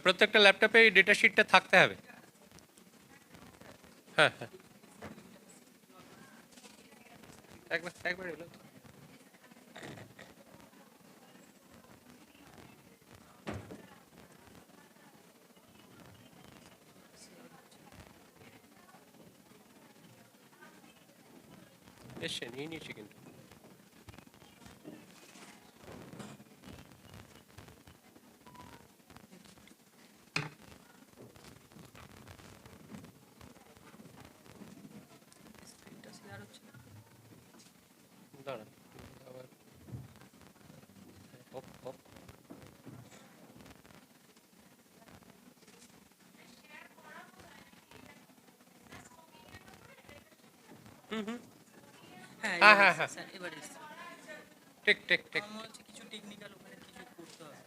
প্রত্যেকটা ল্যাপটপে এই ডেটা শিটটা থাকতে হবে। হ্যাঁ হ্যাঁ, একবার একবার এলো তো। এসছে, নিয়ে নিয়েছি কিন্তু। দাঁড়ান, আবার হপ হপ। হুম হুম, হ্যাঁ হ্যাঁ এবার হ্যাঁ এসছে হ্যাঁ, স্যার, এবার এসছে। ঠিক ঠিক ঠিক, আমার মনে হচ্ছে কিছু টেকনিক্যাল ওখানে কিছু করতে হবে।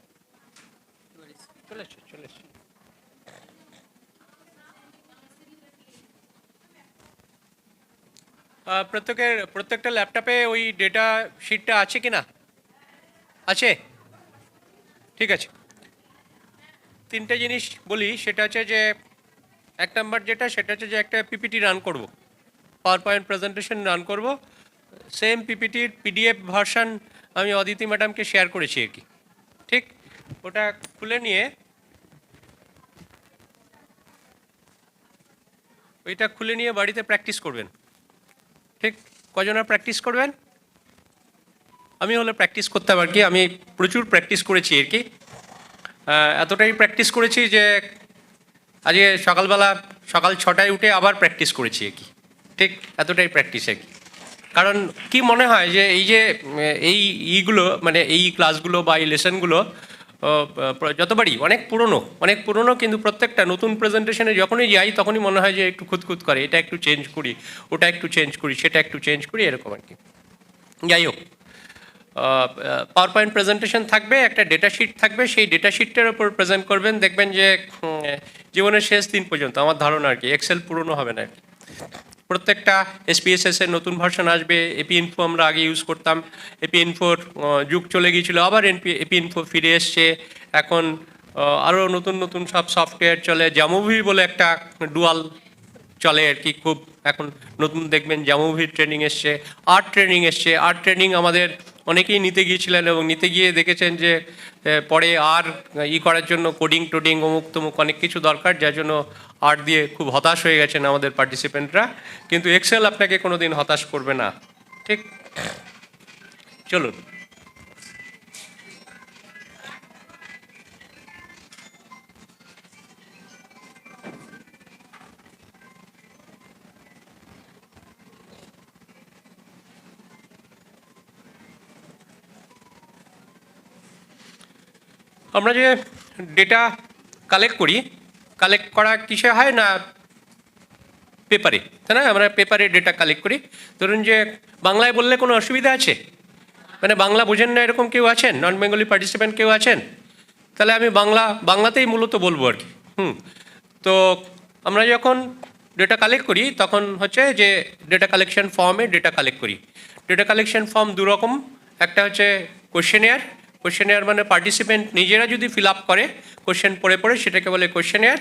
এবার এসছে। চলে এসছে চলে এসছে। প্রত্যেকটা ল্যাপটপে ওই ডেটা শিটটা আছে কি না? আছে, ঠিক আছে। তিনটে জিনিস বলি, সেটা হচ্ছে যে এক নাম্বার যেটা, সেটা হচ্ছে যে একটা পিপিটি রান করব, পাওয়ার পয়েন্ট প্রেজেন্টেশন রান করব। সেম পিপিটির পিডিএফ ভার্সান আমি অদিতি ম্যাডামকে শেয়ার করেছি আর কি, ঠিক। ওটা খুলে নিয়ে, ওইটা খুলে নিয়ে বাড়িতে প্র্যাকটিস করবেন, ঠিক। কজনা প্র্যাকটিস করবেন? আমি হলে প্র্যাকটিস করতাম আর কি, আমি প্রচুর প্র্যাকটিস করেছি আর কি। এতটাই প্র্যাকটিস করেছি যে আজকে সকালবেলা সকাল 6টায় উঠে আবার প্র্যাকটিস করেছি আর কি, ঠিক। এতটাই প্র্যাকটিস আর কি। কারণ কি মনে হয় যে এই যে এই ইগুলো, মানে এই ক্লাসগুলো বা এই লেসনগুলো যতবারই অনেক পুরনো, কিন্তু প্রত্যেকটা নতুন প্রেজেন্টেশনে যখনই যাই তখনই মনে হয় যে একটু খুঁতখুত করে, এটা একটু চেঞ্জ করি, ওটা একটু চেঞ্জ করি, সেটা একটু চেঞ্জ করি, এরকম আর কি। যাই হোক, পাওয়ার পয়েন্ট প্রেজেন্টেশন থাকবে, একটা ডেটা শিট থাকবে, সেই ডেটা শিটটার উপর প্রেজেন্ট করবেন। দেখবেন যে জীবনের শেষ দিন পর্যন্ত, আমার ধারণা আর কি, এক্সেল পুরনো হবে না আর কি। প্রত্যেকটা এসপিএসএস এর নতুন ভার্সন আসবে। এপি ইনফো আমরা আগে ইউজ করতাম, এপি ইনফোর যুগ চলে গিয়েছিল, আবার এপি ইনফো ফিরে এসছে। এখন আরও নতুন নতুন সব সফটওয়্যার চলে। জামুভি বলে একটা ডুয়াল চলে আর কি, খুব এখন নতুন দেখবেন জামুভির ট্রেনিং এসছে, আর্ট ট্রেনিং এসছে। আর্ট ট্রেনিং আমাদের অনেকেই নিতে গিয়েছিলেন এবং নিতে গিয়ে দেখেছেন যে পরে আর করার জন্য কোডিং টোডিং অমুক তমুক অনেক কিছু দরকার, যার জন্য আর্ট দিয়ে খুব হতাশ হয়ে গেছেন আমাদের পার্টিসিপেন্টরা। কিন্তু এক্সেল আপনাকে কোনো দিন হতাশ করবে না, ঠিক। চলুন, আমরা যে ডেটা কালেক্ট করি, কালেক্ট করা কিসে হয় না, পেপারে, তাই না? আমরা পেপারে ডেটা কালেক্ট করি। ধরুন যে বাংলায় বললে কোনো অসুবিধা আছে? মানে বাংলা বোঝেন না এরকম কেউ আছেন? নন বেঙ্গলি পার্টিসিপেন্ট কেউ আছেন? তাহলে আমি বাংলাতেই মূলত বলবো আর কি। তো আমরা যখন ডেটা কালেক্ট করি তখন হচ্ছে যে ডেটা কালেকশন ফর্মে ডেটা কালেক্ট করি। ডেটা কালেকশন ফর্ম দুরকম, একটা হচ্ছে কোশ্চেনেয়ার। কোশ্চেনেয়ার মানে পার্টিসিপেন্ট নিজেরা যদি ফিল আপ করে কোশ্চেন পড়ে পড়ে, সেটাকে বলে কোশ্চেনেয়ার।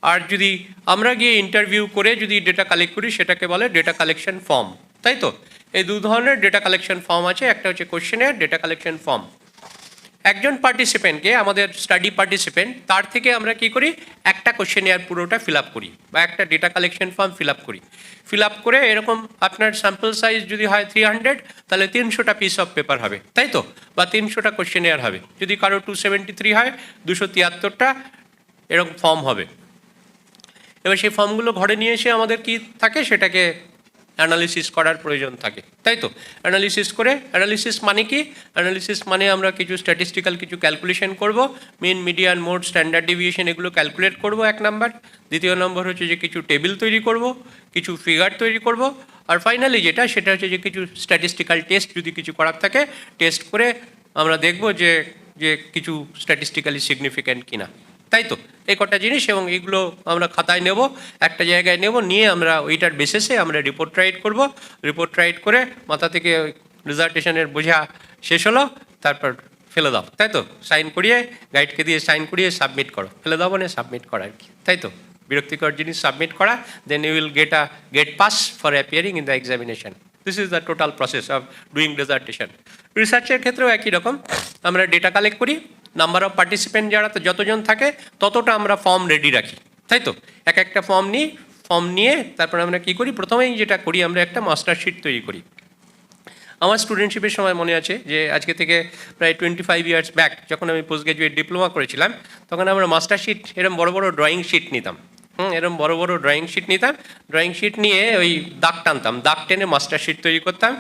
আর যদি আমরা গিয়ে ইন্টারভিউ করে যদি ডেটা কালেক্ট করি, সেটাকে বলে ডেটা কালেকশন ফর্ম, তাই তো? এই দু ধরনের ডেটা কালেকশন ফর্ম আছে, একটা হচ্ছে কোশ্চেনেয়ার, ডেটা কালেকশন ফর্ম। একজন পার্টিসিপেন্টকে, আমাদের স্টাডি পার্টিসিপেন্ট, তার থেকে আমরা কি করি, একটা কোশ্চেনেয়ার পুরোটা ফিল আপ করি বা একটা data collection form fill up করি। ফিল আপ করে এরকম আপনার স্যাম্পল সাইজ যদি হয় 300, তাহলে 300টা পিস অফ পেপার হবে, তাই তো? বা 300টা কোশ্চেনেয়ার হবে। যদি কারো 273 হয়, 273টা এরকম ফর্ম হবে। এবার সেই ফর্মগুলো ঘরে নিয়ে এসে আমাদের কি থাকে, সেটাকে অ্যানালিসিস করার প্রয়োজন থাকে, তাই তো? অ্যানালিসিস মানে কি? অ্যানালিসিস মানে আমরা কিছু স্ট্যাটিস্টিক্যাল কিছু ক্যালকুলেশন করব, mean median mode standard deviation এগুলো ক্যালকুলেট করব, এক নাম্বার। দ্বিতীয় নম্বর হচ্ছে যে কিছু টেবিল তৈরি করব, কিছু ফিগার তৈরি করব। আর ফাইনালি যেটা, সেটা হচ্ছে যে কিছু স্ট্যাটিস্টিক্যাল টেস্ট যদি কিছু করার থাকে, টেস্ট করে আমরা দেখব যে যে কিছু স্ট্যাটিস্টিক্যালি সিগনিফিক্যান্ট কিনা, তাই তো? এই কটা জিনিস, এবং এইগুলো আমরা খাতায় নেব, একটা জায়গায় নেব, নিয়ে আমরা ওইটার বেসিসে আমরা রিপোর্ট রাইট করব। রিপোর্ট রাইট করে মাথা থেকে রিজার্টেশনের বোঝা শেষ হলো, তারপর ফেলে দাও, তাই তো? সাইন করিয়ে গাইডকে দিয়ে সাইন করিয়ে সাবমিট করো, ফেলে দাও মানে সাবমিট করা আর কি, তাই তো? বিরক্তিকর জিনিস সাবমিট করা, then you will get pass for appearing in the examination. This is the total process of doing dissertation. রিসার্চের ক্ষেত্রেও একই রকম, আমরা ডেটা কালেক্ট করি, নাম্বার অফ পার্টিসিপেন্ট যারা যতজন থাকে ততটা আমরা ফর্ম রেডি রাখি, তাই তো? একটা ফর্ম নিয়ে তারপর আমরা কী করি, প্রথমেই যেটা করি আমরা একটা মাস্টার শিট তৈরি করি। আমার স্টুডেন্টশিপের সময় মনে আছে যে আজকে থেকে প্রায় 25 ইয়ার্স ব্যাক যখন আমি পোস্ট গ্র্যাজুয়েট ডিপ্লোমা করেছিলাম, তখন আমরা মাস্টার শিট এরকম বড় বড় ড্রয়িং শিট নিতাম। এরকম বড় বড় ড্রয়িং শিট নিতাম, ড্রয়িং শিট নিয়ে ওই দাগ টানতাম, দাগ টেনে মাস্টার শিট তৈরি করতাম।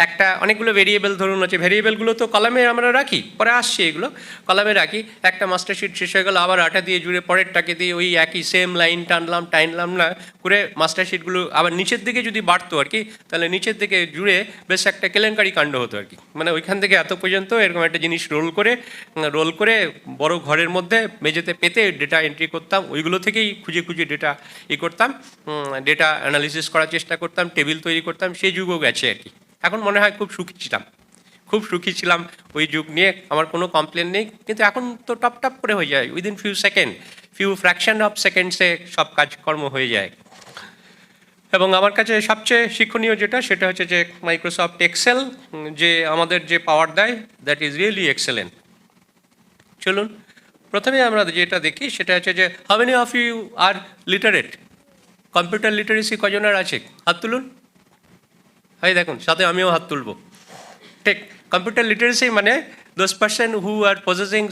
একটা অনেকগুলো ভেরিয়েবল ধরুন আছে, ভেরিয়েবলগুলো তো কলামে আমরা রাখি, পরে আসছি এগুলো কলামে রাখি। একটা মাস্টার শিট শেষ হয়ে গেলো, আবার আটা দিয়ে জুড়ে পরেরটাকে দিয়ে ওই একই সেম লাইন টানলাম না করে মাস্টার শিটগুলো আবার নিচের দিকে যদি বাড়তো আর কি, তাহলে নিচের দিকে জুড়ে বেশ একটা কেলেঙ্কারি কাণ্ড হতো আর কি। মানে ওইখান থেকে এত পর্যন্ত এরকম একটা জিনিস রোল করে বড় ঘরের মধ্যে মেঝেতে পেতে ডেটা এন্ট্রি করতাম, ওইগুলো থেকেই খুঁজে ডেটা করতাম, ডেটা অ্যানালিসিস করার চেষ্টা করতাম, টেবিল তৈরি করতাম। সেই যুগও গেছে আর কি। এখন মনে হয় খুব সুখী ছিলাম ওই যুগ নিয়ে, আমার কোনো কমপ্লেন নেই। কিন্তু এখন তো টপ করে হয়ে যায়, উইদিন ফিউ ফ্র্যাকশন অফ সেকেন্ডসে সব কাজকর্ম হয়ে যায়। এবং আমার কাছে সবচেয়ে শিক্ষণীয় যেটা, সেটা হচ্ছে যে মাইক্রোসফট এক্সেল যে আমাদের যে পাওয়ার দেয়, দ্যাট ইজ রিয়েলি এক্সেলেন্ট। চলুন প্রথমে আমরা যেটা দেখি সেটা হচ্ছে যে how many of you are literate? Computer literacy কজনের আছে? হাত তুলুন। হয় দেখুন, সাথে আমিও হাত তুলব। ঠিক, কম্পিউটার লিটারেসি মানে those person who are possessing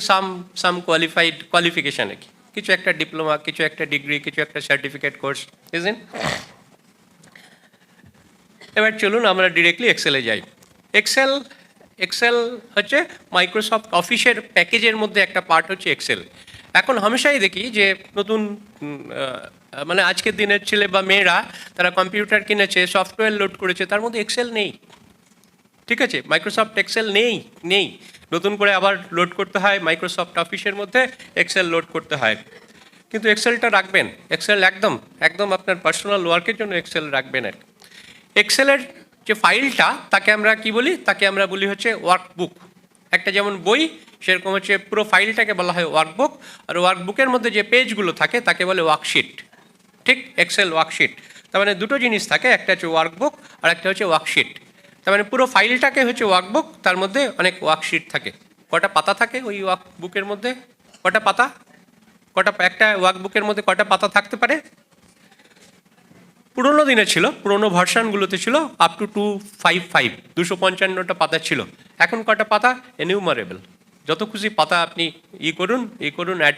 some qualification আর কি, কিছু একটা ডিপ্লোমা, কিছু একটা ডিগ্রি, কিছু একটা সার্টিফিকেট কোর্স, ইজেন্ট? এবার চলুন আমরা ডিরেক্টলি এক্সেলে যাই। এক্সেল হচ্ছে মাইক্রোসফট অফিসের প্যাকেজের মধ্যে একটা পার্ট হচ্ছে এক্সেল। এখন হামেশাই দেখি যে নতুন মানে আজকের দিনের ছেলে বা মেয়েরা তারা কম্পিউটার কিনেছে, সফটওয়্যার লোড করেছে, তার মধ্যে এক্সেল নেই। ঠিক আছে, মাইক্রোসফট এক্সেল নেই, নতুন করে আবার লোড করতে হয়, মাইক্রোসফট অফিসের মধ্যে এক্সেল লোড করতে হয়। কিন্তু এক্সেলটা রাখবেন, এক্সেল একদম আপনার পার্সোনাল ওয়ার্কের জন্য এক্সেল রাখবেন আর কি। এক্সেলের যে ফাইলটা তাকে আমরা কি বলি? তাকে আমরা বলি হচ্ছে ওয়ার্কবুক। একটা যেমন বই, সেরকম হচ্ছে পুরো ফাইলটাকে বলা হয় ওয়ার্কবুক। আর ওয়ার্কবুকের মধ্যে যে পেজগুলো থাকে তাকে বলে ওয়ার্কশিট। ঠিক, এক্সেল ওয়ার্কশিট। তার মানে দুটো জিনিস থাকে, একটা হচ্ছে ওয়ার্কবুক আর একটা হচ্ছে ওয়ার্কশিট। তার মানে পুরো ফাইলটাকে হচ্ছে ওয়ার্কবুক, তার মধ্যে অনেক ওয়ার্কশিট থাকে। কটা পাতা থাকে ওই ওয়ার্কবুকের মধ্যে? একটা ওয়ার্কবুকের মধ্যে কটা পাতা থাকতে পারে? পুরোনো দিনে ছিল, পুরোনো ভার্সানগুলোতে ছিল আপ টু 255, 255টা পাতা ছিল। এখন কটা পাতা? এনিউমারেবল। যত খুশি পাতা আপনি অ্যাড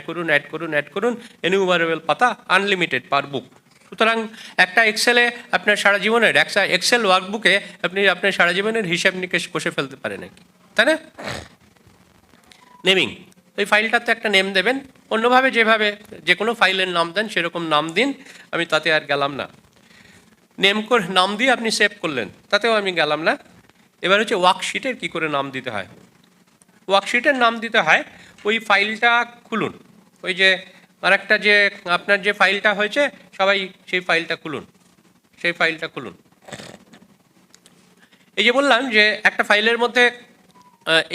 করুন, এনিউমারেবল পাতা, আনলিমিটেড পার বুক। সুতরাং একটা এক্সেলে আপনার সারা জীবনের, একটা এক্সেল ওয়ার্কবুকে আপনি আপনার সারা জীবনের হিসাব নিকেশ কষে ফেলতে পারেন নাকি, তাই না? নেমিং, ওই ফাইলটাতে একটা নেম দেবেন, অন্যভাবে যেভাবে যে কোনো ফাইলের নাম দেন সেরকম নাম দিন, আমি তাতে আর গেলাম না। নাম দিয়ে আপনি সেভ করলেন, তাতেও আমি গেলাম না। এবার হচ্ছে ওয়ার্কশিটের কী করে নাম দিতে হয়। ওয়ার্কশিটের নাম দিতে হয়, ওই ফাইলটা খুলুন, ওই যে আরেকটা যে আপনার যে ফাইলটা হয়েছে, সবাই সেই ফাইলটা খুলুন। এই যে বললাম যে একটা ফাইলের মধ্যে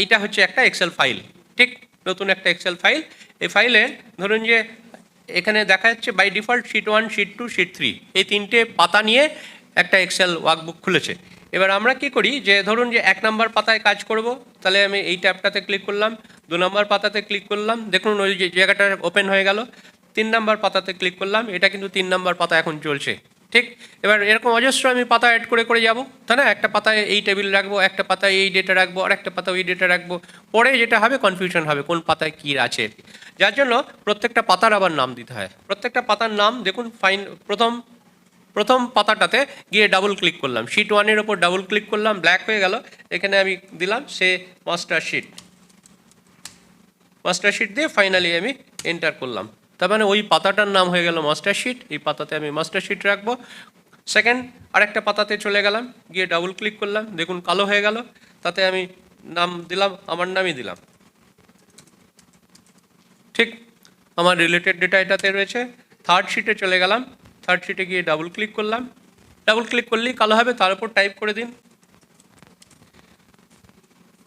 এইটা হচ্ছে একটা এক্সেল ফাইল, ঠিক, নতুন একটা এক্সেল ফাইল। এই ফাইলে ধরুন যে এখানে দেখা যাচ্ছে by default sheet 1, sheet 2, sheet 3 এই 3টে পাতা নিয়ে একটা এক্সেল ওয়ার্কবুক খুলেছে। এবার আমরা কি করি যে ধরুন যে 1 নম্বর পাতায় কাজ করব, তাহলে আমি এই ট্যাবটাতে ক্লিক করলাম, 2 নম্বর পাতাতে ক্লিক করলাম, দেখুন ওই যে জায়গাটা ওপেন হয়ে গেল। 3 নম্বর পাতাতে ক্লিক করলাম, এটা কিন্তু 3 নম্বর পাতা এখন চলছে। ঠিক, এবার এরকম অজস্র আমি পাতা অ্যাড করে যাব, তাই না? একটা পাতায় এই টেবিল রাখবো, একটা পাতায় এই ডেটা রাখবো, আর একটা পাতায় ওই ডেটা রাখবো। পরে যেটা হবে কনফিউশন হবে কোন পাতায় কী আছে, যার জন্য প্রত্যেকটা পাতার আবার নাম দিতে হয়। প্রত্যেকটা পাতার নাম দেখুন, প্রথম পাতাটাতে গিয়ে ডাবল ক্লিক করলাম, শিট 1-এর ওপর ডাবল ক্লিক করলাম, ব্ল্যাক হয়ে গেল, এখানে আমি দিলাম সে মাস্টার শিট দিয়ে ফাইনালি আমি এন্টার করলাম। তার মানে ওই পাতাটার নাম হয়ে গেল মাস্টার শিট, এই পাতাতে আমি মাস্টার শিট রাখবো। সেকেন্ড আরেকটা পাতাতে চলে গেলাম, গিয়ে ডাবল ক্লিক করলাম, দেখুন কালো হয়ে গেল, তাতে আমি নাম দিলাম, আমার নামই দিলাম। ঠিক, আমার রিলেটেড ডেটা এটাতে রয়েছে। থার্ড শিটে চলে গেলাম, থার্ড শিটে গিয়ে ডাবল ক্লিক করলাম, ডাবল ক্লিক করলেই কালো হবে, তার উপর টাইপ করে দিন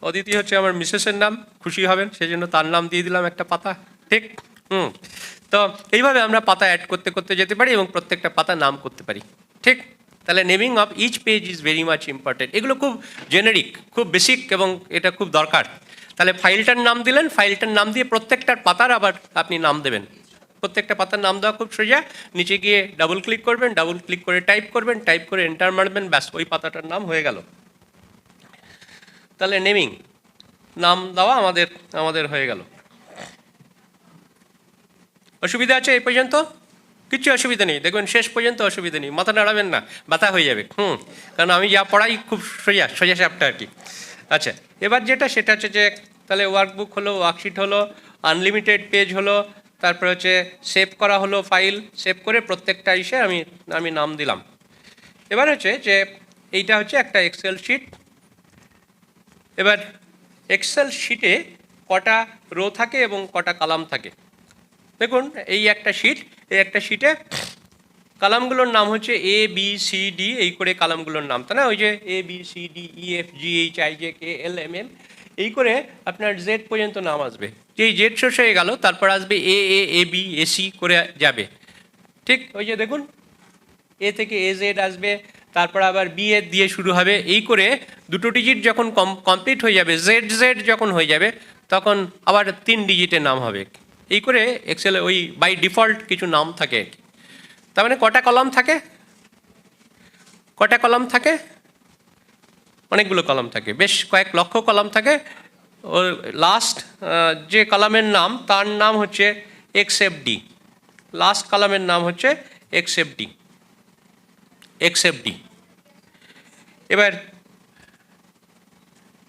অদিতি হচ্ছে আমার মিসেসের নাম, খুশি হবেন, সেই জন্য তার নাম দিয়ে দিলাম একটা পাতা, ঠিক? তো এইভাবে আমরা পাতা অ্যাড করতে করতে যেতে পারি এবং প্রত্যেকটা পাতা নাম করতে পারি, ঠিক? তাহলে naming of each page is very much important. এগুলো খুব জেনারিক, খুব বেসিক এবং এটা খুব দরকার। তাহলে ফাইলটার নাম দিলেন, ফাইলটার নাম দিয়ে প্রত্যেকটার পাতার আবার আপনি নাম দেবেন। প্রত্যেকটা পাতার নাম দেওয়া খুব সোজা। নিচে গিয়ে ডাবল ক্লিক করবেন, ডাবল ক্লিক করে টাইপ করবেন, টাইপ করে এন্টার মারবেন, ব্যাস ওই পাতাটার নাম হয়ে গেল। তাহলে নেমিং, নাম দেওয়া আমাদের হয়ে গেল। অসুবিধা আছে এই পর্যন্ত? কিছু অসুবিধা নেই, দেখবেন শেষ পর্যন্ত অসুবিধা নেই, মাথা নাড়াবেন না, ব্যথা হয়ে যাবে। কারণ আমি যা পড়াই খুব সোজা সোজা সাপটা আর কি। আচ্ছা, এবার যেটা সেটা হচ্ছে যে তাহলে ওয়ার্কবুক হলো, ওয়ার্কশিট হলো, আনলিমিটেড পেজ হলো, তারপরে হচ্ছে সেভ করা হলো, ফাইল সেভ করে প্রত্যেকটা ইসে আমি নাম দিলাম। এবার হচ্ছে যে এইটা হচ্ছে একটা এক্সেল শিট। এবার এক্সেল শিটে কটা রো থাকে এবং কটা কলাম থাকে দেখুন। এই একটা শিট, এই একটা শিটে কলামগুলোর নাম হচ্ছে এ বি সি ডি, এই করে কলামগুলোর নাম, তাই না? ওই যে A B C D E F G H I J K L M N, এই করে আপনার জেড পর্যন্ত নাম আসবে। যেই জেড শেষ হয়ে গেল তারপর আসবে এ বি এ সি করে যাবে, ঠিক? ওই যে দেখুন এ থেকে এ জেড আসবে, তারপর আবার বি এর দিয়ে শুরু হবে, এই করে দুটো ডিজিট যখন কমপ্লিট হয়ে যাবে, জেড জেড যখন হয়ে যাবে তখন আবার 3 ডিজিটের নাম হবে। এই করে এক্সেলে ওই বাই ডিফল্ট কিছু নাম থাকে। তার মানে কটা কলাম থাকে? কটা কলাম থাকে? অনেকগুলো কলাম থাকে, বেশ কয়েক লক্ষ কলাম থাকে। ওর লাস্ট যে কলামের নাম তার নাম হচ্ছে এক্সএফডি। লাস্ট কলামের নাম হচ্ছে এক্সএফডি। এবার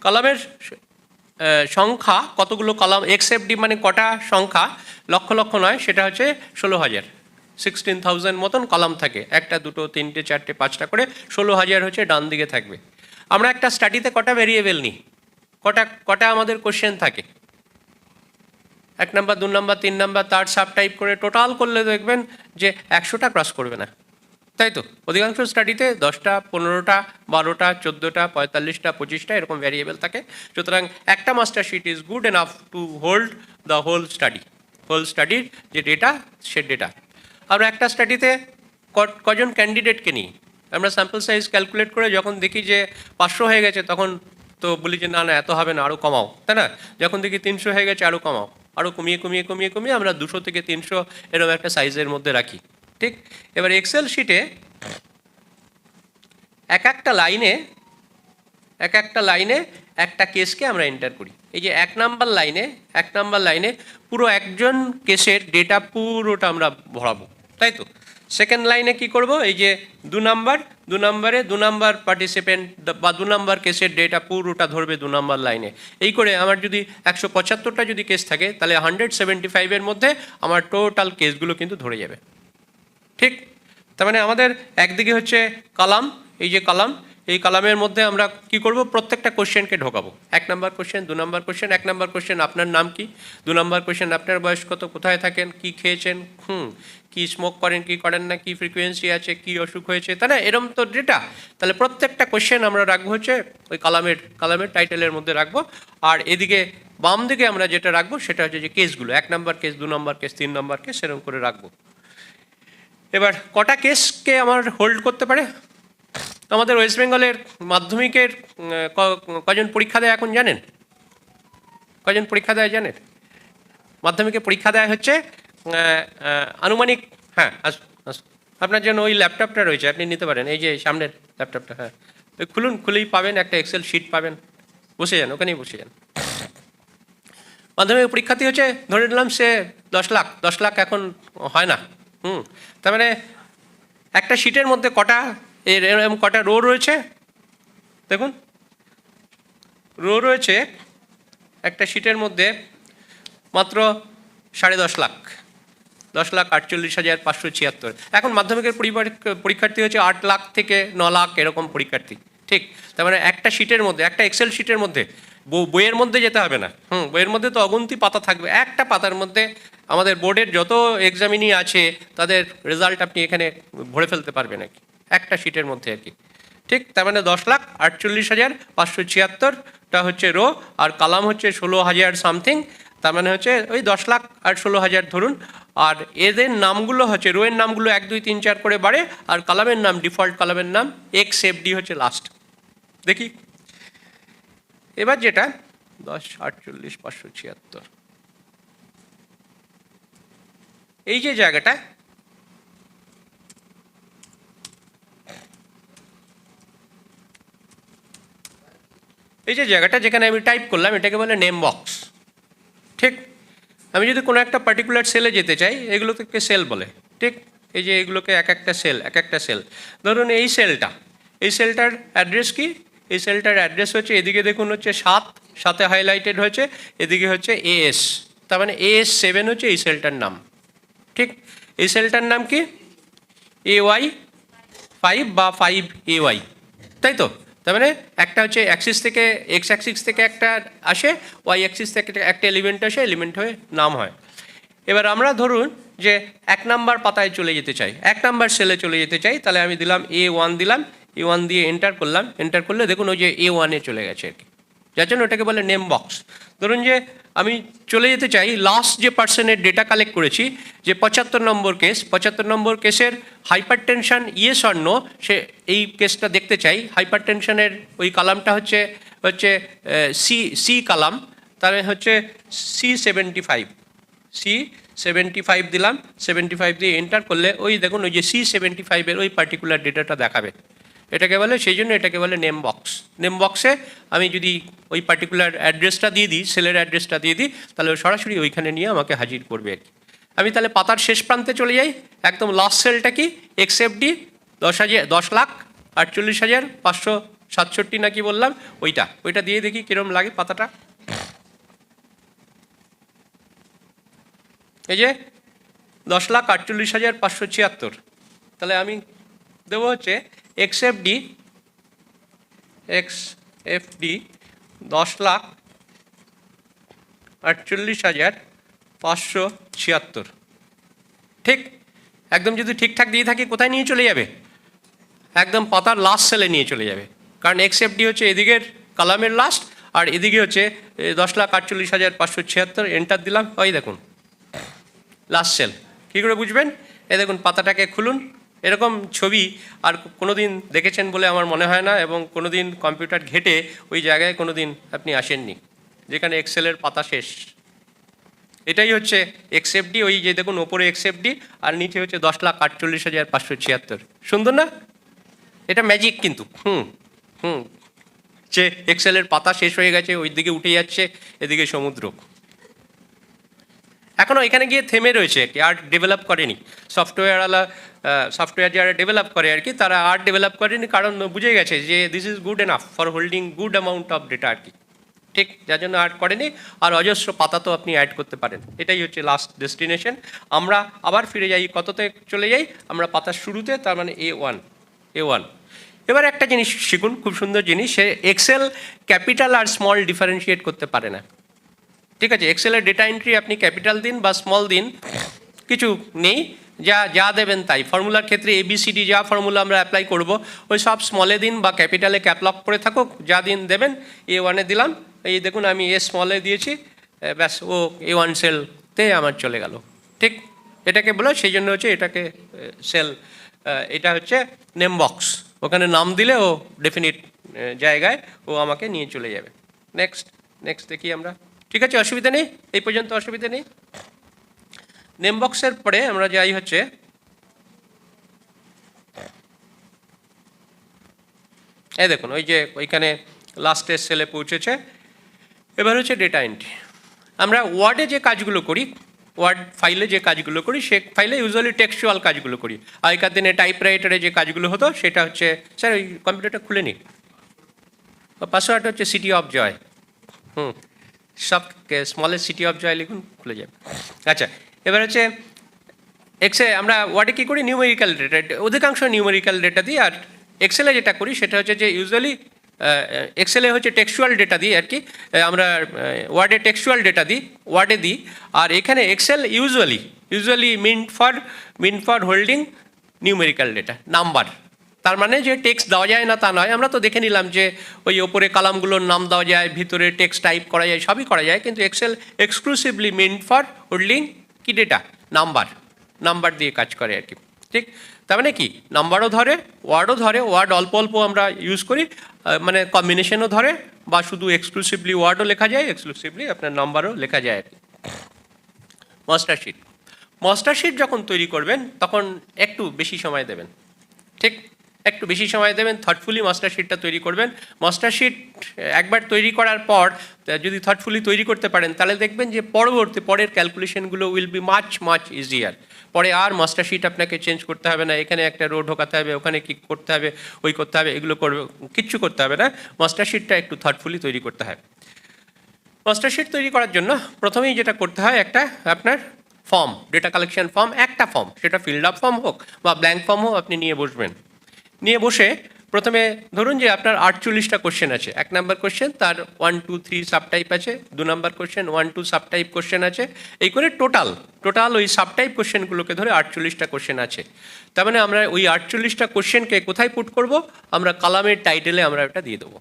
কলামের সংখ্যা কতগুলো কলাম, এক্সএফডি মানে কটা সংখ্যা, লক্ষ লক্ষ নয়, সেটা হচ্ছে 16,000, 16,000 মতন কলাম থাকে। একটা দুটো তিনটে চারটে পাঁচটা করে 16,000 হচ্ছে ডান দিকে থাকবে। আমরা একটা স্টাডিতে কটা ভেরিয়েবল নিই, কটা আমাদের কোশ্চেন থাকে? 1 নাম্বার 2 নাম্বার 3 নাম্বার, তার সাব টাইপ করে টোটাল করলে দেখবেন যে 100টা ক্রস করবে না, তাই তো? অধিকাংশ স্টাডিতে 10টা 15টা 12টা 14টা 45টা 25টা এরকম ভ্যারিয়েবল থাকে। সুতরাং একটা master sheet is good enough to hold the whole স্টাডির যে ডেটা, সে ডেটা। আমরা একটা স্টাডিতে কজন ক্যান্ডিডেটকে নিই, আমরা স্যাম্পল সাইজ ক্যালকুলেট করে যখন দেখি যে 500 হয়ে গেছে তখন তো বলি যে না না এত হবে না, আরও কমাও, তাই না? যখন দেখি 300 হয়ে গেছে আরও কমাও, আরও কমিয়ে আমরা 200 থেকে 300 এরকম একটা সাইজের মধ্যে রাখি, ঠিক? এবার এক্সেল শিটে এক একটা লাইনে একটা কেসকে আমরা এন্টার করি। এই যে 1 নাম্বার লাইনে পুরো একজন কেসের ডেটা পুরোটা আমরা ভরাবো, তাই তো? সেকেন্ড লাইনে কি করব, এই যে 2 নাম্বারে 2 নাম্বার পার্টিসিপেন্ট বা 2 নাম্বার কেসের ডেটা পুরোটা ধরবে 2 নাম্বার লাইনে। এই করে আমার যদি 175টা যদি কেস থাকে তাহলে 175-এর মধ্যে আমার টোটাল কেসগুলো কিন্তু ধরে যাবে, ঠিক? তার মানে আমাদের একদিকে হচ্ছে কলাম, এই যে কলাম, এই কলামের মধ্যে আমরা কি করব, প্রত্যেকটা কোশ্চেনকে ঢোকাবো। 1 number question, 2 number question. 1 number question আপনার নাম কি, 2 নাম্বার কোশ্চেন আপনার বয়স কত, কোথায় থাকেন, কি খেয়েছেন, কি স্মোক করেন কি করেন না, কি ফ্রিকোয়েন্সি আছে, কি অসুখ হয়েছে, তাই না? এরকম তো ডেটা। তাহলে প্রত্যেকটা কোশ্চেন আমরা রাখবো হচ্ছে ওই কলামের টাইটেলের মধ্যে রাখবো। আর এদিকে বাম দিকে আমরা যেটা রাখবো সেটা হচ্ছে যে কেসগুলো, 1 number case, 2 number case, 3 number case, সেরকম করে রাখবো। এবার কটা কেসকে আমার হোল্ড করতে পারে? আমাদের ওয়েস্ট বেঙ্গলের মাধ্যমিকের কজন পরীক্ষা দেয় এখন জানেন? কজন পরীক্ষা দেয় জানেন? মাধ্যমিকে পরীক্ষা দেয় হচ্ছে আনুমানিক, হ্যাঁ আপনার জন্য ওই ল্যাপটপটা রয়েছে, আপনি নিতে পারেন, এই যে সামনের ল্যাপটপটা, হ্যাঁ ওই খুলেই পাবেন একটা এক্সেল শিট পাবেন, বসে যান, ওখানেই বসে যান। মাধ্যমিক পরীক্ষার্থী হচ্ছে ধরে নিলাম সে 10 লাখ এখন হয় না, তার মানে একটা শিটের মধ্যে কটা রো রয়েছে দেখুন। রো রয়েছে একটা শিটের মধ্যে মাত্র 10.5 লাখ, 10,48,576। এখন মাধ্যমিকের পরীক্ষার্থী হচ্ছে 8 লাখ থেকে 9 লাখ এরকম পরীক্ষার্থী, ঠিক? তার মানে একটা শিটের মধ্যে, একটা এক্সেল শিটের মধ্যে, বইয়ের মধ্যে যেতে হবে না, বইয়ের মধ্যে তো অগুন্তি পাতা থাকবে, একটা পাতার মধ্যে আমাদের বোর্ডের যত এক্সামিনি আছে তাদের রেজাল্ট আপনি এখানে ভরে ফেলতে পারবেন আর কি, একটা শিটের মধ্যে আর কি, ঠিক? তার মানে 10,48,576 টা হচ্ছে রো, আর কালাম হচ্ছে 16,000 সামথিং, তার মানে হচ্ছে ওই 10 লাখ আর 16,000 ধরুন। আর এদের নামগুলো হচ্ছে, রোয়ের নামগুলো 1 2 3 4 করে বাড়ে, আর কালামের নাম, ডিফল্ট কালামের নাম XFD হচ্ছে লাস্ট। দেখি এবার যেটা 10 48 576, এই যে জায়গাটা, এই যে জায়গাটা যেখানে আমি টাইপ করলাম, এটাকে বলে নেম বক্স। ঠিক, আমি যদি কোনো একটা পার্টিকুলার সেলে যেতে চাই, এগুলোকে সেল বলে। ঠিক, এই যে এগুলোকে এক একটা সেল, এক একটা সেল। ধরুন এই সেলটা, এই সেলটার অ্যাড্রেস কি? এই সেলটার অ্যাড্রেস হচ্ছে, এদিকে দেখুন হচ্ছে 7, সাথে হাইলাইটেড হয়েছে, এদিকে হচ্ছে AS, তার মানে AS7 হচ্ছে এই সেলটার নাম। ঠিক, এই সেলটার নাম কি? AY5 বা 5AY, তাই তো? তার মানে একটা হচ্ছে অ্যাক্সিস থেকে, এক্স অ্যাক্সিস থেকে একটা আসে, ওয়াই অ্যাক্সিস থেকে একটা এলিমেন্ট আসে, এলিমেন্ট হয়ে নাম হয়। এবার আমরা ধরুন যে 1 নাম্বার পাতায় চলে যেতে চাই, 1 নাম্বার সেলে চলে যেতে চাই, তাহলে আমি দিলাম A1, দিলাম A1 দিয়ে এন্টার করলাম, এন্টার করলে দেখুন ওই যে A1-এ চলে গেছে আর কি, যার জন্য ওটাকে বলে নেম বক্স। ধরুন যে আমি চলে যেতে চাই লাস্ট যে পার্সনের ডেটা কালেক্ট করেছি, যে 75 নম্বর কেস, 75 নম্বর কেসের hypertension yes or no, সে এই কেসটা দেখতে চাই। হাইপার টেনশনের ওই কালামটা হচ্ছে সি কালাম, তাহলে হচ্ছে C75 দিলাম, 75 দিয়ে এন্টার করলে ওই দেখুন ওই যে C75-এর ওই পার্টিকুলার ডেটাটা দেখাবে। এটাকে বলে, সেই জন্য এটাকে বলে নেম বক্স। নেম বক্সে আমি যদি ওই পার্টিকুলার অ্যাড্রেসটা দিয়ে দিই, সেলের অ্যাড্রেসটা দিয়ে দিই, তাহলে ও সরাসরি ওইখানে নিয়ে আমাকে হাজির করবে আর কি। আমি তাহলে পাতার শেষ প্রান্তে চলে যাই, একদম লাস্ট সেলটা কি? XFD 10,48,567 নাকি বললাম, ওইটা দিয়ে দেখি কিরম লাগে পাতাটা। এই যে 10,48,576, তাহলে আমি দেবো হচ্ছে XFD 10,48,576। ঠিক, একদম যদি ঠিকঠাক দিয়ে থাকি কোথায় নিয়ে চলে যাবে? একদম পাতার লাস্ট সেলে নিয়ে চলে যাবে, কারণ XFD হচ্ছে এদিকের কালামের লাস্ট, আর এদিকে হচ্ছে 10,48,576। এন্টার দিলাম, ওই দেখুন লাস্ট সেল। কী করে বুঝবেন? এই দেখুন পাতাটাকে খুলুন, এরকম ছবি আর কোনো দিন দেখেছেন বলে আমার মনে হয় না, এবং কোনো দিন কম্পিউটার ঘেটে ওই জায়গায় কোনো দিন আপনি আসেননি যেখানে এক্সেলের পাতা শেষ। এটাই হচ্ছে XFD, ওই যে দেখুন ওপরে XFD আর নিচে হচ্ছে 10,48,576। সুন্দর না? এটা ম্যাজিক কিন্তু। যে এক্সেলের পাতা শেষ হয়ে গেছে, ওই দিকে উঠে যাচ্ছে, এদিকে সমুদ্র। এখনও এখানে গিয়ে থেমে রয়েছে আর কি, আর্ট ডেভেলপ করেনি। সফটওয়্যার যারা ডেভেলপ করে আর কি, তারা আর্ট ডেভেলপ করেনি, কারণ বুঝে গেছে যে this is good enough for holding good amount of data আর কি। ঠিক, যার জন্য আর্ট করেনি। আর অজস্র পাতা তো আপনি অ্যাড করতে পারেন, এটাই হচ্ছে লাস্ট ডেস্টিনেশন। আমরা আবার ফিরে যাই, কততে চলে যাই আমরা? পাতার শুরুতে, তার মানে A1। এবার একটা জিনিস শিখুন, খুব সুন্দর জিনিস, সে এক্সেল ক্যাপিটাল আর স্মল ডিফারেন্সিয়েট করতে পারে না। ঠিক আছে, এক্সেলের ডেটা এন্ট্রি আপনি ক্যাপিটাল দিন বা স্মল দিন, কিছু নেই, যা দেবেন তাই। ফর্মুলার ক্ষেত্রে ABCD যা ফর্মুলা আমরা অ্যাপ্লাই করব, ওই সব স্মলে দিন বা ক্যাপিটালে ক্যাপলক করে থাকুক, যা দিন দেবেন। A1-এ দিলাম, এই দেখুন আমি স্মলে দিয়েছি, ব্যাস ও A1 সেলতে আমার চলে গেল। ঠিক, এটাকে বলে, সেই জন্য হচ্ছে এটাকে সেল, এটা হচ্ছে নেম বক্স। ওখানে নাম দিলে ও ডেফিনিট জায়গায় ও আমাকে নিয়ে চলে যাবে। নেক্সট দেখি আমরা। ঠিক আছে, অসুবিধা নেই, এই পর্যন্ত অসুবিধা নেই। নেম বক্সের পরে আমরা যাই হচ্ছে এই দেখুন, ওই যে ওইখানে লাস্টের সেলে পৌঁছেছে। এবার হচ্ছে ডেটা এন্ট্রি। আমরা ওয়ার্ডে যে কাজগুলো করি, ওয়ার্ড ফাইলে যে কাজগুলো করি, সে ফাইলে ইউজুয়ালি টেক্সচুয়াল কাজগুলো করি। আগেকার দিনে টাইপরাইটারে যে কাজগুলো হতো, সেটা হচ্ছে, স্যার ওই কম্পিউটারটা খুলে নিই, পাসওয়ার্ড হচ্ছে সিটি অফ জয়। সব স্মলের সিটি অফ জয় লিখুন, খুলে যাবে। আচ্ছা, এবার হচ্ছে আমরা ওয়ার্ডে কী করি? নিউমেরিক্যাল ডেটা, অধিকাংশ নিউমেরিক্যাল ডেটা দিই। আর এক্সেলে যেটা করি সেটা হচ্ছে যে ইউজুয়ালি এক্সেলে হচ্ছে টেক্সচুয়াল ডেটা দিই আর কি, আমরা ওয়ার্ডে টেক্সচুয়াল ডেটা দিই, ওয়ার্ডে দিই। আর এখানে Excel usually meant for holding numerical data, number. তার মানে যে টেক্সট দেওয়া যায় না তা নয়, আমরা তো দেখে নিলাম যে ওই ওপরে কলামগুলোর নাম দেওয়া যায়, ভিতরে টেক্সট টাইপ করা যায়, সবই করা যায়, কিন্তু Excel exclusively meant for holding কি ডেটা, নাম্বার দিয়ে কাজ করে আর কি। ঠিক, তার মানে কি নাম্বারও ধরে, ওয়ার্ডও ধরে, ওয়ার্ড অল্প অল্প আমরা ইউজ করি, মানে কম্বিনেশনও ধরে, বা শুধু এক্সক্লুসিভলি ওয়ার্ডও লেখা যায়, এক্সক্লুসিভলি আপনার নাম্বারও লেখা যায় আর কি। মাস্টারশিট যখন তৈরি করবেন তখন একটু বেশি সময় দেবেন, ঠিক, একটু বেশি সময় দেবেন, থটফুলি মাস্টারশিটটা তৈরি করবেন। মাস্টারশিট একবার তৈরি করার পর যদি থটফুলি তৈরি করতে পারেন, তাহলে দেখবেন যে পরের ক্যালকুলেশনগুলো উইল বি মাচ ইজিয়ার। পরে আর মাস্টারশিট আপনাকে চেঞ্জ করতে হবে না, এখানে একটা রো ঢোকাতে হবে, ওখানে কি করতে হবে, ওই করতে হবে, এগুলো করবে, কিচ্ছু করতে হবে না। মাস্টারশিটটা একটু থটফুলি তৈরি করতে হয়। মাস্টারশিট তৈরি করার জন্য প্রথমেই যেটা করতে হয়, একটা আপনার ফর্ম, ডেটা কালেকশন ফর্ম, একটা ফর্ম, সেটা ফিল্ড আপ ফর্ম হোক বা ব্ল্যাঙ্ক ফর্ম হোক, আপনি নিয়ে বসবেন। নিয়ে বসে প্রথমে ধরুন যে আপনার 48টা কোশ্চেন আছে। 1 নাম্বার কোশ্চেন, তার 1, 2, 3 সাবটাইপ আছে। 2 নাম্বার কোশ্চেন 1, 2 সাবটাইপ কোশ্চেন আছে। এই করে টোটাল ওই সাবটাইপ কোশ্চেনগুলোকে ধরে 48টা কোশ্চেন আছে। তার মানে আমরা ওই 48টা কোশ্চেনকে কোথায় পুট করব, আমরা কলামের টাইটেলে আমরা এটা দিয়ে দেবো।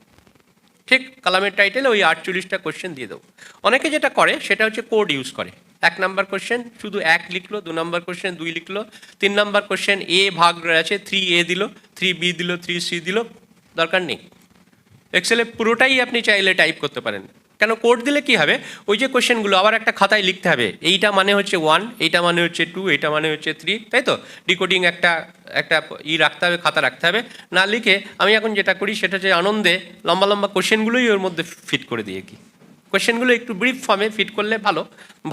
ঠিক, কলামের টাইটেলে ওই 48টা কোশ্চেন দিয়ে দেবো। অনেকে যেটা করে সেটা হচ্ছে কোড ইউজ করে। 1 নাম্বার কোশ্চেন শুধু 1 লিখলো, 2 number question 2 লিখলো, 3 number question a ভাগ আছে, 3A দিল, 3B দিল, 3C দিল, দরকার নেই। এক্সেলে পুরোটাই আপনি চাইলে টাইপ করতে পারেন। কেন, কোড দিলে কি হবে, ওই যে কোশ্চেনগুলো আবার একটা খাতায় লিখতে হবে, এইটা মানে হচ্ছে 1, এইটা মানে হচ্ছে 2, এইটা মানে হচ্ছে 3, তাই তো? ডিকোডিং একটা রাখতে হবে, খাতা রাখতে হবে। না লিখে আমি এখন যেটা করি সেটা হচ্ছে আনন্দে লম্বা কোশ্চেনগুলোই ওর মধ্যে ফিট করে দিয়ে কি, কোশ্চেনগুলো একটু ব্রিফ ফর্মে ফিট করলে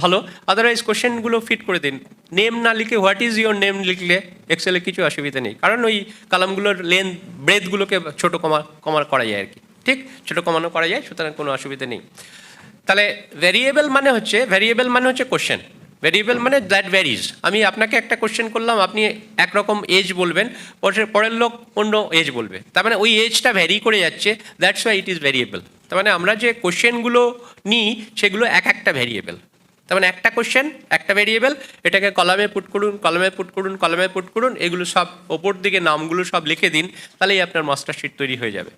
ভালো, আদারওয়াইজ কোশ্চেনগুলো ফিট করে দিন। নেম না লিখে হোয়াট ইজ ইয়োর নেম লিখলে এক্সেলে কিছু অসুবিধা নেই, কারণ ওই কলামগুলোর ব্রেথগুলোকে ছোটো কমা করা যায় আর কি। ঠিক, ছোটো কমানো করা যায়, সুতরাং কোনো অসুবিধা নেই। তাহলে ভ্যারিয়েবল মানে হচ্ছে কোশ্চেন। ভ্যারিয়েবল মানে দ্যাট ভ্যারিজ। আমি আপনাকে একটা কোশ্চেন করলাম, আপনি একরকম এজ বলবেন, পরের লোক অন্য এজ বলবে, তার মানে ওই এজটা ভ্যারি করে যাচ্ছে, that's why it is variable. তার মানে আমরা যে কোশ্চেনগুলো নিই সেগুলো একটা ভ্যারিয়েবল। তার মানে একটা কোশ্চেন একটা ভ্যারিয়েবল, এটাকে কলামে পুট করুন, এগুলো সব ওপর দিকে নামগুলো সব লিখে দিন, তাহলেই আপনার মাস্টারশিট তৈরি হয়ে যাবে।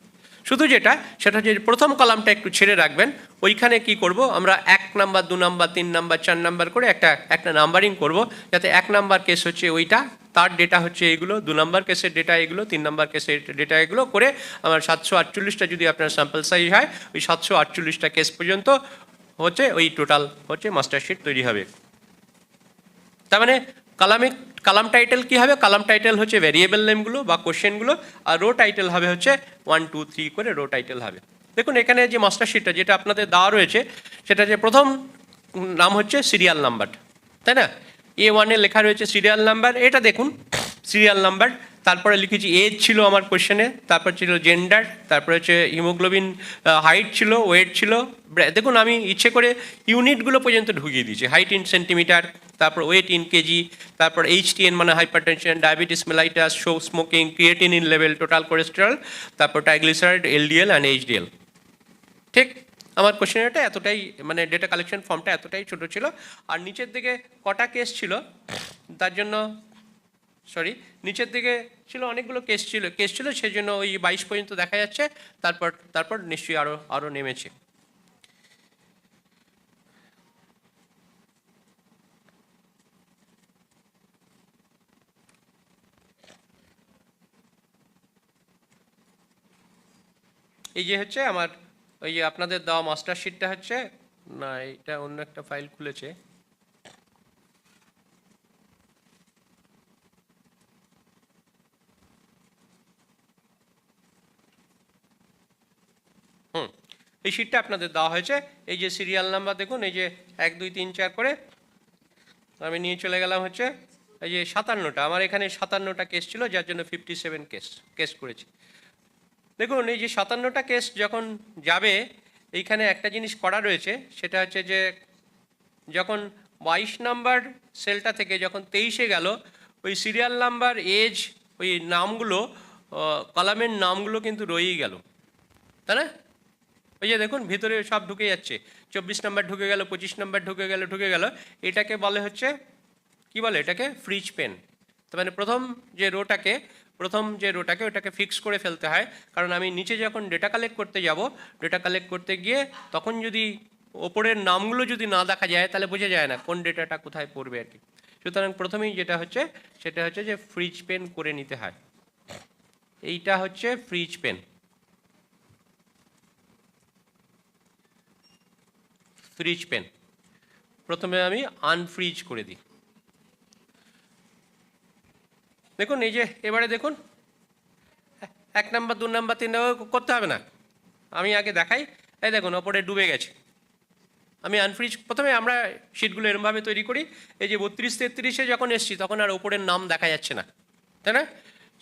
শুধু সেটা হচ্ছে প্রথম কলামটা একটু ছেড়ে রাখবেন, ওইখানে কি করব আমরা 1 নাম্বার 2 নাম্বার 3 নাম্বার 4 নাম্বার করে একটা নাম্বারিং করব, যাতে 1 নাম্বার কেস হচ্ছে ওইটা, তার ডেটা হচ্ছে এগুলো, 2 নাম্বার কেসের ডেটা এগুলো, 3 নাম্বার কেসের ডেটা এগুলো করে আমার 748টা যদি আপনার স্যাম্পল সাইজ হয়, ওই 748টা কেস পর্যন্ত হচ্ছে ওই টোটাল হচ্ছে মাস্টারশিট তৈরি হবে। তার মানে কলাম টাইটেল কি হবে, কলাম টাইটেল হচ্ছে ভ্যারিয়েবল নেমগুলো বা কোশ্চেনগুলো, আর রো টাইটেল হবে হচ্ছে 1, 2, 3 করে রো টাইটেল হবে। দেখুন এখানে যে মাস্টারশিটটা যেটা আপনাদের দেওয়া রয়েছে, সেটা যে প্রথম নাম হচ্ছে সিরিয়াল নাম্বার, তাই না? A1-এ লেখা রয়েছে সিরিয়াল নাম্বার, এটা দেখুন সিরিয়াল নাম্বার। তারপরে লিখেছি এজ ছিল আমার কোশ্চেনে, তারপর ছিল জেন্ডার, তারপরে হচ্ছে হিমোগ্লোবিন হাইট ছিল, ওয়েট ছিল। দেখুন আমি ইচ্ছে করে ইউনিটগুলো পর্যন্ত ঢুকিয়ে দিয়েছি, হাইট ইন সেন্টিমিটার, তারপর ওয়েট ইন কেজি, তারপর HTN মানে hypertension, diabetes mellitus, smoking, creatine in level, total cholesterol, তারপর ট্রাইগ্লিসারাইড, LDL অ্যান্ড HDL। ঠিক, আমার কোশ্চেনটা এতটাই, মানে ডেটা কালেকশন ফর্মটা এতটাই ছোটো ছিল। আর নিচের দিকে কটা কেস ছিল, তার জন্য নিচের দিকে ছিল অনেকগুলো কেস ছিল, সেই জন্য ওই 22 পর্যন্ত দেখা যাচ্ছে, তারপর নিশ্চয়ই আরও নেমেছে। এই যে হচ্ছে আমার ওই যে আপনাদের দেওয়া মাস্টারশিটটা হচ্ছে, না এটা অন্য একটা ফাইল খুলেছে, এই শিটটা আপনাদের দেওয়া হয়েছে। এই যে সিরিয়াল নাম্বার দেখুন, এই যে 1, 2, 3, 4 করে আমি নিয়ে চলে গেলাম হচ্ছে এই যে 57টা, আমার এখানে 57টা কেস ছিল, যার জন্য 57 কেস করেছি। দেখুন এই যে 57টা কেস যখন যাবে, এইখানে একটা জিনিস করা রয়েছে, সেটা হচ্ছে যে যখন 22 নাম্বার সেলটা থেকে যখন 23-এ গেল, ওই সিরিয়াল নাম্বার, এজ, ওই নামগুলো, কলামের নামগুলো কিন্তু রয়েই গেল, তাই না? ওই যে দেখুন ভিতরে সব ঢুকে যাচ্ছে, 24 নাম্বার ঢুকে গেল, 25 নাম্বার ঢুকে গেল। এটাকে বলে হচ্ছে কি বলে, এটাকে ফ্রিজ পেন। তার মানে প্রথম যে রোটাকে প্রথম যে রোটাকে ওটাকে ফিক্স করে ফেলতে হয়, কারণ আমি নিচে যখন ডেটা কালেক্ট করতে যাব, ডেটা কালেক্ট করতে গিয়ে তখন যদি ওপরের নামগুলো যদি না দেখা যায় তাহলে বোঝা যায় না কোন ডেটাটা কোথায় পড়বে আর কি। সুতরাং প্রথমেই যেটা হচ্ছে সেটা হচ্ছে যে ফ্রিজ পেন করে নিতে হয়। এইটা হচ্ছে ফ্রিজ পেন। ফ্রিজ পেন প্রথমে আমি আনফ্রিজ করে দিই। দেখুন এই যে এবারে দেখুন 1 নাম্বার 2 নাম্বার 3 নাম্বার করতে হবে না, আমি আগে দেখাই। এই দেখুন ওপরে ডুবে গেছে। আমি আনফ্রিজ প্রথমে আমরা শিটগুলো এরমভাবে তৈরি করি, এই যে 32-33-এ যখন এসছি তখন আর ওপরের নাম দেখা যাচ্ছে না, তাই না?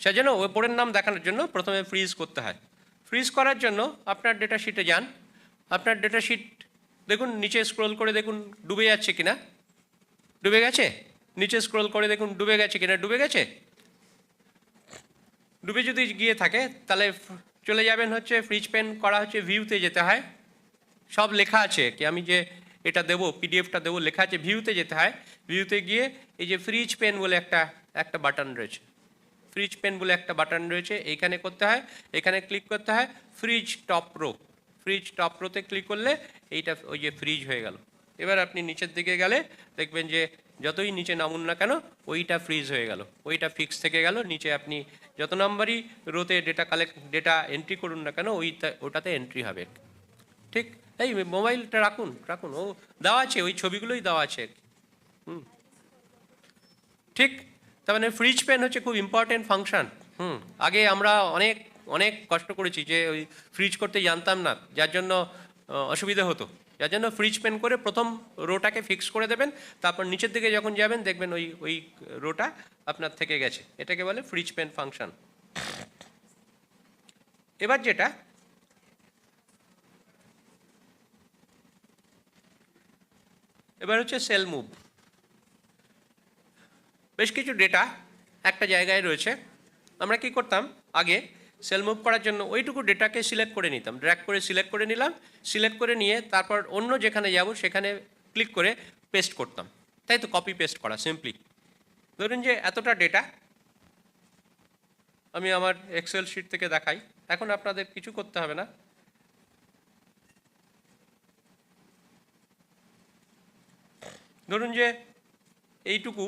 সেজন্য ওপরের নাম দেখানোর জন্য প্রথমে ফ্রিজ করতে হয়। ফ্রিজ করার জন্য আপনার ডেটা শিটে যান, আপনার ডেটা শিট দেখুন নিচে স্ক্রল করে দেখুন ডুবে যাচ্ছে কিনা। ডুবে গেছে? নিচে স্ক্রল করে দেখুন ডুবে গেছে কিনা। ডুবে গেছে? ডুবে যদি গিয়ে থাকে তাহলে চলে যাবেন হচ্ছে ফ্রিজ পেন করা হচ্ছে ভিউতে যেতে হয়, সব লেখা আছে কি আমি যে এটা দেবো পিডিএফটা দেবো লেখা আছে ভিউতে যেতে হয়। ভিউতে গিয়ে এই যে ফ্রিজ পেন বলে একটা বাটন রয়েছে, ফ্রিজ পেন বলে একটা বাটন রয়েছে, এইখানে করতে হয়, এখানে ক্লিক করতে হয় freeze top row. Freeze top রোতে ক্লিক করলে এইটা ওই যে ফ্রিজ হয়ে গেল। এবার আপনি নিচের দিকে গেলে দেখবেন যে যতই নিচে নামুন না কেন ওইটা ফ্রিজ হয়ে গেল, ওইটা ফিক্স থেকে গেল। নিচে আপনি যত নাম্বারই রোতে ডেটা এন্ট্রি করুন না কেন ওটাতে এন্ট্রি হবে। ঠিক এই মোবাইলটা রাখুন রাখুন, ও দেওয়া আছে, ওই ছবিগুলোই দেওয়া আছে। ঠিক, তার মানে ফ্রিজ পেন হচ্ছে খুব ইম্পর্টেন্ট ফাংশন। আগে আমরা অনেক অনেক কষ্ট করেছি যে ওই ফ্রিজ করতে জানতাম না, যার জন্য অসুবিধা হতো। যার জন্য ফ্রিজ পেন করে প্রথম রোটাকে ফিক্স করে দেবেন, তারপর নিচের দিকে যখন যাবেন দেখবেন ওই ওই রোটা আপনার থেকে গেছে। এটাকে বলে ফ্রিজ পেন ফাংশন। এবার যেটা এবার হচ্ছে সেল মুভ। বেশ কিছু ডেটা একটা জায়গায় রয়েছে, আমরা কি করতাম আগে সেল মুভ করার জন্য ওইটুকু ডেটাকে সিলেক্ট করে নিতাম, ড্র্যাগ করে সিলেক্ট করে নিলাম, সিলেক্ট করে নিয়ে তারপর অন্য যেখানে যাব সেখানে ক্লিক করে পেস্ট করতাম, তাই তো? কপি পেস্ট করা সিম্পলি। ধরুন যে এতটা ডেটা আমি আমার এক্সেল শিট থেকে দেখাই, এখন আপনাদের কিছু করতে হবে না। ধরুন যে এইটুকু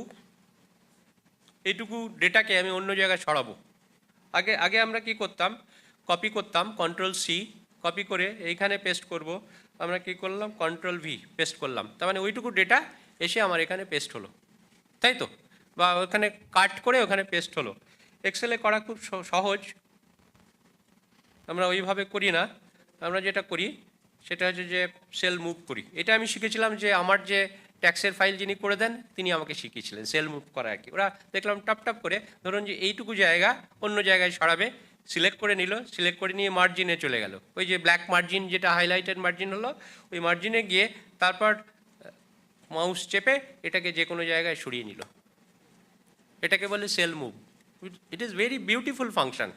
ডেটাকে আমি অন্য জায়গায় ছড়াবো। আগে আমরা কি করতাম, কপি করতাম Ctrl+C, কপি করে এইখানে পেস্ট করব। আমরা কি করলাম Ctrl+V পেস্ট করলাম, তার মানে ওইটুকু ডেটা এসে আমার এখানে পেস্ট হলো, তাই তো? বা ওখানে কাট করে ওখানে পেস্ট হলো। এক্সেলে করা খুব সহজ, আমরা ওইভাবে করি না। আমরা যেটা করি সেটা হচ্ছে যে সেল মুভ করি। এটা আমি শিখেছিলাম যে আমার যে ট্যাক্সের ফাইল যিনি করে দেন তিনি আমাকে শিখিয়েছিলেন সেল মুভ করা আর কি। ওরা দেখলাম টপ টপ করে ধরুন যে এইটুকু জায়গা অন্য জায়গায় সরাবে, সিলেক্ট করে নিল, সিলেক্ট করে নিয়ে মার্জিনে চলে গেল। ওই যে ব্ল্যাক মার্জিন যেটা হাইলাইটেড মার্জিন হলো ওই মার্জিনে গিয়ে তারপর মাউস চেপে এটাকে যে কোনো জায়গায় সরিয়ে নিল। এটাকে বলে cell move. It is very beautiful function.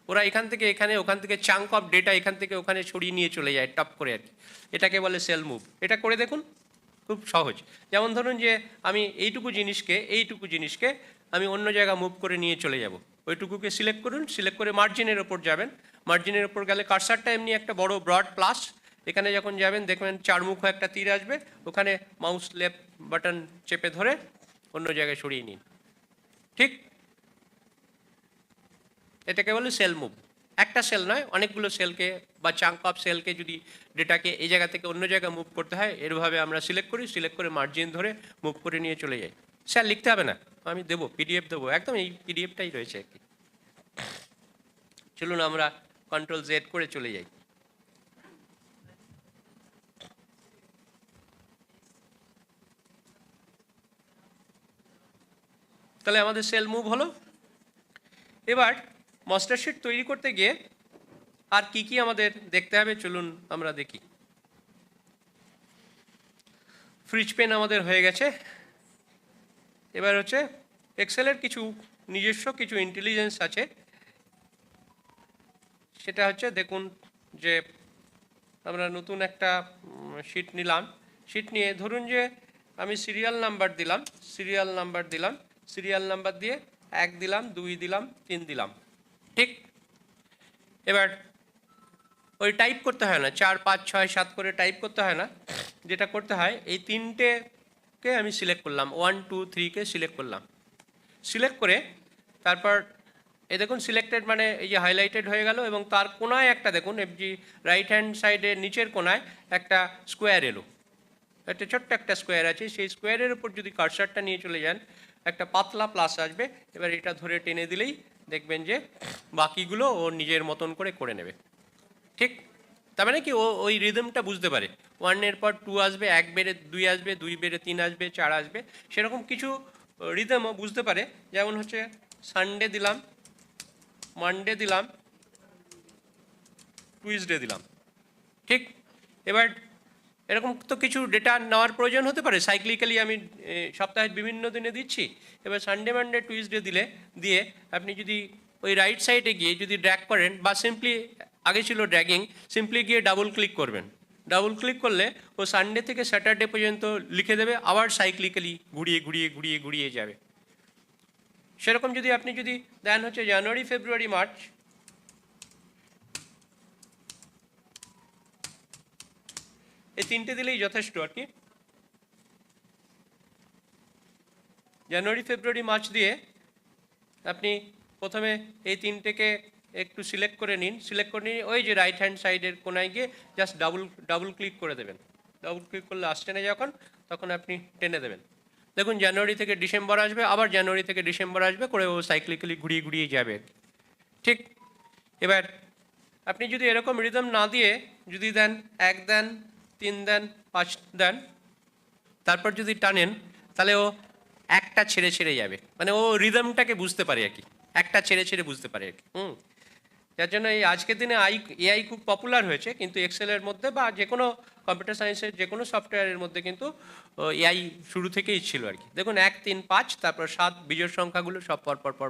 ওরা এখান থেকে এখানে, ওখান থেকে চাঙ্ক অফ ডেটা এখান থেকে ওখানে সরিয়ে নিয়ে চলে যায় টপ করে আর কি। এটাকে বলে সেল মুভ। এটা করে দেখুন, খুব সহজ। যেমন ধরুন যে আমি এইটুকু জিনিসকে আমি অন্য জায়গা মুভ করে নিয়ে চলে যাব। ওইটুকুকে সিলেক্ট করুন, সিলেক্ট করে মার্জিনের ওপর যাবেন। মার্জিনের ওপর গেলে কার্সারটা এমনি একটা বড় ব্রড প্লাস, এখানে যখন যাবেন দেখবেন চারমুখ একটা তীর আসবে, ওখানে মাউস লেফট বাটন চেপে ধরে অন্য জায়গায় সরিয়ে নিন। ঠিক, এটাকে বলে সেল মুভ। একটা সেল নয়, অনেকগুলো সেলকে বা চাঙ্ক অফ সেলকে যদি ডেটাকে এই জায়গা থেকে অন্য জায়গায় মুভ করতে হয় এরভাবে আমরা সিলেক্ট করি, সিলেক্ট করে মার্জিন ধরে মুভ করে নিয়ে চলে যাই। স্যার লিখতে হবে না, আমি দেবো পিডিএফ দেবো, একদম এই পিডিএফটাই রয়েছে আর কি। চলুন আমরা Ctrl+Z করে চলে যাই। তাহলে আমাদের সেল মুভ হলো। এবার মাস্টার শিট তৈরি করতে গিয়ে আর কি কি আমাদের দেখতে হবে চলুন আমরা দেখি। ফ্রিজ পেন আমাদের হয়ে গেছে। এবার হচ্ছে এক্সেলের কিছু নিজস্ব কিছু ইন্টেলিজেন্স আছে, সেটা হচ্ছে দেখুন যে আমরা নতুন একটা শিট নিলাম। শিট নিয়ে ধরুন যে আমি সিরিয়াল নাম্বার দিলাম, সিরিয়াল নাম্বার দিয়ে 1 দিলাম, 2 দিলাম, 3 দিলাম, ঠিক। এবার ওই টাইপ করতে হয় না, 4 5 6 7 করে টাইপ করতে হয় না। যেটা করতে হয়, এই 3টেকে আমি সিলেক্ট করলাম, 1 2 3কে সিলেক্ট করলাম। সিলেক্ট করে তারপর এই দেখুন সিলেক্টেড মানে এই যে হাইলাইটেড হয়ে গেল, এবং তার কোনায় একটা দেখুন এফজি রাইট হ্যান্ড সাইডের নিচের কোনায় একটা স্কোয়ার এলো, একটা ছোট্ট একটা স্কোয়ার আছে। সেই স্কোয়ারের উপর যদি কার্সারটা নিয়ে চলে যান, একটা পাতলা প্লাস আসবে। এবার এটা ধরে টেনে দিলেই দেখবেন যে বাকিগুলো ও নিজের মতন করে নেবে, ঠিক। তার মানে কি ও ওই রিদমটা বুঝতে পারে, 1-এর পর 2 আসবে, 1 বেড়ে 2 আসবে, 2 বেড়ে 3 আসবে, 4 আসবে, সেরকম কিছু রিদমও বুঝতে পারে। যেমন হচ্ছে সানডে দিলাম, মানডে দিলাম, টুইসডে দিলাম, ঠিক। এবার এরকম তো কিছু ডেটা নেওয়ার প্রয়োজন হতে পারে, সাইক্লিক্যালি আমি সপ্তাহের বিভিন্ন দিনে দিচ্ছি। এবার সানডে মানডে টুইসডে দিয়ে আপনি যদি ওই রাইট সাইডে গিয়ে যদি ড্র্যাগ করেন, বা সিম্পলি আগে ছিল ড্র্যাগিং, সিম্পলি গিয়ে ডাবল ক্লিক করবেন। ডাবল ক্লিক করলে ও সানডে থেকে স্যাটারডে পর্যন্ত লিখে দেবে, আবার সাইক্লিক্যালি ঘুরিয়ে যাবে। সেরকম যদি আপনি যদি দেন হচ্ছে জানুয়ারি ফেব্রুয়ারি মার্চ, এই 3টে দিলেই যথেষ্ট আর কি। জানুয়ারি ফেব্রুয়ারি মার্চ দিয়ে আপনি প্রথমে এই 3টেকে একটু সিলেক্ট করে নিন। সিলেক্ট করে নিয়ে ওই যে রাইট হ্যান্ড সাইডের কোনায় গিয়ে জাস্ট ডাবল ক্লিক করে দেবেন। ডাবল ক্লিক করলে আসছে না যখন, তখন আপনি টেনে দেবেন। দেখুন জানুয়ারি থেকে ডিসেম্বর আসবে, আবার জানুয়ারি থেকে ডিসেম্বর আসবে করে ও সাইক্লিক্যালি ঘুরিয়ে যাবে, ঠিক। এবার আপনি যদি এরকম রিদম না দিয়ে যদি দেন 1 দেন, 3 দেন, 5 দেন, তারপর যদি টানেন, তাহলে ও একটা ছেড়ে যাবে, মানে ও রিদমটাকে বুঝতে পারে আর কি, একটা ছেড়ে বুঝতে পারে আর কি। যার জন্য এই আজকের দিনে এআই খুব পপুলার হয়েছে, কিন্তু এক্সেলের মধ্যে বা যে কোনো কম্পিউটার সায়েন্সের যে কোনো সফটওয়্যারের মধ্যে কিন্তু এআই শুরু থেকেই ছিল আর কি। দেখুন 1 3 5, তারপর 7 বিজোড় সংখ্যাগুলো সব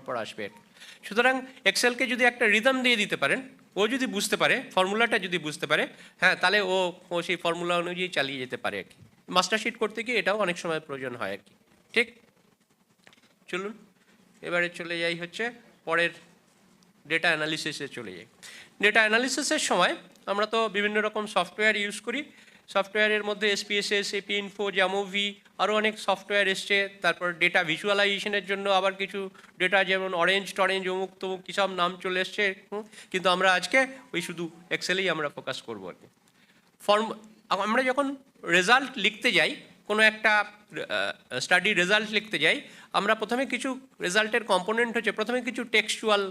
পর আসবে আর কি। সুতরাং এক্সেলকে যদি একটা রিদম দিয়ে দিতে পারেন, ও যদি বুঝতে পারে, ফর্মুলাটা যদি বুঝতে পারে, হ্যাঁ, তাহলে ও সেই ফর্মুলা অনুযায়ী চালিয়ে যেতে পারে আর কি। মাস্টারশিট করতে গিয়ে এটাও অনেক সময় প্রয়োজন হয় আর কি, ঠিক। চলুন এবারে চলে যাই হচ্ছে পরের ডেটা অ্যানালিসিসে চলে যাই। ডেটা অ্যানালিসিসের সময় আমরা তো বিভিন্ন রকম সফটওয়্যার ইউজ করি। সফটওয়্যারের মধ্যে এসপিএসএস, এপি ইনফো, জামোভি, আরও অনেক সফটওয়্যার এসছে। তারপর ডেটা ভিজুয়ালাইজেশনের জন্য আবার কিছু ডেটা, যেমন অরেঞ্জ অমুক তমুক কী সব নাম চলে এসছে। কিন্তু আমরা আজকে ওই শুধু এক্সেলেই আমরা ফোকাস করবো আর কি। আমরা যখন রেজাল্ট লিখতে যাই, কোনো একটা স্টাডি রেজাল্ট লিখতে যাই, আমরা প্রথমে কিছু রেজাল্টের কম্পোনেন্ট হচ্ছে, প্রথমে কিছু টেক্সচুয়াল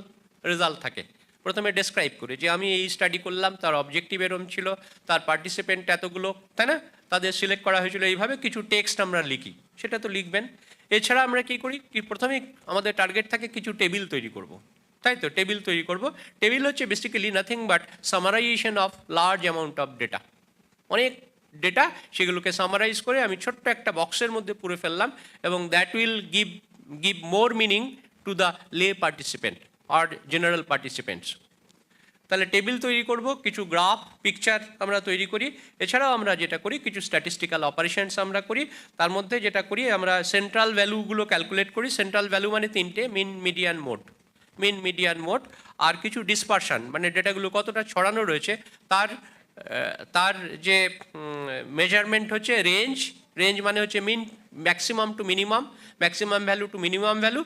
রেজাল্ট থাকে। প্রথমে ডেসক্রাইব করে যে আমি এই স্টাডি করলাম, তার অবজেক্টিভ এরম ছিল, তার পার্টিসিপেন্ট এতগুলো, তাই না, তাদের সিলেক্ট করা হয়েছিল এইভাবে, কিছু টেক্সট আমরা লিখি, সেটা তো লিখবেন। এছাড়া আমরা কী করি, কি প্রথমেই আমাদের টার্গেট থাকে কিছু টেবিল তৈরি করব, তাই তো, টেবিল তৈরি করব। টেবিল হচ্ছে basically nothing but summarisation of large amount of data. অনেক ডেটা, সেগুলোকে সামারাইজ করে আমি ছোট্ট একটা বক্সের মধ্যে পুরে ফেললাম, এবং that will give more meaning to the লে পার্টিসিপেন্ট আর জেনারেল পার্টিসিপেন্টস। তাহলে টেবিল তৈরি করব, কিছু গ্রাফ পিকচার আমরা তৈরি করি। এছাড়াও আমরা যেটা করি, কিছু স্ট্যাটিস্টিক্যাল অপারেশনস আমরা করি। তার মধ্যে যেটা করি, আমরা সেন্ট্রাল ভ্যালুগুলো ক্যালকুলেট করি। সেন্ট্রাল ভ্যালু মানে 3টে, মিন মিডিয়ান মোড, আর কিছু ডিসপারশন, মানে ডেটাগুলো কতটা ছড়ানো রয়েছে তার যে মেজারমেন্ট হচ্ছে রেঞ্জ মানে হচ্ছে maximum to minimum, maximum value to minimum value,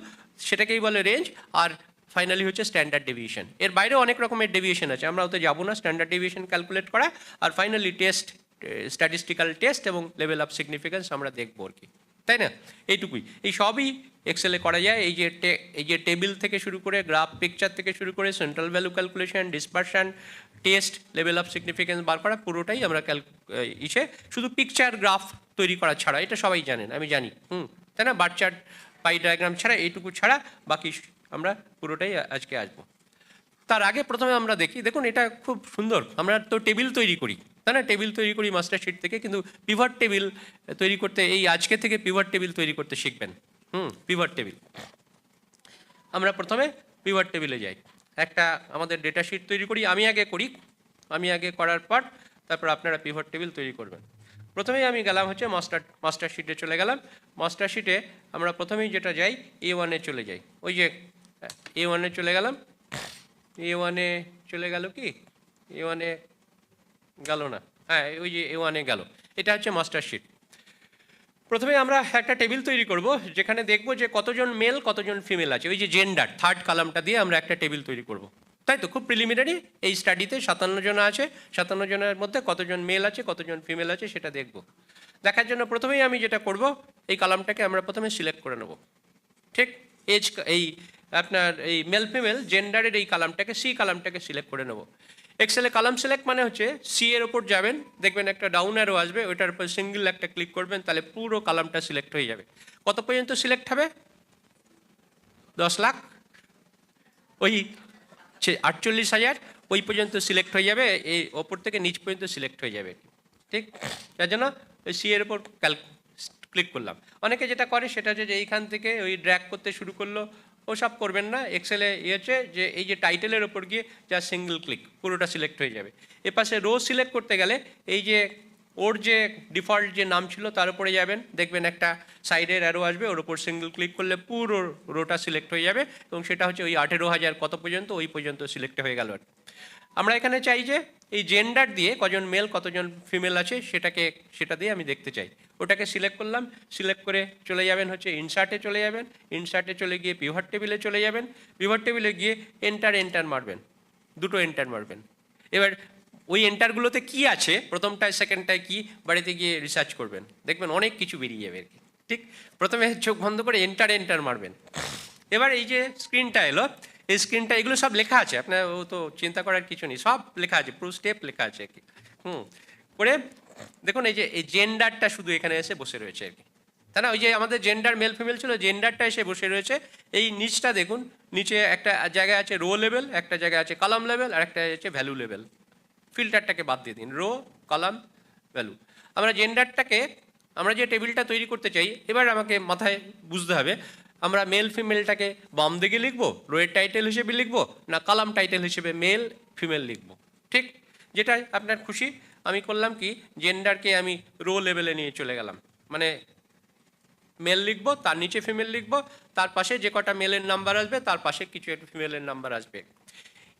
সেটাকেই বলে রেঞ্জ। আর ফাইনালি হচ্ছে স্ট্যান্ডার্ড ডেভিয়েশন। এর বাইরেও অনেক রকমের ডেভিয়েশন আছে, আমরা ওতে যাবো না। স্ট্যান্ডার্ড ডেভিয়েশন ক্যালকুলেট করা, আর ফাইনালি টেস্ট, স্ট্যাটিস্টিক্যাল টেস্ট এবং লেভেল অফ সিগনিফিকেন্স আমরা দেখবো আর কি, তাই না। এইটুকুই, এই সবই এক্সেলে করা যায়। এই যে টেবিল থেকে শুরু করে, গ্রাফ পিকচার থেকে শুরু করে, central value calculation, dispersion, test, level of significance বার করা, পুরোটাই আমরা শুধু পিকচার গ্রাফ তৈরি করা ছাড়া, এটা সবাই জানেন, আমি জানি, তাই না। বার চার্ট, পাই ডায়াগ্রাম ছাড়া, এইটুকু ছাড়া বাকি আমরা পুরোটাই আজকে আসবো। তার আগে প্রথমে আমরা দেখুন এটা খুব সুন্দর, আমরা তো টেবিল তৈরি করি, তাই না, টেবিল তৈরি করি মাস্টারশিট থেকে, কিন্তু পিভট টেবিল তৈরি করতে, এই আজকে থেকে পিভট টেবিল তৈরি করতে শিখবেন। পিভট টেবিল, আমরা প্রথমে পিভট টেবিলে যাই, একটা আমাদের ডেটা শিট তৈরি করি। আমি আগে করার পর তারপর আপনারা পিভট টেবিল তৈরি করবেন। প্রথমেই আমি গেলাম হচ্ছে মাস্টার শিটে চলে গেলাম। মাস্টার শিটে আমরা প্রথমেই যেটা যাই A1-এ চলে যাই। ওই যে A1-এ চলে গেলাম। A1-এ চলে গেল কি? A1-এ গেল না। হ্যাঁ, ওই যে A1-এ গেল। এটা হচ্ছে মাস্টার শিট। প্রথমে আমরা একটা টেবিল তৈরি করব, যেখানে দেখব যে কতজন মেল কতজন ফিমেল আছে। ওই যে জেন্ডার থার্ড কলামটা দিয়ে আমরা একটা টেবিল তৈরি করব। তাই তো, খুব প্রিলিমিনারি। এই স্টাডিতে 57 জন আছে, 57 জনের মধ্যে কতজন মেল আছে কতজন ফিমেল আছে সেটা দেখব। দেখার জন্য প্রথমেই আমি যেটা করব, এই কলামটাকে আমরা প্রথমে সিলেক্ট করে নেব। ঠিক, এজ এই আপনার এই মেল ফিমেল জেন্ডারের এই কলামটাকে, সি কলামটাকে সিলেক্ট করে নেব। এক্সেলে কলাম সিলেক্ট মানে হচ্ছে সি এর ওপর যাবেন, দেখবেন একটা ডাউন অ্যারো আসবে, ওইটার উপর সিঙ্গেল একটা ক্লিক করবেন, তাহলে পুরো কলামটা সিলেক্ট হয়ে যাবে। কত পর্যন্ত সিলেক্ট হবে? 10 লাখ, ওই 48,000 ওই পর্যন্ত সিলেক্ট হয়ে যাবে। এই ওপর থেকে নিচ পর্যন্ত সিলেক্ট হয়ে যাবে। ঠিক, যার জন্য ওই সি এর ওপর ক্লিক করলাম। অনেকে যেটা করে সেটা হচ্ছে যে এইখান থেকে ওই ড্র্যাগ করতে শুরু করলো, ওসব করবেন না। এক্সেলে হচ্ছে যে এই যে টাইটেলের ওপর গিয়ে যা সিঙ্গেল ক্লিক পুরোটা সিলেক্ট হয়ে যাবে। এপাশে রো সিলেক্ট করতে গেলে এই যে ওর যে ডিফল্ট যে নাম ছিল তার উপরে যাবেন, দেখবেন একটা সাইডের অ্যারো আসবে, ওর উপর সিঙ্গেল ক্লিক করলে পুরো রোটা সিলেক্ট হয়ে যাবে, এবং সেটা হচ্ছে ওই 18,000 কত পর্যন্ত ওই পর্যন্ত সিলেক্ট হয়ে গেল। আমরা এখানে চাই যে এই জেন্ডার দিয়ে কজন মেল কতজন ফিমেল আছে সেটা দিয়ে আমি দেখতে চাই। ওটাকে সিলেক্ট করলাম, সিলেক্ট করে চলে যাবেন হচ্ছে ইনসার্টে চলে যাবেন, ইনসার্টে চলে গিয়ে পিভট টেবিলে চলে যাবেন, পিভট টেবিলে গিয়ে এন্টার মারবেন, দুটো এন্টার মারবেন। এবার ওই এন্টারগুলোতে কি আছে, প্রথমটায় সেকেন্ডটায় কি, বাড়িতে গিয়ে রিসার্চ করবেন, দেখবেন অনেক কিছু বেরিয়ে যাবে আর কি। ঠিক, প্রথমে চোখ বন্ধ করে এন্টার মারবেন। এবার এই যে স্ক্রিনটা এলো, এই স্ক্রিনটা এগুলো সব লেখা আছে, আপনার ও তো চিন্তা করার কিছু নেই, সব লেখা আছে, পুরো স্টেপ লেখা আছে আর কি। করে দেখুন এই যে এই জেন্ডারটা শুধু এখানে এসে বসে রয়েছে আর কি, তাই না? ওই যে আমাদের জেন্ডার মেল ফিমেল ছিল, জেন্ডারটা এসে বসে রয়েছে। এই নিচটা দেখুন, নিচে একটা জায়গায় আছে রো লেভেল, একটা জায়গায় আছে কলাম লেভেল, আর একটা আছে ভ্যালু লেভেল। ফিল্টারটাকে বাদ দিয়ে দিন, রো কলাম ভ্যালু। আমরা জেন্ডারটাকে, আমরা যে টেবিলটা তৈরি করতে চাই, এবার আমাকে মাথায় বুঝতে হবে আমরা মেল ফিমেলটাকে বাম দিকে লিখবো, রোয়ের টাইটেল হিসেবে লিখবো, না কলাম টাইটেল হিসেবে মেল ফিমেল লিখবো। ঠিক, যেটা আপনার খুশি। আমি করলাম কি, জেন্ডারকে আমি রো লেভেলে নিয়ে চলে গেলাম, মানে মেল লিখবো, তার নিচে ফিমেল লিখবো, তার পাশে যে কটা মেলের নাম্বার আসবে তার পাশে কিছু একটা ফিমেলের নাম্বার আসবে।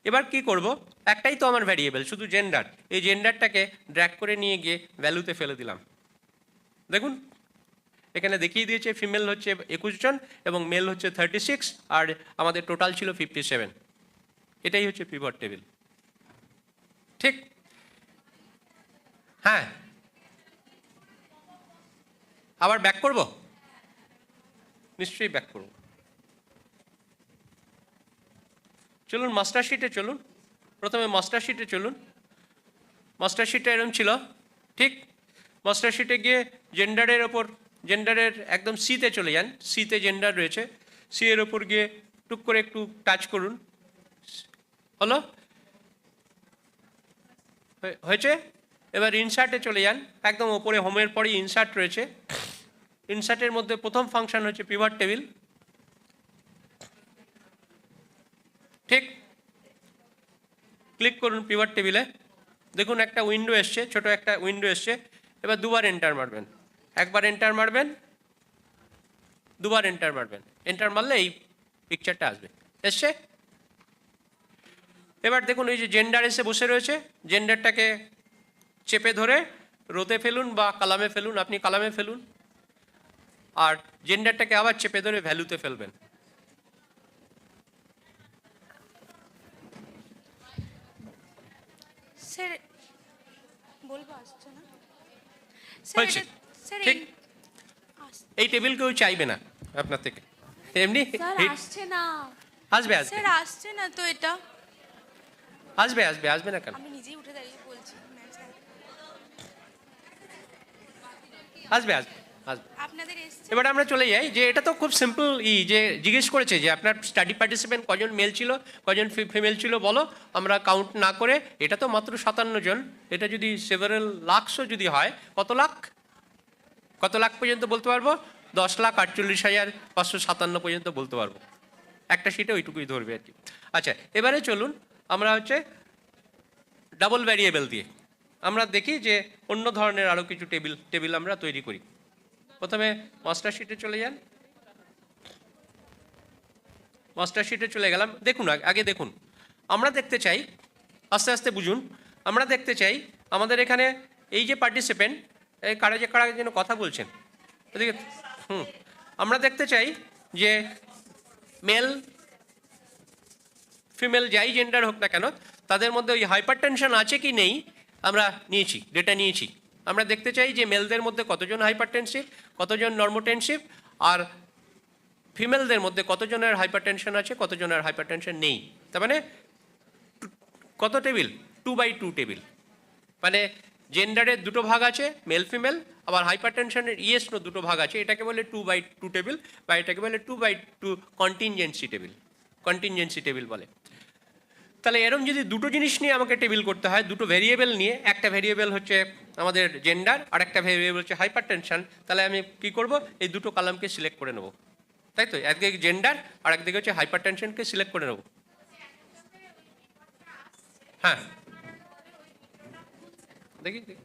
এবার কি করব, একটাই তো আমার ভ্যারিয়েবল, শুধু জেন্ডার। এই জেন্ডারটাকে ড্র্যাগ করে নিয়ে গিয়ে ভ্যালুতে ফেলে দিলাম। দেখুন এখানে দেখিয়ে দিয়েছে ফিমেল হচ্ছে 21 জন এবং মেল হচ্ছে 36, আর আমাদের টোটাল ছিল 57। এটাই হচ্ছে পিভট টেবিল। ঠিক, হ্যাঁ, আবার ব্যাক করব, নিশ্চয়ই ব্যাক করব। চলুন মাস্টার শিটে চলুন, প্রথমে মাস্টার শিটে চলুন। মাস্টার শিটটা এরকম ছিল। ঠিক, মাস্টার শিটে গিয়ে জেন্ডারের ওপর, জেন্ডারের একদম সিতে চলে যান, সিতে জেন্ডার রয়েছে, সি এর ওপর গিয়ে টুক করে একটু টাচ করুন, হলো, হয়েছে। এবার ইনসার্টে চলে যান, একদম ওপরে হোমের পরেই ইনসার্ট রয়েছে। ইনসার্টের মধ্যে প্রথম ফাংশন হচ্ছে পিভট টেবিল। ঠিক, ক্লিক করুন পিভট টেবিলে, দেখুন একটা উইন্ডো এসছে, ছোট একটা উইন্ডো এসছে। এবার দুবার এন্টার মারবেন, একবার এন্টার মারবেন, দুবার এন্টার মারবেন, এন্টার মারলে এই পিকচারটা আসবে, এসছে। এবার দেখুন এই যে জেন্ডার এসে বসে রয়েছে, জেন্ডারটাকে চেপে ধরে রোতে ফেলুন বা কলামে ফেলুন, আপনি কলামে ফেলুন, আর জেন্ডারটাকে আবার চেপে ধরে ভ্যালুতে ফেলবেন। স্যার বলবো আসছে না হয়েছে। ঠিক, এই টেবিল কেউ চাইবে না আপনার থেকে, এমনি আসছে না, আসবে আসবে স্যার আসছে না তো, এটা আসবে আসবে আসবে না কেন, আমি নিজেই উঠে দাঁড়িয়ে বলছি আসবে আসবে আসবে। আপনাদের এসছে। এবার আমরা চলে যাই যে এটা তো খুব সিম্পল, যে জিজ্ঞেস করেছে যে আপনার স্টাডি পার্টিসিপেন্ট কজন মেল ছিল কজন ফিমেল ছিল বলো, আমরা কাউন্ট না করে, এটা তো মাত্র 57 জন, এটা যদি সেভারেল লাখসও যদি হয়, কত লাখ, কত লাখ পর্যন্ত বলতে পারবো? 10,48,557 পর্যন্ত বলতে পারবো, একটা শিটে ওইটুকুই ধরবে আর কি। আচ্ছা, এবারে চলুন আমরা হচ্ছে ডাবল ভ্যারিয়েবল দিয়ে, আমরা দেখি যে অন্য ধরনের আরও কিছু টেবিল আমরা তৈরি করি। প্রথমে মাস্টার শিটে চলে যান। মাস্টার শিটে চলে গেলাম। দেখুন আগে দেখুন, আমরা দেখতে চাই, আস্তে আস্তে বুঝুন, আমরা দেখতে চাই আমাদের এখানে এই যে পার্টিসিপেন্ট, এই কারা যেন কথা বলছেন এদিকে, আমরা দেখতে চাই যে মেল ফিমেল যাই জেন্ডার হোক না কেন, তাদের মধ্যে ওই হাইপার টেনশন আছে কি নেই আমরা নিয়েছি, ডেটা নিয়েছি। আমরা দেখতে চাই যে মেলদের মধ্যে কতজন হাইপারটেনসিভ, কতজন নর্মোটেনসিভ, আর ফিমেলদের মধ্যে কতজনের হাইপারটেনশন আছে, কতজনের হাইপারটেনশন নেই। তার মানে কত টেবিল? 2/2 টেবিল। মানে জেন্ডারের দুটো ভাগ আছে, মেল ফিমেল, আবার হাইপারটেনশনের ইয়েসনো দুটো ভাগ আছে। এটাকে বলে 2/2 টেবিল, বা এটাকে বলে 2/2 কন্টিনজেন্সি টেবিল। কন্টিনজেন্সি টেবিল বলে। তাহলে এরকম যদি দুটো জিনিস নিয়ে আমাকে টেবিল করতে হয়, দুটো ভেরিয়েবল নিয়ে, একটা ভেরিয়েবল হচ্ছে আমাদের জেন্ডার আর একটা ভেরিয়েবল হচ্ছে হাইপারটেনশন, তাহলে আমি কি করব? এই দুটো কলামকে সিলেক্ট করে নেব, তাই তো? একদিকে জেন্ডার আর একদিকে হচ্ছে হাইপারটেনশনকে সিলেক্ট করে নেব। হ্যাঁ, দেখি দেখি।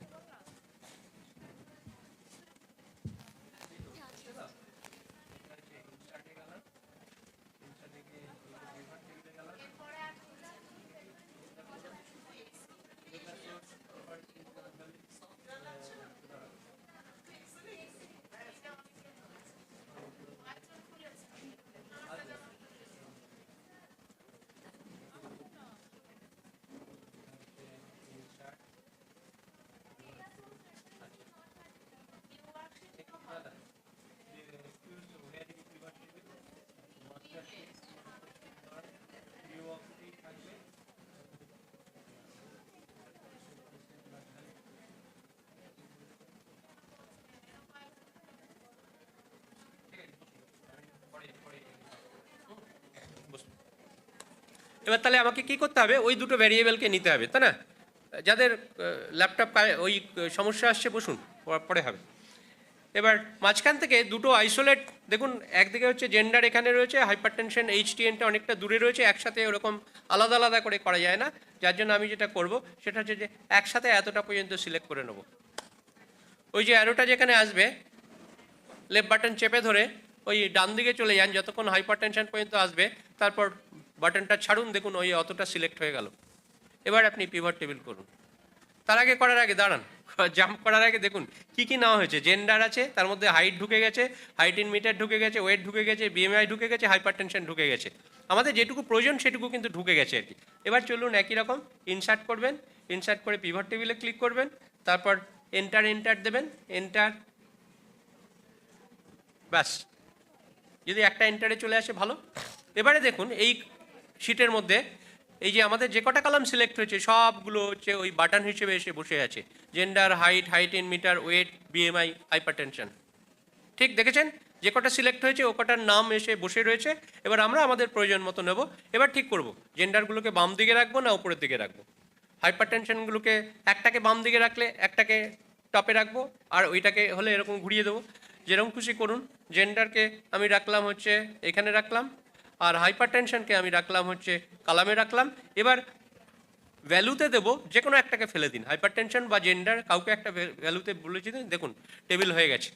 এবার তাহলে আমাকে কি করতে হবে? ওই দুটো ভ্যারিয়েবলকে নিতে হবে, তাই না? যাদের ল্যাপটপ ওই সমস্যা আসছে বসুন, পরে হবে। এবার মাঝখান থেকে দুটো আইসোলেট, দেখুন একদিকে হচ্ছে জেন্ডার এখানে রয়েছে, হাইপারটেনশন এইচটিএনটা অনেকটা দূরে রয়েছে, একসাথে ওরকম আলাদা আলাদা করে করা যায় না। যার জন্য আমি যেটা করব সেটা হচ্ছে যে একসাথে এতটা পর্যন্ত সিলেক্ট করে নেব। ওই যে অ্যারোটা যেখানে আসবে, লেফট বাটন চেপে ধরে ওই ডান দিকে চলে যান যতক্ষণ হাইপারটেনশন পর্যন্ত আসবে, তারপর বাটনটা ছাড়ুন, দেখুন ওই অতটা সিলেক্ট হয়ে গেল। এবার আপনি পিভট টেবিল করুন। তার আগে করার আগে দাঁড়ান, জাম্প করার আগে দেখুন কি কি নেওয়া হয়েছে। জেন্ডার আছে, তার মধ্যে হাইট ঢুকে গেছে, হাইট ইন মিটার ঢুকে গেছে, ওয়েট ঢুকে গেছে, বিএমআই ঢুকে গেছে, হাইপারটেনশন ঢুকে গেছে। আমাদের যেটুকু প্রয়োজন সেটুকু কিন্তু ঢুকে গেছে আর কি। এবার চলুন একই রকম ইনসার্ট করবেন, ইনসার্ট করে পিভট টেবিলে ক্লিক করবেন, তারপর এন্টার দেবেন, এন্টার, ব্যাস। যদি একটা এন্টারে চলে আসে ভালো। এবারে দেখুন এই শিটের মধ্যে এই যে আমাদের যে কটা কলাম সিলেক্ট হয়েছে সবগুলো হচ্ছে ওই বাটন হিসেবে এসে বসে আছে। Gender, height, height in metre, weight, BMI, hypertension. ঠিক দেখেছেন? যে কটা সিলেক্ট হয়েছে ও কটার নাম এসে বসে রয়েছে। এবার আমরা আমাদের প্রয়োজন মতো নেব। এবার ঠিক করব জেন্ডারগুলোকে বাম দিকে রাখবো না উপরের দিকে রাখবো। হাইপারটেনশনগুলোকে একটাকে বাম দিকে রাখলে একটাকে টপে রাখবো, আর ওইটাকে হলে এরকম ঘুরিয়ে দেবো। যেরকম খুশি করুন। জেন্ডারকে আমি রাখলাম হচ্ছে এখানে রাখলাম, আর হাইপারটেনশনকে আমি রাখলাম হচ্ছে কালামে রাখলাম। এবার ভ্যালুতে দেবো, যে কোনো একটাকে ফেলে দিন, হাইপারটেনশন বা জেন্ডার কাউকে একটা ভ্যালুতে বলেছি দিন, দেখুন টেবিল হয়ে গেছে।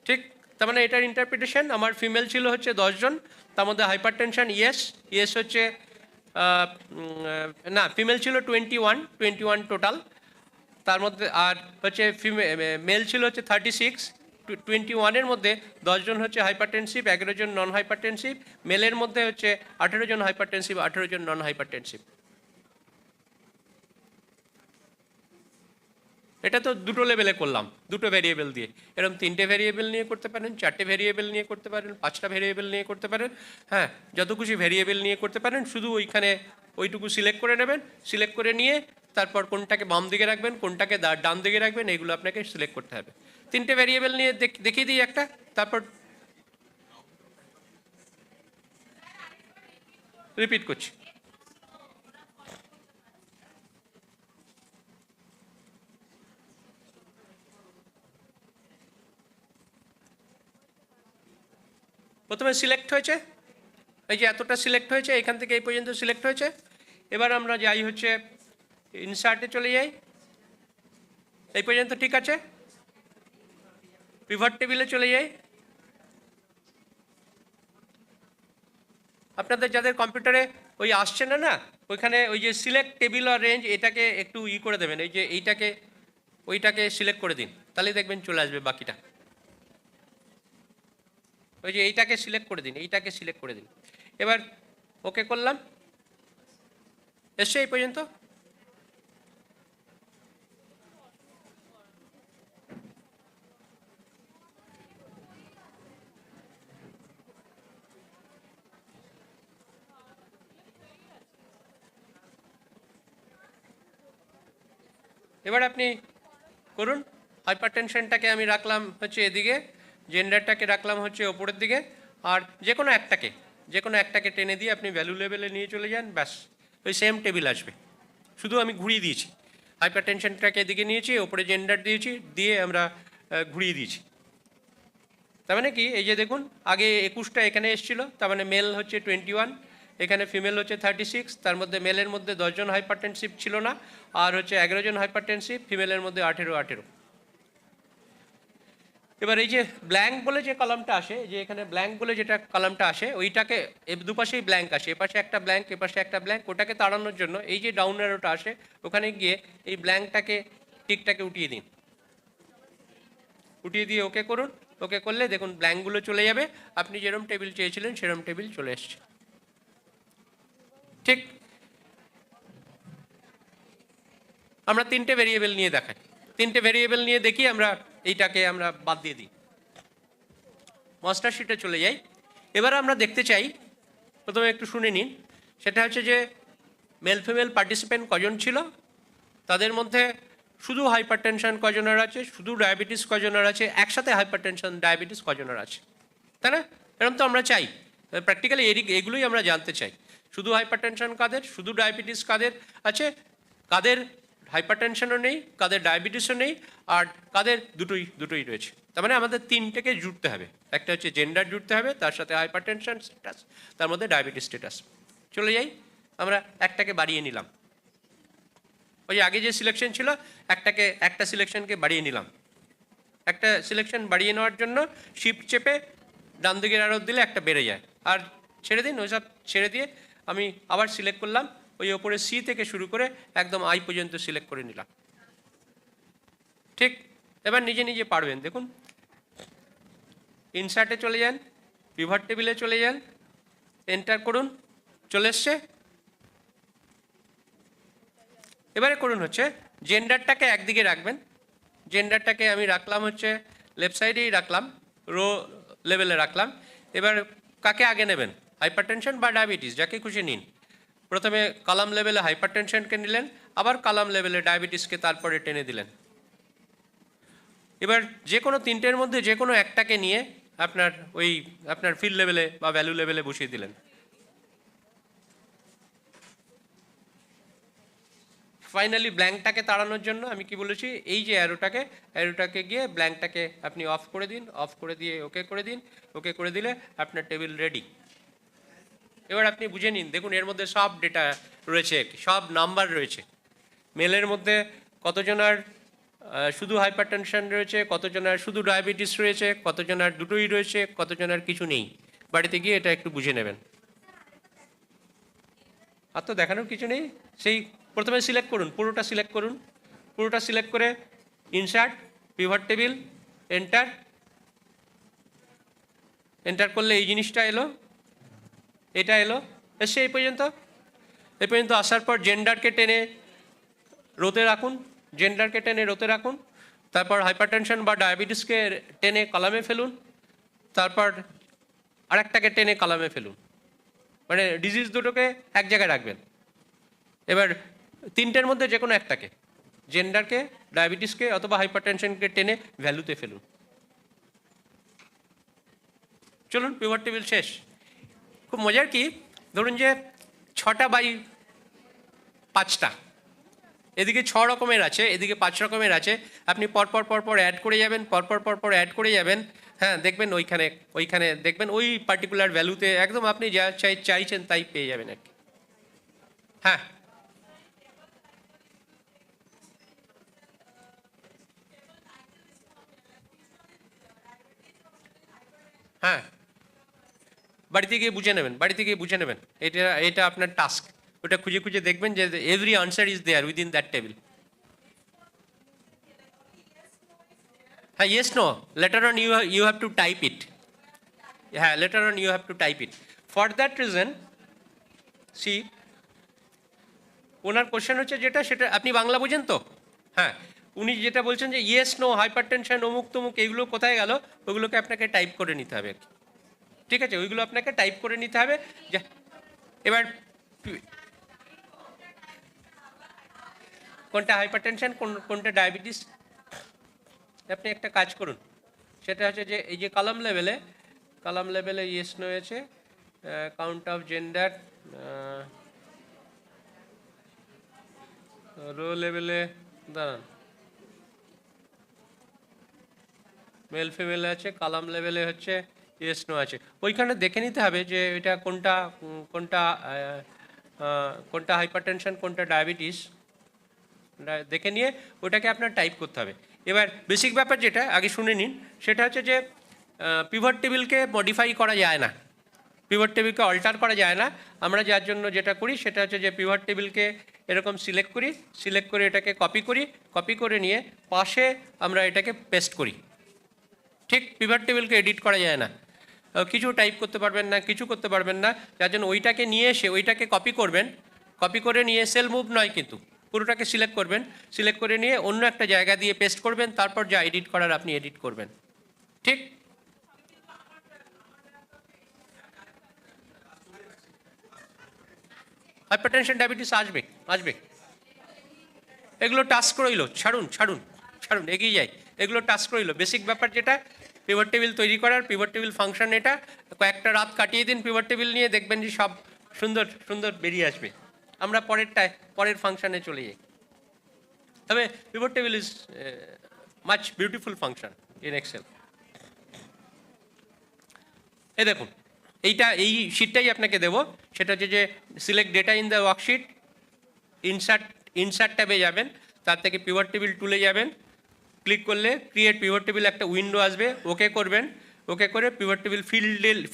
ঠিক, তার মানে এটার ইন্টারপ্রিটেশন আমার ফিমেল ছিল হচ্ছে 10 জন, তার মধ্যে হাইপারটেনশন ইয়েস হচ্ছে না, ফিমেল ছিল 21 টোটাল, তার মধ্যে আর হচ্ছে মেল ছিল হচ্ছে 36। 21-এর মধ্যে 10 জন হচ্ছে হাইপারটেনসিভ, 11 জন নন হাইপারটেনসিভ। মেলের মধ্যে হচ্ছে 18 জন হাইপারটেনসিভ, 18 জন নন হাইপারটেনসিভ। এটা তো দুটো লেভেলে করলাম, দুটো ভেরিয়েবল দিয়ে। এরকম 3টে ভেরিয়েবল নিয়ে করতে পারেন, 4টে ভেরিয়েবল নিয়ে করতে পারেন, 5টা ভেরিয়েবল নিয়ে করতে পারেন। হ্যাঁ, যত খুশি ভেরিয়েবল নিয়ে করতে পারেন। শুধু ওইখানে ওইটুকু সিলেক্ট করে নেবেন, সিলেক্ট করে নিয়ে তারপর কোনটাকে বাম দিকে রাখবেন, কোনটাকে ডান দিকে রাখবেন, এইগুলো আপনাকে সিলেক্ট করতে হবে। 3টে ভেরিয়েবল নিয়ে দেখিয়ে দিই একটা, তারপর রিপিট করছি। প্রথমে সিলেক্ট হয়েছে এই যে এতটা সিলেক্ট হয়েছে, এখান থেকে এই পর্যন্ত সিলেক্ট হয়েছে। এবার আমরা যাই হচ্ছে ইনসার্টে চলে যাই, এই পর্যন্ত ঠিক আছে। পিভট টেবিলে চলে যাই। আপনাদের যাদের কম্পিউটারে ওই আসছে না না, ওইখানে ওই যে সিলেক্ট টেবিল আর রেঞ্জ, এটাকে একটু করে দেবেন, এই যে এইটাকে ওইটাকে সিলেক্ট করে দিন, তাহলে দেখবেন চলে আসবে বাকিটা। ওই যে এইটাকে সিলেক্ট করে দিন, এইটাকে সিলেক্ট করে দিন। এবার ওকে করলাম, এসছে এই পর্যন্ত। এবার আপনি করুন। হাইপারটেনশনটাকে আমি রাখলাম হচ্ছে এদিকে, জেন্ডারটাকে রাখলাম হচ্ছে ওপরের দিকে, আর যে কোনো একটাকে টেনে দিয়ে আপনি ভ্যালু লেভেলে নিয়ে চলে যান, ব্যাস ওই সেম টেবিল আসবে। শুধু আমি ঘুরিয়ে দিয়েছি, হাইপারটেনশনটাকে এদিকে নিয়েছি, ওপরে জেন্ডার দিয়েছি, দিয়ে আমরা ঘুরিয়ে দিয়েছি। তার মানে কি, এই যে দেখুন আগে 21টা এখানে এসেছিলো, তার মানে মেল হচ্ছে 21, এখানে ফিমেল হচ্ছে 36, তার মধ্যে মেলের মধ্যে 10 জন হাইপারটেনসিভ ছিল না, আর হচ্ছে 11 জন হাইপারটেনসিভ, ফিমেলের মধ্যে 18। এবার এই যে ব্ল্যাঙ্ক বলে যে কলামটা আসে, যে এখানে ব্ল্যাঙ্ক বলে যেটা কলামটা আসে, ওইটাকে দুপাশেই ব্ল্যাঙ্ক আসে, এপাশে একটা ব্ল্যাঙ্ক এপাশে একটা ব্ল্যাঙ্ক, ওটাকে তাড়ানোর জন্য এই যে ডাউন অ্যারোটা আসে, ওখানে গিয়ে এই ব্ল্যাঙ্কটাকে টিকটাকে উঠিয়ে দিন, উঠিয়ে দিয়ে ওকে করুন। ওকে করলে দেখুন ব্ল্যাঙ্কগুলো চলে যাবে, আপনি যেরকম টেবিল চেয়েছিলেন সেরকম টেবিল চলে এসছে। ঠিক, আমরা 3টে ভেরিয়েবল নিয়ে দেখাই, 3টে ভেরিয়েবল নিয়ে দেখি আমরা এইটাকে আমরা বাদ দিয়ে দিই। মাস্টার শিটে চলে যাই। এবার আমরা দেখতে চাই, প্রথমে একটু শুনে নিন, সেটা হচ্ছে যে মেল ফিমেল পার্টিসিপেন্ট কজন ছিল, তাদের মধ্যে শুধু হাইপারটেনশন কজনের আছে, শুধু ডায়াবেটিস কজনের আছে, একসাথে হাইপারটেনশন ডায়াবেটিস কজনের আছে, তাই না? এরকম তো আমরা চাই, প্র্যাকটিক্যালি এগুলোই আমরা জানতে চাই। শুধু হাইপারটেনশন কাদের, শুধু ডায়াবেটিস কাদের আছে, কাদের হাইপারটেনশনও নেই, কাদের ডায়াবেটিসও নেই, আর কাদের দুটোই রয়েছে। তার মানে আমাদের 3টেকে জুড়তে হবে, একটা হচ্ছে জেন্ডার জুড়তে হবে, তার সাথে হাইপারটেনশন স্ট্যাটাস, তার মধ্যে ডায়াবেটিস স্ট্যাটাস। চলে যাই, আমরা একটাকে বাড়িয়ে নিলাম, ওই যে আগে যে সিলেকশন ছিল একটা সিলেকশনকে বাড়িয়ে নিলাম। একটা সিলেকশন বাড়িয়ে নেওয়ার জন্য শিফট চেপে ডান দিকের আরো দিলে একটা বেড়ে যায়, আর ছেড়ে দিন, ওইসব ছেড়ে দিয়ে আমি আবার সিলেক্ট করলাম, ওই ওপরে সি থেকে শুরু করে একদম আই পর্যন্ত সিলেক্ট করে নিলাম। ঠিক, এবার নিজে নিজে পারবেন, দেখুন ইনসার্টে চলে যান, পিভট টেবিলে চলে যান, এন্টার করুন, চলে এসছে। এবারে করুন হচ্ছে জেন্ডারটাকে একদিকে রাখবেন, জেন্ডারটাকে আমি রাখলাম হচ্ছে লেফট সাইডেই রাখলাম, রো লেভেলে রাখলাম। এবার কাকে আগে নেবেন, হাইপারটেনশন বা ডায়াবেটিস, যাকে খুশি নিন। প্রথমে কলাম লেভেলে হাইপারটেনশনকে নিলেন, আবার কলাম লেভেলে ডায়াবেটিসকে তারপরে টেনে দিলেন। এবার যে কোনো 3টের মধ্যে যে কোনো একটাকে নিয়ে আপনার ফিল্ড লেভেলে বা ভ্যালু লেভেলে বসিয়ে দিলেন। ফাইনালি ব্ল্যাঙ্কটাকে তাড়ানোর জন্য আমি কি বলেছি, এই যে অ্যারোটাকে গিয়ে ব্ল্যাঙ্কটাকে আপনি অফ করে দিন, অফ করে দিয়ে ওকে করে দিন, ওকে করে দিলে আপনার টেবিল রেডি। এবার আপনি বুঝে নিন, দেখুন এর মধ্যে সব ডেটা রয়েছে, সব নাম্বার রয়েছে। মেলের মধ্যে কতজনের শুধু হাইপারটেনশন রয়েছে, কতজনের শুধু ডায়াবেটিস রয়েছে, কতজনের দুটোই রয়েছে, কতজনের কিছু নেই। বাড়িতে গিয়ে এটা একটু বুঝে নেবেন। আর তো দেখানোর কিছু নেই, সেই প্রথমে সিলেক্ট করুন, পুরোটা সিলেক্ট করুন, পুরোটা সিলেক্ট করে insert, pivot table, enter. Enter করলে এই জিনিসটা এলো, এটা এলো, এসে এই পর্যন্ত আসার পর জেন্ডারকে টেনে রোতে রাখুন, জেন্ডারকে টেনে রোতে রাখুন, তারপর হাইপারটেনশন বা ডায়াবেটিসকে টেনে কলামে ফেলুন, তারপর আরেকটাকে টেনে কলামে ফেলুন, মানে ডিজিজ দুটোকে এক জায়গায় রাখবেন। এবার 3টের মধ্যে যে কোনো একটাকে, জেন্ডারকে, ডায়াবেটিসকে অথবা হাইপারটেনশনকে টেনে ভ্যালুতে ফেলুন। চলুন, পিভট টেবিল শেষ। খুব মজার কি, ধরুন যে 6টা বাই 5টা, এদিকে 6 রকমের আছে, এদিকে 5 রকমের আছে, আপনি পরপর অ্যাড করে যাবেন, পরপর অ্যাড করে যাবেন, হ্যাঁ দেখবেন ওইখানে ওইখানে দেখবেন ওই পার্টিকুলার ভ্যালুতে একদম আপনি যা চাইছেন তাই পেয়ে যাবেন আর কি। হ্যাঁ হ্যাঁ বাড়িতে গিয়ে বুঝে নেবেন, বাড়িতে গিয়ে বুঝে নেবেন, এটা এটা আপনার টাস্ক। ওটা খুঁজে খুঁজে দেখবেন যে every answer is there within that table. হ্যাঁ yes no, later on you have to type it. হ্যাঁ later on you have to type it. For that reason see owner question হচ্ছে যেটা সেটা আপনি বাংলা বোঝেন তো? হ্যাঁ উনি যেটা বলছেন যে ইয়েস নো হাইপার টেনশন অমুক তমুক এইগুলো কোথায় গেল, ওগুলোকে আপনাকে টাইপ করে নিতে হবে আর কি। ঠিক আছে, ওইগুলো আপনাকে টাইপ করে নিতে হবে। যে এবার কোনটা হাইপার টেনশন কোনটা ডায়াবেটিস, আপনি একটা কাজ করুন, সেটা হচ্ছে যে এই যে কলাম লেভেলে ইয়েস নো আছে, কাউন্ট অফ জেন্ডার, রো লেভেলে দাঁড়ান মেল ফিমেল আছে, কলাম লেভেলে হচ্ছে ইয়েস নো আছে। ওইখানে দেখে নিতে হবে যে এটা কোনটা কোনটা কোনটা হাইপারটেনশন কোনটা ডায়াবেটিস, দেখে নিয়ে ওটাকে আপনার টাইপ করতে হবে। এবার বেসিক ব্যাপার যেটা আগে শুনে নিন, সেটা হচ্ছে যে পিভট টেবিলকে মডিফাই করা যায় না, পিভট টেবিলকে অল্টার করা যায় না। আমরা যার জন্য যেটা করি সেটা হচ্ছে যে পিভট টেবিলকে এরকম সিলেক্ট করি, সিলেক্ট করে এটাকে কপি করে নিয়ে পাশে আমরা এটাকে পেস্ট করি। ঠিক পিভট টেবিলকে এডিট করা যায় না, কিছু টাইপ করতে পারবেন না, কিছু করতে পারবেন না, যার জন্য ওইটাকে নিয়ে এসে ওইটাকে কপি করবেন, কপি করে নিয়ে সেল মুভ নয় কিন্তু পুরোটাকে সিলেক্ট করবেন, সিলেক্ট করে নিয়ে অন্য একটা জায়গা দিয়ে পেস্ট করবেন, তারপর যা এডিট করার আপনি এডিট করবেন। ঠিক হাইপারটেনশন ডায়াবেটিস আসবে আসবে, এগুলো টাস্ক রইল, ছাড়ুন ছাড়ুন ছাড়ুন এগিয়ে যাই, এগুলো টাস্ক রইল। বেসিক ব্যাপার যেটা পিভট টেবিল তৈরি করার, পিভট টেবিল ফাংশন, এটা কয়েকটা রাত কাটিয়ে দিন পিভট টেবিল নিয়ে, দেখবেন যে সব সুন্দর সুন্দর বেরিয়ে আসবে। আমরা পরের ফাংশনে চলে যাই। তবে pivot table is much beautiful function in Excel. এই দেখুন এই শিটটাই আপনাকে দেবো, সেটা হচ্ছে যে select data in the worksheet, insert ট্যাবে যাবেন, তার থেকে পিভট টেবিল টুলে যাবেন, ক্লিক করলে ক্রিয়েট পিভট টেবিল একটা উইন্ডো আসবে, ওকে করবেন, ওকে করে পিভট টেবিল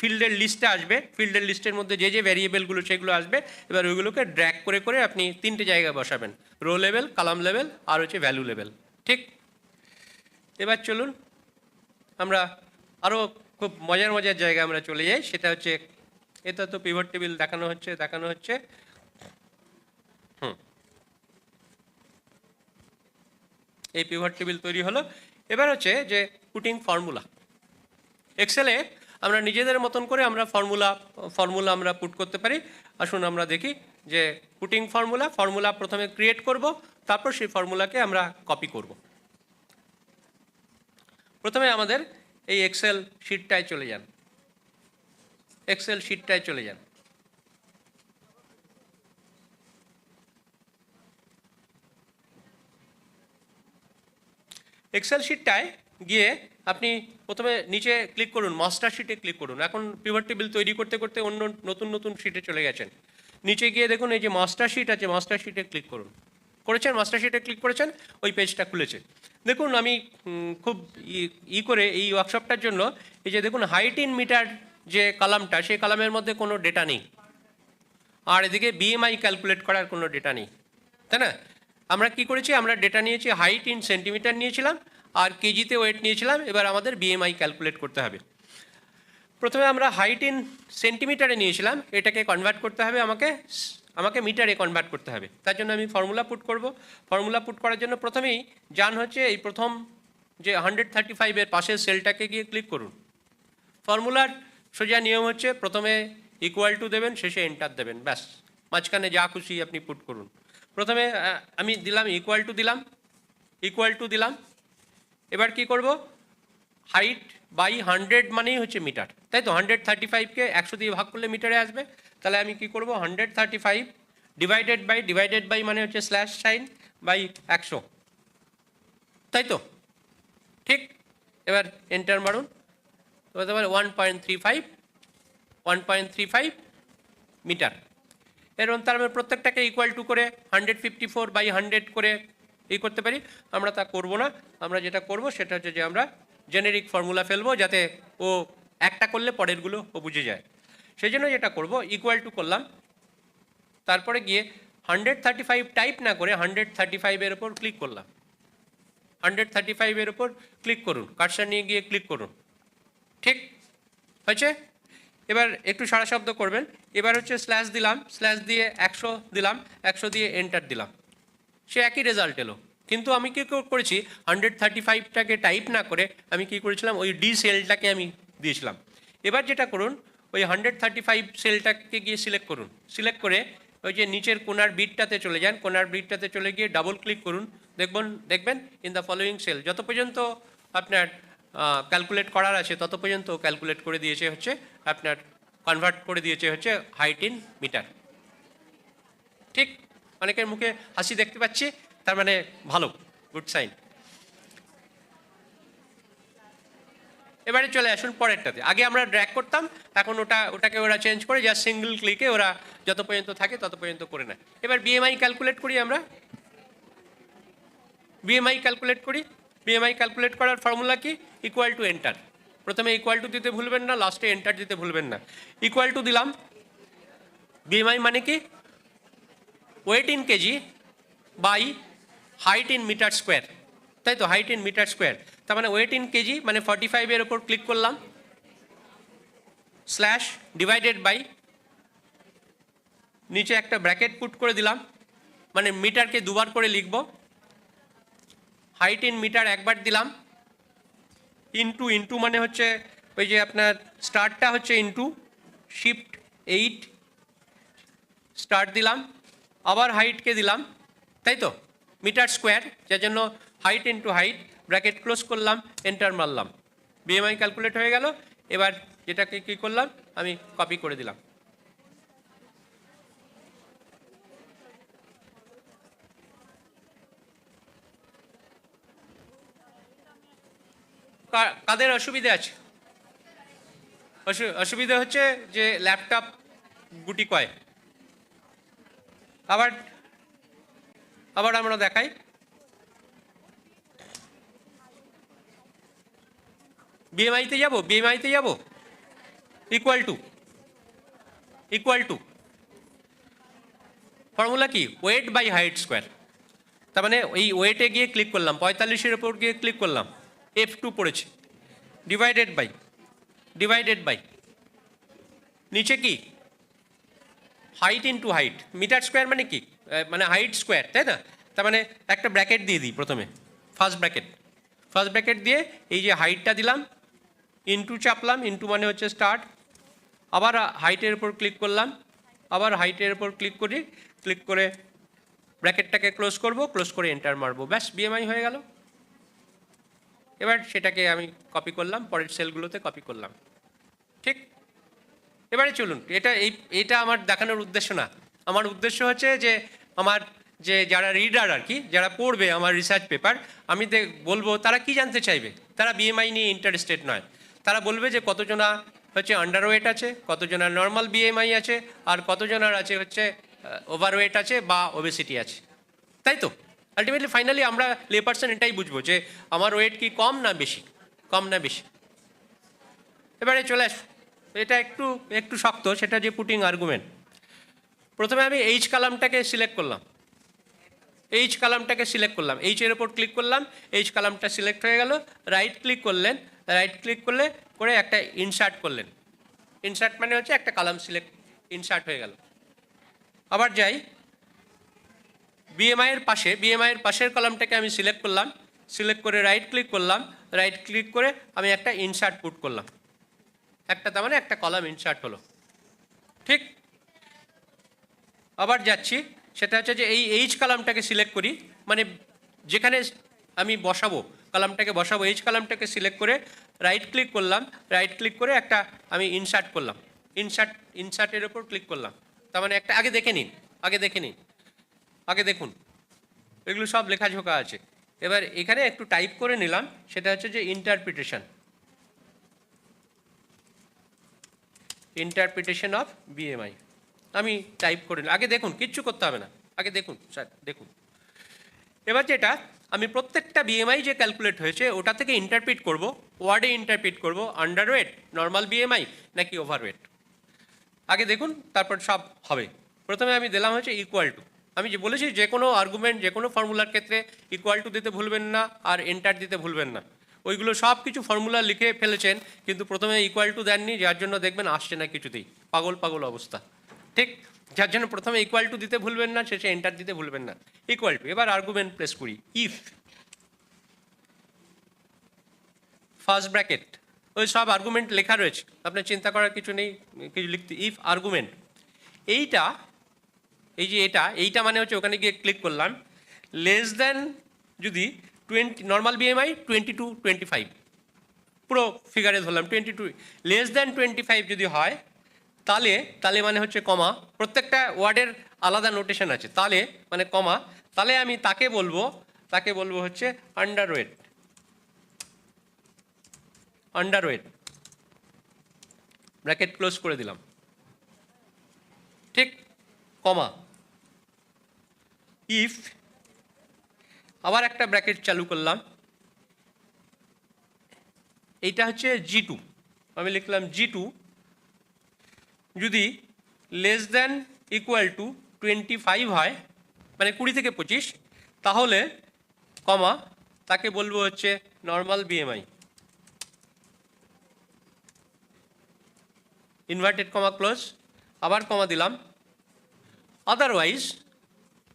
ফিল্ডের লিস্টে আসবে, ফিল্ডের লিস্টের মধ্যে যে ভ্যারিয়েবলগুলো সেগুলো আসবে। এবার ওইগুলোকে ড্র্যাগ করে করে আপনি 3টে জায়গায় বসাবেন, রো লেভেল, কলাম লেভেল আর হচ্ছে ভ্যালু লেভেল। ঠিক, এবার চলুন আমরা আরও খুব মজার মজার জায়গায় আমরা চলে যাই, সেটা হচ্ছে এটা তো পিভট টেবিল দেখানো হচ্ছে এই পিভট টেবিল তৈরি হলো। এবার হচ্ছে যে পুটিং ফর্মুলা। এক্সেলে আমরা নিজেদের মতন করে আমরা ফর্মুলা আমরা পুট করতে পারি। আসুন আমরা দেখি যে পুটিং ফর্মুলা প্রথমে ক্রিয়েট করব, তারপর সেই ফর্মুলাকে আমরা কপি করব। প্রথমে আমাদের এই এক্সেল শিটটায় চলে যান, এক্সেল শিটটায় চলে যান। এক্সেল শিটটায় গিয়ে আপনি প্রথমে নিচে ক্লিক করুন, মাস্টার শিটে ক্লিক করুন। এখন পিভট টেবিল তৈরি করতে করতে অন্য নতুন শিটে চলে গেছেন, নিচে গিয়ে দেখুন এই যে মাস্টার শিট আছে, মাস্টার শিটে ক্লিক করুন। করেছেন, মাস্টার শিটে ক্লিক করেছেন, ওই পেজটা খুলেছে। দেখুন আমি খুব করে এই ওয়ার্কশপটার জন্য এই যে দেখুন হাইট ইন মিটার যে কলামটা, সেই কলামের মধ্যে কোনো ডেটা নেই, আর এদিকে বিএমআই ক্যালকুলেট করার কোনো ডেটা নেই, তাই না? আমরা কি করেছি, আমরা ডেটা নিয়েছি, হাইট ইন সেন্টিমিটার নিয়েছিলাম আর কেজিতে ওয়েট নিয়েছিলাম। এবার আমাদের বিএমআই ক্যালকুলেট করতে হবে। প্রথমে আমরা হাইট ইন সেন্টিমিটারে নিয়েছিলাম, এটাকে কনভার্ট করতে হবে, আমাকে মিটারে কনভার্ট করতে হবে। তার জন্য আমি ফর্মুলা পুট করব। ফর্মুলা পুট করার জন্য প্রথমেই হচ্ছে এই প্রথম যে 135-এর পাশের সেলটাকে গিয়ে ক্লিক করুন। ফর্মুলার সোজা নিয়ম হচ্ছে প্রথমে ইকুয়াল টু দেবেন, শেষে এন্টার দেবেন, ব্যাস। মাঝখানে যা খুশি আপনি পুট করুন। প্রথমে আমি দিলাম ইকুয়াল টু দিলাম। এবার কি করব, হাইট বাই 100 মানেই হচ্ছে মিটার, তাই তো? 135কে 100 দিয়ে ভাগ করলে মিটারে আসবে। তাহলে আমি কি করব, 135 ডিভাইডেড বাই মানে হচ্ছে স্ল্যাশ সাইন বাই 100, তাই তো? ঠিক, এবার এন্টার মারুন। হতে পারে 1.35 মিটার। এরকম তার মানে প্রত্যেকটাকে ইকুয়াল টু করে 154/100 করে করতে পারি। আমরা তা করব না, আমরা যেটা করব সেটা হচ্ছে যে আমরা জেনেরিক ফর্মুলা ফেলবো যাতে ও একটা করলে পরেরগুলো ও বুঝে যায়। সেই জন্য যেটা করব ইকুয়াল টু করলাম, তারপরে গিয়ে 135 টাইপ না করে 135-এর ওপর ক্লিক করলাম। 135-এর ওপর ক্লিক করুন, কার্সার নিয়ে গিয়ে ক্লিক করুন। ঠিক হয়েছে? এবার একটু সারা শব্দ করবেন। এবার হচ্ছে স্ল্যাশ দিলাম, স্ল্যাশ দিয়ে 100 দিলাম, 100 দিয়ে এন্টার দিলাম, সে একই রেজাল্ট এলো। কিন্তু আমি কী করেছি, 135টাকে টাইপ না করে আমি কি করেছিলাম, ওই ডি সেলটাকে আমি দিয়েছিলাম। এবার যেটা করুন, ওই 135 সেলটাকে গিয়ে সিলেক্ট করুন, সিলেক্ট করে ওই যে নিচের কোনার বিটটাতে চলে যান, কোনার বিটটাতে চলে গিয়ে ডাবল ক্লিক করুন। দেখবেন ইন দ্য ফলোয়িং সেল, যত পর্যন্ত আপনার ক্যালকুলেট করার আছে তত পর্যন্ত ক্যালকুলেট করে দিয়েছে হচ্ছে আপনার, কনভার্ট করে দিয়েছে হচ্ছে হাইট ইন মিটার। ঠিক, অনেকের মুখে হাসি দেখতে পাচ্ছি, তার মানে ভালো, গুড সাইন। এবারে চলে আসুন পরেরটাতে। আগে আমরা ড্র্যাগ করতাম, এখন ওটাকে ওরা চেঞ্জ করে জাস্ট সিঙ্গল ক্লিকে ওরা যত পর্যন্ত থাকে তত পর্যন্ত করে নেয়। এবার বিএমআই ক্যালকুলেট করি আমরা, বিএমআই ক্যালকুলেট করি। বিএমআই ক্যালকুলেট করার ফর্মুলা কি, ইকুয়াল টু এন্টার। প্রথমে ইকুয়াল টু দিতে ভুলবেন না, লাস্টে এন্টার দিতে ভুলবেন না। ইকুয়াল টু দিলাম, বিএমআই মানে কি, weight in KG by height in metre square, তাই তো, হাইট ইন মিটার স্কোয়ার। তার মানে ওয়েট ইন কেজি মানে 45-এর ওপর ক্লিক করলাম, স্ল্যাশ ডিভাইডেড বাই, নিচে একটা ব্র্যাকেট পুট করে দিলাম, মানে মিটারকে দুবার করে লিখব, হাইট ইন মিটার একবার দিলাম, ইন্টু মানে হচ্ছে ওই যে আপনার স্টার্টটা হচ্ছে ইন্টু, শিফট 8 স্টার্ট দিলাম, আবার হাইটকে দিলাম, তাই তো, মিটার স্কোয়ার, যার জন্য height into height, bracket close করলাম, এন্টার মারলাম, বিএমআই ক্যালকুলেট হয়ে গেল। এবার যেটাকে কী করলাম, আমি কপি করে দিলাম। কাদের অসুবিধে আছে? অসুবিধা হচ্ছে যে ল্যাপটপ গুটি কয়। আবার আমরা দেখাই, বিএমআইতে যাব, ইকুয়াল টু ফর্মুলা কি, ওয়েট বাই হাইট স্কোয়ার। তার মানে ওই ওয়েটে গিয়ে ক্লিক করলাম, 45-এর ওপর গিয়ে ক্লিক করলাম, F2 পড়েছে, ডিভাইডেড বাই নিচে কি, height into height, metre square মানে কি, মানে হাইট স্কোয়ার, তাই না। তার মানে একটা ব্র্যাকেট দিয়ে দিই প্রথমে, ফার্স্ট ব্র্যাকেট দিয়ে এই যে হাইটটা দিলাম, ইন্টু চাপলাম, ইন্টু মানে হচ্ছে স্টার্ট, আবার হাইটের উপর ক্লিক করলাম, আবার হাইটের উপর ক্লিক করে ব্র্যাকেটটাকে ক্লোজ করে এন্টার মারবো, ব্যাস বিএমআই হয়ে গেল। এবার সেটাকে আমি কপি করলাম, পরের সেলগুলোতে কপি করলাম। ঠিক, এবারে চলুন, এটা আমার দেখানোর উদ্দেশ্য না। আমার উদ্দেশ্য হচ্ছে যে আমার যে যারা রিডার আর কি, যারা পড়বে আমার রিসার্চ পেপার, আমি বলবো তারা কি জানতে চাইবে। তারা বিএমআই নিয়ে ইন্টারেস্টেড নয়, তারা বলবে যে কতজনা হচ্ছে আন্ডারওয়েট আছে, কতজনা নর্মাল বিএমআই আছে, আর কতজনার আছে হচ্ছে ওভারওয়েট আছে বা ওবেসিটি আছে, তাই তো। আলটিমেটলি ফাইনালি আমরা লে পার্সন এটাই বুঝবো যে আমার ওয়েট কি কম না বেশি। এবারে চলে আস, এটা একটু শক্ত, সেটা যে পুটিং আর্গুমেন্ট। প্রথমে আমি এইচ কালামটাকে সিলেক্ট করলাম, এইচের ওপর ক্লিক করলাম, এইচ কালামটা সিলেক্ট হয়ে গেল। রাইট ক্লিক করে একটা ইনসার্ট করলেন, ইনসার্ট মানে হচ্ছে একটা কালাম ইনসার্ট হয়ে গেল। আবার যাই, বিএমআইয়ের পাশের কলামটাকে আমি সিলেক্ট করলাম, সিলেক্ট করে রাইট ক্লিক করে আমি একটা ইনসার্ট পুট করলাম, তার মানে একটা কলাম ইনসার্ট হলো। ঠিক, আবার যাচ্ছি, সেটা হচ্ছে যে এই এইচ কালামটাকে সিলেক্ট করি, মানে যেখানে আমি কালামটাকে বসাবো, এইচ কালামটাকে সিলেক্ট করে রাইট ক্লিক করে একটা আমি ইনসার্ট করলাম, ইনসার্টের ওপর ক্লিক করলাম। তার মানে একটা আগে দেখুন, এগুলো সব লেখাঝোকা আছে। এবার এখানে একটু টাইপ করে নিলাম, সেটা হচ্ছে যে ইন্টারপ্রিটেশন। Interpretation of BMI. আমি টাইপ করে আগে দেখুন, কিচ্ছু করতে হবে না, আগে দেখুন স্যার দেখুন। এবার যেটা আমি প্রত্যেকটা বিএমআই যে ক্যালকুলেট হয়েছে ওটা থেকে ইন্টারপ্রিট করব, ওয়ার্ডে ইন্টারপ্রিট করব আন্ডারওয়েট, নর্মাল বিএমআই নাকি ওভারওয়েট। আগে দেখুন, তারপর সব হবে। প্রথমে আমি দিলাম হচ্ছে ইকুয়াল টু। আমি যে বলেছি যে কোনো আর্গুমেন্ট, যে কোনো ফর্মুলার ক্ষেত্রে ইকুয়াল টু দিতে ভুলবেন না, আর এন্টার দিতে ভুলবেন না। ওইগুলো সব কিছু ফর্মুলা লিখে ফেলেছেন, কিন্তু প্রথমে ইকুয়াল টু দেননি, যার জন্য দেখবেন আসছে না কিছুতেই, পাগল পাগল অবস্থা। ঠিক, যার জন্য প্রথমে ইকুয়াল টু দিতে ভুলবেন না, শেষে এন্টার দিতে ভুলবেন না। ইকুয়াল টু, এবার আর্গুমেন্ট প্লেস করি। ইফ ফার্স্ট ব্র্যাকেট, ওই সব আর্গুমেন্ট লেখা রয়েছে, আপনার চিন্তা করার কিছু নেই কিছু লিখতে। ইফ আর্গুমেন্ট এইটা, এই যে এইটা মানে হচ্ছে ওখানে গিয়ে ক্লিক করলাম, লেস দেন যদি 20, নর্মাল বিএমআই 22-25, পুরো ফিগারে ধরলাম 22, লেস দেন 25 যদি হয় তাহলে মানে হচ্ছে কমা, প্রত্যেকটা ওয়ার্ডের আলাদা নোটেশন আছে, তাহলে মানে কমা, তাহলে আমি তাকে বলবো হচ্ছে আন্ডারওয়েট, ব্র্যাকেট ক্লোজ করে দিলাম, ঠিক, কমা। ইফ, আবার একটা ব্র্যাকেট চালু করলাম, এইটা হচ্ছে G2, আমি লিখলাম G2 যদি লেস দেন ইকুয়াল টু 25 হয়, মানে 20 থেকে 25, তাহলে কমা, তাকে বলবো হচ্ছে normal BMI, inverted comma close, আবার কমা দিলাম।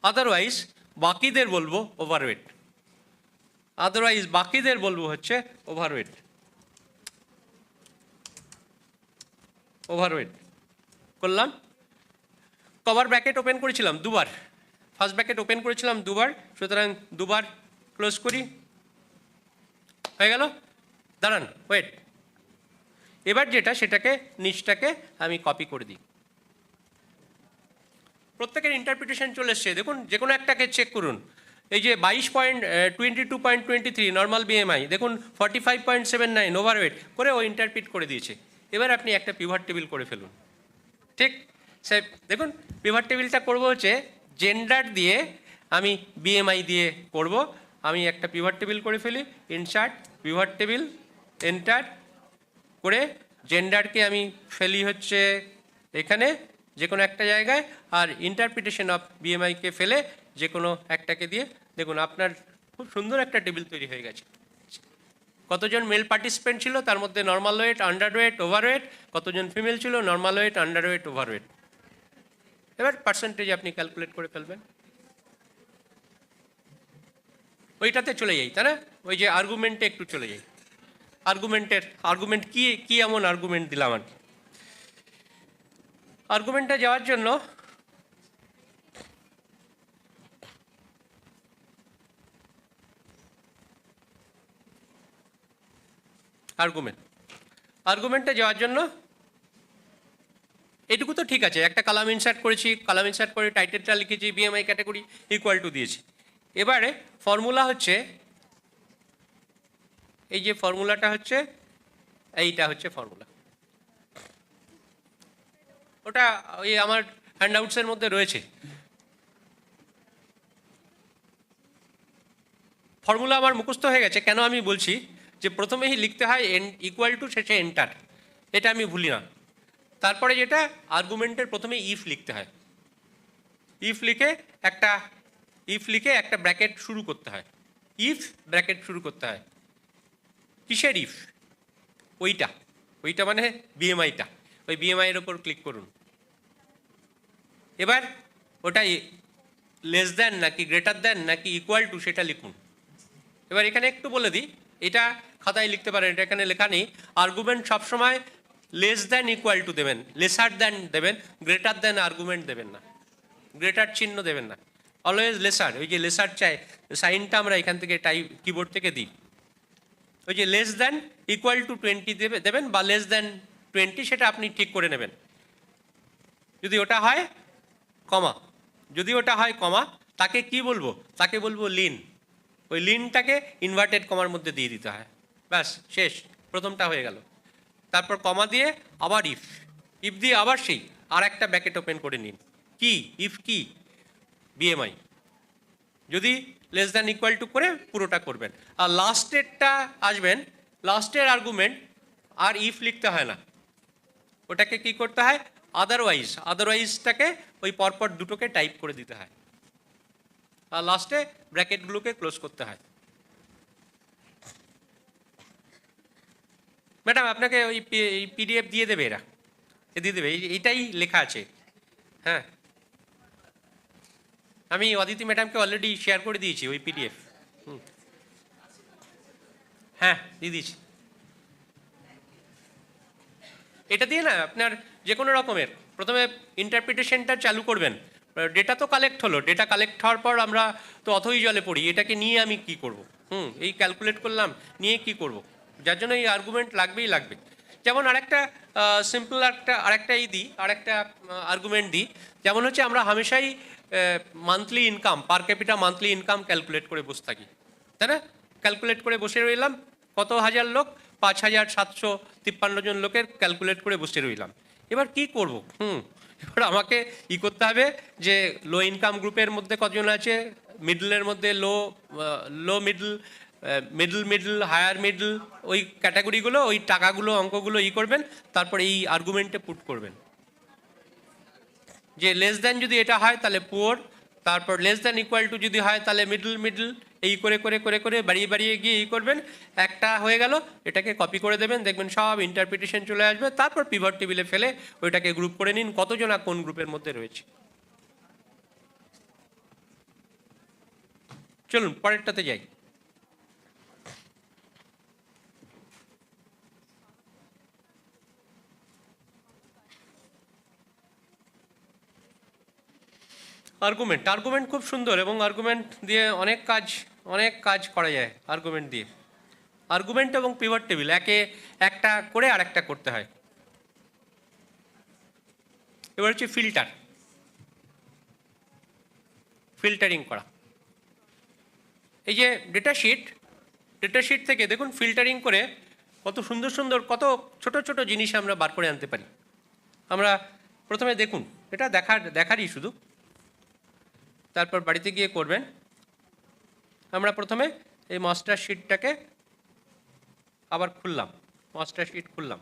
আদারওয়াইজ বাকিদের বলবো ওভারওয়েট, হচ্ছে ওভারওয়েট করলাম। কভার ব্র্যাকেট ওপেন করেছিলাম দুবার, ফার্স্ট ব্র্যাকেট ওপেন করেছিলাম দুবার, সুতরাং দুবার ক্লোজ করি, হয়ে গেল। দাঁড়ান, ওয়েট, এবার যেটা সেটাকে নিচটাকে আমি কপি করে দিই। প্রত্যেকের ইন্টারপ্রিটেশন চলে এসছে, দেখুন যে কোনো একটাকে চেক করুন। এই যে 22.22.23 নর্মাল বিএমআই, দেখুন 45.79 ওভারওয়েট করে ও ইন্টারপ্রিট করে দিয়েছে। এবার আপনি একটা পিভট টেবিল করে ফেলুন, ঠিক। সে দেখুন পিভট টেবিলটা করবো হচ্ছে জেন্ডার দিয়ে, আমি বিএমআই দিয়ে করব। আমি একটা পিভট টেবিল করে ফেলি, ইনসার্ট পিভট টেবিল, এন্টার করে জেন্ডারকে আমি ফেলি হচ্ছে এখানে যে কোনো একটা জায়গায়, আর ইন্টারপ্রিটেশন অফ বিএমআইকে ফেলে যে কোনো একটাকে দিয়ে, দেখুন আপনার খুব সুন্দর একটা টেবিল তৈরি হয়ে গেছে। কতজন মেল পার্টিসিপেন্ট ছিল, তার মধ্যে নর্মাল ওয়েট, আন্ডারওয়েট, ওভারওয়েট, কতজন ফিমেল ছিল, নর্মাল ওয়েট, আন্ডারওয়েট, ওভারওয়েট। এবার পার্সেন্টেজ আপনি ক্যালকুলেট করে ফেলবেন। ওইটাতে চলে যাই, তাই না? ওই যে আর্গুমেন্টে একটু চলে যাই। আর্গুমেন্ট কি এমন আর্গুমেন্ট দিলাম আর কি। আর্গুমেন্টে যাওয়ার জন্য আর্গুমেন্টে যাওয়ার জন্য এটুকু তো ঠিক আছে, একটা কলাম ইনসার্ট করেছি, কলাম ইনসার্ট করে টাইটেলটা লিখেছি, বিএমআই ক্যাটাগরি ইকুয়াল টু দিয়েছি। এবারে ফর্মুলা হচ্ছে, এই যে ফর্মুলাটা হচ্ছে, এইটা হচ্ছে ফর্মুলা, ওটা ওই আমার হ্যান্ডআউটসের মধ্যে রয়েছে। ফর্মুলা আমার মুখস্থ হয়ে গেছে, কেন আমি বলছি যে প্রথমেই লিখতে হয় ইকুয়াল টু, শেষে এন্টার, এটা আমি ভুলি না। তারপরে যেটা আর্গুমেন্টের প্রথমে ইফ লিখতে হয়, ইফ লিখে একটা ব্র্যাকেট শুরু করতে হয়, ইফ ব্র্যাকেট শুরু করতে হয়। কিসের ইফ? ওইটা মানে বিএমআইটা, ওই বিএমআইয়ের ওপর ক্লিক করুন। এবার ওটা লেস দেন নাকি গ্রেটার দেন নাকি ইকুয়াল টু সেটা লিখুন। এবার এখানে একটু বলে দিই, এটা খাতায় লিখতে পারেন, এটা এখানে লেখা নেই। আর্গুমেন্ট সবসময় লেস দেন ইকুয়াল টু দেবেন, লেসার দেন দেবেন, গ্রেটার দেন আর্গুমেন্ট দেবেন না, গ্রেটার চিহ্ন দেবেন না, অলওয়েজ লেসার। ওই যে লেসার চাই সাইনটা আমরা এখান থেকে কিবোর্ড থেকে দিই, ওই যে লেস দেন ইকুয়াল টু 20 দেবেন বা লেস দেন 20, সেটা আপনি ঠিক করে নেবেন। যদি ওটা হয় কমা, তাকে কি বলবো? তাকে বলবো লিন। ওই লিনটাকে ইনভার্টেড কমার মধ্যে দিয়ে দিতে হয়, ব্যাস শেষ, প্রথমটা হয়ে গেল। তারপর কমা দিয়ে আবার ইফ, ইফ দিয়ে আবার সেই আর একটা ব্র্যাকেট ওপেন করে নিন, কি ইফ কি বিএমআই, যদি লেস দ্যান ইকুয়াল টু করে পুরোটা করবেন। আর লাস্টেরটা আসবেন, লাস্টের আর্গুমেন্ট আর ইফ লিখতে হয় না, ওটাকে কি করতে হয়, আদারওয়াইজটাকে ওই পরপর দুটোকে টাইপ করে দিতে হয়, আর লাস্টে ব্র্যাকেটগুলোকে ক্লোজ করতে হয়। ম্যাডাম আপনাকে ওই পিডিএফ দিয়ে দেবে, এরা দিয়ে দেবে, এইটাই লেখা আছে। হ্যাঁ, আমি অদিতি ম্যাডামকে অলরেডি শেয়ার করে দিয়েছি ওই পিডিএফ। হ্যাঁ, দিয়ে দিয়েছি। এটা দিয়ে না আপনার যে কোনো রকমের প্রথমে ইন্টারপ্রিটেশনটা চালু করবেন। ডেটা তো কালেক্ট হলো, ডেটা কালেক্ট হওয়ার পর আমরা তো অথই জলে পড়ি, এটাকে নিয়ে আমি কি করব, এই ক্যালকুলেট করলাম, নিয়ে কি করব, যার জন্য এই আর্গুমেন্ট লাগবেই লাগবে। যেমন আরেকটা সিম্পল আরেকটা দিই, আরেকটা আর্গুমেন্ট দিই, যেমন হচ্ছে আমরা হামেশাই মান্থলি ইনকাম, পার ক্যাপিটা মান্থলি ইনকাম ক্যালকুলেট করে বসে থাকি, তাই না? ক্যালকুলেট করে বসে রইলাম, কত হাজার লোক, 5,753 জন লোকের ক্যালকুলেট করে বসে রইলাম। এবার কি করব? এবার আমাকে করতে হবে যে লো ইনকাম গ্রুপের মধ্যে কতজন আছে, মিডলের মধ্যে লো মিডল হায়ার মিডল, ওই ক্যাটাগরিগুলো, ওই টাকাগুলো অঙ্কগুলো করবেন, তারপর এই আর্গুমেন্টে পুট করবেন যে লেস দ্যান যদি এটা হয় তাহলে পুয়ার, তারপর লেস দ্যান ইকুয়াল টু যদি হয় তাহলে মিডল, এই করে করে করে করে বাড়িয়ে গিয়ে করবেন, একটা হয়ে গেল, এটাকে কপি করে দেবেন, দেখবেন সব ইন্টারপ্রিটেশন চলে আসবে, তারপর পিভট টেবিলে ফেলে ওইটাকে গ্রুপ করে নিন কতজন কোন গ্রুপের মধ্যে রয়েছে। চলুন পরেরটাতে যাই। আর্গুমেন্ট খুব সুন্দর, এবং আর্গুমেন্ট দিয়ে অনেক কাজ করা যায়। আর্গুমেন্ট দিয়ে, আর্গুমেন্ট এবং পিভট টেবিল একটা করে আর একটা করতে হয়। এবার হচ্ছে ফিল্টারিং করা। এই যে ডেটা শিট থেকে দেখুন ফিল্টারিং করে কত সুন্দর কত ছোট ছোট জিনিস আমরা বার করে আনতে পারি। আমরা প্রথমে দেখুন, এটা দেখারই শুধু, তারপর বাড়িতে গিয়ে করবেন। আমরা প্রথমে এই মাস্টার শিটটাকে আবার খুললাম, মাস্টার শিট খুললাম,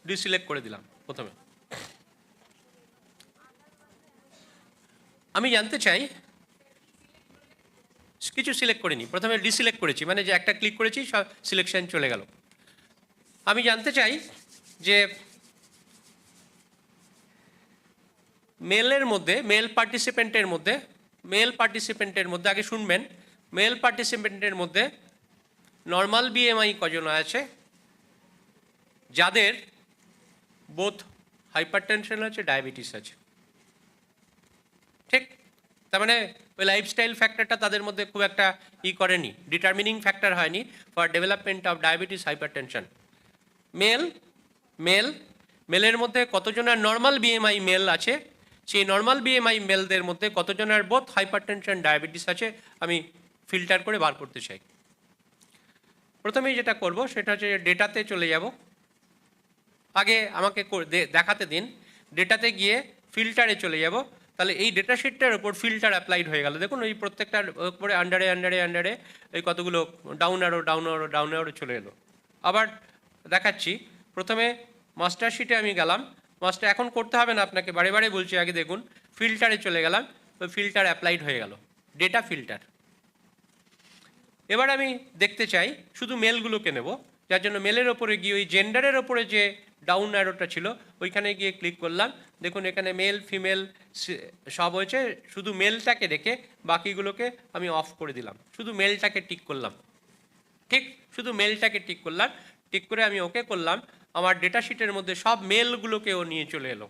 ডিসিলেক্ট করে দিলাম। প্রথমে আমি জানতে চাই, কিছু সিলেক্ট করিনি, প্রথমে ডিসিলেক্ট করেছি, মানে যে একটা ক্লিক করেছি সব সিলেকশন চলে গেল। আমি জানতে চাই যে মেল পার্টিসিপেন্টের মধ্যে আগে শুনবেন, মেল পার্টিসিপেন্টের মধ্যে নর্মাল বিএমআই কজন আছে যাদের বোথ হাইপারটেনশন আছে, ডায়াবেটিস আছে, ঠিক? তার মানে ওই লাইফস্টাইল ফ্যাক্টরটা তাদের মধ্যে খুব একটা করেনি, ডিটারমিনিং ফ্যাক্টর হয়নি for development of diabetes, hypertension. মেলের মধ্যে কতজনের নর্মাল বিএমআই মেল আছে, সেই নর্মাল বিএমআই মেলদের মধ্যে কতজনের বোথ হাইপারটেনশন, ডায়াবেটিস আছে, আমি ফিল্টার করে বার করতে চাই। প্রথমেই যেটা করব সেটা হচ্ছে ডেটাতে চলে যাব। আগে আমাকে দেখাতে দিন, ডেটাতে গিয়ে ফিল্টারে চলে যাব। তাহলে এই ডেটা শিটটার উপর ফিল্টার অ্যাপ্লাইড হয়ে গেল। দেখুন ওই প্রত্যেকটার উপরে আন্ডারে এই কতগুলো ডাউন অ্যারো চলে এলো। আবার দেখাচ্ছি, প্রথমে মাস্টার শিটে আমি গেলাম, এখন করতে হবে না আপনাকে, বারে বলছি, আগে দেখুন ফিল্টারে চলে গেলাম, ওই ফিল্টার অ্যাপ্লাইড হয়ে গেল, ডেটা ফিল্টার। এবার আমি দেখতে চাই শুধু মেলগুলোকে নেব, যার জন্য মেলের ওপরে গিয়ে ওই জেন্ডারের ওপরে যে ডাউন অ্যারোটা ছিল ওইখানে গিয়ে ক্লিক করলাম। দেখুন এখানে মেল ফিমেল সব হয়েছে, শুধু মেলটাকে রেখে বাকিগুলোকে আমি অফ করে দিলাম, শুধু মেলটাকে টিক করলাম, ঠিক? শুধু মেলটাকে টিক করলাম, টিক করে আমি ওকে করলাম। আমার ডেটা শিটের মধ্যে সব মেলগুলোকেও নিয়ে চলে এলো,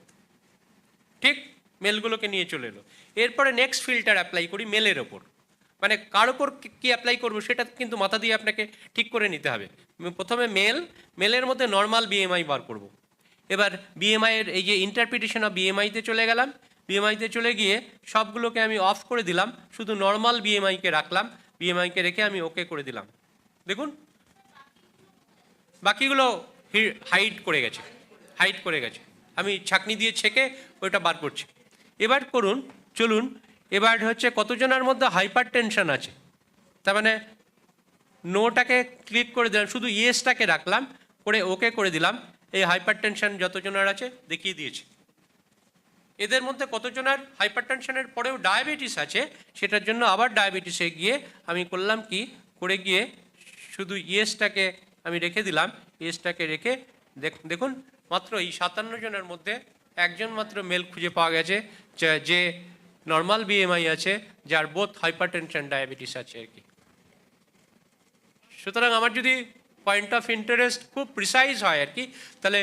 ঠিক? মেলগুলোকে নিয়ে চলে এলো। এরপরে নেক্সট ফিল্টার অ্যাপ্লাই করি মেলের ওপর, মানে কার ওপর কী অ্যাপ্লাই করবো সেটা কিন্তু মাথা দিয়ে আপনাকে ঠিক করে নিতে হবে। প্রথমে মেলের মধ্যে নর্মাল বিএমআই বার করব। এবার বিএমআইয়ের এই যে ইন্টারপ্রিটেশন অফ বিএমআইতে চলে গেলাম, বিএমআইতে চলে গিয়ে সবগুলোকে আমি অফ করে দিলাম, শুধু নর্মাল বিএমআইকে রাখলাম, বিএমআইকে রেখে আমি ওকে করে দিলাম। দেখুন বাকিগুলো হাইড করে গেছে, হাইড করে গেছে, আমি ছাঁকনি দিয়ে ছেঁকে ওইটা বার করছি। এবার করুন, চলুন এবার হচ্ছে কতজনের মধ্যে হাইপার টেনশন আছে, তার মানে নোটাকে ক্লিক করে দিলাম, শুধু ইয়েসটাকে রাখলাম, করে ওকে করে দিলাম, এই হাইপার টেনশন যতজনের আছে দেখিয়ে দিয়েছে। এদের মধ্যে কতজনের হাইপার টেনশনের পরেও ডায়াবেটিস আছে, সেটার জন্য আবার ডায়াবেটিসে গিয়ে আমি করলাম কি, করে গিয়ে শুধু ইয়েসটাকে আমি রেখে দিলাম, ইয়েসটাকে রেখে দেখুন মাত্র এই 57 জনের মধ্যে একজন মাত্র মেল খুঁজে পাওয়া গেছে যে নর্মাল বিএমআই আছে, যার বোথ হাইপার টেনশন ডায়াবেটিস আছে আর কি। সুতরাং আমার যদি পয়েন্ট অফ ইন্টারেস্ট খুব প্রিসাইজ হয় আর কি, তাহলে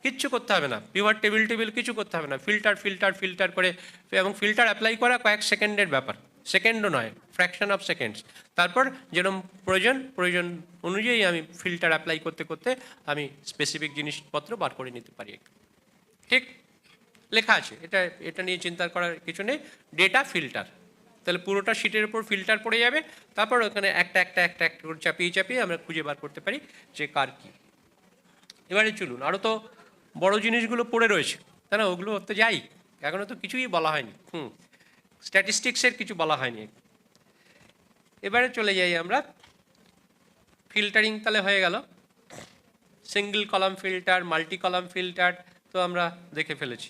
কিচ্ছু করতে হবে না, পিভাট টেবিল কিছু করতে হবে না, ফিল্টার করে, এবং ফিল্টার অ্যাপ্লাই করা কয়েক সেকেন্ডের ব্যাপার, সেকেন্ডও নয়, ফ্র্যাকশন অফ সেকেন্ডস। তারপর যেরকম প্রয়োজন অনুযায়ী আমি ফিল্টার অ্যাপ্লাই করতে করতে আমি স্পেসিফিক জিনিসপত্র বার করে নিতে পারি। ঠিক লেখা আছে, এটা নিয়ে চিন্তা করার কিছু নেই। ডেটা ফিল্টার, তাহলে পুরোটা শিটের উপর ফিল্টার পড়ে যাবে, তারপর ওখানে একটা করে চাপিয়ে আমরা খুঁজে বার করতে পারি যে কার কী। এবারে চলুন, আরও তো বড় জিনিসগুলো পড়ে রয়েছে, তাই না, ওগুলো তো যাই, এখনও তো কিছুই বলা হয়নি। স্ট্যাটিস্টিক্সের কিছু বলা হয়নি। এবারে চলে যাই আমরা, ফিল্টারিং তাহলে হয়ে গেল, single column filter, multi column filter তো আমরা দেখে ফেলেছি।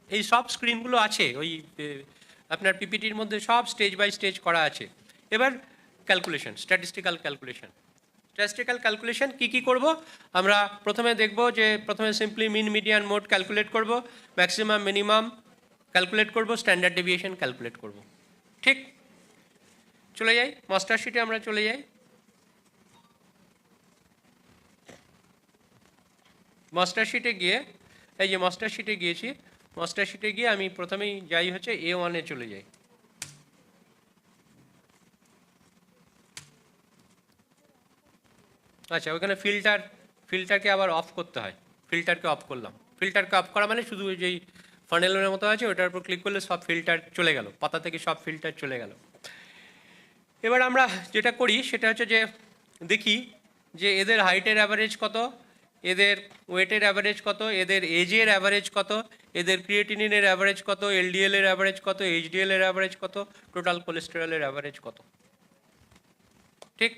এই সব স্ক্রিনগুলো আছে ওই আপনার পিপিটির মধ্যে, সব স্টেজ বাই স্টেজ করা আছে। এবার ক্যালকুলেশন, স্ট্যাটিস্টিক্যাল ক্যালকুলেশন কী করব আমরা প্রথমে দেখব, যে প্রথমে simply mean median mode calculate করব, ম্যাক্সিমাম মিনিমাম ক্যালকুলেট করব, স্ট্যান্ডার্ড ডেভিয়েশন ক্যালকুলেট করব। ঠিক, চলে যাই মাস্টার শিটে, আমরা চলে যাই মাস্টার শিটে গিয়ে, এই যে মাস্টার শিটে গিয়েছি, মাস্টার শিটে গিয়ে আমি প্রথমেই যাই হচ্ছে A1-এ চলে যাই। আচ্ছা, ওখানে ফিল্টারকে আবার অফ করতে হয়, ফিল্টারকে অফ করলাম। ফিল্টারকে অফ করা মানে শুধু ওই যেই ফানেলের মতো আছে ওটার উপর ক্লিক করলে সব ফিল্টার চলে গেল, পাতা থেকে সব ফিল্টার চলে গেল। এবার আমরা যেটা করি সেটা হচ্ছে যে দেখি যে এদের হাইটের অ্যাভারেজ কত, এদের ওয়েটের অ্যাভারেজ কত, এদের এজের অ্যাভারেজ কত, এদের ক্রিয়েটিনিনের অ্যাভারেজ কত, এলডিএলের অ্যাভারেজ কত, এইচডিএলের অ্যাভারেজ কত, টোটাল কোলেস্টেরলের অ্যাভারেজ কত। ঠিক,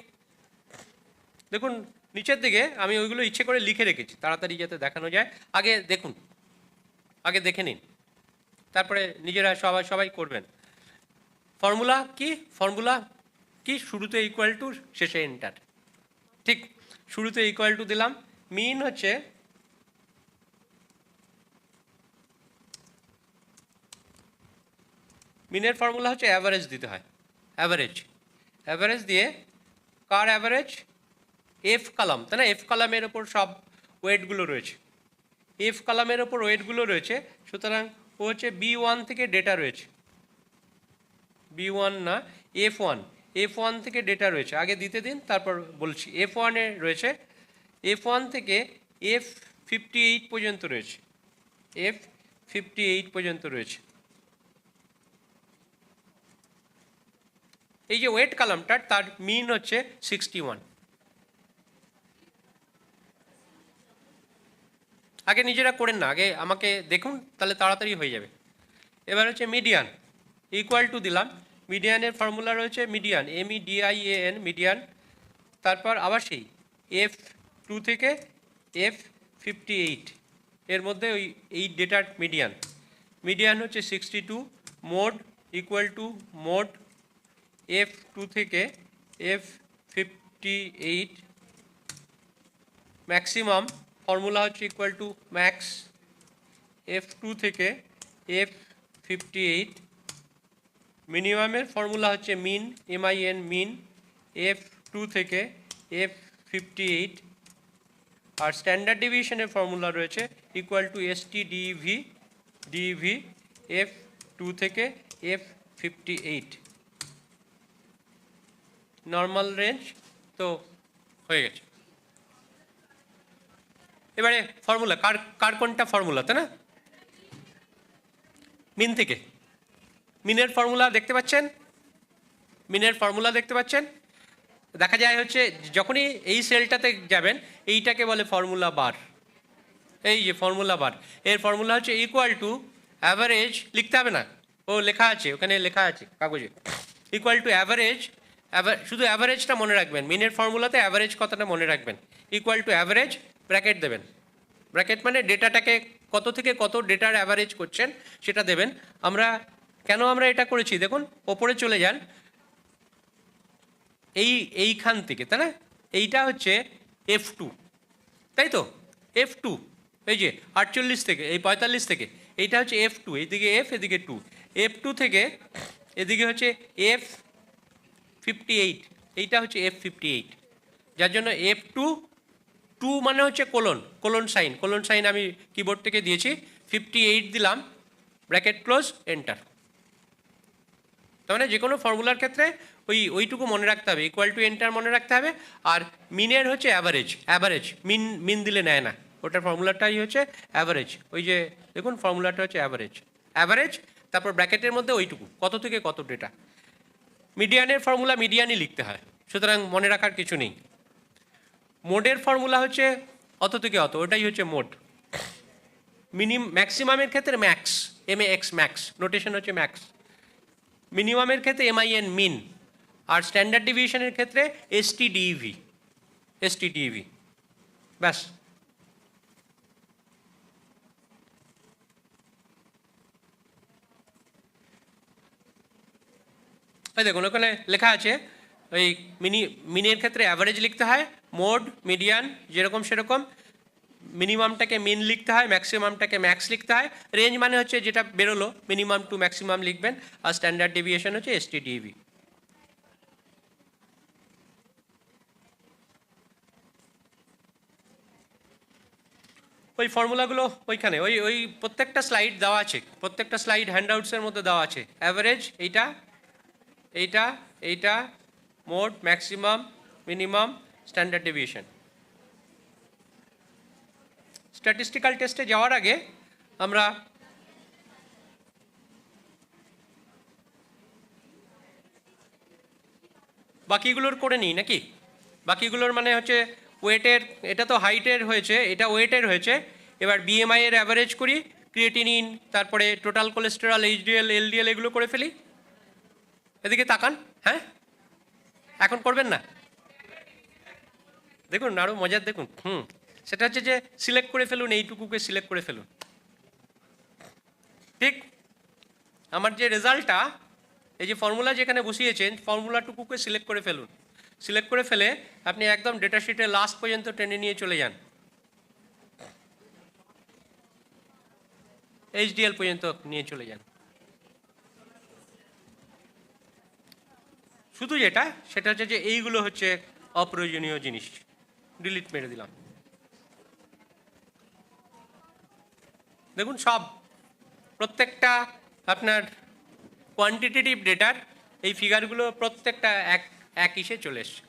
দেখুন নিচের দিকে আমি ওইগুলো ইচ্ছে করে লিখে রেখেছি তাড়াতাড়ি যাতে দেখানো যায়। আগে দেখুন, আগে দেখে নিন, তারপরে নিজেরা সবাই করবেন। ফর্মুলা কি শুরুতে ইকুয়াল টু, শেষে এন্টার। ঠিক, শুরুতে ইকুয়াল টু দিলাম, মিন হচ্ছে মিনের ফর্মুলা হচ্ছে অ্যাভারেজ দিতে হয়, অ্যাভারেজ দিয়ে কার অ্যাভারেজ, এফ কলাম, তাই না, এফ কলামের ওপর সব ওয়েটগুলো রয়েছে, এফ কলামের ওপর ওয়েটগুলো রয়েছে, সুতরাং ও হচ্ছে B1 থেকে ডেটা রয়েছে, B1 না F1 থেকে ডেটা রয়েছে, আগে দিতে দিন তারপর বলছি। F1-এ রয়েছে, F1 থেকে F58 পর্যন্ত রয়েছে, F58 পর্যন্ত রয়েছে। এই যে ওয়েট কলামটার তার মিন হচ্ছে 61। আগে নিজেরা করেন না, আগে আমাকে দেখুন, তাহলে তাড়াতাড়ি হয়ে যাবে। এবার হচ্ছে মিডিয়ান, ইকুয়াল টু দিলাম, মিডিয়ানের ফর্মুলা রয়েছে মিডিয়ান, MEDIAN মিডিয়ান, তারপর আবার সেই F2 থেকে F58 এর মধ্যে এই ডেটার মিডিয়ান হচ্ছে 62, mode equal to mode F2 থেকে F58, ম্যাক্সিমাম ফর্মুলা হচ্ছে ইকুয়াল টু ম্যাক্স F2 থেকে F58, মিনিমামের ফর্মুলা হচ্ছে মিন, MIN মিন, F2 থেকে F58, আর স্ট্যান্ডার্ড ডেভিয়েশনের ফর্মুলা রয়েছে ইকুয়াল টু STDV F2 থেকে F58, নর্মাল রেঞ্জ তো হয়ে গেছে। এবারে ফর্মুলা কার কোনটা ফর্মুলা, তাই না, মিন থেকে, মিনের ফর্মুলা দেখতে পাচ্ছেন, দেখা যায় হচ্ছে যখনই এই সেলটাতে যাবেন এইটাকে বলে ফর্মুলা বার। এই যে ফর্মুলা বার, এর ফর্মুলা হচ্ছে ইকুয়াল টু অ্যাভারেজ, লিখতে হবে না, ও লেখা আছে ওখানে, লেখা আছে কাগজে, ইকুয়াল টু অ্যাভারেজ, শুধু অ্যাভারেজটা মনে রাখবেন, মিনের ফর্মুলাতে অ্যাভারেজ কথাটা মনে রাখবেন, ইকুয়াল টু অ্যাভারেজ, ব্র্যাকেট দেবেন, ব্র্যাকেট মানে ডেটাটাকে কত থেকে কত ডেটার অ্যাভারেজ করছেন সেটা দেবেন। আমরা কেন আমরা এটা করেছি দেখুন, ওপরে চলে যান, এইখান থেকে, তাই না, এইটা হচ্ছে F2, তাই তো, F2, এই যে 48 থেকে, এই 45 থেকে, এইটা হচ্ছে F2, এইদিকে F, এদিকে 2, F2 থেকে এদিকে হচ্ছে F58, এইটা হচ্ছে F58, যার জন্য F2, 2 মানে হচ্ছে কোলন সাইন আমি কিবোর্ড থেকে দিয়েছি, 58 দিলাম, ব্র্যাকেট ক্লোজ, এন্টার। তার মানে যে কোনো ফর্মুলার ক্ষেত্রে ওইটুকু মনে রাখতে হবে, ইকুয়াল টু এন্টার মনে রাখতে হবে। আর মিনের হচ্ছে অ্যাভারেজ, মিন দিলে নেয় না, ওটার ফর্মুলাটাই হচ্ছে অ্যাভারেজ, ওই যে দেখুন ফর্মুলাটা হচ্ছে অ্যাভারেজ, তারপর ব্র্যাকেটের মধ্যে ওইটুকু কত থেকে কত ডেটা। মিডিয়ানের ফর্মুলা মিডিয়ানই লিখতে হয়, সুতরাং মনে রাখার কিছু নেই। মোডের ফর্মুলা হচ্ছে অত থেকে অত, ওটাই হচ্ছে মোড। ম্যাক্সিমামের ক্ষেত্রে ম্যাক্স, MAX ম্যাক্স, নোটেশন হচ্ছে ম্যাক্স। মিনিমামের ক্ষেত্রে MIN মিন, আর স্ট্যান্ডার্ড ডিভিশনের ক্ষেত্রে STDEV, ব্যাস। ওই দেখুন ওখানে লেখা আছে, ওই মিনের ক্ষেত্রে অ্যাভারেজ লিখতে হয়, মোড মিডিয়ান যেরকম সেরকম, মিনিমামটাকে মিন লিখতে হয়, ম্যাক্সিমামটাকে ম্যাক্স লিখতে হয়, রেঞ্জ মানে হচ্ছে যেটা বেরোলো মিনিমাম টু ম্যাক্সিমাম লিখবেন, আর স্ট্যান্ডার্ড ডেভিয়েশন হচ্ছে STDEV। ওই ফর্মুলাগুলো ওইখানে ওই প্রত্যেকটা স্লাইড দেওয়া আছে, প্রত্যেকটা স্লাইড হ্যান্ডআউটসের মধ্যে দেওয়া আছে। অ্যাভারেজ এইটা mode, maximum, minimum, standard deviation. Statistical টেস্টে যাওয়ার আগে আমরা বাকিগুলোর করে নিই নাকি? বাকিগুলোর মানে হচ্ছে ওয়েটের, এটা তো হাইটের হয়েছে, এটা ওয়েটের হয়েছে, এবার BMI এর অ্যাভারেজ করি, ক্রিয়েটিনিন, তারপরে টোটাল কোলেস্টেরল, HDL, LDL এগুলো করে ফেলি। এদিকে তাকান, হ্যাঁ এখন করবেন না, দেখুন আরও মজার দেখুন, সেটা হচ্ছে যে সিলেক্ট করে ফেলুন, এইটুকুকে সিলেক্ট করে ফেলুন, ঠিক আমার যে রেজাল্টটা, এই যে ফর্মুলা যেখানে বসিয়েছেন ফর্মুলাটুকুকে সিলেক্ট করে ফেলুন, সিলেক্ট করে ফেলে আপনি একদম ডেটা শিটের লাস্ট পর্যন্ত টেনে নিয়ে চলে যান, HDL পর্যন্ত নিয়ে চলে যান। শুধু যেটা সেটা হচ্ছে যে এইগুলো হচ্ছে অপ্রয়োজনীয় জিনিস, ডিলিট মেরে দিলাম। দেখুন সব প্রত্যেকটা আপনার কোয়ান্টিটেটিভ ডেটার এই ফিগারগুলো প্রত্যেকটা এক ইসে চলে এসছে।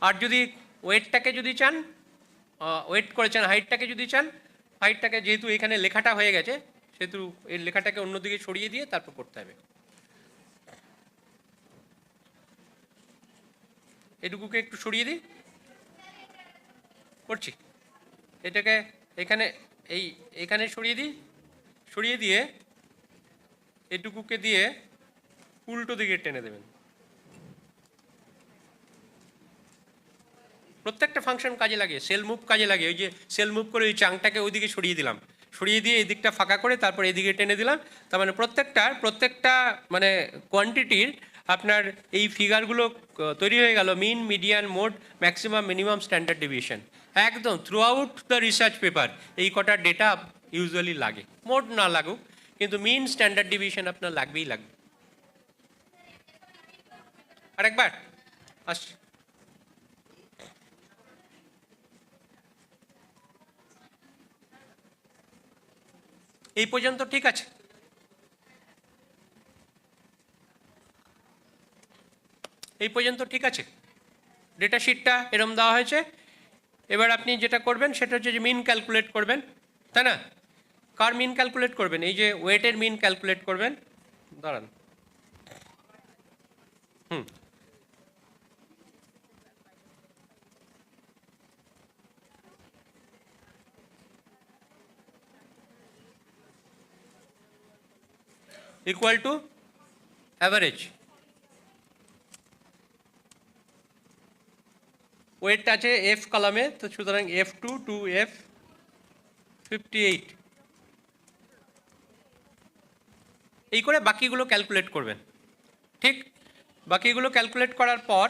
আর যদি ওয়েটটাকে যদি চান, ওয়েট করেছেন, হাইটটাকে যদি চান, হাইটটাকে যেহেতু এখানে লেখাটা হয়ে গেছে সেহেতু এর লেখাটাকে অন্যদিকে সরিয়ে দিয়ে তারপর করতে হবে। এটুকুকে একটু সরিয়ে দিই, করছি, এটাকে এখানে এখানে সরিয়ে দিয়ে এটুকুকে দিয়ে উল্টো দিকে টেনে দেবেন। প্রত্যেকটা ফাংশন কাজে লাগে, সেল মুভ কাজে লাগে, ওই যে সেল মুভ করে ওই চাংটাকে ওইদিকে সরিয়ে দিলাম, সরিয়ে দিয়ে এই দিকটা ফাঁকা করে তারপর এদিকে টেনে দিলাম, তার মানে প্রত্যেকটা মানে কোয়ান্টিটির আপনার এই ফিগারগুলো তৈরি হয়ে গেল, mean, median, mode, maximum, minimum, standard deviation, একদম throughout the research paper এই কটা ডেটা ইউজুয়ালি লাগে, মোড না লাগুক কিন্তু মিন, স্ট্যান্ডার্ড ডেভিয়েশন আপনার লাগবেই লাগবে। আরেকবার আসছি, এই পর্যন্ত ঠিক আছে? এই পর্যন্ত ঠিক আছে? ডেটা শিটটা এরম দেওয়া হয়েছে, এবার আপনি যেটা করবেন সেটা হচ্ছে যে মিন ক্যালকুলেট করবেন, তাই না? কার মিন ক্যালকুলেট করবেন? এই যে ওয়েটের মিন ক্যালকুলেট করবেন, দাঁড়ান ইকুয়াল টু অ্যাভারেজ। ওয়েট আছে এফ কলামে, তো সুতরাং F2 টু F58, এই করে বাকিগুলো ক্যালকুলেট করবেন। ঠিক, বাকিগুলো ক্যালকুলেট করার পর,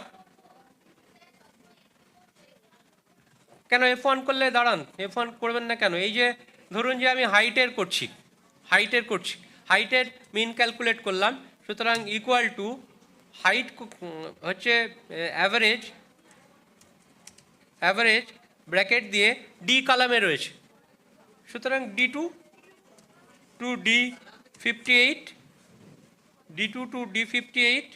কেন F1 করলে দাঁড়ান, F1 করবেন না কেন? এই যে ধরুন যে আমি হাইটের করছি, হাইটের মিন ক্যালকুলেট করলাম, সুতরাং ইকুয়াল টু হাইট হচ্ছে অ্যাভারেজ ব্র্যাকেট দিয়ে ডি কলামে রয়েছে, সুতরাং D2 to D58, D2 to D58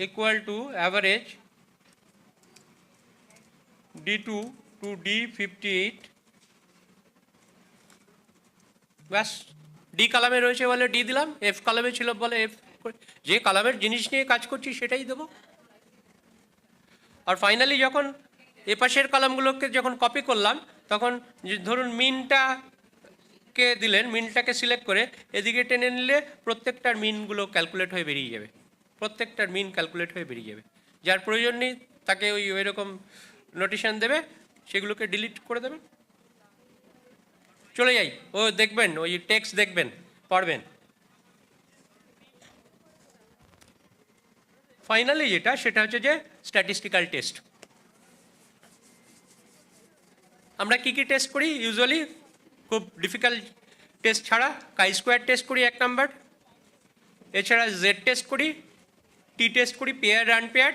equal to average D2 to D58, ব্যাস। ডি কলামে রয়েছে বলে ডি দিলাম, এফ কলামে ছিল বলে এফ, যে কলামের জিনিস নিয়ে কাজ করছি সেটাই দেবো। আর ফাইনালি যখন এপাশের কলামগুলোকে যখন কপি করলাম, তখন ধরুন মিনটাকে দিলেন, মিনটাকে সিলেক্ট করে এদিকে টেনে নিলে প্রত্যেকটার মিনগুলো ক্যালকুলেট হয়ে বেরিয়ে যাবে, প্রত্যেকটার মিন ক্যালকুলেট হয়ে বেরিয়ে যাবে। যার প্রয়োজন নেই তাকে ওই রকম নোটেশন দেবে, সেগুলোকে ডিলিট করে দেবেন, চলে যাই। ও দেখবেন, ওই টেক্সট দেখবেন, পড়বেন। ফাইনালি যেটা, সেটা হচ্ছে যে স্ট্যাটিস্টিক্যাল টেস্ট। আমরা কি কি টেস্ট করি ইউজুয়ালি? খুব ডিফিকাল্ট টেস্ট ছাড়া কাই স্কোয়ার টেস্ট করি 1 নাম্বার, এছাড়া জেড টেস্ট করি, টি টেস্ট করি, পেয়ার আনপেয়ার,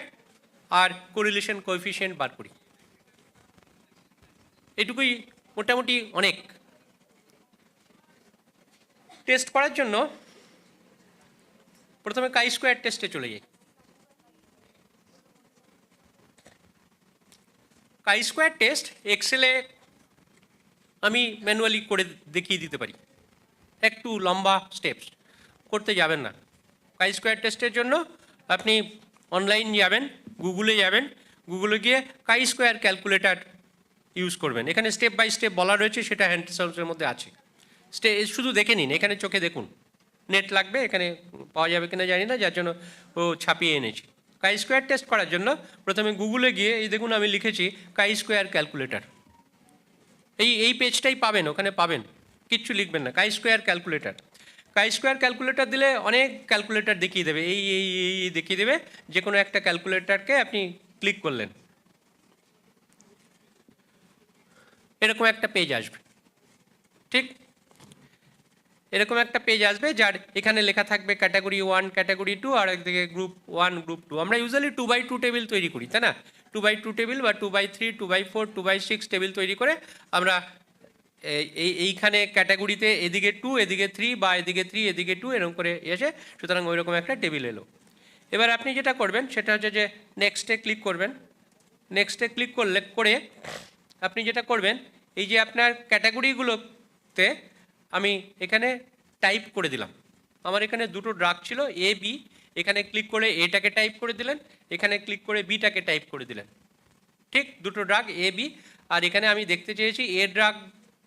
আর কোরিলেশন কোএফিসিয়েন্ট বার করি। এটুকুই মোটামুটি অনেক। টেস্ট করার জন্য প্রথমে কাই স্কোয়ার টেস্টে চলে যাই। কাই স্কোয়ার টেস্ট এক্সেলে আমি ম্যানুয়ালি করে দেখিয়ে দিতে পারি, একটু লম্বা স্টেপস, করতে যাবেন না। কাই স্কোয়ার টেস্টের জন্য আপনি অনলাইন যাবেন, গুগলে যাবেন, গুগলে গিয়ে কাই স্কোয়ার ক্যালকুলেটার ইউজ করবেন। এখানে স্টেপ বাই স্টেপ বলা রয়েছে, সেটা হ্যান্ড সাউন্ডসের মধ্যে আছে। শুধু দেখে নিন, এখানে চোখে দেখুন। নেট লাগবে, এখানে পাওয়া যাবে কিনা জানি না, যার জন্য ও ছাপিয়ে এনেছি। কাই স্কোয়ার টেস্ট করার জন্য প্রথমে গুগলে গিয়ে এই দেখুন আমি লিখেছি কাই স্কোয়ার ক্যালকুলেটার, এই পেজটাই পাবেন, ওখানে পাবেন, কিচ্ছু লিখবেন না, কাই স্কোয়ার ক্যালকুলেটার। কাই স্কোয়ার ক্যালকুলেটার দিলে অনেক ক্যালকুলেটার দেখিয়ে দেবে, এই দেখিয়ে দেবে। যে কোনো একটা ক্যালকুলেটারকে আপনি ক্লিক করলেন, এরকম একটা পেজ আসবে। ঠিক এরকম একটা পেজ আসবে, যার এখানে লেখা থাকবে ক্যাটাগরি 1, ক্যাটাগরি 2, আর একদিকে গ্রুপ 1, গ্রুপ 2। আমরা ইউজুয়ালি 2x2 টেবিল তৈরি করি, তাই না? 2x2 টেবিল বা 2x3, 2x4, 2x6 টেবিল তৈরি করে আমরা এইখানে ক্যাটাগরিতে এদিকে 2, এদিকে 3, বা এদিকে 3, এদিকে 2, এরকম করে এসে, সুতরাং ওই রকম একটা টেবিল এলো। এবার আপনি যেটা করবেন সেটা হচ্ছে যে নেক্সটে ক্লিক করবেন। নেক্সটে ক্লিক করে আপনি যেটা করবেন, এই যে আপনার ক্যাটাগরিগুলোতে আমি এখানে টাইপ করে দিলাম। আমার এখানে দুটো ড্রাগ ছিল, এ বি। এখানে ক্লিক করে এটাকে টাইপ করে দিলেন, এখানে ক্লিক করে বিটাকে টাইপ করে দিলেন। ঠিক, দুটো ড্রাগ এ বি। আর এখানে আমি দেখতে চেয়েছি এ ড্রাগ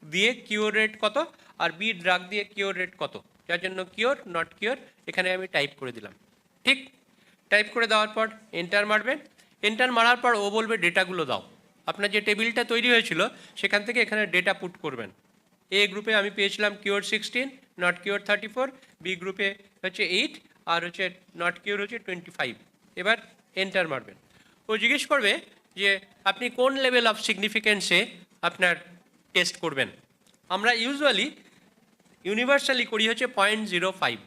দিয়ে কিওর রেট কত, আর বি ড্রাগ দিয়ে কিওর রেট কত, যার জন্য কিওর নট কিওর এখানে আমি টাইপ করে দিলাম। ঠিক, টাইপ করে দেওয়ার পর এন্টার মারবেন। এন্টার মারার পর ও বলবে ডেটাগুলো দাও। আপনার যে টেবিলটা তৈরি হয়েছিল সেখান থেকে এখানে ডেটা পুট করবেন। এ গ্রুপে আমি পেয়েছিলাম কিওর 16, নট কিওর 34, বি গ্রুপে হচ্ছে 8, আর হচ্ছে নট কিওর হচ্ছে 25। এবার এন্টার মারবেন। ও জিজ্ঞেস করবে যে আপনি কোন লেভেল অফ সিগনিফিকেন্সে আপনার টেস্ট করবেন। আমরা ইউনিভার্সালি করি হচ্ছে 0.05।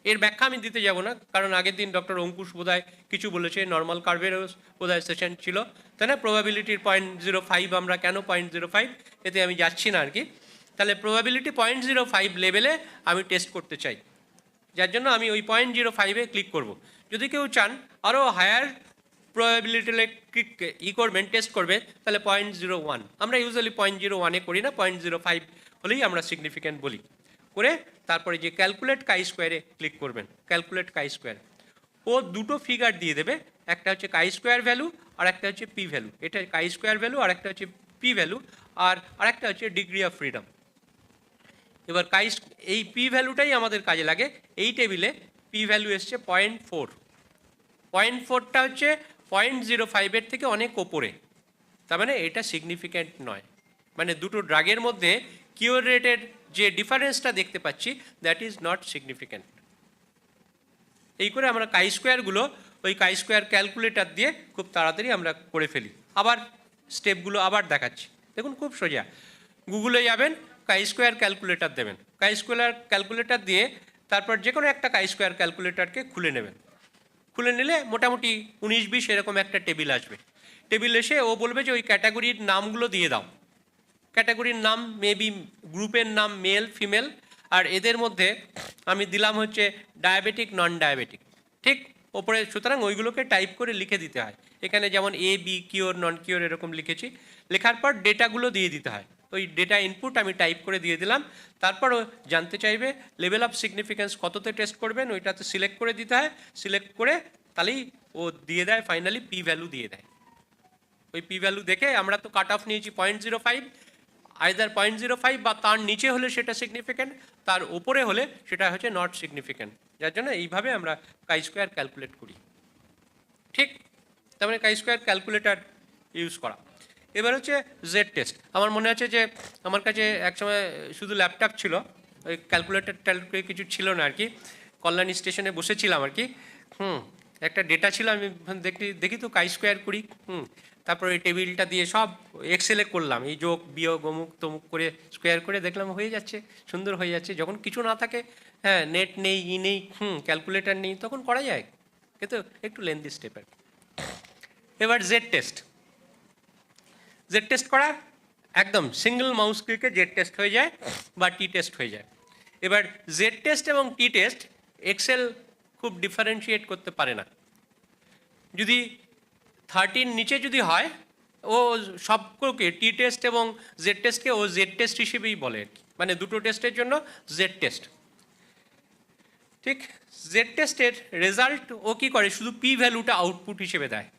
এর ব্যাখ্যা আমি দিতে যাব না, কারণ আগের দিন ডক্টর অঙ্কুশ বোধহয় কিছু বলেছে, নর্মাল কার্ভেরও বোধহয় সেশন ছিল, তাই না? প্রবাবিলিটির 0.05 আমরা কেন 0.05, এতে আমি যাচ্ছি না আর কি। তাহলে প্রবাবিলিটি 0.05 লেভেলে আমি টেস্ট করতে চাই, যার জন্য আমি ওই 0.05-এ ক্লিক করব। যদি কেউ চান আরও হায়ার প্রবাবিলিটি ই করবেন, টেস্ট করবে, তাহলে 0.01। আমরা ইউজুয়ালি 0.01-এ করি না, 0.05 হলেই আমরা সিগনিফিক্যান্ট বলি। করে তারপরে যে ক্যালকুলেট কাই স্কোয়ারে ক্লিক করবেন, ক্যালকুলেট কাই স্কোয়ার, ও দুটো ফিগার দিয়ে দেবে, একটা হচ্ছে কাই স্কোয়ার ভ্যালু আর একটা হচ্ছে পি ভ্যালু। এটা কাই স্কোয়ার ভ্যালু আর একটা হচ্ছে পি ভ্যালু, আর আরেকটা হচ্ছে ডিগ্রি অফ ফ্রিডম। এবার এই পি ভ্যালুটাই আমাদের কাজে লাগে। এই টেবিলে পি ভ্যালু এসছে 0.4। 0.4টা হচ্ছে 0.05-এর থেকে অনেক ওপরে, তার মানে এটা সিগনিফিক্যান্ট নয়। মানে দুটো ড্রাগের মধ্যে কিওর রেটের যে ডিফারেন্সটা দেখতে পাচ্ছি, দ্যাট ইজ নট সিগনিফিক্যান্ট। এই করে আমরা কাই স্কোয়ারগুলো ওই কাই স্কোয়ার ক্যালকুলেটর দিয়ে খুব তাড়াতাড়ি আমরা করে ফেলি। আবার স্টেপগুলো আবার দেখাচ্ছি, দেখুন খুব সোজা। গুগলে যাবেন, কাই স্কোয়ার ক্যালকুলেটর দেবেন, কাই স্কোয়ার ক্যালকুলেটর দিয়ে তারপর যে কোনো একটা কাই স্কোয়ার ক্যালকুলেটরকে খুলে নেবেন। খুলে নিলে মোটামুটি 19-20 এরকম একটা টেবিল আসবে। টেবিল এসে ও বলবে যে ওই ক্যাটাগরির নামগুলো দিয়ে দাও। ক্যাটাগরির নাম মেবি গ্রুপের নাম মেল ফিমেল, আর এদের মধ্যে আমি দিলাম হচ্ছে ডায়াবেটিক নন ডায়াবেটিক, ঠিক ওপরে। সুতরাং ওইগুলোকে টাইপ করে লিখে দিতে হয়। এখানে যেমন A B cure non cure এরকম লিখেছি। লেখার পর ডেটাগুলো দিয়ে দিতে হয়। ওই ডেটা ইনপুট আমি টাইপ করে দিয়ে দিলাম। তারপর ও জানতে চাইবে লেভেল অফ সিগনিফিক্যান্স কততে টেস্ট করবেন, ওইটাতে সিলেক্ট করে দিতে হয়। সিলেক্ট করে তাহলেই ও দিয়ে দেয়, ফাইনালি পি ভ্যালু দিয়ে দেয়। ওই পি ভ্যালু দেখে আমরা তো কাট অফ নিয়েছি 0.05, আইদার 0.05 বা তার নিচে হলে সেটা সিগনিফিক্যান্ট, তার ওপরে হলে সেটা হচ্ছে নট সিগনিফিক্যান্ট। যার জন্য এইভাবে আমরা কাই স্কোয়ার ক্যালকুলেট করি, ঠিক। তার মানে কাই স্কোয়ার ক্যালকুলেটর ইউজ করা। এবার হচ্ছে জেড টেস্ট। আমার মনে আছে যে আমার কাছে একসময় শুধু ল্যাপটপ ছিল, ওই ক্যালকুলেটর ট্যালকুলেটর কিছু ছিল না আর কি। কল্যাণী স্টেশনে বসেছিলাম আর কি, একটা ডেটা ছিল, আমি দেখি তো কাই স্কোয়ার করি, তারপর এই টেবিলটা দিয়ে সব এক্সেলে করলাম, এই যোগ বিয়োগ অমুক তমুক করে স্কোয়ার করে দেখলাম হয়ে যাচ্ছে, সুন্দর হয়ে যাচ্ছে। যখন কিছু না থাকে, হ্যাঁ নেট নেই ই নেই, ক্যালকুলেটর নেই, তখন করা যায়, কিন্তু একটু লেন্দি স্টেপ আর কি। এবার জেড টেস্ট। জেড টেস্ট করা একদম সিঙ্গেল মাউস ক্লিকে জেড টেস্ট হয়ে যায় বা টি টেস্ট হয়ে যায়। এবার জেড টেস্ট এবং টি টেস্ট এক্সেল খুব ডিফারেন্সিয়েট করতে পারে না। যদি 30 নিচে যদি হয়, ও সবগুলোকে টি টেস্ট এবং জেড টেস্টকে ও জেড টেস্ট হিসেবেই বলে আর কি, মানে দুটো টেস্টের জন্য জেড টেস্ট, ঠিক। জেড টেস্টের রেজাল্ট ও কী করে, শুধু পি ভ্যালুটা আউটপুট হিসেবে দেয়।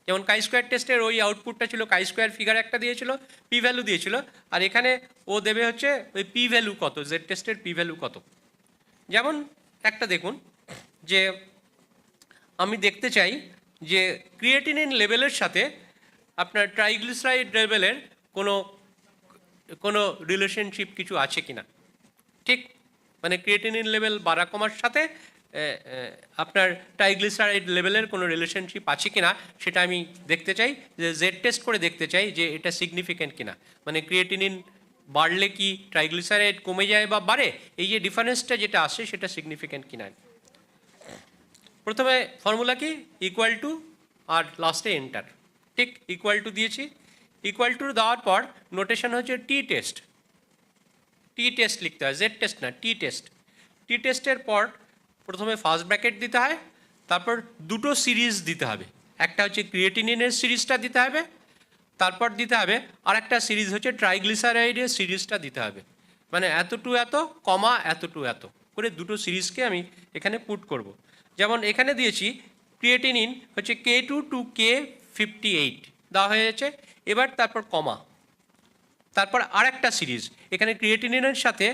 যেমন কাই স্কোয়ার টেস্টের ওই আউটপুটটা ছিল কাই স্কোয়ার ফিগার একটা দিয়েছিল, পি ভ্যালু দিয়েছিল, আর এখানে ও দেবে হচ্ছে ওই পি ভ্যালু কত, জেড টেস্টের পি ভ্যালু কত। যেমন একটা দেখুন, যে আমি দেখতে চাই যে ক্রিয়েটিনিন লেভেলের সাথে আপনার ট্রাইগ্লিসারাইড লেভেলের কোনো রিলেশনশিপ কিছু আছে কি না, ঠিক। মানে ক্রিয়েটিনিন লেভেল বাড়া কমার সাথে আপনার ট্রাইগ্লিসারাইড লেভেলের কোনো রিলেশনশিপ আছে কি না সেটা আমি দেখতে চাই, যে জেড টেস্ট করে দেখতে চাই যে এটা সিগনিফিক্যান্ট কিনা। মানে ক্রিয়েটিনিন বাড়লে কি ট্রাইগ্লিসারাইড কমে যায় বা বাড়ে, এই যে ডিফারেন্সটা যেটা আসে সেটা সিগনিফিক্যান্ট কিনা। প্রথমে ফর্মুলা কি, ইকুয়াল টু আর লাস্টে এন্টার, ঠিক। ইকুয়াল টু দিয়েছি, ইকুয়াল টু দেওয়ার পর নোটেশন হচ্ছে টি টেস্ট। টি টেস্ট লিখতে হয়, জেড টেস্ট না, টি টেস্ট। টি টেস্টের পর প্রথমে ফার্স্ট ব্র্যাকেট দিতে হয়, তারপর দুটো সিরিজ দিতে হবে, একটা হচ্ছে ক্রিয়েটিনিনের সিরিজটা দিতে হবে, তারপর দিতে হবে আর একটা সিরিজ হচ্ছে ট্রাইগ্লিসারাইডের সিরিজটা দিতে হবে। মানে এত টু এত কমা এত টু এত করে দুটো সিরিজকে আমি এখানে পুট করব। যেমন এখানে দিয়েছি ক্রিয়েটিনিন হচ্ছে K2 to K58 দেওয়া হয়ে যাচ্ছে। এবার তারপর কমা, তারপর আর একটা সিরিজ এখানে ক্রিয়েটিনিনের সাথে,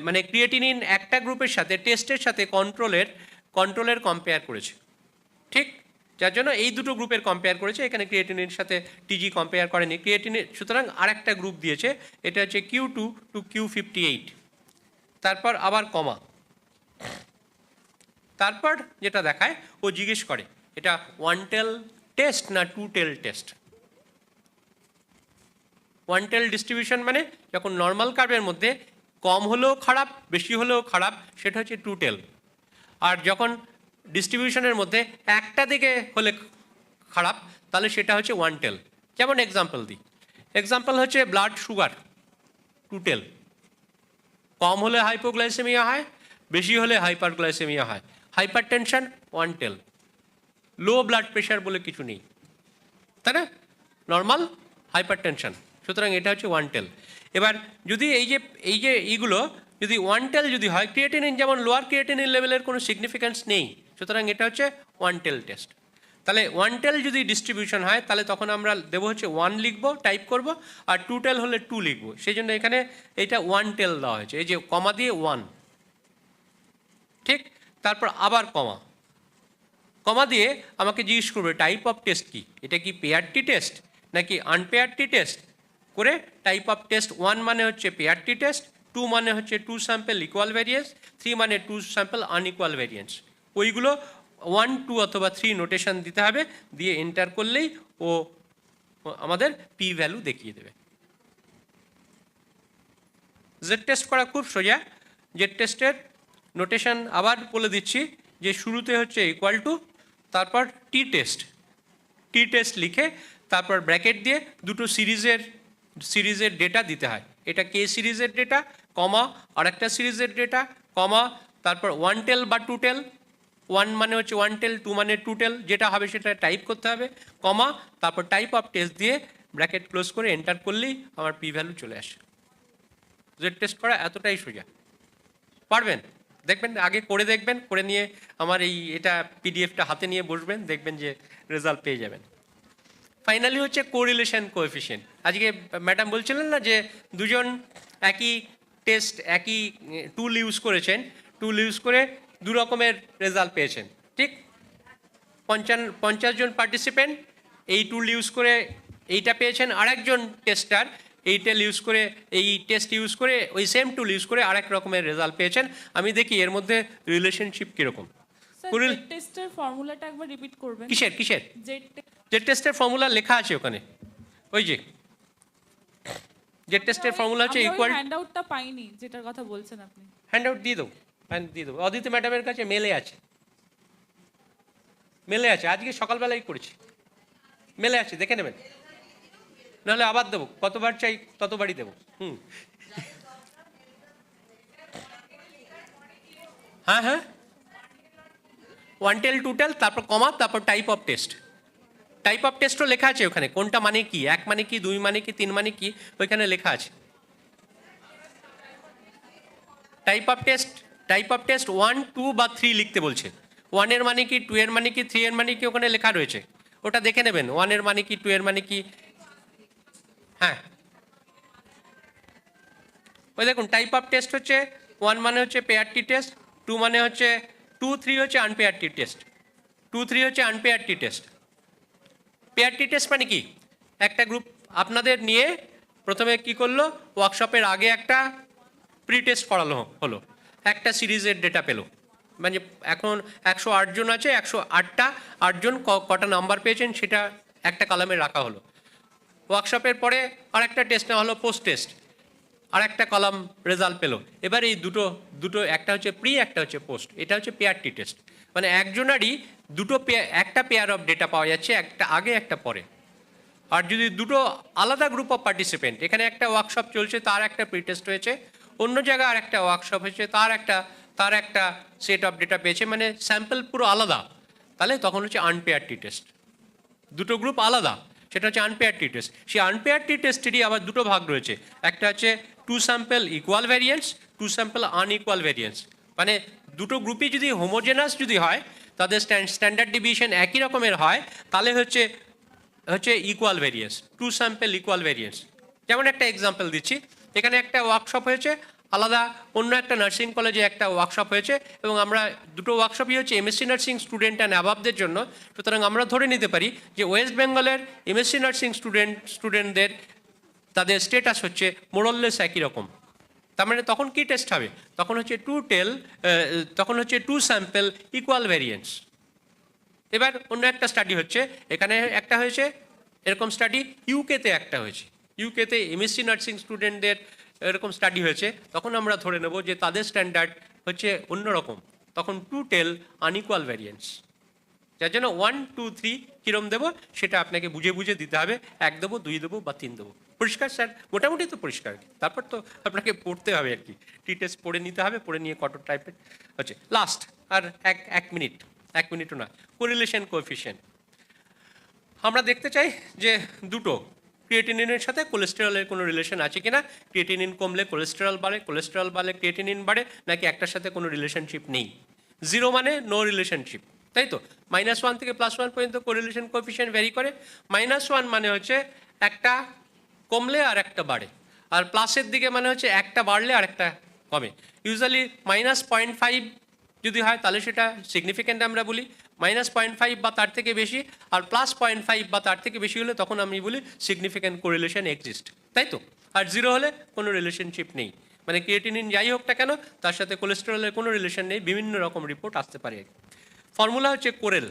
মানে ক্রিয়েটিনিন একটা গ্রুপের সাথে টেস্টের সাথে কন্ট্রোলের কম্পেয়ার করেছে, ঠিক। যার জন্য এই দুটো গ্রুপের কম্পেয়ার করেছে, এখানে ক্রিয়েটিনিনের সাথে টিজি কম্পেয়ার করেনি ক্রিয়েটিনিন, সুতরাং আর একটা গ্রুপ দিয়েছে, এটা হচ্ছে Q2 to Q58, তারপর আবার কমা। তারপর যেটা দেখায়, ও জিজ্ঞেস করে এটা 1 টেল টেস্ট না 2 টেল টেস্ট। 1 টেল ডিস্ট্রিবিউশন মানে যখন নর্মাল কার্ভের মধ্যে কম হলেও খারাপ বেশি হলেও খারাপ, সেটা হচ্ছে 2 টেল। আর যখন ডিস্ট্রিবিউশনের মধ্যে একটা দিকে হলে খারাপ, তাহলে সেটা হচ্ছে 1 টেল। যেমন এক্সাম্পল দিই, এক্সাম্পল হচ্ছে ব্লাড সুগার 2 টেল। কম হলে হাইপোগ্লাইসেমিয়া হয়, বেশি হলে হাইপারগ্লাইসেমিয়া হয়। হাইপার টেনশন 1 টেল, লো ব্লাড প্রেশার বলে কিছু নেই, তাই না? নর্মাল হাইপার টেনশন, সুতরাং এটা হচ্ছে ওয়ান টেল। এবার যদি এই যে এইগুলো যদি ওয়ান টেল যদি হয়, ক্রিয়েটিনিন যেমন লোয়ার ক্রিয়েটিনিন লেভেলের কোনো সিগনিফিক্যান্স নেই, সুতরাং এটা হচ্ছে ওয়ান টেল টেস্ট। তাহলে ওয়ান টেল যদি ডিস্ট্রিবিউশন হয় তাহলে তখন আমরা দেবো হচ্ছে ওয়ান লিখবো, টাইপ করব, আর টু টেল হলে টু লিখবো। সেই জন্য এখানে এইটা ওয়ান টেল দেওয়া হয়েছে, এই যে কমা দিয়ে ওয়ান, ঠিক? তারপর আবার কমা, কমা দিয়ে আমাকে জিজ্ঞেস করবে টাইপ অফ টেস্ট কি, এটা কি পেয়ারটি টেস্ট নাকি আনপেয়ারটি টেস্ট, করে টাইপ অফ টেস্ট 1 মানে হচ্ছে পেয়ারটি টেস্ট, 2 মানে হচ্ছে 2 স্যাম্পল ইকুয়াল ভ্যারিয়েন্স, 3 মানে 2 স্যাম্পল আনইকুয়াল ভ্যারিয়েন্স। ওইগুলো 1, 2 অথবা 3 নোটেশন দিতে হবে, দিয়ে এন্টার করলেই ও আমাদের পি ভ্যালু দেখিয়ে দেবে। জেড টেস্ট করা খুব সোজা। জেড টেস্টের নোটেশন আবার বলে দিচ্ছি, যে শুরুতে হচ্ছে ইকুয়াল টু, তারপর টি টেস্ট লিখে তারপর ব্র্যাকেট দিয়ে দুটো সিরিজের ডেটা দিতে হয়। এটা কে সিরিজের ডেটা, কমা আর একটা সিরিজের ডেটা, কমা তারপর ওয়ান টেল বা টু টেল, 1 মানে হচ্ছে ওয়ান টেল, 2 মানে টু টেল, যেটা হবে সেটা টাইপ করতে হবে, কমা তারপর টাইপ অফ টেস্ট দিয়ে ব্র্যাকেট ক্লোজ করে এন্টার করলেই আমার পি ভ্যালু চলে আসে। জেড টেস্ট করা এতটাই সোজা, পারবেন? দেখবেন, আগে করে দেখবেন, করে নিয়ে আমার এটা পিডিএফটা হাতে নিয়ে বসবেন, দেখবেন যে রেজাল্ট পেয়ে যাবেন। ফাইনালি হচ্ছে কোরিলেশন কোএফিসিয়েন্ট। আজকে ম্যাডাম বলছিলেন না যে দুজন একই টেস্ট একই টুল ইউজ করেছেন, টুল ইউজ করে দু রকমের রেজাল্ট পেয়েছেন, ঠিক? 50 জন পার্টিসিপেন্ট এই টুল ইউজ করে এইটা পেয়েছেন, আরেকজন টেস্টার এই টেস্ট ইউজ করে ওই সেম টুল ইউজ করে আরেক রকমের রেজাল্ট পেয়েছেন। আমি দেখি এর মধ্যে রিলেশনশিপ কীরকম। স্যার টেস্টের ফর্মুলাটা একবার রিপিট করবেন। কিসের জেড জেড টেস্টের ফর্মুলা লেখা আছে ওখানে, ওই যে জেড টেস্টের ফর্মুলা হচ্ছে ইকুয়াল। হ্যান্ডআউটটা পাইনি যেটার কথা বলছেন আপনি। হ্যান্ডআউট দিয়ে দেবো, অদিতি ম্যাডামের কাছে মেলে আছে, আজকে সকালবেলাই করেছি, মেলে আছে, দেখে নেবেন, নাহলে আবার দেবো, কতবার চাই ততবারই দেবো। হ্যাঁ, ওয়ান টেল, টু টেল, তারপর কমা, তারপর টাইপ অফ টেস্টও লেখা আছে ওখানে, কোনটা মানে কি, 1 মানে কি, 2 মানে কি, 3 মানে কি, ওইখানে লেখা আছে। টাইপ অফ টেস্ট 1, 2 বা 3 লিখতে বলছে। 1 এর মানে কি, 2 এর মানে কি, 3 এর মানে কি, ওখানে লেখা রয়েছে, ওটা দেখে নেবেন 1 এর মানে কি, 2 এর মানে কি। হ্যাঁ, ওই দেখুন টাইপ অফ টেস্ট হচ্ছে 1 মানে হচ্ছে পেয়ারটি টেস্ট, 2 মানে হচ্ছে 2, 3 হচ্ছে আনপেয়ারটি টেস্ট, 2, 3 হচ্ছে আনপেয়ারটি টেস্ট। পেয়ারটি টেস্ট মানে কি, একটা গ্রুপ আপনাদের নিয়ে প্রথমে কি করলো, ওয়ার্কশপের আগে একটা প্রি টেস্ট করালো হলো, একটা সিরিজের ডেটা পেলো, মানে এখন 108 জন আছে, 108 জন কটা নাম্বার পেয়েছেন সেটা একটা কলামে রাখা হলো। ওয়ার্কশপের পরে আর একটা টেস্ট নেওয়া হলো, পোস্ট টেস্ট, আর একটা কলাম রেজাল্ট পেলো। এবার এই দুটো একটা হচ্ছে প্রি, একটা হচ্ছে পোস্ট, এটা হচ্ছে পেয়ারটি টেস্ট, মানে একজনারই একটা পেয়ার অফ ডেটা পাওয়া যাচ্ছে, একটা আগে একটা পরে। আর যদি দুটো আলাদা গ্রুপ অফ পার্টিসিপেন্ট, এখানে একটা ওয়ার্কশপ চলছে তার একটা প্রি টেস্ট হয়েছে, অন্য জায়গায় আর একটা ওয়ার্কশপ হয়েছে তার একটা সেট অফ ডেটা পেয়েছে, মানে স্যাম্পল পুরো আলাদা, তাহলে তখন হচ্ছে আনপেয়ারটি টেস্ট। দুটো গ্রুপ আলাদা, সেটা হচ্ছে আনপেয়ারটি টেস্ট। সেই আনপেয়ারটি টেস্টেরই আবার দুটো ভাগ রয়েছে, একটা হচ্ছে 2 sample equal variance, 2 sample unequal variance, মানে দুটো গ্রুপই যদি হোমোজেনাস যদি হয়, তাদের স্ট্যান্ডার্ড ডিভিয়েশন একই রকমের হয়, তাহলে হচ্ছে equal variance, 2 sample equal variance. যেমন একটা এক্সাম্পল দিচ্ছি, এখানে একটা ওয়ার্কশপ হয়েছে আলাদা, অন্য একটা নার্সিং কলেজে একটা ওয়ার্কশপ হয়েছে, এবং আমরা দুটো ওয়ার্কশপই হচ্ছে এমএসসি নার্সিং স্টুডেন্ট অ্যান্ড অ্যাবাবদের জন্য। সুতরাং আমরা ধরে নিতে পারি যে ওয়েস্ট বেঙ্গলের এমএসসি নার্সিং স্টুডেন্টদের তাদের স্টেটাস হচ্ছে মোরললেস একই রকম। তার মানে তখন কি টেস্ট হবে, তখন হচ্ছে 2 স্যাম্পল ইকুয়াল ভ্যারিয়েন্স। এবার অন্য একটা স্টাডি হচ্ছে, এখানে একটা হয়েছে এরকম স্টাডি, ইউকেতে একটা হয়েছে, ইউকেতে এমএসসি নার্সিং স্টুডেন্টদের এরকম স্টাডি হয়েছে, তখন আমরা ধরে নেব যে তাদের স্ট্যান্ডার্ড হচ্ছে অন্যরকম, তখন 2 টেল আনইকুয়াল ভ্যারিয়েন্স। যার জন্য 1, 2, 3 কীরম দেবো সেটা আপনাকে বুঝে দিতে হবে, 1 দেবো, 2 দেবো বা 3 দেবো। পরিষ্কার স্যার? মোটামুটি তো পরিষ্কার, তারপর তো আপনাকে পড়তে হবে আর কি, টি টেস্ট পড়ে নিতে হবে, পড়ে নিয়ে কত টাইপের হচ্ছে। লাস্ট আর এক মিনিট, 1 মিনিটও না, কোরিলেশন কোএফিসিয়েন্ট। আমরা দেখতে চাই যে দুটো ক্রিয়েটিনিনের সাথে কোলেস্টেরলের কোনো রিলেশন আছে কিনা, ক্রিয়েটিনিন কমলে কোলেস্টেরল বাড়ে, কোলেস্টেরল বাড়লে ক্রিয়েটিনিন বাড়ে, নাকি একটার সাথে কোনো রিলেশনশিপ নেই। 0 মানে নো রিলেশনশিপ, তাই তো। -1 থেকে +1 পর্যন্ত কোরিলেশন কোএফিসিয়েন্ট ভ্যারি করে। -1 মানে হচ্ছে একটা কমলে আর একটা বাড়ে, আর প্লাসের দিকে মানে হচ্ছে একটা বাড়লে আর একটা কমে। ইউজুয়ালি -0.5 যদি হয় তাহলে সেটা সিগনিফিক্যান্ট আমরা বলি, -0.5 বা তার থেকে বেশি, আর +0.5 বা তার থেকে বেশি হলে তখন আমি বলি সিগনিফিক্যান্ট কোরিলেশন এক্সিস্ট, তাই তো। আর 0 হলে কোনো রিলেশনশিপ নেই, মানে ক্রিয়েটিনিন যাই হোক না কেন তার সাথে কোলেস্টেরলের কোনো রিলেশন নেই, বিভিন্ন রকম রিপোর্ট আসতে পারে। ফর্মুলা হচ্ছে Corel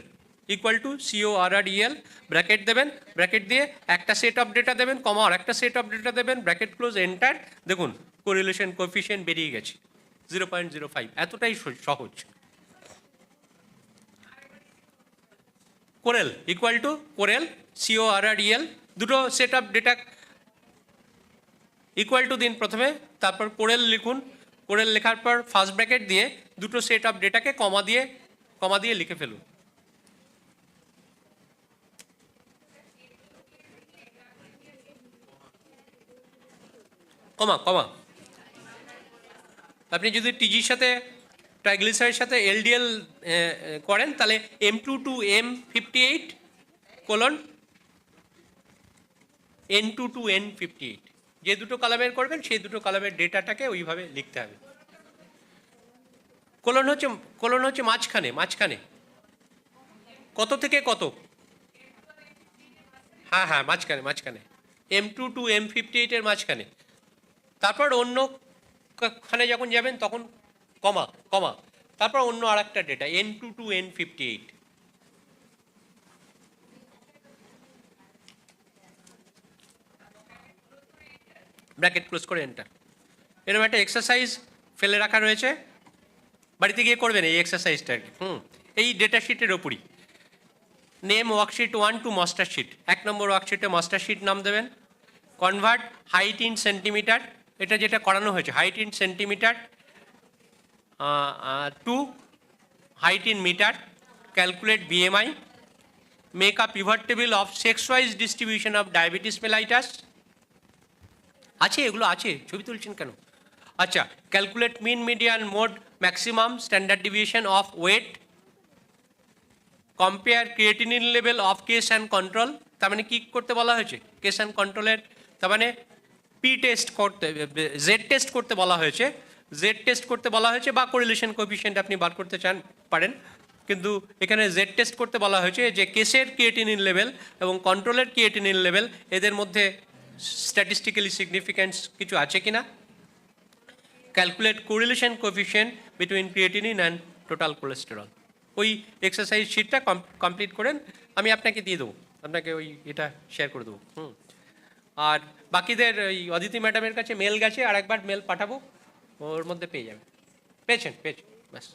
equal to CORREL, bracket দেবেন, ব্র্যাকেট দিয়ে একটা সেট অফ ডেটা দেবেন, কমা আর একটা সেট অফ ডেটা দেবেন, ব্র্যাকেট ক্লোজ, এন্টার। দেখুন কোরিলেশন কোএফিসিয়েন্ট বেরিয়ে গেছে 0.05, এতটাই সহজ। Corel equal to Corel CORREL, দুটো set of data equal to দিন প্রথমে, তারপর কোরেল লিখুন, কোরেল লেখার পর ফার্স্ট ব্র্যাকেট দিয়ে দুটো সেট অফ ডেটাকে কমা দিয়ে লিখে ফেলুন। কমা কমা। আপনি যদি টিজির সাথে ট্রাইগ্লিসারিডের সাথে LDL করেন তাহলে M2 to M58 colon N2 to N58, যে দুটো কলামের করবেন সেই দুটো কলামের ডেটাটাকে ওইভাবে লিখতে হবে। কোলন হচ্ছে মাঝখানে কত থেকে কত, হ্যাঁ মাঝখানে M2 to M58 এর মাঝখানে। তারপর অন্য খানে যখন যাবেন তখন কমা, তারপর অন্য আর একটা data N2 to N58। Bracket close করে এন্টার। এরকম একটা এক্সারসাইজ ফেলে রাখা রয়েছে, বাড়িতে গিয়ে করবেন এই এক্সারসাইজটা আর কি। এই ডেটা শিটের ওপরই name worksheet 1 to master sheet. 1 নম্বর ওয়ার্কশিটে মাস্টার শিট নাম দেবেন। কনভার্ট হাইট ইন সেন্টিমিটার, এটা যেটা করানো হয়েছে, height in centimetre to height in metre, calculate BMI, make a pivot table of sex wise distribution of diabetes mellitus. আছে, এগুলো আছে, ছবি তুলছেন কেন? আচ্ছা, calculate mean median mode maximum standard deviation of weight, compare creatinine level of case and control. তার মানে কী করতে বলা হয়েছে? কেস অ্যান্ড কন্ট্রোলের তার মানে টেস্ট করতে, জেড টেস্ট করতে বলা হয়েছে, জেড টেস্ট করতে বলা হয়েছে, বা কোরিলেশন কোএফিসিয়েন্ট আপনি বার করতে পারেন, কিন্তু এখানে জেড টেস্ট করতে বলা হয়েছে যে কেসের ক্রিয়েটিনিন লেভেল এবং কন্ট্রোলের ক্রিয়েটিনিন লেভেল এদের মধ্যে স্ট্যাটিস্টিক্যালি সিগনিফিক্যান্স কিছু আছে কিনা। Calculate correlation coefficient between creatinine and total cholesterol. ওই এক্সারসাইজ শিটটা কমপ্লিট করেন, আমি আপনাকে দিয়ে দেবো, আপনাকে ওই এটা শেয়ার করে দেবো। আর বাকিদের ওই অদিতি ম্যাডামের কাছে মেল গেছে, আর একবার মেল পাঠাবো, ওর মধ্যে পেয়ে যাবে। পেয়েছেন ব্যাস।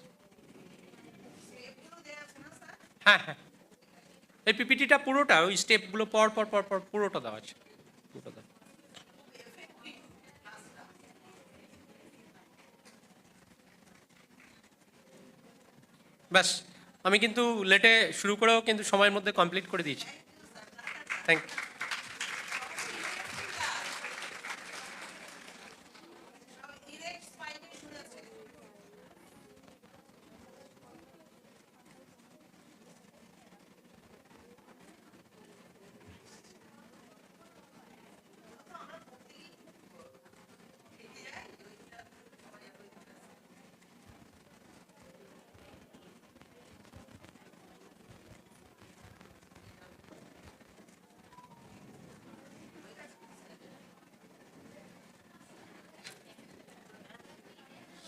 হ্যাঁ, এই পিপিটিটা পুরোটা ওই স্টেপগুলো পর পুরোটা দেওয়া আছে, পুরোটা দেওয়া। ব্যাস, আমি কিন্তু লেটে শুরু করেও কিন্তু সময়ের মধ্যে কমপ্লিট করে দিয়েছি। Thank you.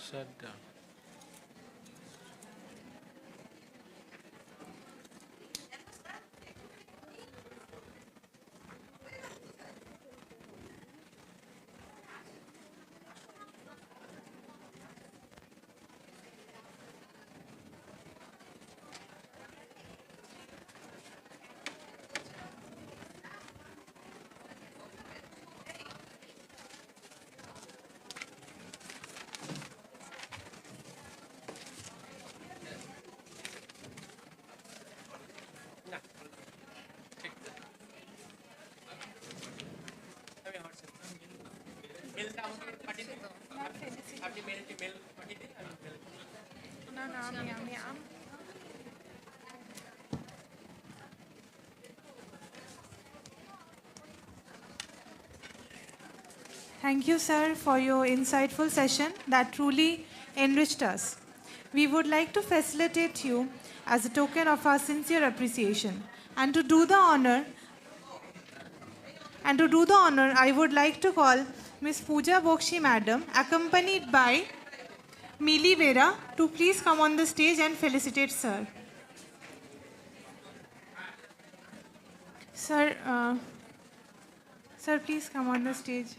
Shut down. মেলটা আমাকে পাঠিয়ে দিন আপনি মেল পাঠিয়ে দিন আমি মেল না না আমি Thank you, sir, for your insightful session that truly enriched us. We would like to facilitate you as a token of our sincere appreciation. And to do the honor, I would like to call Miss Pooja Bokshi, Madam, accompanied by Mili Vera, to please come on the stage and felicitate sir. Sir, please come on the stage.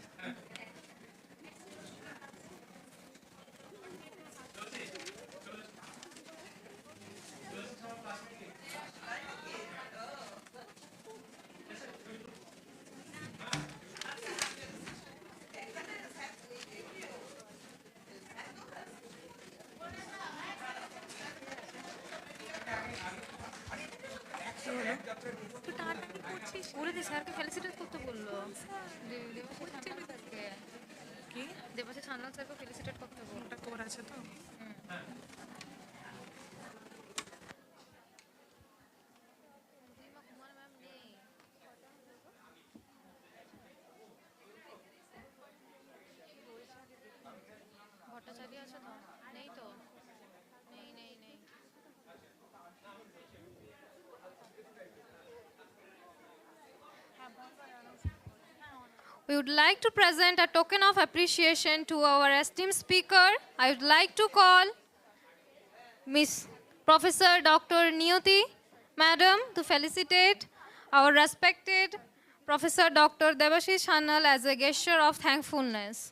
বলে দি স্যারকে felicitate করতে বললো দেবাশিস কি দেবাশিস সান্যাল স্যারকে felicitate করতে বললো ওটা তোর আছে তো কুমার ম্যাম নেই ভট্টাচার্য আছে তো নেই তো নেই We would like to present a token of appreciation to our esteemed speaker. I would like to call Miss Professor Dr. Niyoti, Madam, to felicitate our respected Professor Dr. Debashish Sannal as a gesture of thankfulness.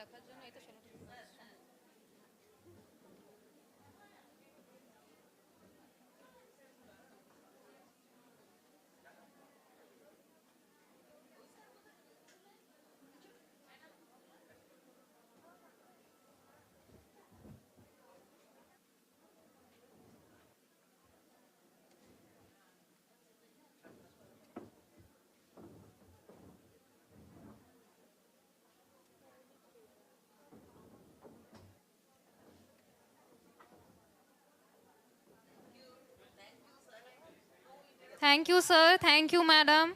দেখার জন্য এই তো Thank you, sir. Thank you, madam.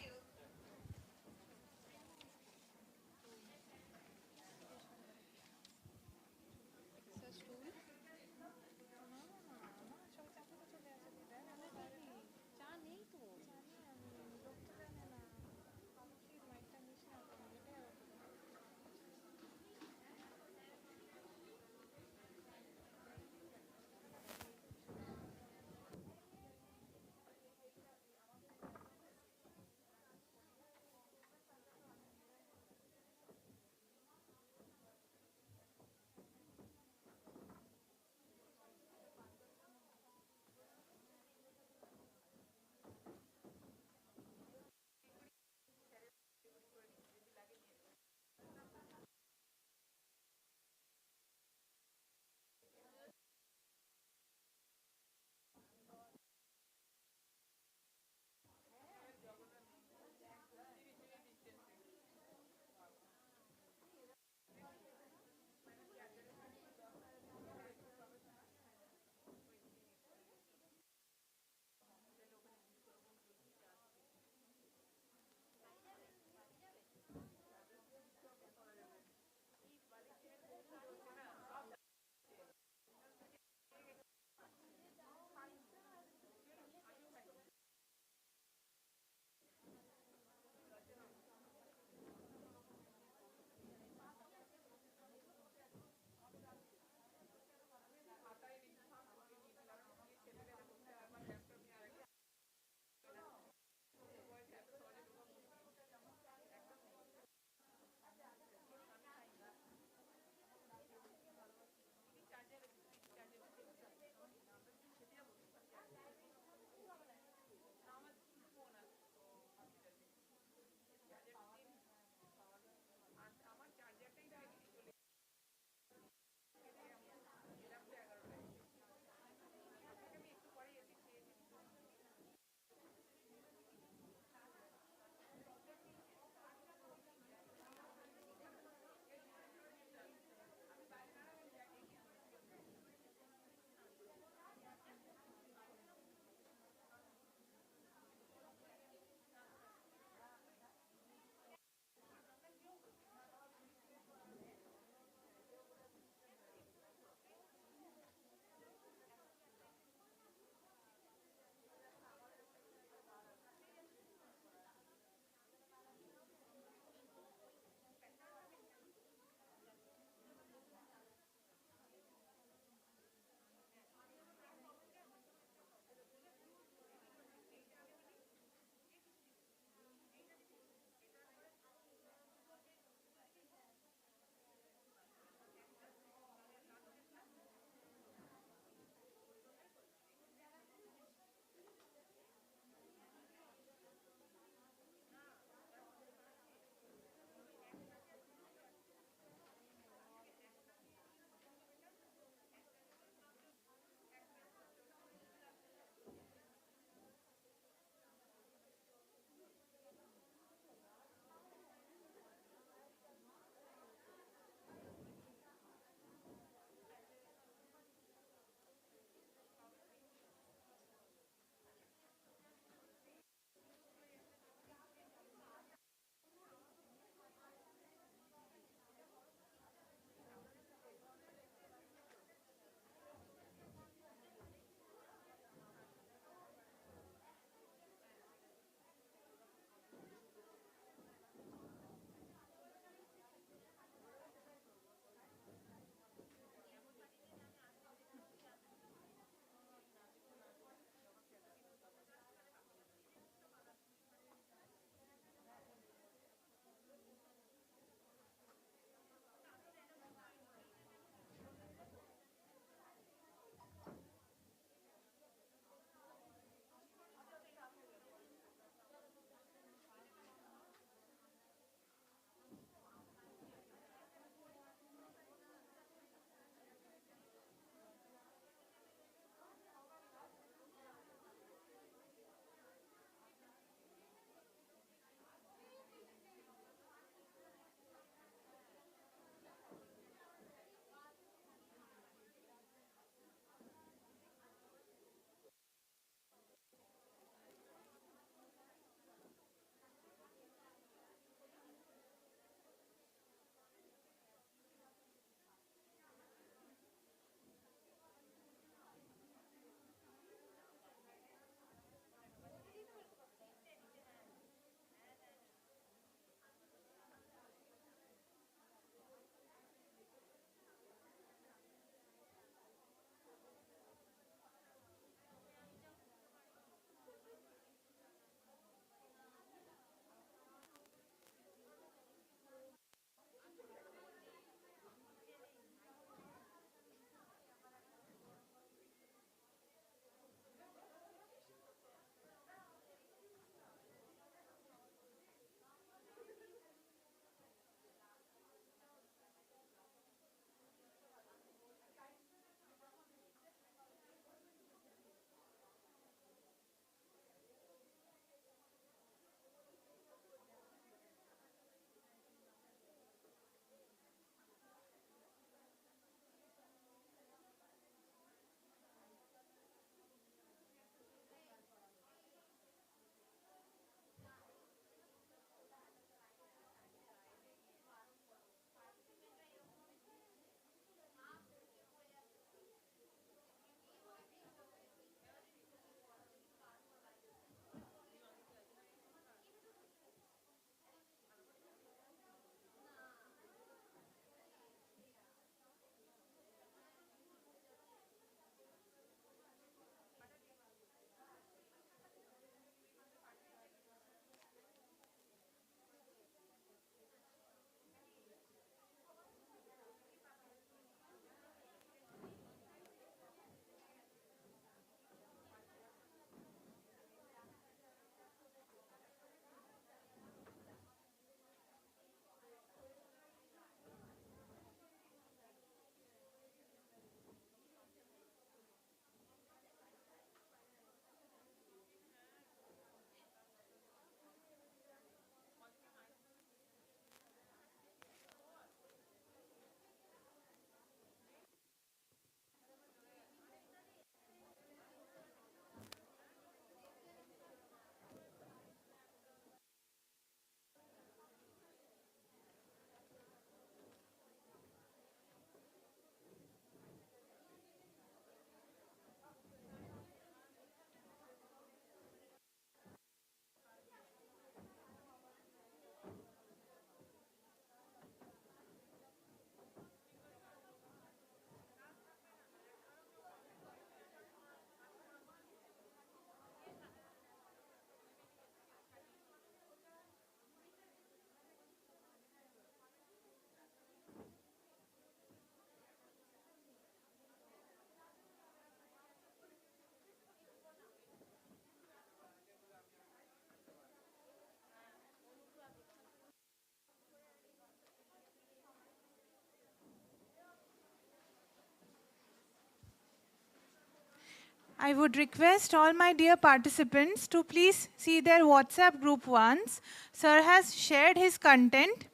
I would request all my dear participants to please see their WhatsApp group once. Sir has shared his content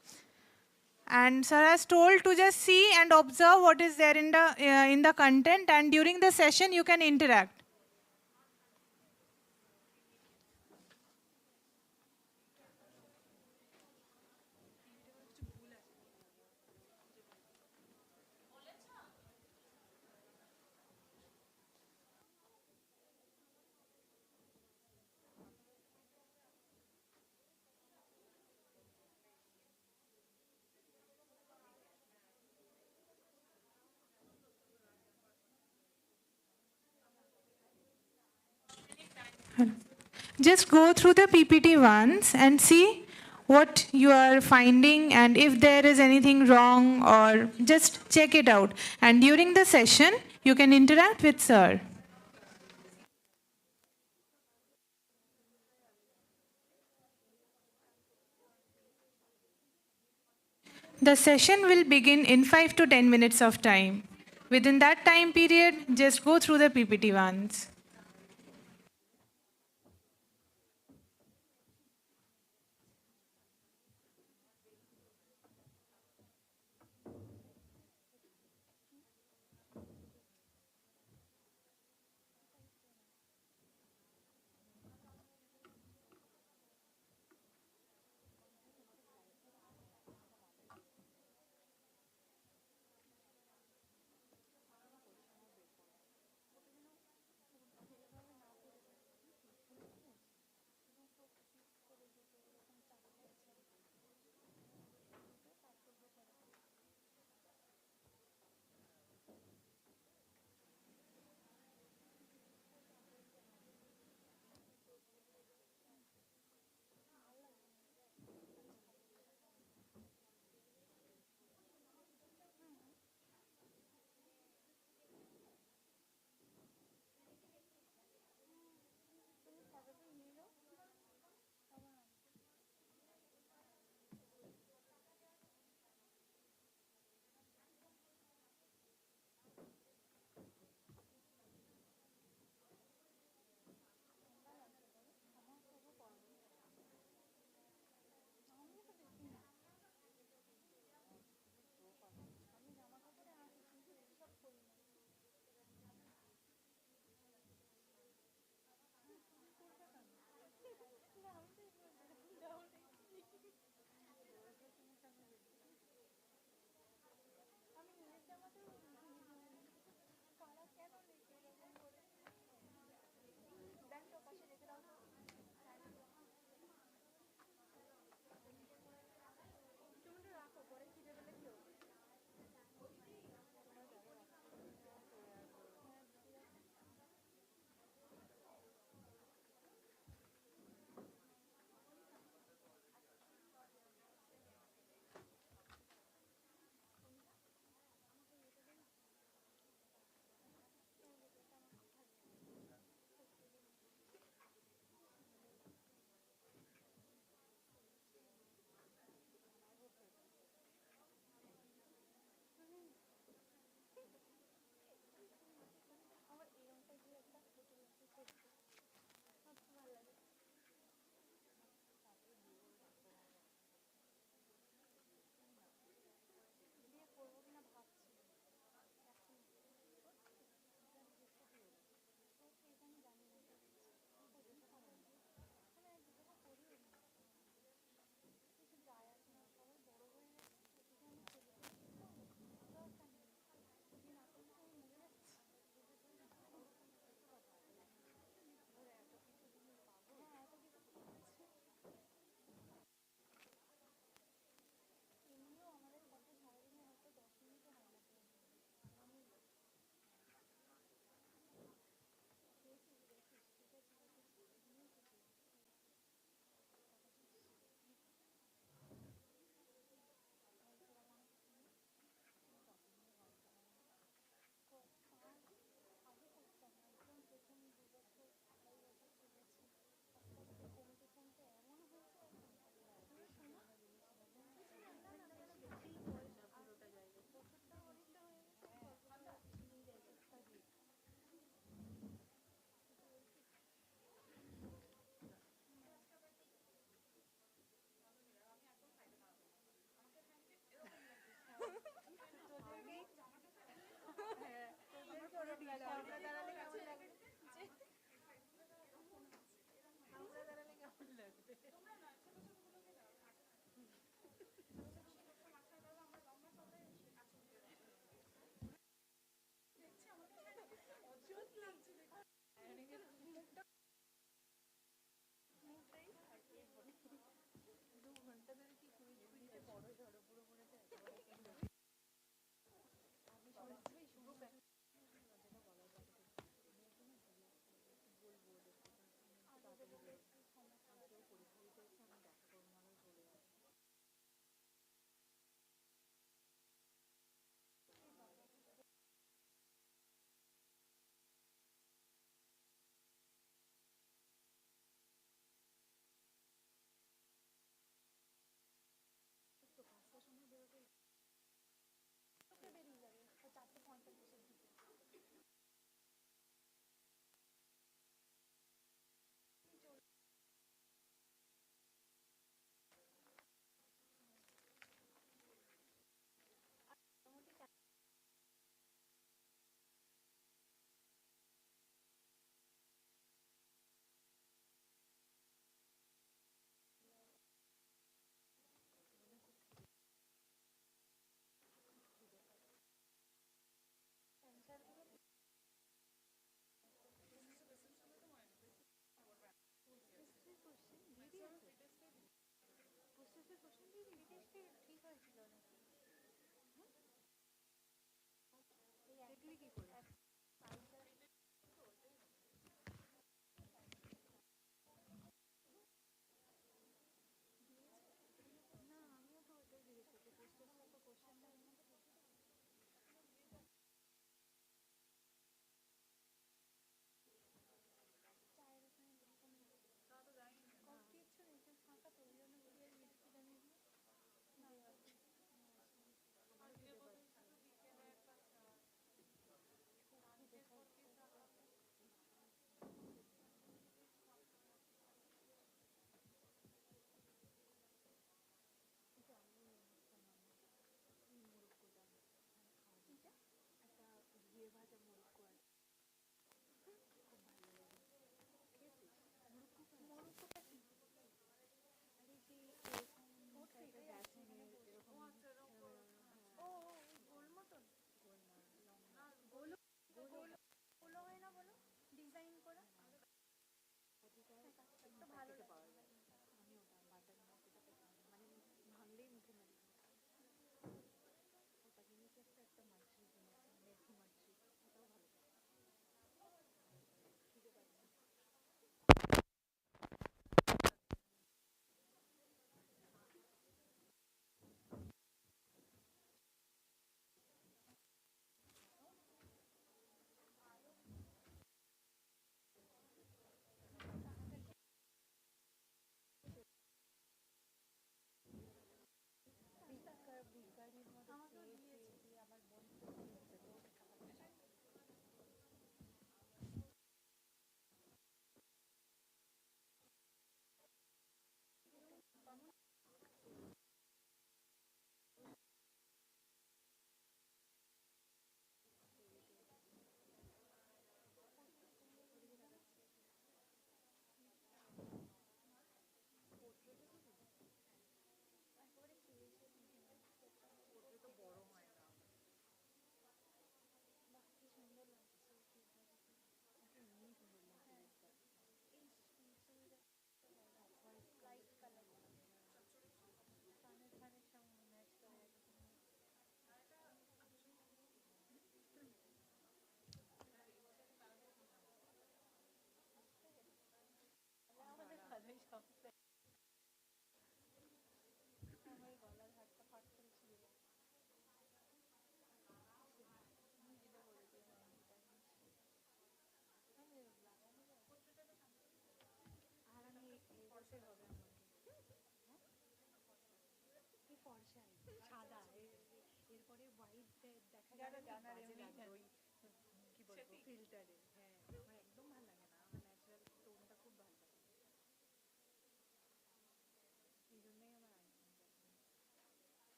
and sir has told to just see and observe what is there in the content, and during the session you can interact. Just go through the PPT once and see what you are finding, and if there is anything wrong, or just check it out. And during the session, you can interact with sir. The session will begin in 5 to 10 minutes of time. Within that time period, just go through the PPT once.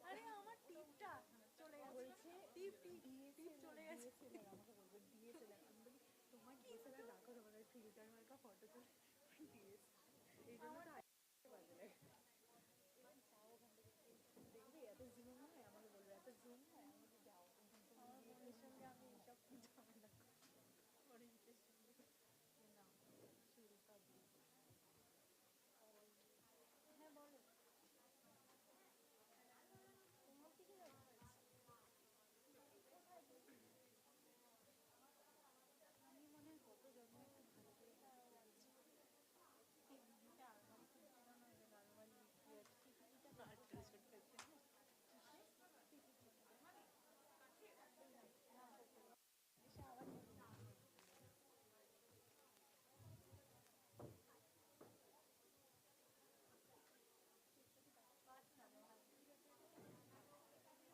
আরে আমার টিপটা চলে গেছে টিপ টিপ টিপ চলে গেছে আমাকে বলবে DSLR, আমি বলি তোমার ডিএসএলআর রাখো, তোমার ওই ফিল্টার মার্কা ফটো তুলে ডিএস, এই জন্য তো বাজে লাগে। দেখবি এত জুম হয়, আমাকে বলবে এত জুম হয়, আমাকে যাও আমার বোনের সঙ্গে আমি এইসব ঝামেলা করি, অরিজিতের সঙ্গে না চুলটা দিই। হ্যাঁ বলো, তোমার দিকে দেখা হয়েছে, আমি মনে হয় কত জন্ম একটু ভালো করে লাগছে। এই দিদিটা আলমারি খুলছিল না, এবার আলমারি বিক্রি আছে, টিকিটা কাটতে ছোট আছে না, এসে আবার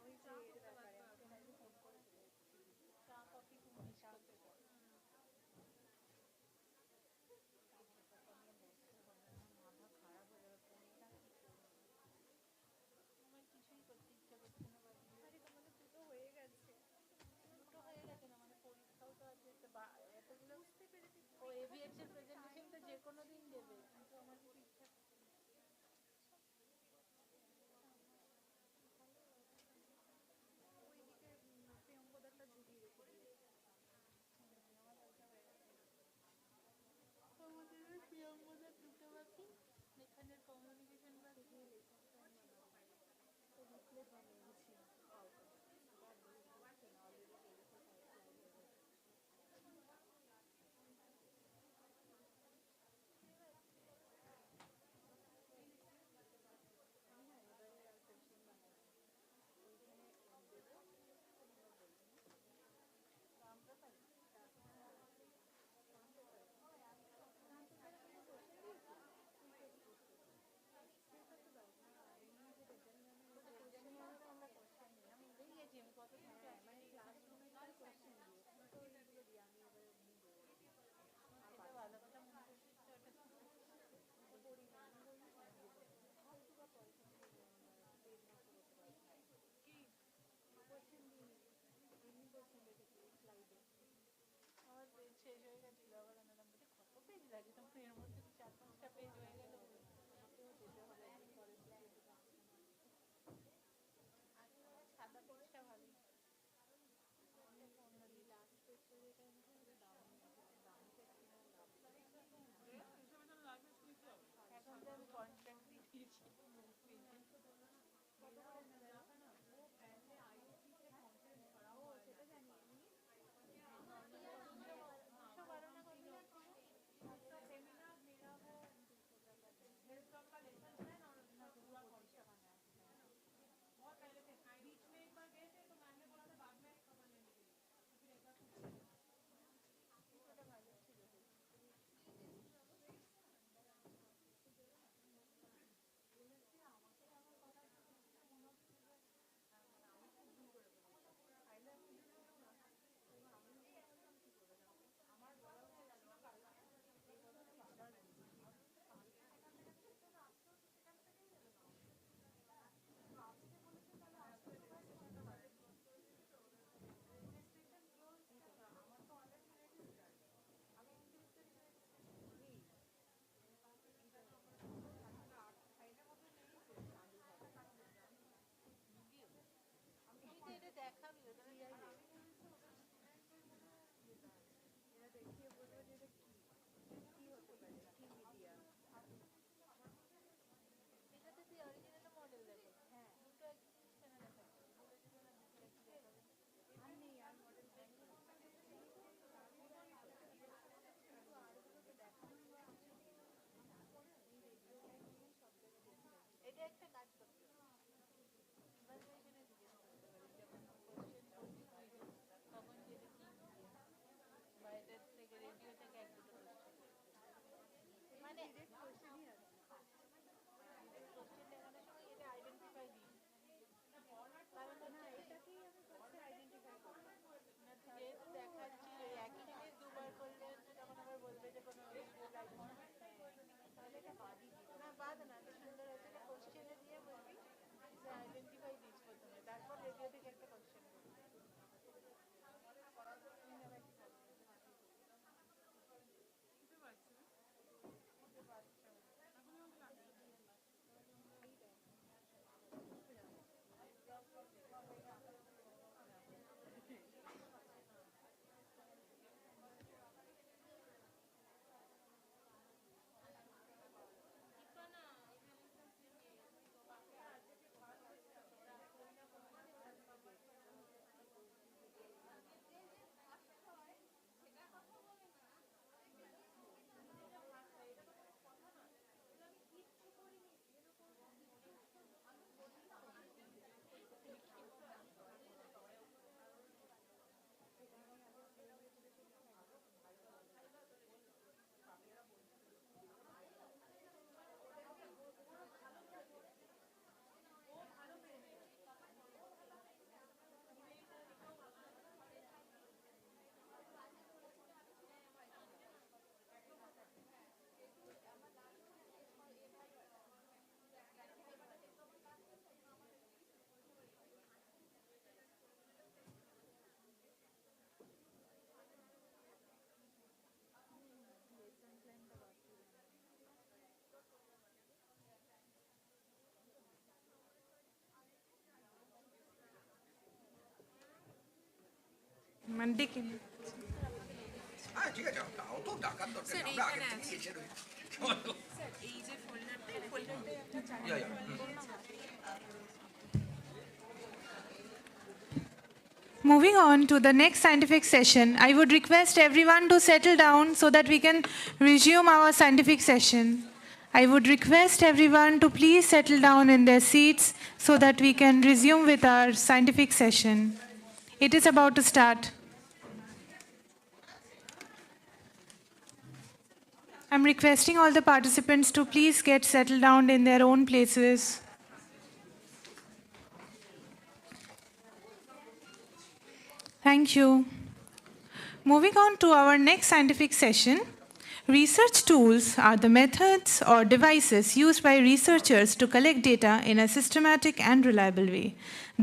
ওই যে এর ব্যাপারে আমাকে নাকি ফোন করেছিল, চা কফি খুব মিস করতে চাও, মাথা খারাপ হয়ে যাবে, ফোনটা কি করবো, আমার কিছুই করতে ইচ্ছা করছে না বাড়ি। আরে তোমাদের দুটো হয়ে গেছে, দুটো হয়ে গেছে না মানে পরীক্ষাও তো আছে, এতগুলো বুঝতে পেরেছি। ও এভিএক্স এর প্রেজেন্টেশন তো যে কোনো দিন দেবে, কিন্তু আমার কিছু ইচ্ছা ওইদিকে প্রিয়ঙ্কদারটা ঝুলিয়ে রেখে দিয়েছে, আমার ওইটা হয়ে গেছে। আমাদের প্রিয়ঙ্কদার দুটো বাকি, এখানের কমিউনিকেশন বাকি, তো রিপ্লেস বানিয়েছি আমি না এবারে আর কোশ্চেন বানাবো, ওইখানে দেবো, আমরা পাই আমরা কোশ্চেন নিই, আমি ভুলেই গেছি আমি কত মানে ক্লাস রুমে কোশ্চেন দিই, এখন তো এইগুলো দিই, আমি এবারে নিবো, সেটা ভালো কথা মনে করছিস তো, ওটা করি না, আমি বলি ফালতু বা পয়সা পেজ নষ্ট করতে পারি কি কোশ্চেন দিই, এমনি কোশ্চেন রেখেছি স্লাইডে, আমার পেজ শেষ হয়ে গেছিল, আবার আনালাম বলছে কত পেজ লাগে, তখন এর মধ্যে 4-5টা পেজ হয়ে গেল, আমাকেও যেতে হবে একদিন পরে, সাদা পেজটা ভালোই, অন্য দিই লাস্ট পেজটা যেটা দামি এখন তো আমি কন্ট্রাক্ট দিয়ে দিয়েছি পেজে, কত করে নেবে না, ও সেটা জানি, এমনি 212 না কত সেমিনার मेरा वो 200 টাকা हेल्थ जॉब का लेसन है ना, और 225 টাকা নেয়, बहुत पहले थे, बीच में एक बार गए थे तो मैम ने बोला था बाद में खबर लेने के लिए, तो फिर एक बार ওটা ভালো ছিল, বলেছে আমাকে আমার কথা মনে হচ্ছে যে আমি খুব ভুল করে বলেছি, তাইলে আমি বুঝলাম না, এবার আমি বললাম কি করে যাবো, আমার বলা উচিত ছিল কালকে এই কথাটা বারবার বলছি, কালকে সেখান থেকে যেত না, আসতেও তো সেখান থেকেই যেত না, আজকে বলেছে তাহলে আসতে তো ভাই সেখানটা বাড়ে, রেজিস্ট্রেশন ক্লোজ, আমার তো অলরেডি রেজিস্টার, আমি 29 তারিখে রেজিস্ট্রেশন করি, সাইডের মধ্যে নেই এটা দেখাবি, এরা দেখিয়ে বলবো যে এটা কি হতে পারে, কি মিডিয়া, এটাতে তুই অরিজিনাল মডেল দেখো, হ্যাঁ দুটো একই জিনিস কেন দেখাচ্ছি, বলেছিল না দুটো একই দেখাবে, আর নেই আর মডেল আরগুলোকে দেখানো বা এটা একটা কাজ করতে হবে, ইভালুয়েশনে জিজ্ঞেস করতে পারি, যখন কোশ্চেন করবি কুইজে, তখন যেটা কি বা এটার থেকে রেডিও থেকে এক দুটো কোশ্চেন, মানে কোশ্চেনই আছে, কোশ্চেন দেখানোর সময় এটা আইডেন্টিফাই দিই, কারণ না এটাকেই আমি করছি আইডেন্টিফাই করি না, যেহেতু দেখাচ্ছি একই জিনিস দুবার করলে হচ্ছে তখন আবার বলবে যে কোনো তাহলে এটা বাদই দিই না, বাদ না, এটা সুন্দর হচ্ছে, কোশ্চেনে দিয়ে বলবি যে আইডেন্টিফাই দিই মানে ডেকে নিন। হ্যাঁ ঠিক আছে, তাও তো ডাকার দরকার নেই, আমরা আগে থেকে এসে রয়েছি। এই যে ফোল্ডারটা, এই ফোল্ডারটাই একটা ইয়া, ইয়া, হুম। Moving on to the next scientific session, I would request everyone to settle down so that we can resume our scientific session. I would request everyone to please settle down in their seats so that we can resume with our scientific session. It is about to start. I'm requesting all the participants to please get settled down in their own places. Thank you. Moving on to our next scientific session, research tools are the methods or devices used by researchers to collect data in a systematic and reliable way.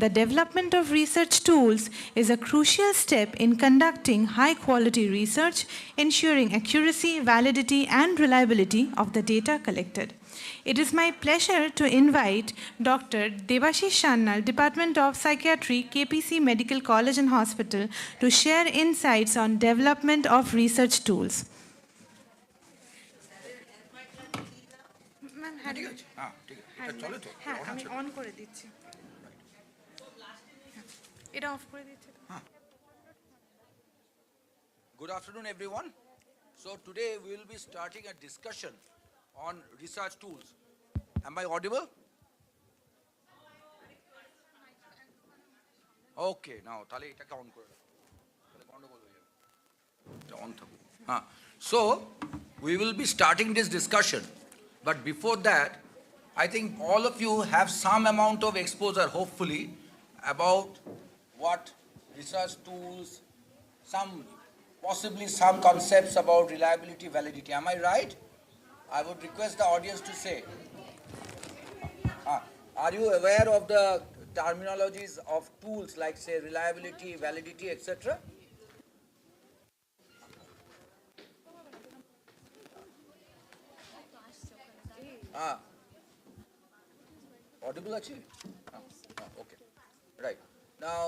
The development of research tools is a crucial step in conducting high-quality research, ensuring accuracy, validity, and reliability of the data collected. It is my pleasure to invite Dr. Debashish Shannal, Department of Psychiatry, KPC Medical College and Hospital, to share insights on development of research tools. ঠিক আছে, হ্যাঁ ঠিক আছে, এটা চলে তো, হ্যাঁ, on আমি আছে। অন করে দিচ্ছি। এটা অফ করে দিচ্ছি। Good afternoon, everyone. So today we will be starting a discussion on research tools. Am I audible? Okay, now তাহলে এটাকে অন করে রাখো, তাহলে গন্ডগোল হয়ে যাবে, এটা অন থাকুক। হ্যাঁ, so we will be starting this discussion, but before that I think all of you have some amount of exposure hopefully about what research tools, possibly some concepts about reliability, validity. Am I right? I would request the audience to say, are you aware of the terminologies of tools like say reliability, validity, etc.? Audible achi? Okay. Right. Now,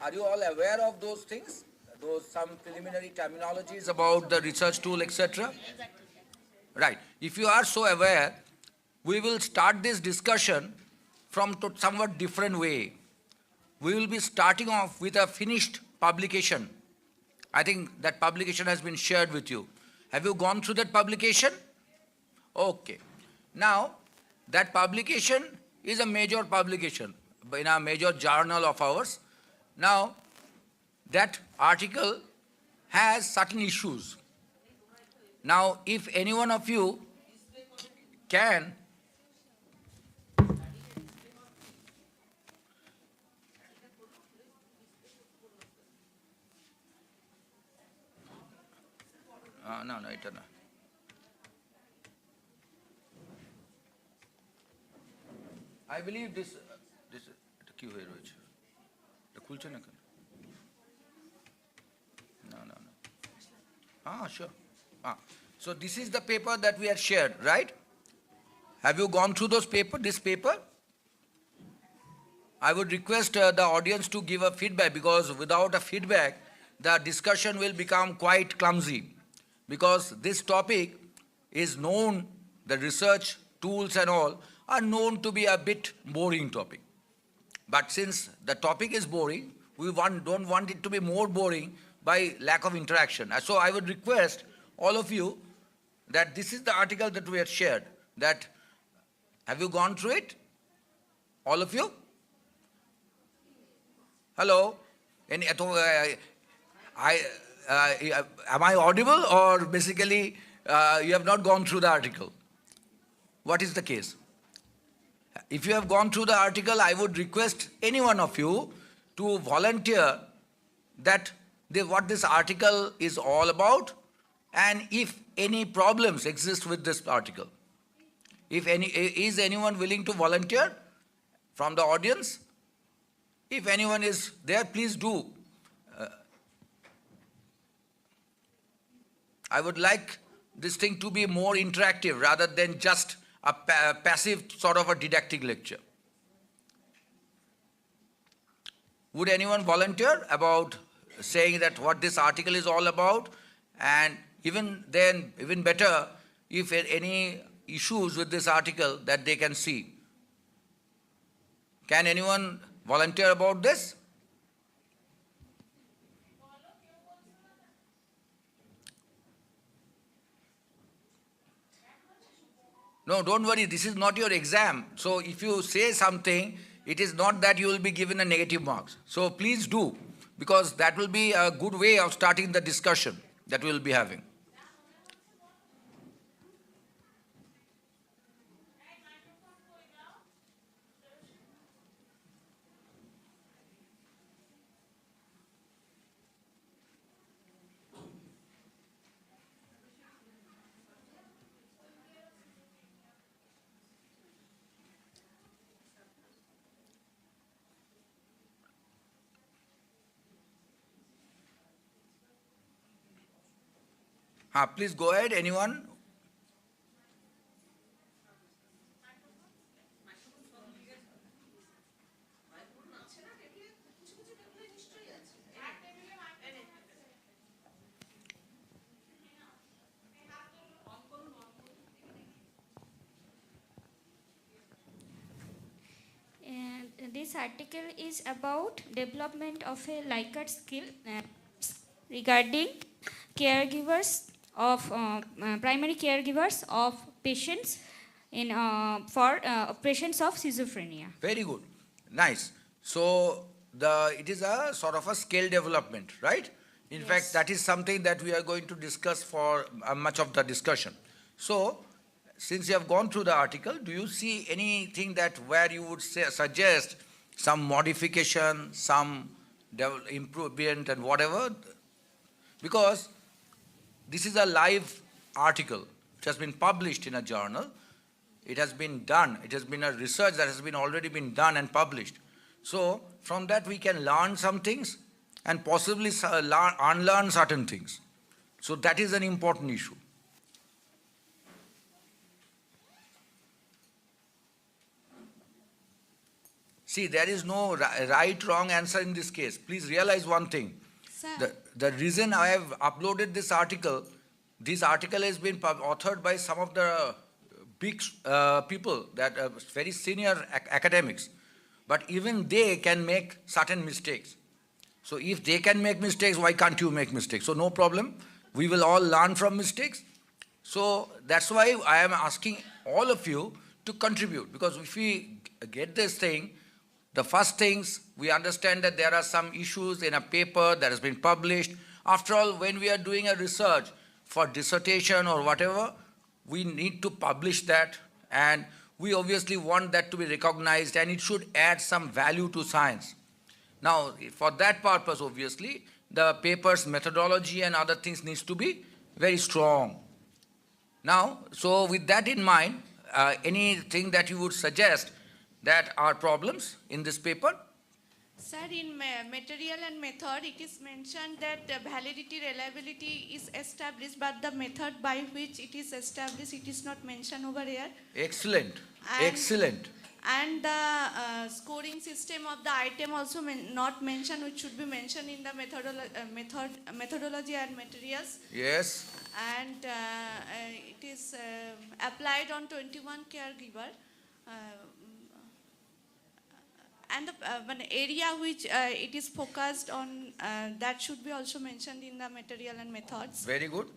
are you all aware of those things? Those some preliminary terminologies about the research tool, etc.? Right. If you are so aware, we will start this discussion from somewhat different way. We will be starting off with a finished publication. I think that publication has been shared with you. Have you gone through that publication? Okay. Now, that publication is a major publication in a major journal of ours. Now, that article has certain issues. Now, if any one of you can no, এটা না। I believe this এটা কি হয়ে রয়েছে, এটা খুলছে না কেন? No. Sure. So this is the paper that we had shared, right? Have you gone through this paper? I would request the audience to give a feedback, because without a feedback, the discussion will become quite clumsy. Because this topic is known, the research tools and all are known to be a bit boring topic. But since the topic is boring, we don't want it to be more boring by lack of interaction. So I would request all of you that this is the article that we had shared. That have you gone through it? All of you? Hello? Am I audible, or basically you have not gone through the article? What is the case? If you have gone through the article, I would request any one of you to volunteer that what this article is all about, and if any problems exist with this article. Is anyone willing to volunteer from the audience? If anyone is there, please do. I would like this thing to be more interactive rather than just a passive sort of a didactic lecture. Would anyone volunteer about saying that what this article is all about, and even then, even better, if any issues with this article that they can see. Can anyone volunteer about this? No, don't worry, this is not your exam. So if you say something, it is not that you will be given a negative marks. So please do, because that will be a good way of starting the discussion that we will be having. Please go ahead, anyone? And this article is about development of a Likert skill regarding caregivers of primary caregivers of patients in for patients of schizophrenia. Very good. Nice. So it is a sort of a skill development, right? In Yes. fact, that is something that we are going to discuss for much of the discussion. So, since you have gone through the article, do you see anything that where you would suggest some modification, some improvement and whatever? Because this is a live article. It has been published in a journal. It has been done. It has been a research that has been already been done and published. So from that we can learn some things and possibly unlearn certain things. So that is an important issue. See, there is no right, wrong answer in this case. Please realize one thing. Sir. The reason I have uploaded this article has been authored by some of the big people that are very senior academics. But even they can make certain mistakes. So if they can make mistakes, why can't you make mistakes? So no problem. We will all learn from mistakes. So that's why I am asking all of you to contribute. Because if we get this thing, the first things, we understand that there are some issues in a paper that has been published. After all, when we are doing a research for dissertation or whatever, we need to publish that, and we obviously want that to be recognized, and it should add some value to science. Now, for that purpose, obviously, the paper's methodology and other things needs to be very strong. Now, so with that in mind, anything that you would suggest that are problems in this paper? Sir, in material and method, it is mentioned that validity, reliability is established, but the method by which it is established, it is not mentioned over here. Excellent, And- excellent. And the scoring system of the item also not mentioned, which should be mentioned in the methodology and materials. Yes, And it is applied on 21 caregiver. And the one area which it is focused on, that should be also mentioned in the material and methods. very good.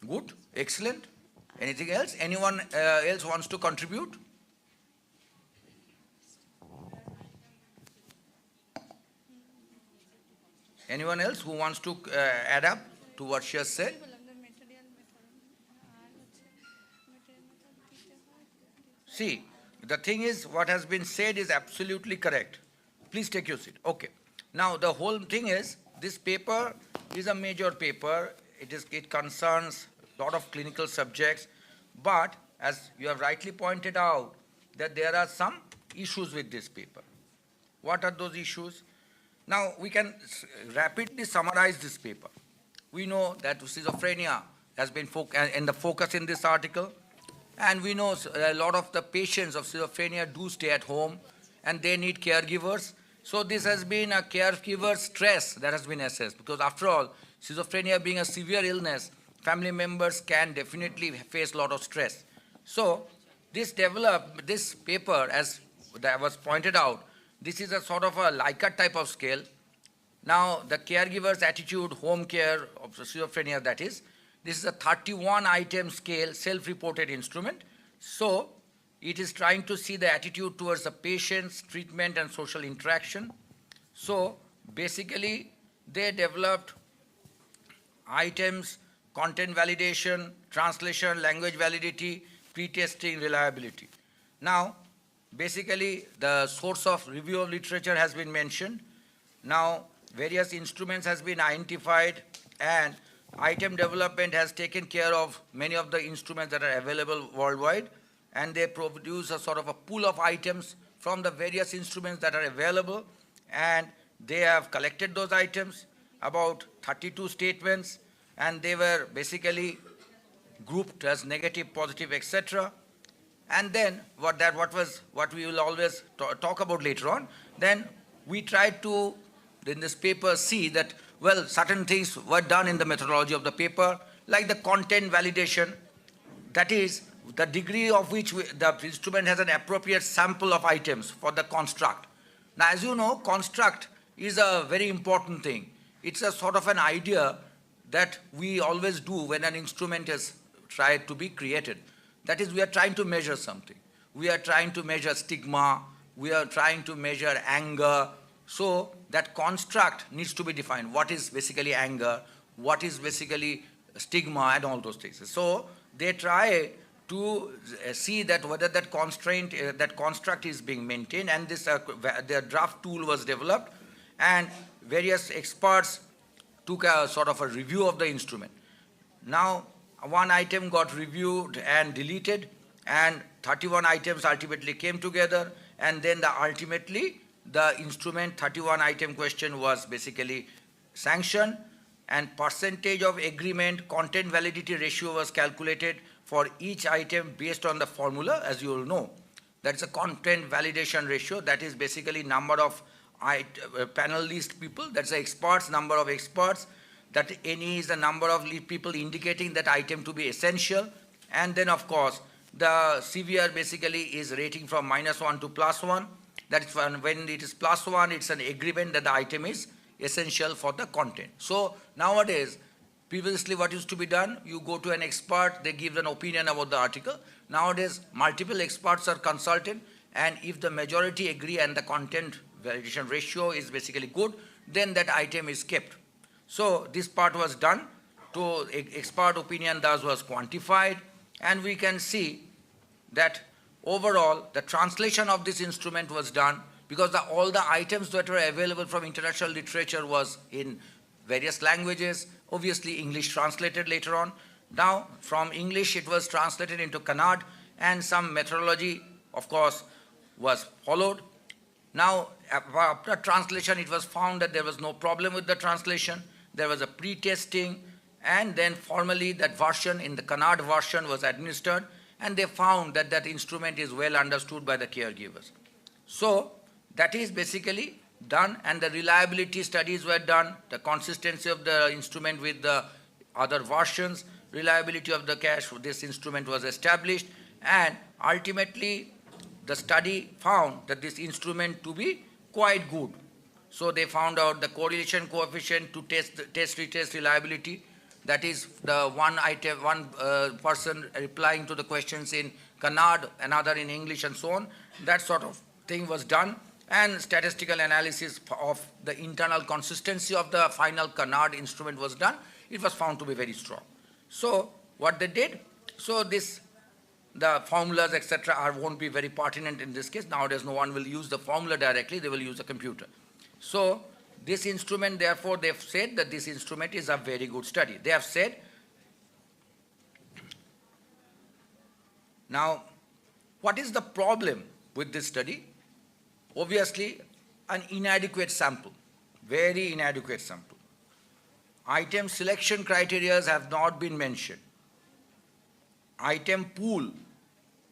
Good, excellent. Anything else? Anyone else wants to contribute? Anyone else who wants to add up to what she has said? See, the thing is, what has been said is absolutely correct. Please take your seat. Okay. Now, the whole thing is, this paper is a major paper. It concerns a lot of clinical subjects. But, as you have rightly pointed out, that there are some issues with this paper. What are those issues? Now, we can rapidly summarize this paper. We know that schizophrenia has been in the focus in this article. And we know a lot of the patients of schizophrenia do stay at home and they need caregivers. So this has been a caregiver stress that has been assessed, because after all, schizophrenia being a severe illness, family members can definitely face a lot of stress. So this paper, as that was pointed out, this is a sort of a Likert type of scale. Now the caregiver's attitude, home care of schizophrenia, that is, this is a 31 item scale self-reported instrument. So it is trying to see the attitude towards the patient's treatment and social interaction. So basically they developed items, content validation, translation, language validity, pre-testing, reliability. Now basically the source of review of literature has been mentioned. Now various instruments has been identified, and item development has taken care of many of the instruments that are available worldwide, and they produce a sort of a pool of items from the various instruments that are available, and they have collected those items, about 32 statements, and they were basically grouped as negative, positive, etc. And then what we will always talk about later on, then we tried to, in this paper, see that, well, certain things were done in the methodology of the paper, like the content validation, that is, the degree of which the instrument has an appropriate sample of items for the construct. Now, as you know, construct is a very important thing. It's a sort of an idea that we always do when an instrument is tried to be created. That is, we are trying to measure something. We are trying to measure stigma. We are trying to measure anger. So that construct needs to be defined. What is basically anger? What is basically stigma, and all those things. So they try to see that whether that constraint, that construct is being maintained, and this their draft tool was developed, and various experts took a sort of a review of the instrument. Now, one item got reviewed and deleted, and 31 items ultimately came together, and then ultimately the instrument 31 item question was basically sanctioned, and percentage of agreement content validity ratio was calculated for each item based on the formula, as you all know. That's a content validation ratio. That is basically number of panelist people. That's the experts, number of experts. That N is the number of people indicating that item to be essential. And then, of course, the CVR basically is rating from -1 to +1. That's when it is +1, it's an agreement that the item is essential for the content. So nowadays, previously what used to be done, you go to an expert, they give an opinion about the article. Nowadays, multiple experts are consulted, and if the majority agree and the content validation ratio is basically good, then that item is kept. So this part was done, to expert opinion thus was quantified, and we can see that overall the translation of this instrument was done, because all the items that were available from international literature was in various languages, obviously English translated later on. Now from English it was translated into Kannada, and some methodology of course was followed. Now after translation it was found that there was no problem with the translation. There was a pre-testing, and then formally that version, in the Kannada version, was administered, and they found that that instrument is well understood by the caregivers. So that is basically done, and the reliability studies were done, the consistency of the instrument with the other versions, reliability of the cache, this instrument was established, and ultimately the study found that this instrument to be quite good. So they found out the correlation coefficient to test-retest reliability. That is the one person replying to the questions in Kannada, another in English, and so on. That sort of thing was done, and statistical analysis of the internal consistency of the final Kannada instrument was done. It was found to be very strong. So what they did, so the formulas, etc., won't be very pertinent in this case. Nowadays, no one will use the formula directly. They will use a computer. So this instrument, therefore, they've said that this instrument is a very good study. They have said, now, what is the problem with this study? Obviously, an inadequate sample, very inadequate sample. Item selection criteria have not been mentioned. Item pool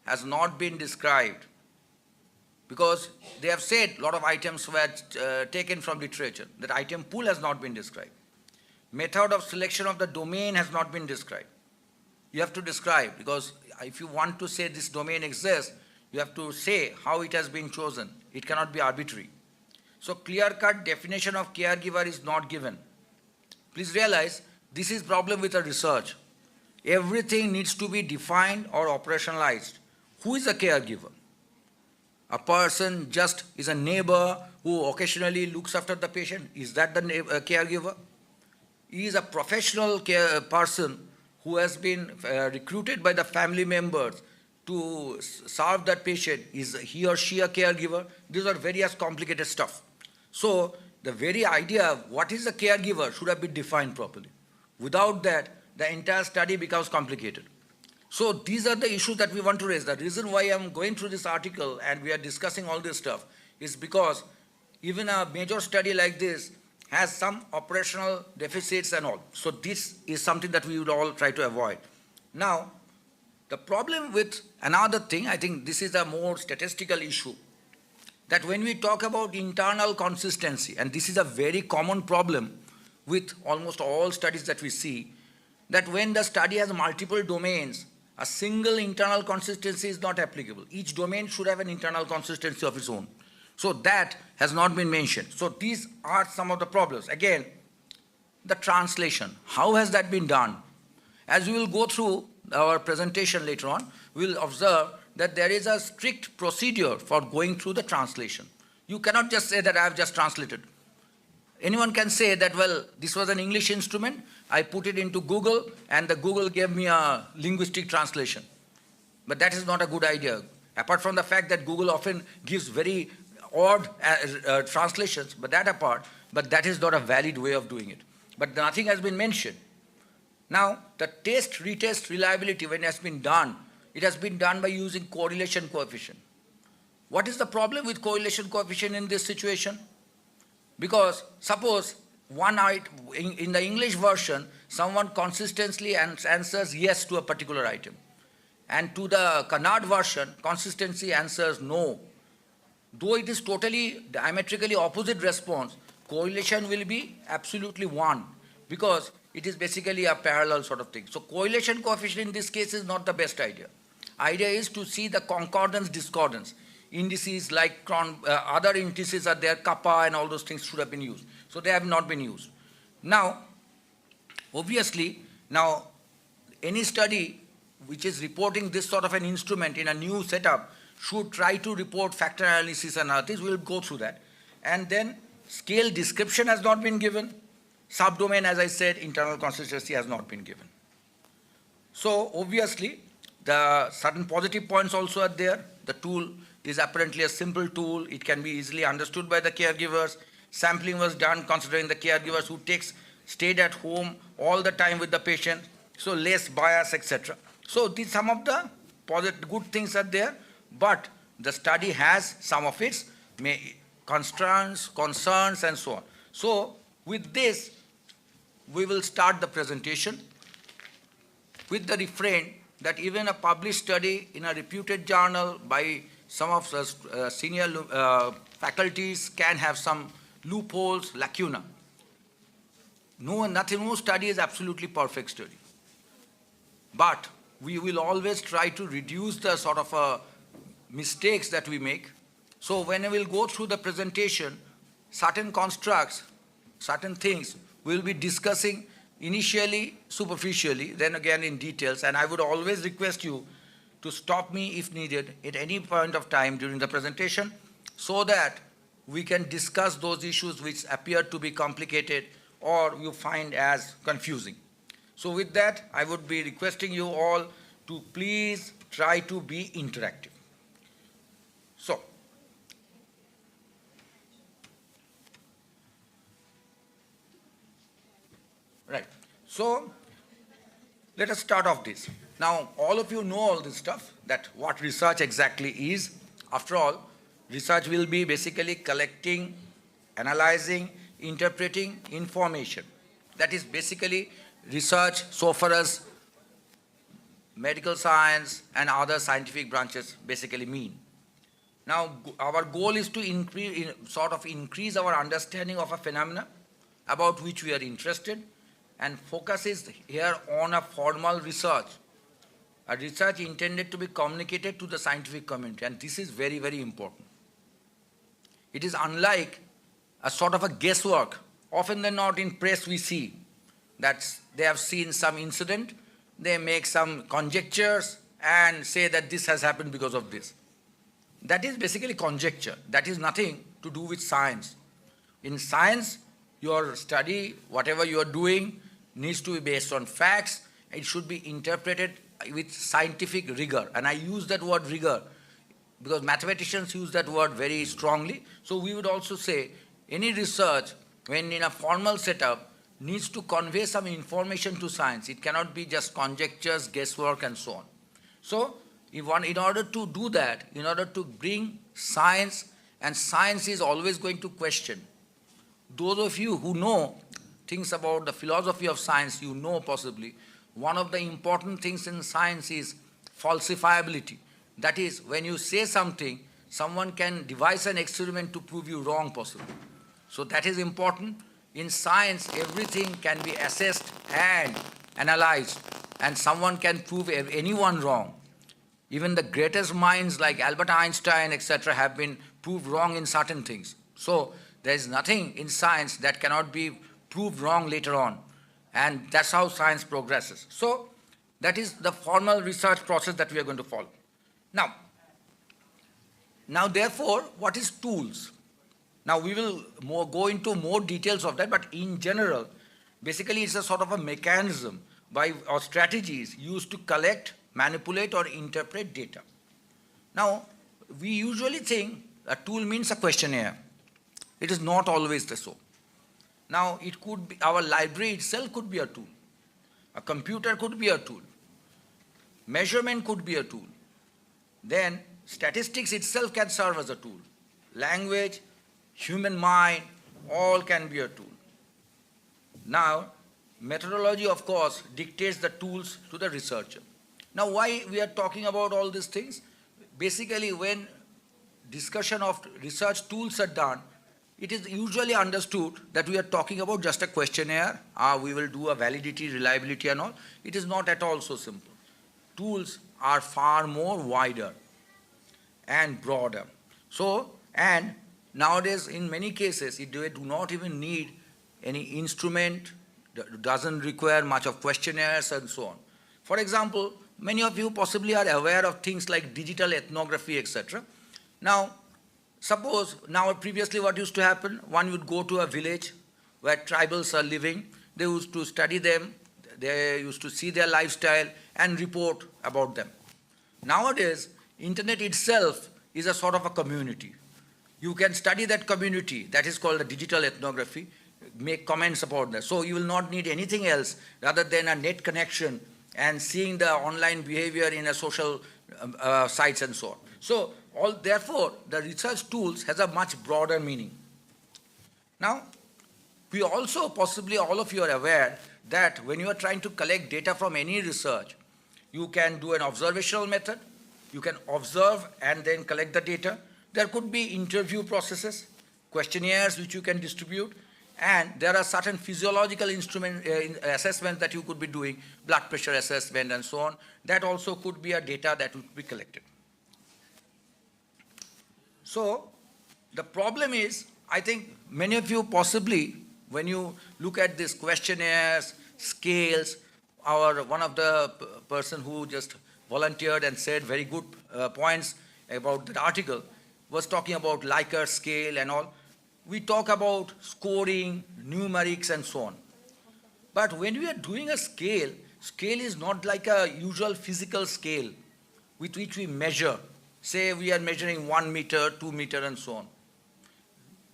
has not been described. because they have said a lot of items were taken from literature. That item pool has not been described. Method of selection of the domain has not been described. You have to describe, because if you want to say this domain exists, you have to say how it has been chosen. It cannot be arbitrary. So clear-cut definition of caregiver is not given. Please realize this is problem with the research. Everything needs to be defined or operationalized. Who is a caregiver? A person just is a neighbor who occasionally looks after the patient. Is that the caregiver? He is a professional person who has been recruited by the family members to serve that patient. Is he or she a caregiver? These are various complicated stuff. So the very idea of what is a caregiver should have been defined properly. Without that, the entire study becomes complicated. So these are the issues that we want to raise. The reason why I'm going through this article and we are discussing all this stuff is because even a major study like this has some operational deficits and all. So this is something that we would all try to avoid. Now, the problem with another thing, I think this is a more statistical issue, that when we talk about internal consistency, and this is a very common problem with almost all studies that we see, that when the study has multiple domains, a single internal consistency is not applicable. Each domain should have an internal consistency of its own. So that has not been mentioned. So these are some of the problems. Again, the translation. How has that been done? As we will go through our presentation later on, we will observe that there is a strict procedure for going through the translation. You cannot just say that I have just translated. Anyone can say that, well, this was an English instrument, I put it into Google, and the Google gave me a linguistic translation. But that is not a good idea. Apart from the fact that Google often gives very odd translations, but that apart, but that is not a valid way of doing it. But nothing has been mentioned. Now, the test, retest reliability, when it has been done, it has been done by using correlation coefficient. What is the problem with correlation coefficient in this situation? Because suppose in the English version, someone consistently answers yes to a particular item. And to the Kannada version, consistency answers no. Though it is totally diametrically opposite response, correlation will be absolutely 1 because it is basically a parallel sort of thing. So correlation coefficient in this case is not the best idea. Idea is to see the concordance, discordance. Indices like other indices are there, kappa and all those things should have been used. So they have not been used. Now, obviously, now any study which is reporting this sort of an instrument in a new setup should try to report factor analysis and other things. We'll go through that. And then scale description has not been given. Subdomain, as I said, internal consistency has not been given. So obviously, the certain positive points also are there. The tool is apparently a simple tool. It can be easily understood by the caregivers. Sampling was done considering the caregivers who stayed at home all the time with the patient, so less bias, etc. So these some of the positive, good things are there, but the study has some of its concerns, and so on. So with this, we will start the presentation with the refrain that even a published study in a reputed journal by some of the senior faculties can have some loopholes, lacuna. No study is absolutely perfect study. But we will always try to reduce the sort of mistakes that we make. So when we will go through the presentation, certain constructs, certain things we'll be discussing initially, superficially, then again in details. And I would always request you to stop me if needed at any point of time during the presentation so that we can discuss those issues which appear to be complicated or you find as confusing. So with that, I would be requesting you all to please try to be interactive. So, right. So, let us start off this. Now, all of you know all this stuff, that what research exactly is. After all, research will be basically collecting, analyzing, interpreting information. That is basically research so far as medical science and other scientific branches basically mean. Now, our goal is to increase our understanding of a phenomena about which we are interested, and focus is here on a formal research, a research intended to be communicated to the scientific community, and this is very, very important. It is unlike a sort of a guesswork. Often than not in press we see that they have seen some incident, they make some conjectures and say that this has happened because of this. That is basically conjecture. That is nothing to do with science. In science, your study, whatever you are doing, needs to be based on facts. It should be interpreted with scientific rigor. And I use that word rigor because mathematicians use that word very strongly. So we would also say any research, when in a formal setup, needs to convey some information to science. It cannot be just conjectures, guesswork, and so on. So, in order to do that, in order to bring science, and science is always going to question. Those of you who know things about the philosophy of science, you know possibly, one of the important things in science is falsifiability. That is, when you say something, someone can devise an experiment to prove you wrong possibly. So that is important. In science, everything can be assessed and analyzed, and someone can prove anyone wrong. Even the greatest minds like Albert Einstein, etc., have been proved wrong in certain things. So there is nothing in science that cannot be proved wrong later on. And that's how science progresses. So that is the formal research process that we are going to follow. Now therefore, what is tools? Now we will go into more details of that, but in general, basically it's a sort of a mechanism or strategies used to collect, manipulate, or interpret data. Now, we usually think a tool means a questionnaire. It is not always so. Now, it could be, our library itself could be a tool. A computer could be a tool. Measurement could be a tool. Then, statistics itself can serve as a tool. Language, human mind, all can be a tool. Now, methodology, of course, dictates the tools to the researcher. Now, why we are talking about all these things? Basically, when discussion of research tools are done, it is usually understood that we are talking about just a questionnaire, we will do a validity, reliability and all. It is not at all so simple. Tools are far more wider and broader. So, and nowadays, in many cases, they do not even need any instrument, doesn't require much of questionnaires and so on. For example, many of you possibly are aware of things like digital ethnography, etc. Now, suppose, previously what used to happen, one would go to a village where tribals are living, they used to study them, they used to see their lifestyle and report about them. Nowadays, internet itself is a sort of a community. You can study that community, that is called a digital ethnography, make comments about that. So you will not need anything else rather than a net connection and seeing the online behavior in a social sites and so on. So therefore, the research tools has a much broader meaning. Now, we also, possibly all of you are aware that when you are trying to collect data from any research, you can do an observational method, you can observe and then collect the data. There could be interview processes, questionnaires which you can distribute, and there are certain physiological assessments that you could be doing, blood pressure assessment and so on. That also could be a data that would be collected. So the problem is, I think many of you possibly, when you look at these questionnaires, scales, one of the person who just volunteered and said very good points about that article, was talking about Likert scale and all. We talk about scoring, numerics and so on. But when we are doing a scale, scale is not like a usual physical scale with which we measure. Say we are measuring 1 meter, 2 meter and so on.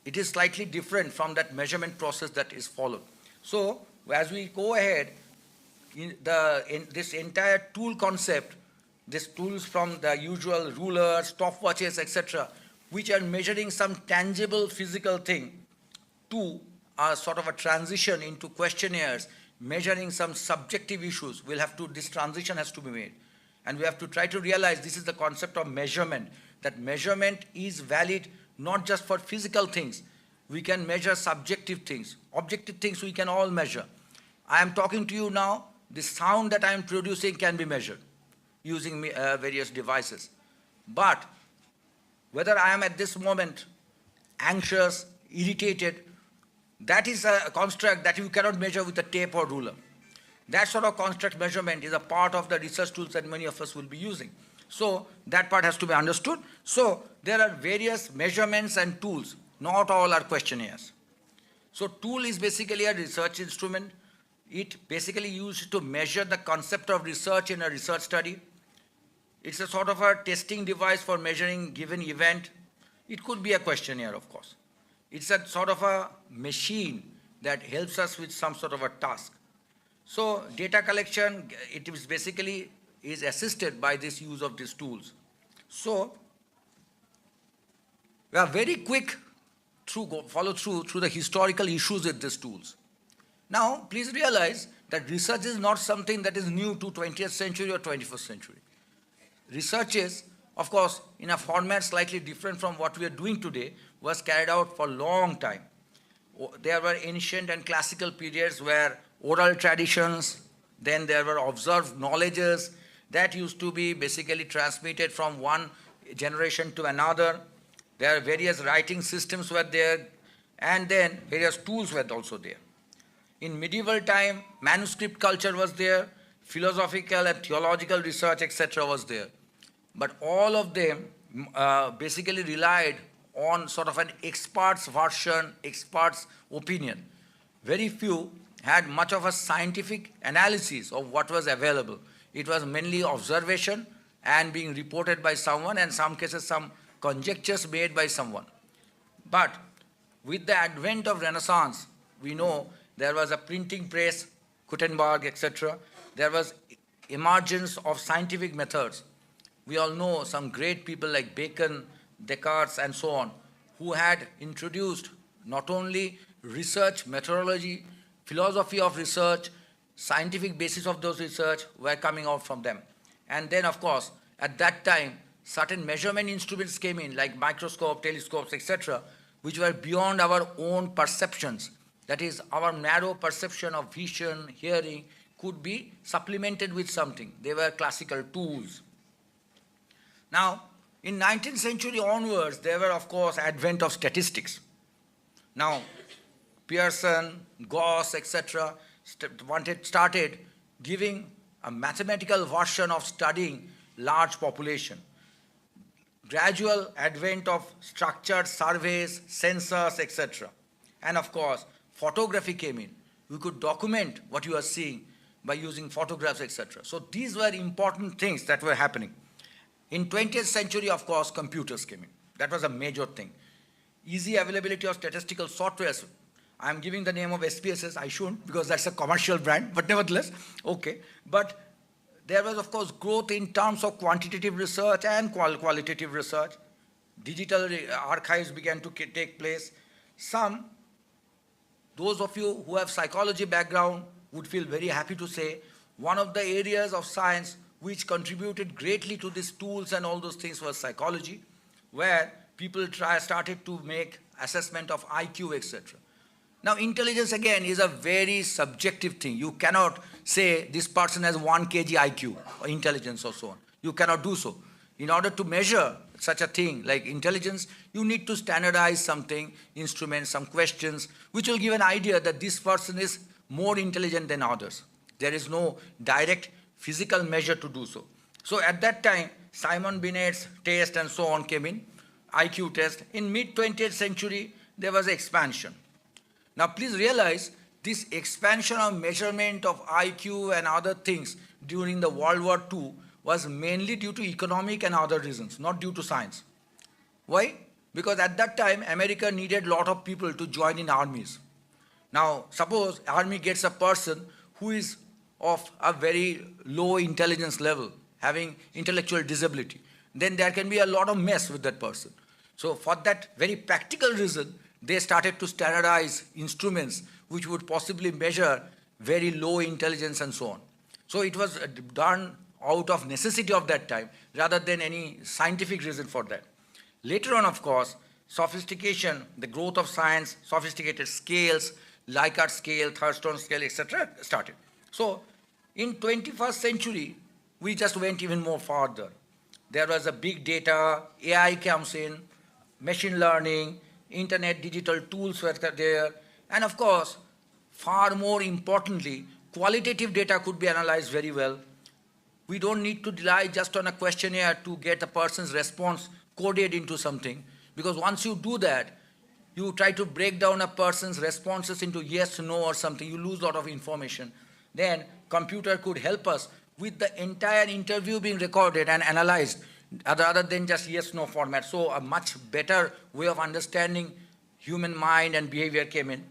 It is slightly different from that measurement process that is followed. So as we go ahead, this entire tool concept, these tools from the usual rulers, stopwatches, etc., which are measuring some tangible physical thing, to a sort of a transition into questionnaires, measuring some subjective issues, this transition has to be made. And we have to try to realize this is the concept of measurement, that measurement is valid not just for physical things. We can measure subjective things. Objective things we can all measure. I am talking to you now, the sound that I am producing can be measured using various devices. But whether I am at this moment anxious, irritated, that is a construct that you cannot measure with a tape or ruler. That sort of construct measurement is a part of the research tools that many of us will be using. So that part has to be understood. So there are various measurements and tools. Not all are questionnaires. So tool is basically a research instrument. It basically used to measure the concept of research in a research study. It's a sort of a testing device for measuring given event. It could be a questionnaire, of course. It's a sort of a machine that helps us with some sort of a task. So data collection, it is basically is assisted by this use of these tools. So we are very quick follow through the historical issues with these tools. Now, please realize that research is not something that is new to 20th century or 21st century. Research is, of course, in a format slightly different from what we are doing today, was carried out for a long time. There were ancient and classical periods where oral traditions, then there were observed knowledges that used to be basically transmitted from one generation to another. There are various writing systems were there, and then various tools were also there. In medieval time, manuscript culture was there, philosophical and theological research, etc. was there. But all of them basically relied on sort of an expert's version, expert's opinion. Very few had much of a scientific analysis of what was available. It was mainly observation and being reported by someone, and in some cases some conjectures made by someone. But with the advent of Renaissance, we know there was a printing press, Gutenberg, etc. There was emergence of scientific methods. We all know some great people like Bacon, Descartes, and so on, who had introduced not only research, methodology, philosophy of research, scientific basis of those research were coming out from them. And then, of course, at that time, certain measurement instruments came in, like microscope, telescopes, etc., which were beyond our own perceptions. That is, our narrow perception of vision, hearing, could be supplemented with something. They were classical tools. Now, in 19th century onwards, there were, of course, advent of statistics. Now, Pearson, Gauss, etc., started giving a mathematical version of studying large population. Gradual advent of structured surveys, sensors, etc. And of course, photography came in. We could document what you are seeing by using photographs, etc. So these were important things that were happening. In 20th century, of course, computers came in. That was a major thing. Easy availability of statistical softwares. I'm giving the name of SPSS, I shouldn't, because that's a commercial brand, but nevertheless, okay. But there was, of course, growth in terms of quantitative research and qualitative research. Digital archives began to take place. Those of you who have psychology background would feel very happy to say, one of the areas of science which contributed greatly to these tools and all those things was psychology, where people started to make assessment of IQ, etc. Now, intelligence, again, is a very subjective thing. You cannot say this person has 1 kg IQ or intelligence or so on. You cannot do so. In order to measure such a thing like intelligence, you need to standardize something, instruments, some questions, which will give an idea that this person is more intelligent than others. There is no direct physical measure to do so. So at that time, Simon Binet's test and so on came in, IQ test. In mid-20th century, there was expansion. Now please realize this expansion of measurement of IQ and other things during the World War II was mainly due to economic and other reasons, not due to science. Why? Because at that time, America needed a lot of people to join in armies. Now, suppose army gets a person who is of a very low intelligence level, having intellectual disability, then there can be a lot of mess with that person. So for that very practical reason, they started to standardize instruments which would possibly measure very low intelligence and so on. So it was done out of necessity of that time rather than any scientific reason for that. Later on, of course, sophistication, the growth of science, sophisticated scales, Likert scale, Thurston scale, etc., started. So in 21st century, we just went even more further. There was a big data, AI comes in, machine learning, internet, digital tools were there, and of course, far more importantly, qualitative data could be analyzed very well. We don't need to rely just on a questionnaire to get a person's response coded into something, because once you do that, you try to break down a person's responses into yes, no, or something, you lose a lot of information. Then computer could help us with the entire interview being recorded and analyzed, rather than just yes, no format. So a much better way of understanding human mind and behavior came in.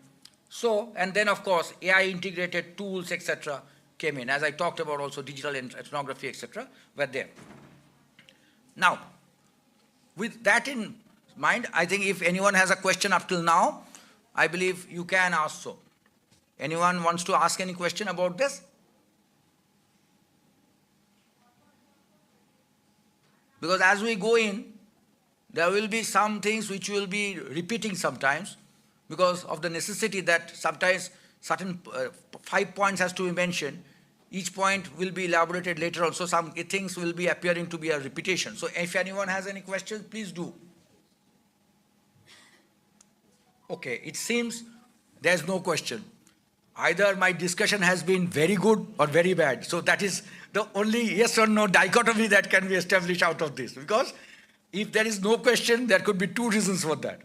So, and then of course, AI integrated tools, etc., came in. As I talked about also, digital ethnography, etc., were there. Now, with that in mind, I think if anyone has a question up till now, I believe you can ask so. Anyone wants to ask any question about this? Because as we go in, there will be some things which will be repeating sometimes because of the necessity that sometimes certain 5 points has to be mentioned. Each point will be elaborated later on, so some things will be appearing to be a repetition. So if anyone has any questions, please do. Okay, it seems there's no question. Either my discussion has been very good or very bad. So that is the only yes or no dichotomy that can be established out of this. Because if there is no question, there could be two reasons for that.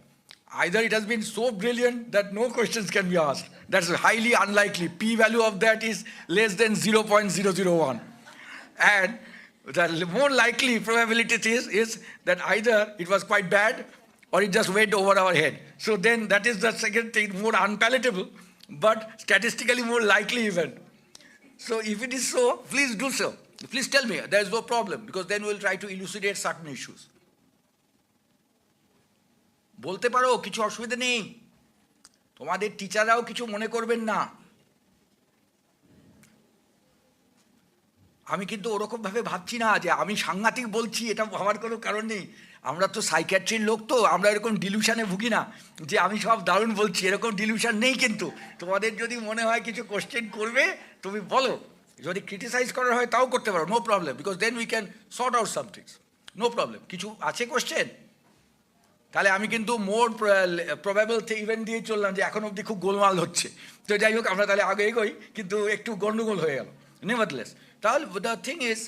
Either it has been so brilliant that no questions can be asked. That's highly unlikely. P-value of that is less than 0.001. And the more likely probability is that either it was quite bad or it just went over our head. So then that is the second thing, more unpalatable, but statistically more likely even. So if it is so, please do so. Please tell me, there is no problem, because then we'll try to elucidate certain issues. বলতে পারো, কিছু অসুবিধা নেই। তোমাদের টিচাররাও কিছু মনে করবেন না। আমি কিন্তু ওরকম ভাবে ভাবছি না যে আমি সাংঘাতিক বলছি, এটা ভাবার কোনো কারণ নেই। আমরা তো সাইকিয়াট্রির লোক, তো আমরা এরকম ডিলিউশনে ভুগি না যে আমি সব দারুণ বলছি, এরকম ডিলিউশন নেই। কিন্তু তোমাদের যদি মনে হয় কিছু কোশ্চেন করবে, তুমি বলো। যদি ক্রিটিসাইজ করার হয় তাও করতে পারো, no problem, because then we can sort out somethings, no problem. কিছু আছে কোশ্চেন? তাহলে আমি কিন্তু মোর প্রবাবল ইভেন্ট দিয়ে চললাম যে এখন অবধি খুব গোলমাল হচ্ছে। তো যাই হোক, আমরা তাহলে আগে এগোই, কিন্তু একটু গন্ডগোল হয়ে গেল। নেভারথলেস, তাহলে the thing is,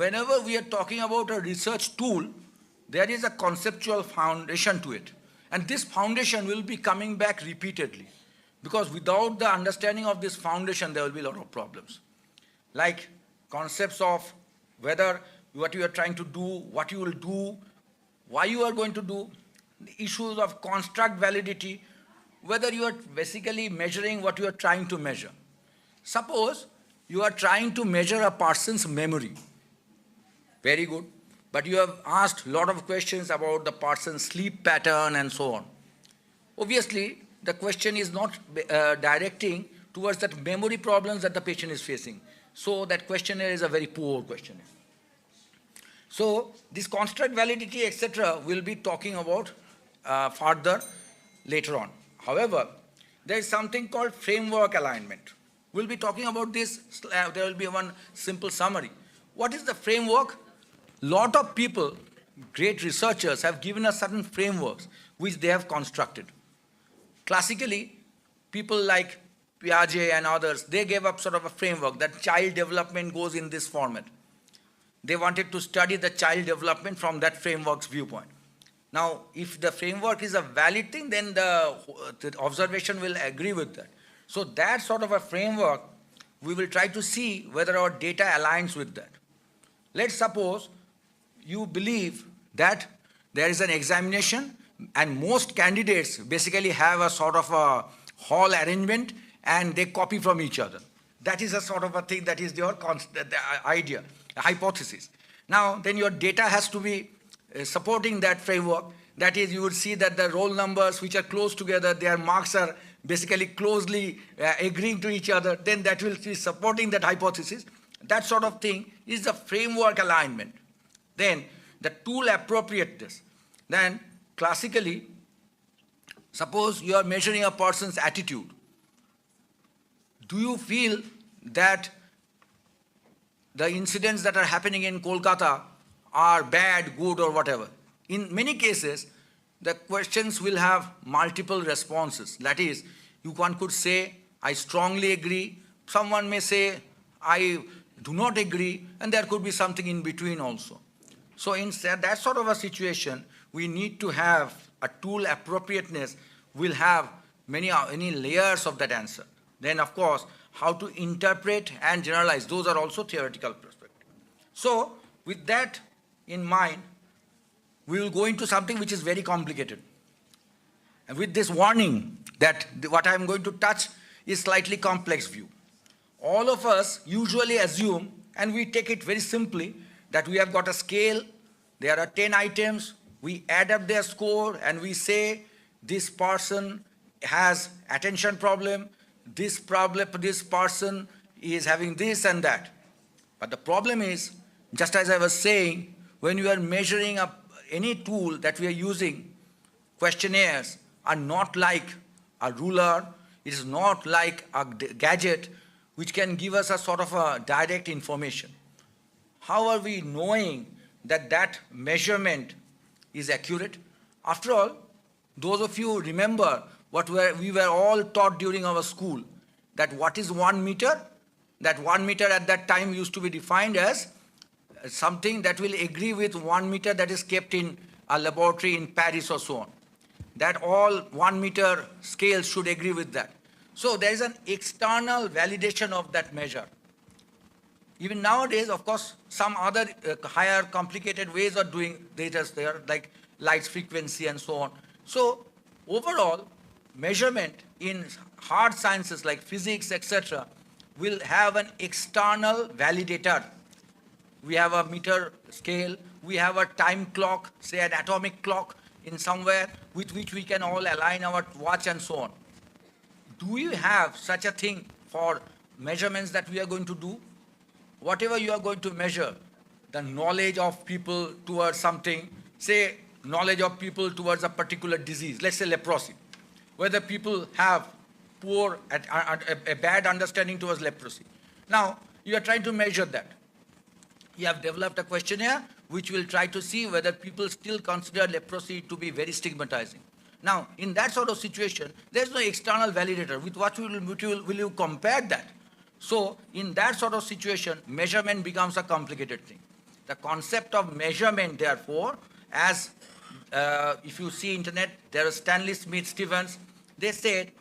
whenever we are talking about a research tool, there is a conceptual foundation to it. And this foundation will be coming back repeatedly. Because without the understanding of this foundation, there will be a lot of problems. Like concepts of whether what you are trying to do, what you will do, why you are going to do, the issues of construct validity, whether you are basically measuring what you are trying to measure. Suppose you are trying to measure a person's memory. Very good. But you have asked a lot of questions about the person's sleep pattern and so on. Obviously, the question is not directing towards that memory problems that the patient is facing. So that questionnaire is a very poor questionnaire. So this construct validity, etc., will be talking about further later on. However, there is something called framework alignment. We'll be talking about this. There will be one simple summary. What is the framework? Lot of people, great researchers, have given us certain frameworks which they have constructed. Classically, people like Piaget and others, they gave up sort of a framework that child development goes in this format. They wanted to study the child development from that framework's viewpoint. Now, if the framework is a valid thing, then the observation will agree with that. So that sort of a framework, we will try to see whether our data aligns with that. Let's suppose you believe that there is an examination and most candidates basically have a sort of a hall arrangement and they copy from each other. That is a sort of a thing that is your idea, a hypothesis. Now, then your data has to be supporting that framework. That is, you would see that the roll numbers which are close together, their marks are basically closely agreeing to each other. Then that will be supporting that hypothesis. That sort of thing is the framework alignment. Then the tool appropriateness. then classically, suppose you are measuring a person's attitude. Do you feel that the incidents that are happening in Kolkata are bad, good, or whatever? In many cases, the questions will have multiple responses. That is, one could say, I strongly agree. Someone may say, I do not agree, and there could be something in between also. So in that sort of a situation, we need to have a tool appropriateness will have many layers of that answer. Then, of course, how to interpret and generalize, those are also theoretical perspective. So with that in mind, we will go into something which is very complicated. And with this warning that what I am going to touch is slightly complex view. All of us usually assume, and we take it very simply, that we have got a scale, there are 10 items, we add up their score and we say this person has attention problem, this person is having this and that. But the problem is, just as I was saying, when you are measuring up any tool that we are using, questionnaires are not like a ruler, it is not like a gadget which can give us a sort of a direct information. How are we knowing that that measurement is accurate? After all, those of you remember what we were all taught during our school, that what is 1 meter? That 1 meter at that time used to be defined as something that will agree with 1 meter that is kept in a laboratory in Paris or so on. That all 1 meter scales should agree with that. So there is an external validation of that measure. Even nowadays, of course, some other higher complicated ways of doing data there, like light frequency and so on. So overall, measurement in hard sciences like physics, etc., will have an external validator. We have a meter scale, we have a time clock, say an atomic clock in somewhere with which we can all align our watch and so on. Do you have such a thing for measurements that we are going to do? Whatever you are going to measure, the knowledge of people towards something, say knowledge of people towards a particular disease, let's say leprosy, whether people have a bad understanding towards leprosy. Now, you are trying to measure that. You have developed a questionnaire which will try to see whether people still consider leprosy to be very stigmatizing. Now, in that sort of situation, there's no external validator. With what will you compare that? So, in that sort of situation, measurement becomes a complicated thing. The concept of measurement, therefore, as if you see internet, there is Stanley Smith Stevens, they said,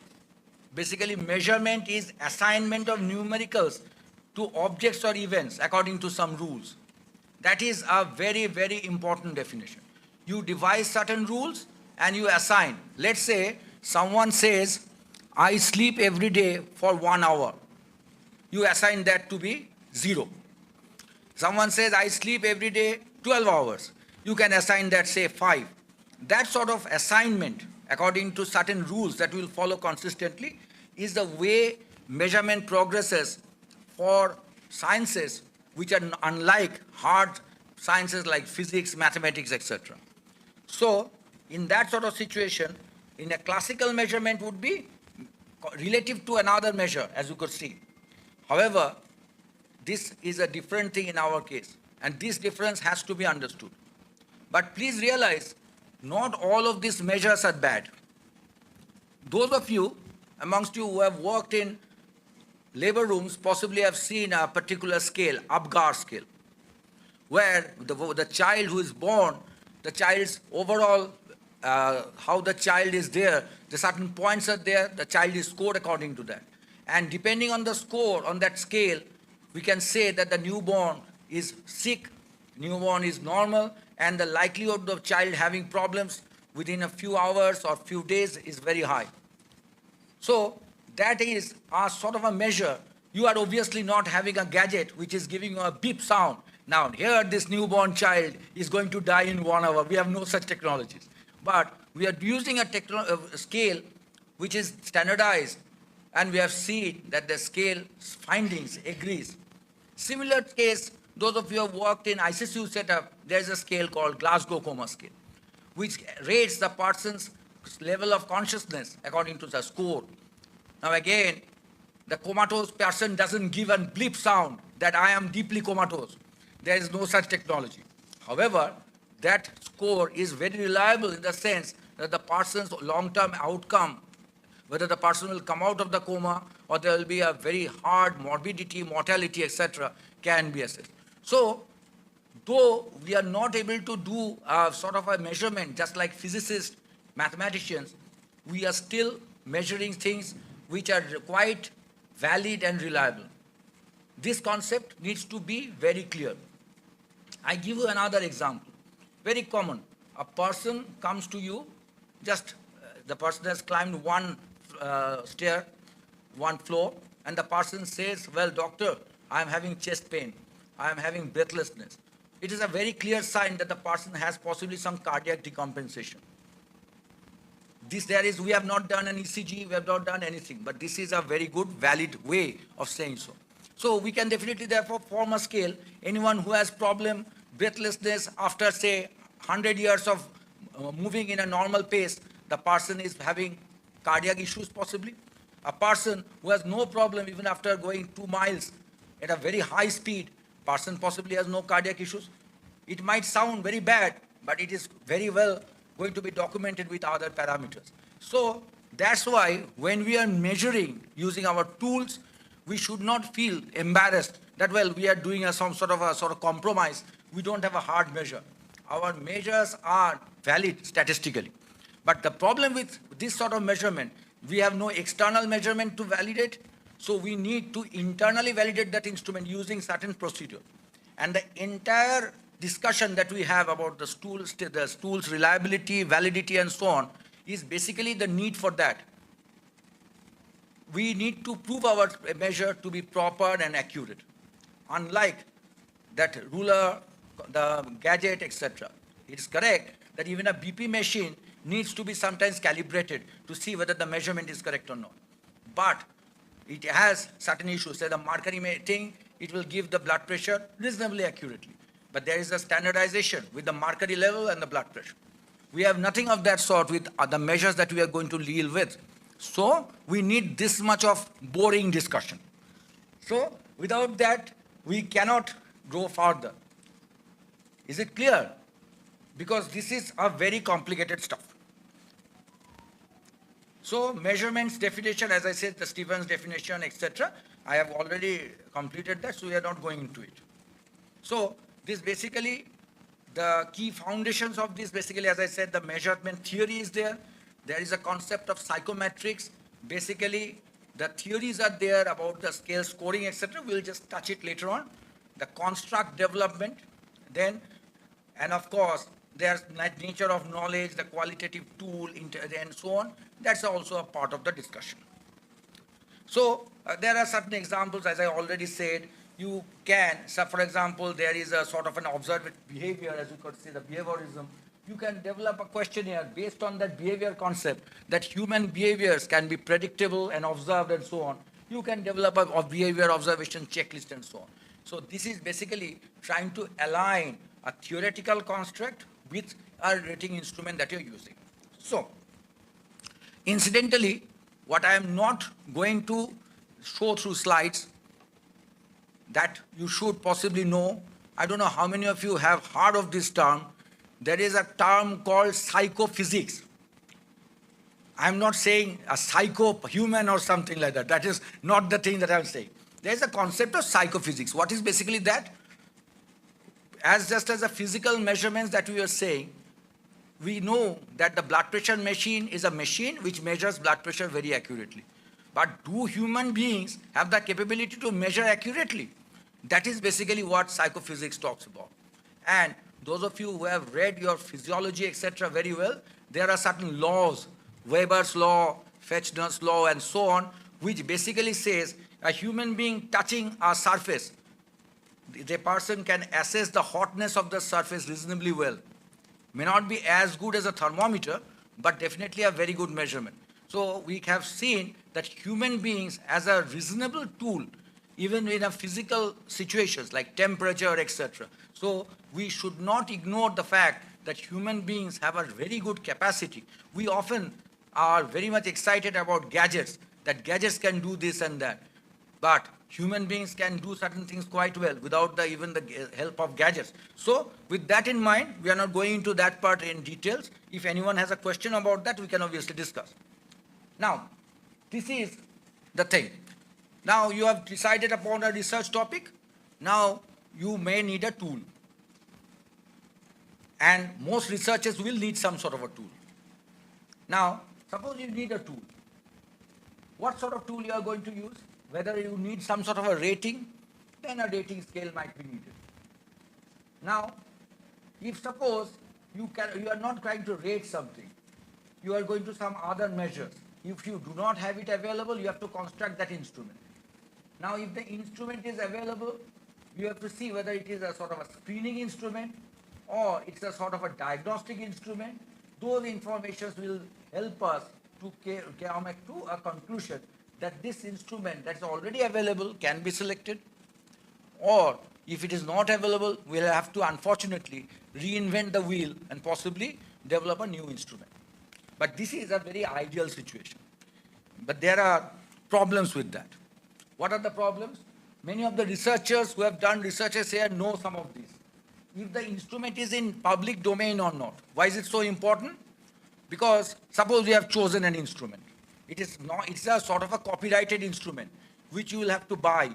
basically measurement is assignment of numericals to objects or events according to some rules. That is a very, very important definition. You devise certain rules and you assign. Let's say someone says, I sleep every day for 1 hour. You assign that to be 0. Someone says, I sleep every day 12 hours. You can assign that, say, 5. That sort of assignment, according to certain rules that will follow consistently, is the way measurement progresses for sciences which are unlike hard sciences like physics, mathematics, etc. So, in that sort of situation, in a classical measurement would be relative to another measure, as you could see. However, this is a different thing in our case, and this difference has to be understood. But please realize, not all of these measures are bad. Those of you amongst you who have worked in labor rooms possibly have seen a particular scale, Apgar scale, where the child who is born, the child's overall, how the child is there, the certain points are there, the child is scored according to that. And depending on the score on that scale, we can say that the newborn is sick, newborn is normal, and the likelihood of the child having problems within a few hours or few days is very high. So that is a sort of a measure. You are obviously not having a gadget which is giving you a beep sound. Now here this newborn child is going to die in 1 hour. We have no such technologies. But we are using a scale which is standardized, and we have seen that the scale findings agrees. Similar case, those of you who have worked in ICCU setup, there is a scale called Glasgow Coma Scale, which rates the person's level of consciousness according to the score. Now again, the comatose person doesn't give a blip sound that I am deeply comatose. There is no such technology. However, that score is very reliable in the sense that the person's long-term outcome, whether the person will come out of the coma or there will be a very hard morbidity, mortality, etc., can be assessed. So, though we are not able to do a sort of a measurement, just like physicists, mathematicians, we are still measuring things which are quite valid and reliable. This concept needs to be very clear. I give you another example, very common. A person comes to you, just the person has climbed one stair, one floor, and the person says, well, doctor, I am having chest pain, I am having breathlessness. It is a very clear sign that the person has possibly some cardiac decompensation. We have not done an ECG, we have not done anything, but this is a very good, valid way of saying so. So we can definitely therefore form a scale. Anyone who has problem, breathlessness after say 100 years of moving in a normal pace, the person is having cardiac issues possibly. A person who has no problem even after going 2 miles at a very high speed, person possibly has no cardiac issues. It might sound very bad, but it is very well going to be documented with other parameters. So that's why when we are measuring using our tools, we should not feel embarrassed that, well, we are doing some sort of compromise. We don't have a hard measure. Our measures are valid statistically. But the problem with this sort of measurement, we have no external measurement to validate, so we need to internally validate that instrument using certain procedure. And the entire discussion that we have about the stool's reliability, validity, and so on, is basically the need for that. We need to prove our measure to be proper and accurate. Unlike that ruler, the gadget, etc. It is correct that even a BP machine needs to be sometimes calibrated to see whether the measurement is correct or not. But it has certain issues. Say the mercury thing, it will give the blood pressure reasonably accurately. But there is a standardization with the mercury level and the blood pressure. We have nothing of that sort with the measures that we are going to deal with. So we need this much of boring discussion. So without that, we cannot go further. Is it clear? Because this is a very complicated stuff. So measurements definition, as I said, the Stevens definition, etc. I have already completed that, so we are not going into it. So this basically, the key foundations of this, basically, as I said, the measurement theory is there. There is a concept of psychometrics. Basically, the theories are there about the scale scoring, etc. We'll just touch it later on. The construct development, then, and of course, there's nature of knowledge, the qualitative tool, and so on. That's also a part of the discussion. So there are certain examples, as I already said. You can, so for example, there is a sort of an observed behavior, as you could say, the behaviorism. You can develop a questionnaire based on that behavior concept, that human behaviors can be predictable and observed and so on. You can develop a behavior observation checklist and so on. So this is basically trying to align a theoretical construct with a rating instrument that you're using. So, incidentally, what I am not going to show through slides that you should possibly know, I don't know how many of you have heard of this term. There is a term called psychophysics. I'm not saying a psycho-human or something like that. That is not the thing that I'm saying. There is a concept of psychophysics. What is basically that? Just as a physical measurements that we are saying, we know that the blood pressure machine is a machine which measures blood pressure very accurately. But do human beings have the capability to measure accurately? That is basically what psychophysics talks about. And those of you who have read your physiology, etc., very well, there are certain laws, Weber's law, Fechner's law, and so on, which basically says a human being touching a surface, the person can assess the hotness of the surface reasonably well. May not be as good as a thermometer, but definitely a very good measurement. So we have seen that human beings as a reasonable tool, even in a physical situations like temperature, etc. So we should not ignore the fact that human beings have a very good capacity. We often are very much excited about gadgets, that gadgets can do this and that. But human beings can do certain things quite well without even the help of gadgets. So with that in mind, we are not going into that part in details. If anyone has a question about that, we can obviously discuss. Now, this is the thing. Now you have decided upon a research topic. Now you may need a tool. And most researchers will need some sort of a tool. Now, suppose you need a tool. What sort of tool you are going to use? Whether you need some sort of a rating, then a rating scale might be needed. Now, if suppose you are not trying to rate something, you are going to some other measures. If you do not have it available, you have to construct that instrument. Now, if the instrument is available, you have to see whether it is a sort of a screening instrument or it's a sort of a diagnostic instrument. Those informations will help us to come to a conclusion that this instrument that's already available can be selected, or if it is not available, we'll have to unfortunately reinvent the wheel and possibly develop a new instrument. But this is a very ideal situation. But there are problems with that. What are the problems? Many of the researchers who have done researches here know some of these. If the instrument is in public domain or not. Why is it so important? Because suppose we have chosen an instrument. It's a sort of a copyrighted instrument, which you will have to buy.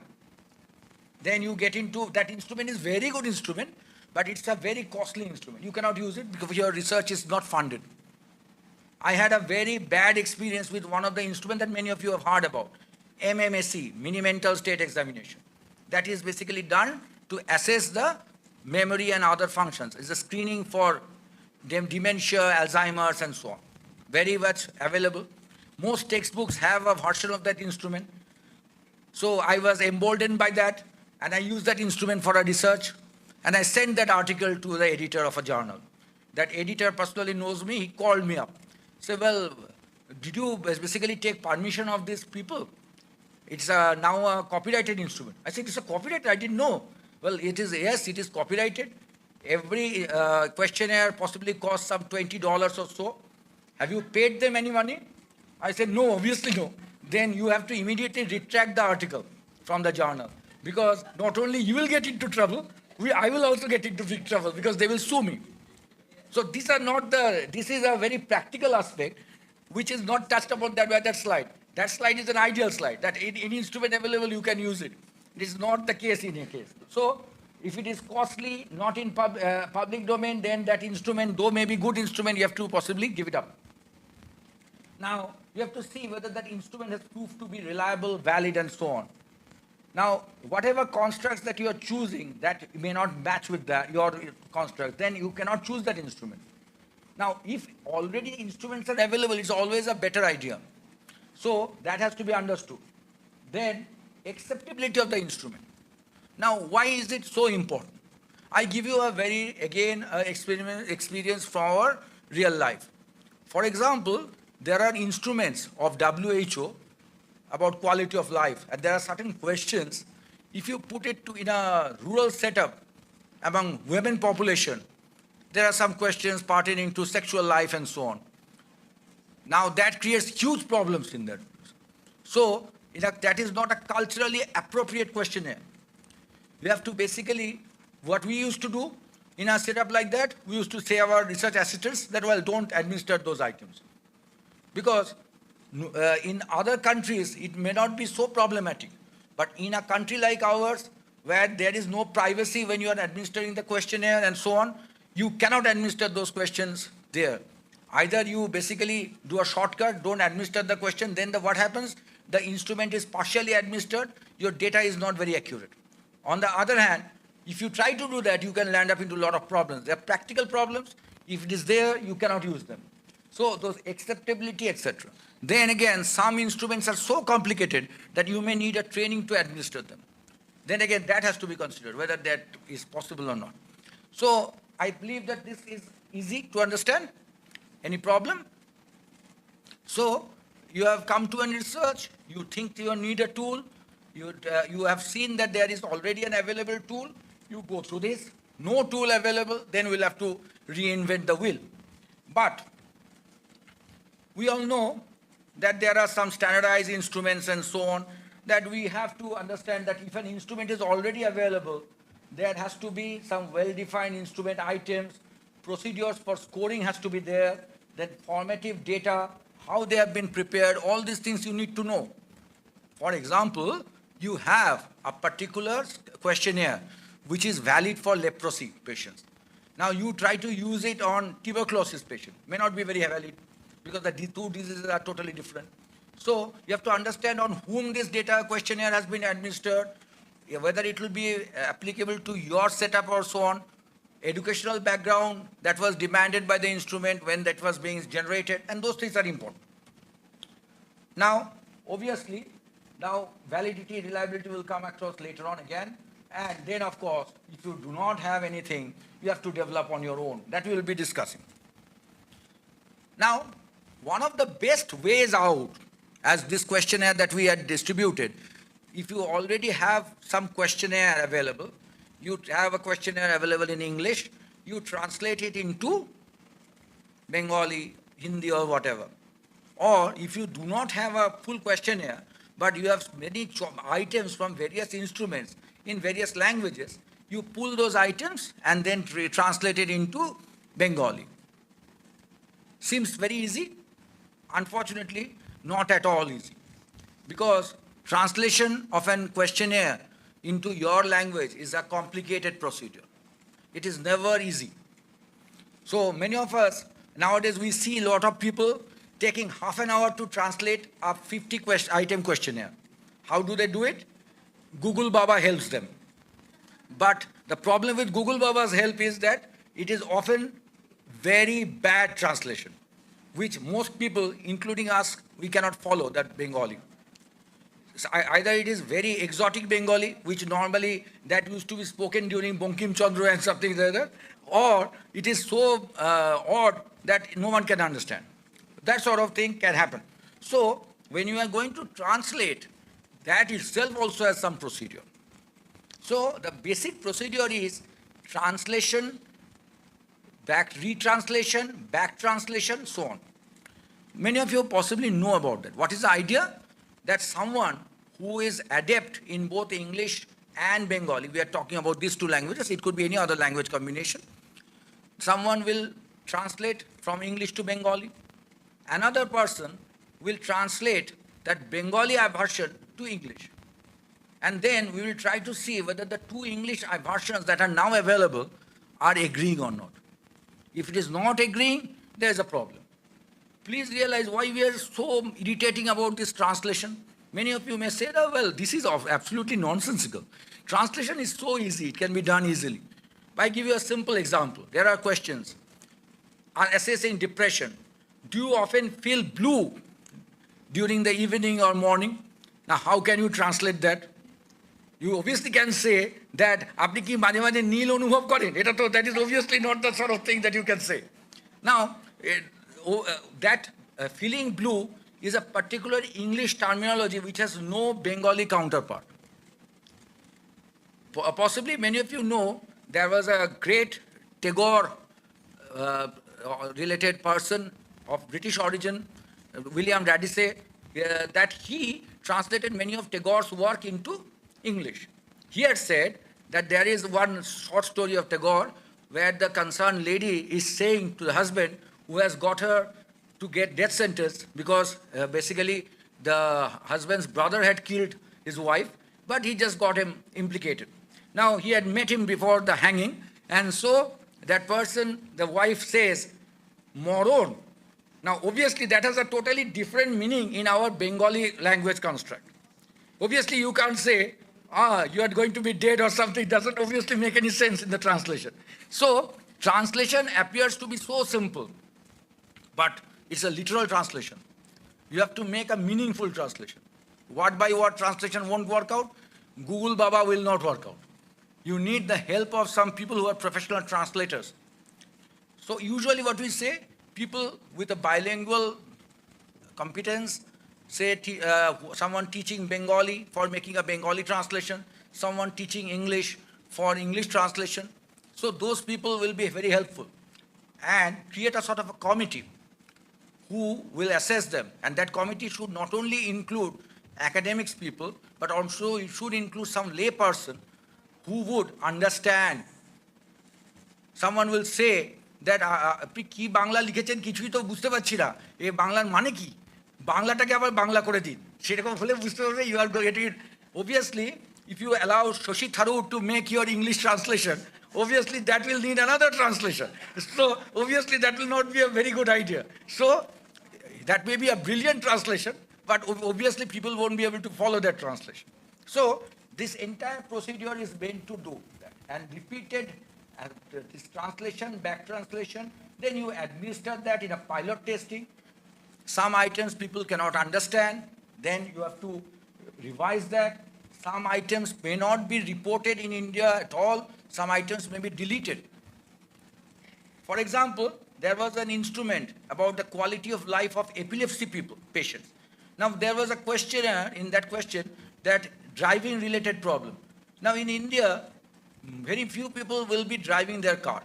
Then you get into, that instrument is very good instrument, but it's a very costly instrument. You cannot use it because your research is not funded. I had a very bad experience with one of the instruments that many of you have heard about, MMSE, Mini Mental State Examination. That is basically done to assess the memory and other functions. It's a screening for dementia, Alzheimer's, and so on. Very much available. Most textbooks have a version of that instrument. So I was emboldened by that, and I used that instrument for a research, and I sent that article to the editor of a journal. That editor personally knows me. He called me up. Said, well, did you basically take permission of these people? It's now a copyrighted instrument. I said, it's a copyrighted? I didn't know. Well, it is, yes, it is copyrighted. Every questionnaire possibly costs some $20 or so. Have you paid them any money? I said, no, obviously no. Then you have to immediately retract the article from the journal, because not only you will get into trouble, I will also get into big trouble because they will sue me. So these are not this is a very practical aspect which is not touched upon by that slide. That slide is an ideal slide, that any instrument available you can use it. It is not the case in a case. So if it is costly, not in public domain, then that instrument, though may be good instrument, you have to possibly give it up. Now, you have to see whether that instrument has proved to be reliable, valid, and so on. Now, whatever constructs that you are choosing that may not match with your construct, then you cannot choose that instrument. Now, if already instruments are available, it's always a better idea. So that has to be understood. Then, acceptability of the instrument. Now, why is it so important? I give you a very, again, experience from our real life. For example, there are instruments of WHO about quality of life, and there are certain questions. If you put it in a rural setup among women population, there are some questions pertaining to sexual life and so on. Now that creates huge problems in that. So that is not a culturally appropriate questionnaire. We have to basically, what we used to do in a setup like that, we used to say our research assistants that, well, don't administer those items. Because in other countries, it may not be so problematic. But in a country like ours, where there is no privacy when you are administering the questionnaire and so on, you cannot administer those questions there. Either you basically do a shortcut, don't administer the question, then what happens? The instrument is partially administered, your data is not very accurate. On the other hand, if you try to do that, you can land up into a lot of problems. There are practical problems. If it is there, you cannot use them. So those acceptability, etc. Then again, some instruments are so complicated that you may need a training to administer them. Then again, that has to be considered, whether that is possible or not. So I believe that this is easy to understand. Any problem? So you have come to a research, you think you need a tool, you have seen that there is already an available tool, you go through this. No tool available, then we'll have to reinvent the wheel. But we all know that there are some standardized instruments and so on, that we have to understand that if an instrument is already available, there has to be some well-defined instrument items, procedures for scoring has to be there, then formative data, how they have been prepared, all these things you need to know. For example, you have a particular questionnaire which is valid for leprosy patients. Now you try to use it on tuberculosis patient, may not be very valid because the two diseases are totally different. So you have to understand on whom this data questionnaire has been administered, whether it will be applicable to your setup or so on, educational background that was demanded by the instrument when that was being generated, and those things are important. Now, obviously, now validity, reliability will come across later on again, and then of course, if you do not have anything, you have to develop on your own. That we will be discussing. Now, one of the best ways out, as this questionnaire that we had distributed, if you already have some questionnaire available, you have a questionnaire available in English, you translate it into Bengali, Hindi or whatever. Or if you do not have a full questionnaire, but you have many items from various instruments in various languages, you pull those items and then translate it into Bengali. Seems very easy? Unfortunately, not at all easy. Because translation of a questionnaire into your language is a complicated procedure. It is never easy. So many of us, nowadays we see a lot of people taking half an hour to translate a 50-item questionnaire. How do they do it? Google Baba helps them. But the problem with Google Baba's help is that it is often very bad translation, which most people, including us, we cannot follow that Bengali. So either it is very exotic Bengali, which normally that used to be spoken during Bankim Chandra and something like that, or it is so odd that no one can understand. That sort of thing can happen. So when you are going to translate, that itself also has some procedure. So the basic procedure is translation, retranslation, back translation, so on. Many of you possibly know about that. What is the idea? That someone who is adept in both English and Bengali, we are talking about these two languages, it could be any other language combination. Someone will translate from English to Bengali. Another person will translate that Bengali version to English. And then we will try to see whether the two English versions that are now available are agreeing or not. If it is not agreeing, there is a problem. Please realize why we are so irritating about this translation. Many of you may say, oh, well, this is absolutely nonsensical. Translation is so easy, it can be done easily. I give you a simple example. There are questions. On assessing depression, do you often feel blue during the evening or morning? Now, how can you translate that? You obviously can say that, apni ki maje maje neel anubhav karen? That is obviously not the sort of thing that you can say. Now, that feeling blue is a particular English terminology which has no Bengali counterpart. Possibly many of you know there was a great Tagore related person of British origin, William Radisson, that he translated many of Tagore's work into English. He had said that there is one short story of Tagore where the concerned lady is saying to the husband who has got her to get death sentence because basically the husband's brother had killed his wife, but he just got him implicated. Now he had met him before the hanging, and so that person, the wife says, moron. Now obviously that has a totally different meaning in our Bengali language construct. Obviously you can't say, you are going to be dead or something, doesn't obviously make any sense in the translation. So translation appears to be so simple, but it's a literal translation. You have to make a meaningful translation. Word by word translation won't work out. Google Baba will not work out. You need the help of some people who are professional translators. So usually what we say, people with a bilingual competence, say someone teaching Bengali for making a Bengali translation, someone teaching English for English translation. So those people will be very helpful. and create a sort of a committee who will assess them. And that committee should not only include academics people, but also it should include some lay person who would understand. Someone will say that আপনি কি বাংলা লিখেছেন কিছুই তো বুঝতে পারছি না, এই বাংলার মানে কি, বাংলাটাকে আবার বাংলা করে দিন, সেরকম হলে বুঝতে পারবে you are getting it. Obviously, if you allow Shashi Tharoor to make your English translation, obviously that will need another translation. So obviously that will not be a very good idea. So that may be a brilliant translation, but obviously people won't be able to follow that translation. So this entire procedure is meant to do that, and repeated this translation, back translation, then you administer that in a pilot testing. Some items people cannot understand, then you have to revise that. Some items may not be reported in India at all, some items may be deleted. For example, there was an instrument about the quality of life of epilepsy patients. Now there was a questionnaire in that question that driving related problem. Now in India, very few people will be driving their car.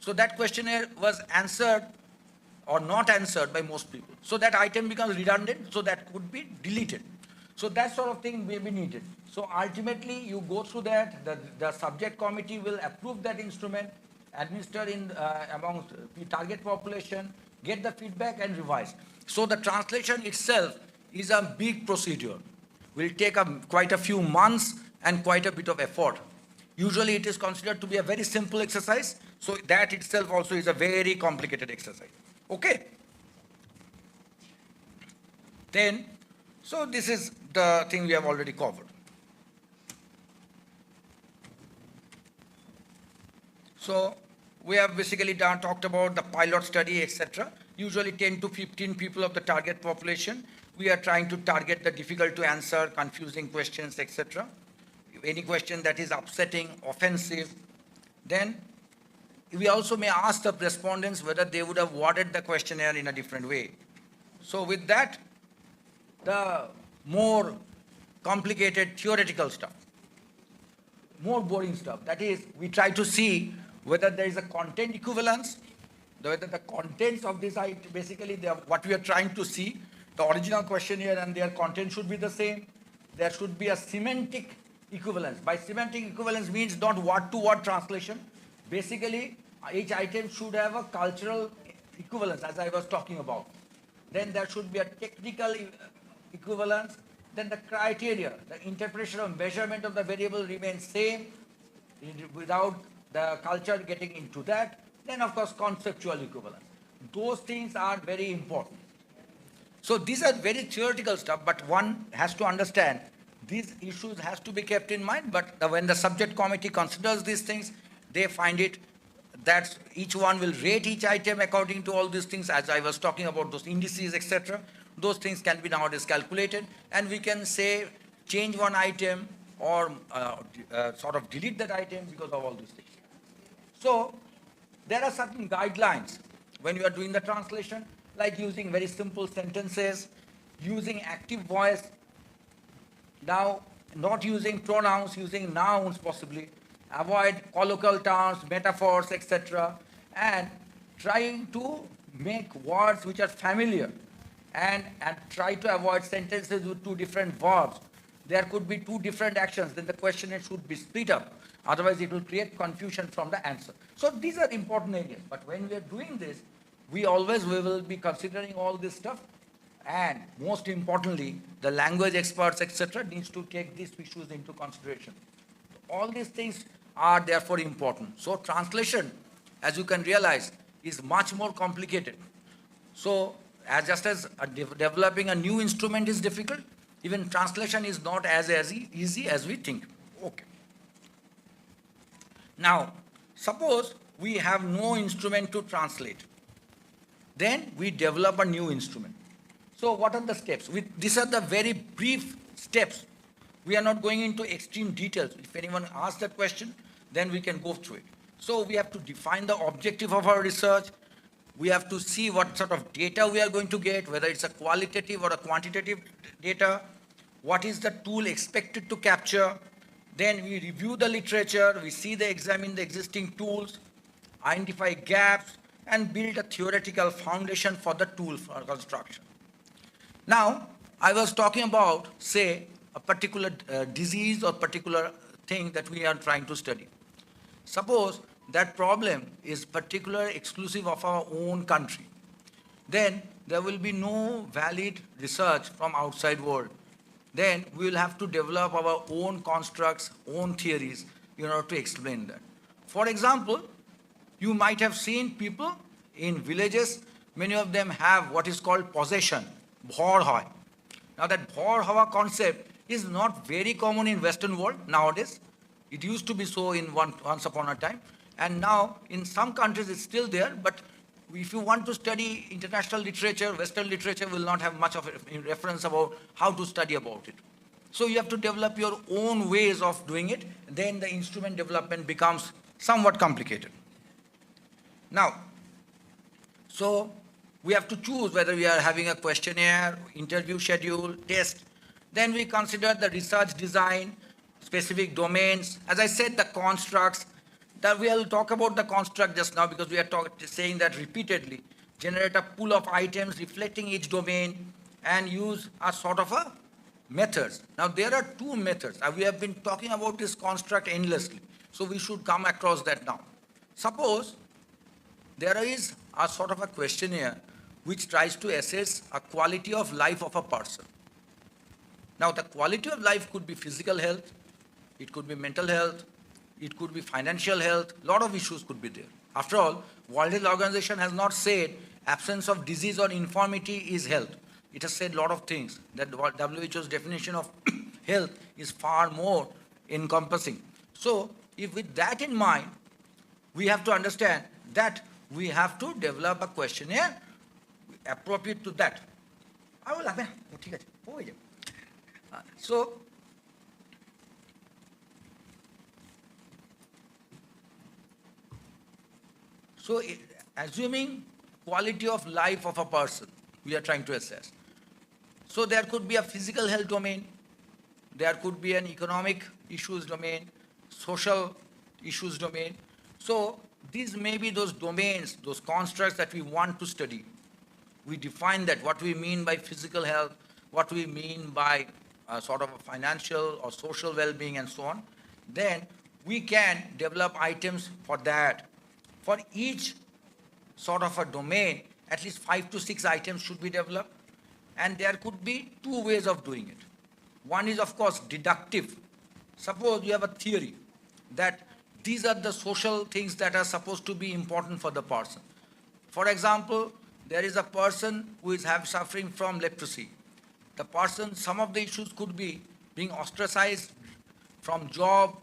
So that questionnaire was answered or not answered by most people. So that item becomes redundant, so that could be deleted. So that sort of thing may be needed. So ultimately you go through that, the subject committee will approve that instrument, administer in among the target population, get the feedback and revise. So the translation itself is a big procedure. Will take quite a few months and quite a bit of effort. Usually it is considered to be a very simple exercise, so that itself also is a very complicated exercise. Okay? Then, so this is the thing we have already covered. So we have basically talked about the pilot study, etc. Usually 10 to 15 people of the target population. We are trying to target the difficult to answer, confusing questions, etc. Any question that is upsetting, offensive, then we also may ask the respondents whether they would have worded the questionnaire in a different way. So with that, the more complicated theoretical stuff, more boring stuff, that is, we try to see whether there is a content equivalence, whether the contents of this item, basically what we are trying to see, the original questionnaire and their content should be the same. There should be a semantic equivalence. By semantic equivalence means not word-to-word translation. Basically, each item should have a cultural equivalence, as I was talking about. Then there should be a technical equivalence. Then the criteria, the interpretation of measurement of the variable remains same without the culture getting into that. Then of course conceptual equivalence. Those things are very important. So these are very theoretical stuff, but one has to understand these issues has to be kept in mind, but when the subject committee considers these things, they find it that each one will rate each item according to all these things, as I was talking about those indices, etc. Those things can be nowadays calculated, and we can say change one item or sort of delete that item because of all these things. So there are certain guidelines when you are doing the translation, like using very simple sentences, using active voice, now not using pronouns, using nouns possibly, avoid colloquial terms, metaphors, etc., and trying to make words which are familiar, and try to avoid sentences with two different verbs. There could be two different actions, then the questionnaire should be split up. Otherwise, it will create confusion from the answer. So these are important areas. But when we are doing this, we will be considering all this stuff. And most importantly, the language experts, etc., needs to take these issues into consideration. All these things are therefore important. So translation, as you can realize, is much more complicated. So just as developing a new instrument is difficult, even translation is not as easy as we think. Okay. Now, suppose we have no instrument to translate. Then we develop a new instrument. So what are the steps? These are the very brief steps. We are not going into extreme details. If anyone asks that question, then we can go through it. So we have to define the objective of our research. We have to see what sort of data we are going to get, whether it's a qualitative or a quantitative data. What is the tool expected to capture? Then we review the literature, we examine the existing tools, identify gaps, and build a theoretical foundation for the tool for construction. Now, I was talking about, say, a particular disease or particular thing that we are trying to study. Suppose that problem is particular exclusive of our own country. Then there will be no valid research from outside world. Then we will have to develop our own constructs, own theories in order to explain that. For example, you might have seen people in villages, many of them have what is called possession, bhor hoy. Now that bhor hawa concept is not very common in Western world nowadays. It used to be so in once upon a time. And now in some countries it's still there, but if you want to study international literature, Western literature will not have much of a reference about how to study about it. So you have to develop your own ways of doing it, then the instrument development becomes somewhat complicated. Now, so we have to choose whether we are having a questionnaire, interview schedule, test. Then we consider the research design, specific domains. As I said, the constructs, that we'll talk about the construct just now because we are saying that repeatedly. Generate a pool of items reflecting each domain and use a sort of a methods. Now there are two methods. We have been talking about this construct endlessly. So we should come across that now. Suppose there is a sort of a questionnaire which tries to assess a quality of life of a person. Now the quality of life could be physical health, it could be mental health, it could be financial health, a lot of issues could be there. After all, World Health Organization has not said absence of disease or infirmity is health. It has said a lot of things, that WHO's definition of health is far more encompassing. So, if with that in mind, we have to understand that we have to develop a questionnaire appropriate to that. So, assuming quality of life of a person, we are trying to assess. So there could be a physical health domain, there could be an economic issues domain, social issues domain. So these may be those domains, those constructs that we want to study. We define that, what we mean by physical health, what we mean by sort of a financial or social well-being and so on. Then we can develop items for that. For each sort of a domain, at least 5 to 6 items should be developed. And there could be two ways of doing it. One is, of course, deductive. Suppose you have a theory that these are the social things that are supposed to be important for the person. For example, there is a person who is suffering from leprosy. The person, some of the issues could be being ostracized from job,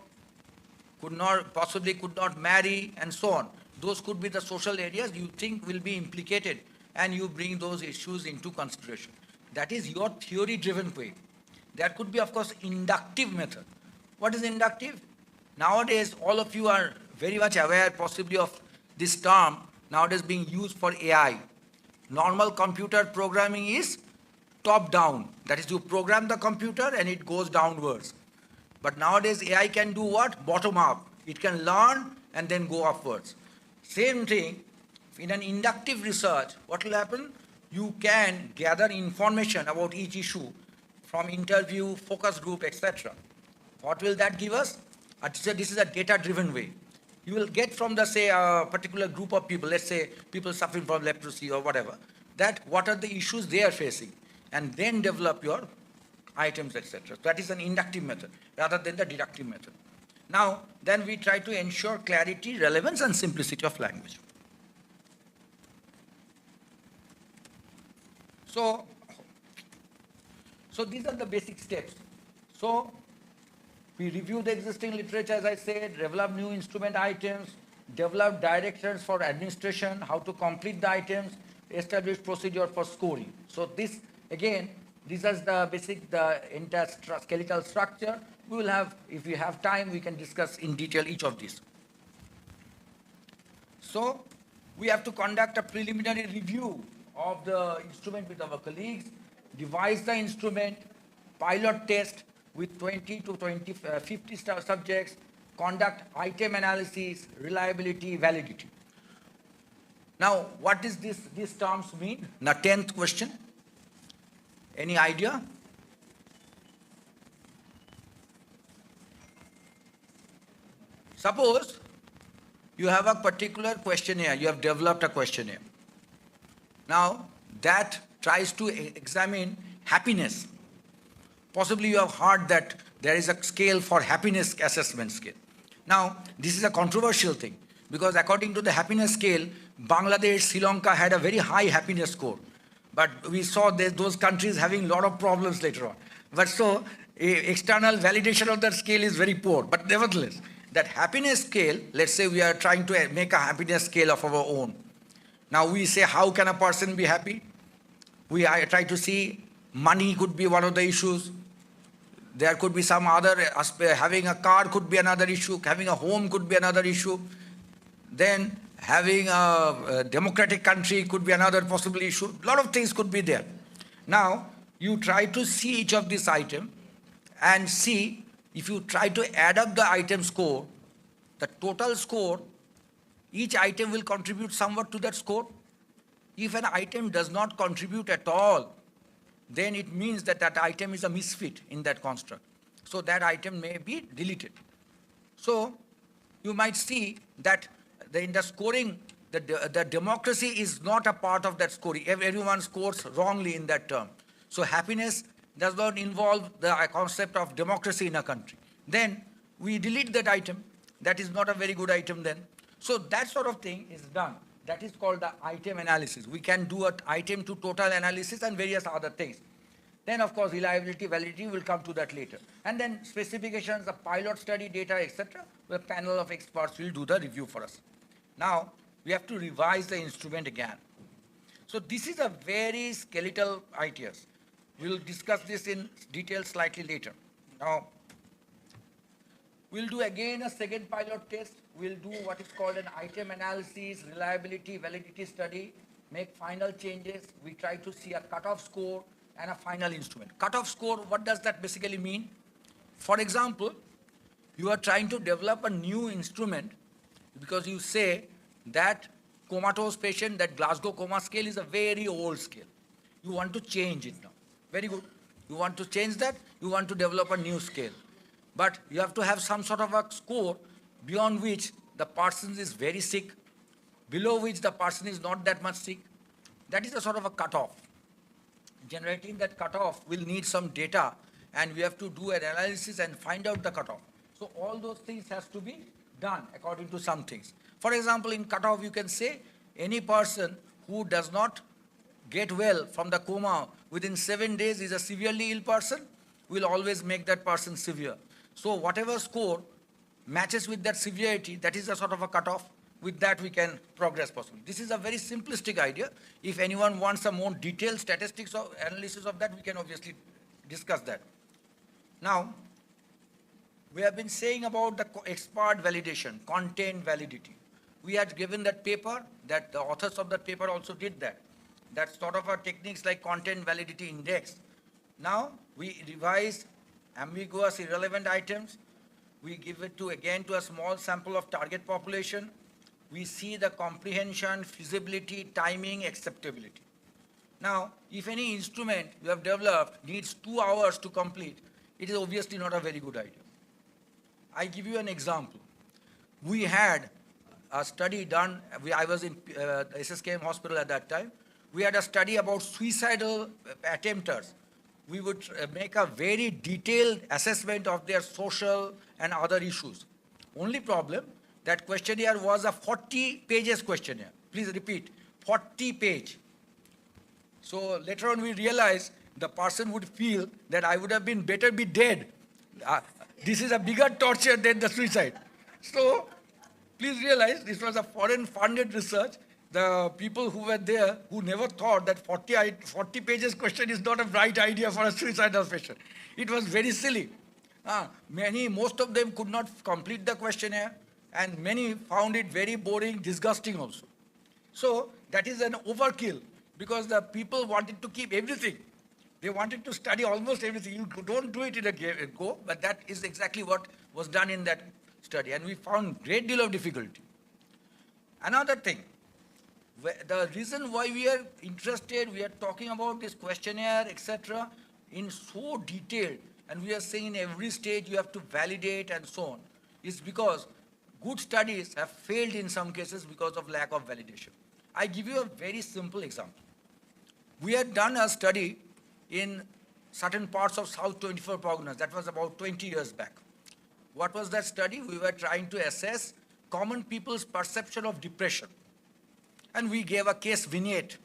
possibly could not marry, and so on. Those could be the social areas you think will be implicated, and you bring those issues into consideration. That is your theory-driven way. There could be, of course, inductive method. What is inductive? Nowadays, all of you are very much aware possibly of this term nowadays being used for AI. Normal computer programming is top-down. That is, you program the computer and it goes downwards. But nowadays, AI can do what? Bottom-up. It can learn and then go upwards. Same thing, in an inductive research, what will happen? You can gather information about each issue from interview, focus group, etc. What will that give us? This is a data-driven way. You will get from the, say, a particular group of people, let's say people suffering from leprosy or whatever, that what are the issues they are facing, and then develop your items, etc. That is an inductive method rather than the deductive method. Now, then we try to ensure clarity, relevance, and simplicity of language. So these are the basic steps. So we review the existing literature, as I said, develop new instrument items, develop directions for administration, how to complete the items, establish procedure for scoring. So this, again, this is the basic, the entire skeletal structure. We will have, if we have time, we can discuss in detail each of these. So we have to conduct a preliminary review of the instrument with our colleagues, devise the instrument, pilot test with 20 to 50 subjects, conduct item analysis, reliability, validity. Now, what does these terms mean? Now, 10th question. Any idea? Suppose you have a particular questionnaire, you have developed a questionnaire. Now, that tries to examine happiness. Possibly you have heard that there is a scale for happiness assessment scale. Now, this is a controversial thing because according to the happiness scale, Bangladesh, Sri Lanka had a very high happiness score. But we saw those countries having a lot of problems later on. But so, external validation of that scale is very poor. But nevertheless, that happiness scale, let's say we are trying to make a happiness scale of our own. Now we say, how can a person be happy? We try to see money could be one of the issues. There could be some other aspect. Having a car could be another issue. Having a home could be another issue. Then having a democratic country could be another possible issue. A lot of things could be there. Now, you try to see each of these items and see if you try to add up the item score, the total score, each item will contribute somewhat to that score. If an item does not contribute at all, then it means that that item is a misfit in that construct. So that item may be deleted. So you might see that in the scoring, the democracy is not a part of that scoring. Everyone scores wrongly in that term. So happiness does not involve the concept of democracy in a country. Then we delete that item. That is not a very good item then. So that sort of thing is done. That is called the item analysis. We can do an item to total analysis and various other things. Then of course reliability, validity will come to that later. And then specifications, the pilot study data, etc. The panel of experts will do the review for us. Now we have to revise the instrument again. So this is a very skeletal ideas. We'll discuss this in detail slightly later. Now, we'll do again a second pilot test. We'll do what is called an item analysis, reliability, validity study, make final changes. We try to see a cutoff score and a final instrument. Cutoff score, what does that basically mean? For example, you are trying to develop a new instrument because you say that comatose patient, that Glasgow coma scale is a very old scale. You want to change it now. Very good. You want to change that, you want to develop a new scale. But you have to have some sort of a score beyond which the person is very sick, below which the person is not that much sick. That is a sort of a cutoff. Generating that cutoff will need some data and we have to do an analysis and find out the cutoff. So all those things has to be done according to some things. For example, in cutoff you can say any person who does not get well from the coma within 7 days is a severely ill person, we'll always make that person severe. So whatever score matches with that severity, that is a sort of a cutoff. With that we can progress possibly. This is a very simplistic idea. If anyone wants a more detailed statistics or analysis of that, we can obviously discuss that. Now, we have been saying about the expert validation, content validity. We had given that paper, that the authors of that paper also did that. That's sort of our techniques like content validity index. Now, we revise ambiguous, irrelevant items. We give it again to a small sample of target population. We see the comprehension, feasibility, timing, acceptability. Now, if any instrument you have developed needs 2 hours to complete, it is obviously not a very good idea. I give you an example. We had a study done, I was in SSKM hospital at that time. We had a study about suicidal attempters. We would make a very detailed assessment of their social and other issues. Only problem, that questionnaire was a 40 pages questionnaire. Please repeat, 40 page. So later on we realized the person would feel that I would have been better be dead. This is a bigger torture than the suicide. So please realize this was a foreign funded research. The people who were there who never thought that 40 pages question is not a right idea for a suicidal patient. It was very silly. Most of them could not complete the questionnaire and many found it very boring, disgusting also. So that is an overkill because the people wanted to keep everything. They wanted to study almost everything. You don't do it in a go, but that is exactly what was done in that study. And we found great deal of difficulty. Another thing, The reason why we are interested, we are talking about this questionnaire, etc., in so detailed, and we are saying in every stage you have to validate and so on, is because good studies have failed in some cases because of lack of validation. I give you a very simple example. We had done a study in certain parts of South 24 Parganas. That was about 20 years back. What was that study? We were trying to assess common people's perception of depression. And we gave a case vignette.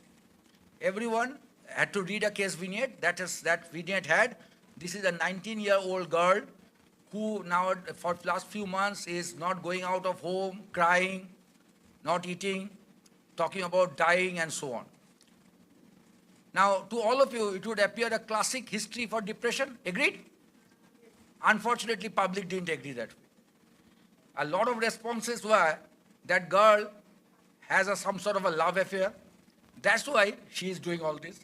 Everyone had to read a case vignette. That vignette had, this is a 19-year-old girl who now for last few months is not going out of home, crying, not eating, talking about dying and so on. Now, to all of you, it would appear a classic history for depression. Agreed? Unfortunately, public didn't agree that way. A lot of responses were that girl has some sort of a love affair. That's why she is doing all this.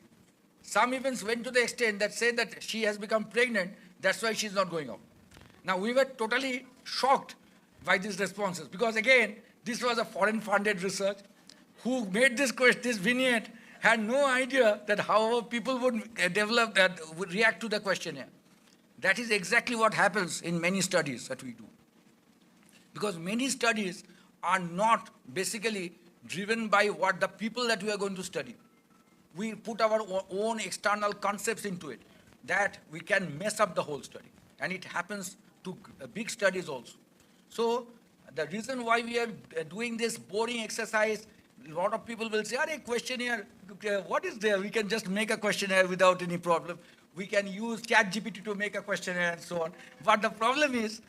Some even went to the extent that said that she has become pregnant. That's why she's not going out. Now, we were totally shocked by these responses because, again, this was a foreign-funded research. Who made this vignette had no idea that how people would develop that, would react to the questionnaire. That is exactly what happens in many studies that we do. Because many studies are not basically driven by what the people that we are going to study. We put our own external concepts into it that we can mess up the whole study. And it happens to big studies also. So the reason why we are doing this boring exercise, a lot of people will say, "Are questionnaire, what is there? We can just make a questionnaire without any problem. We can use ChatGPT to make a questionnaire and so on." But the problem is,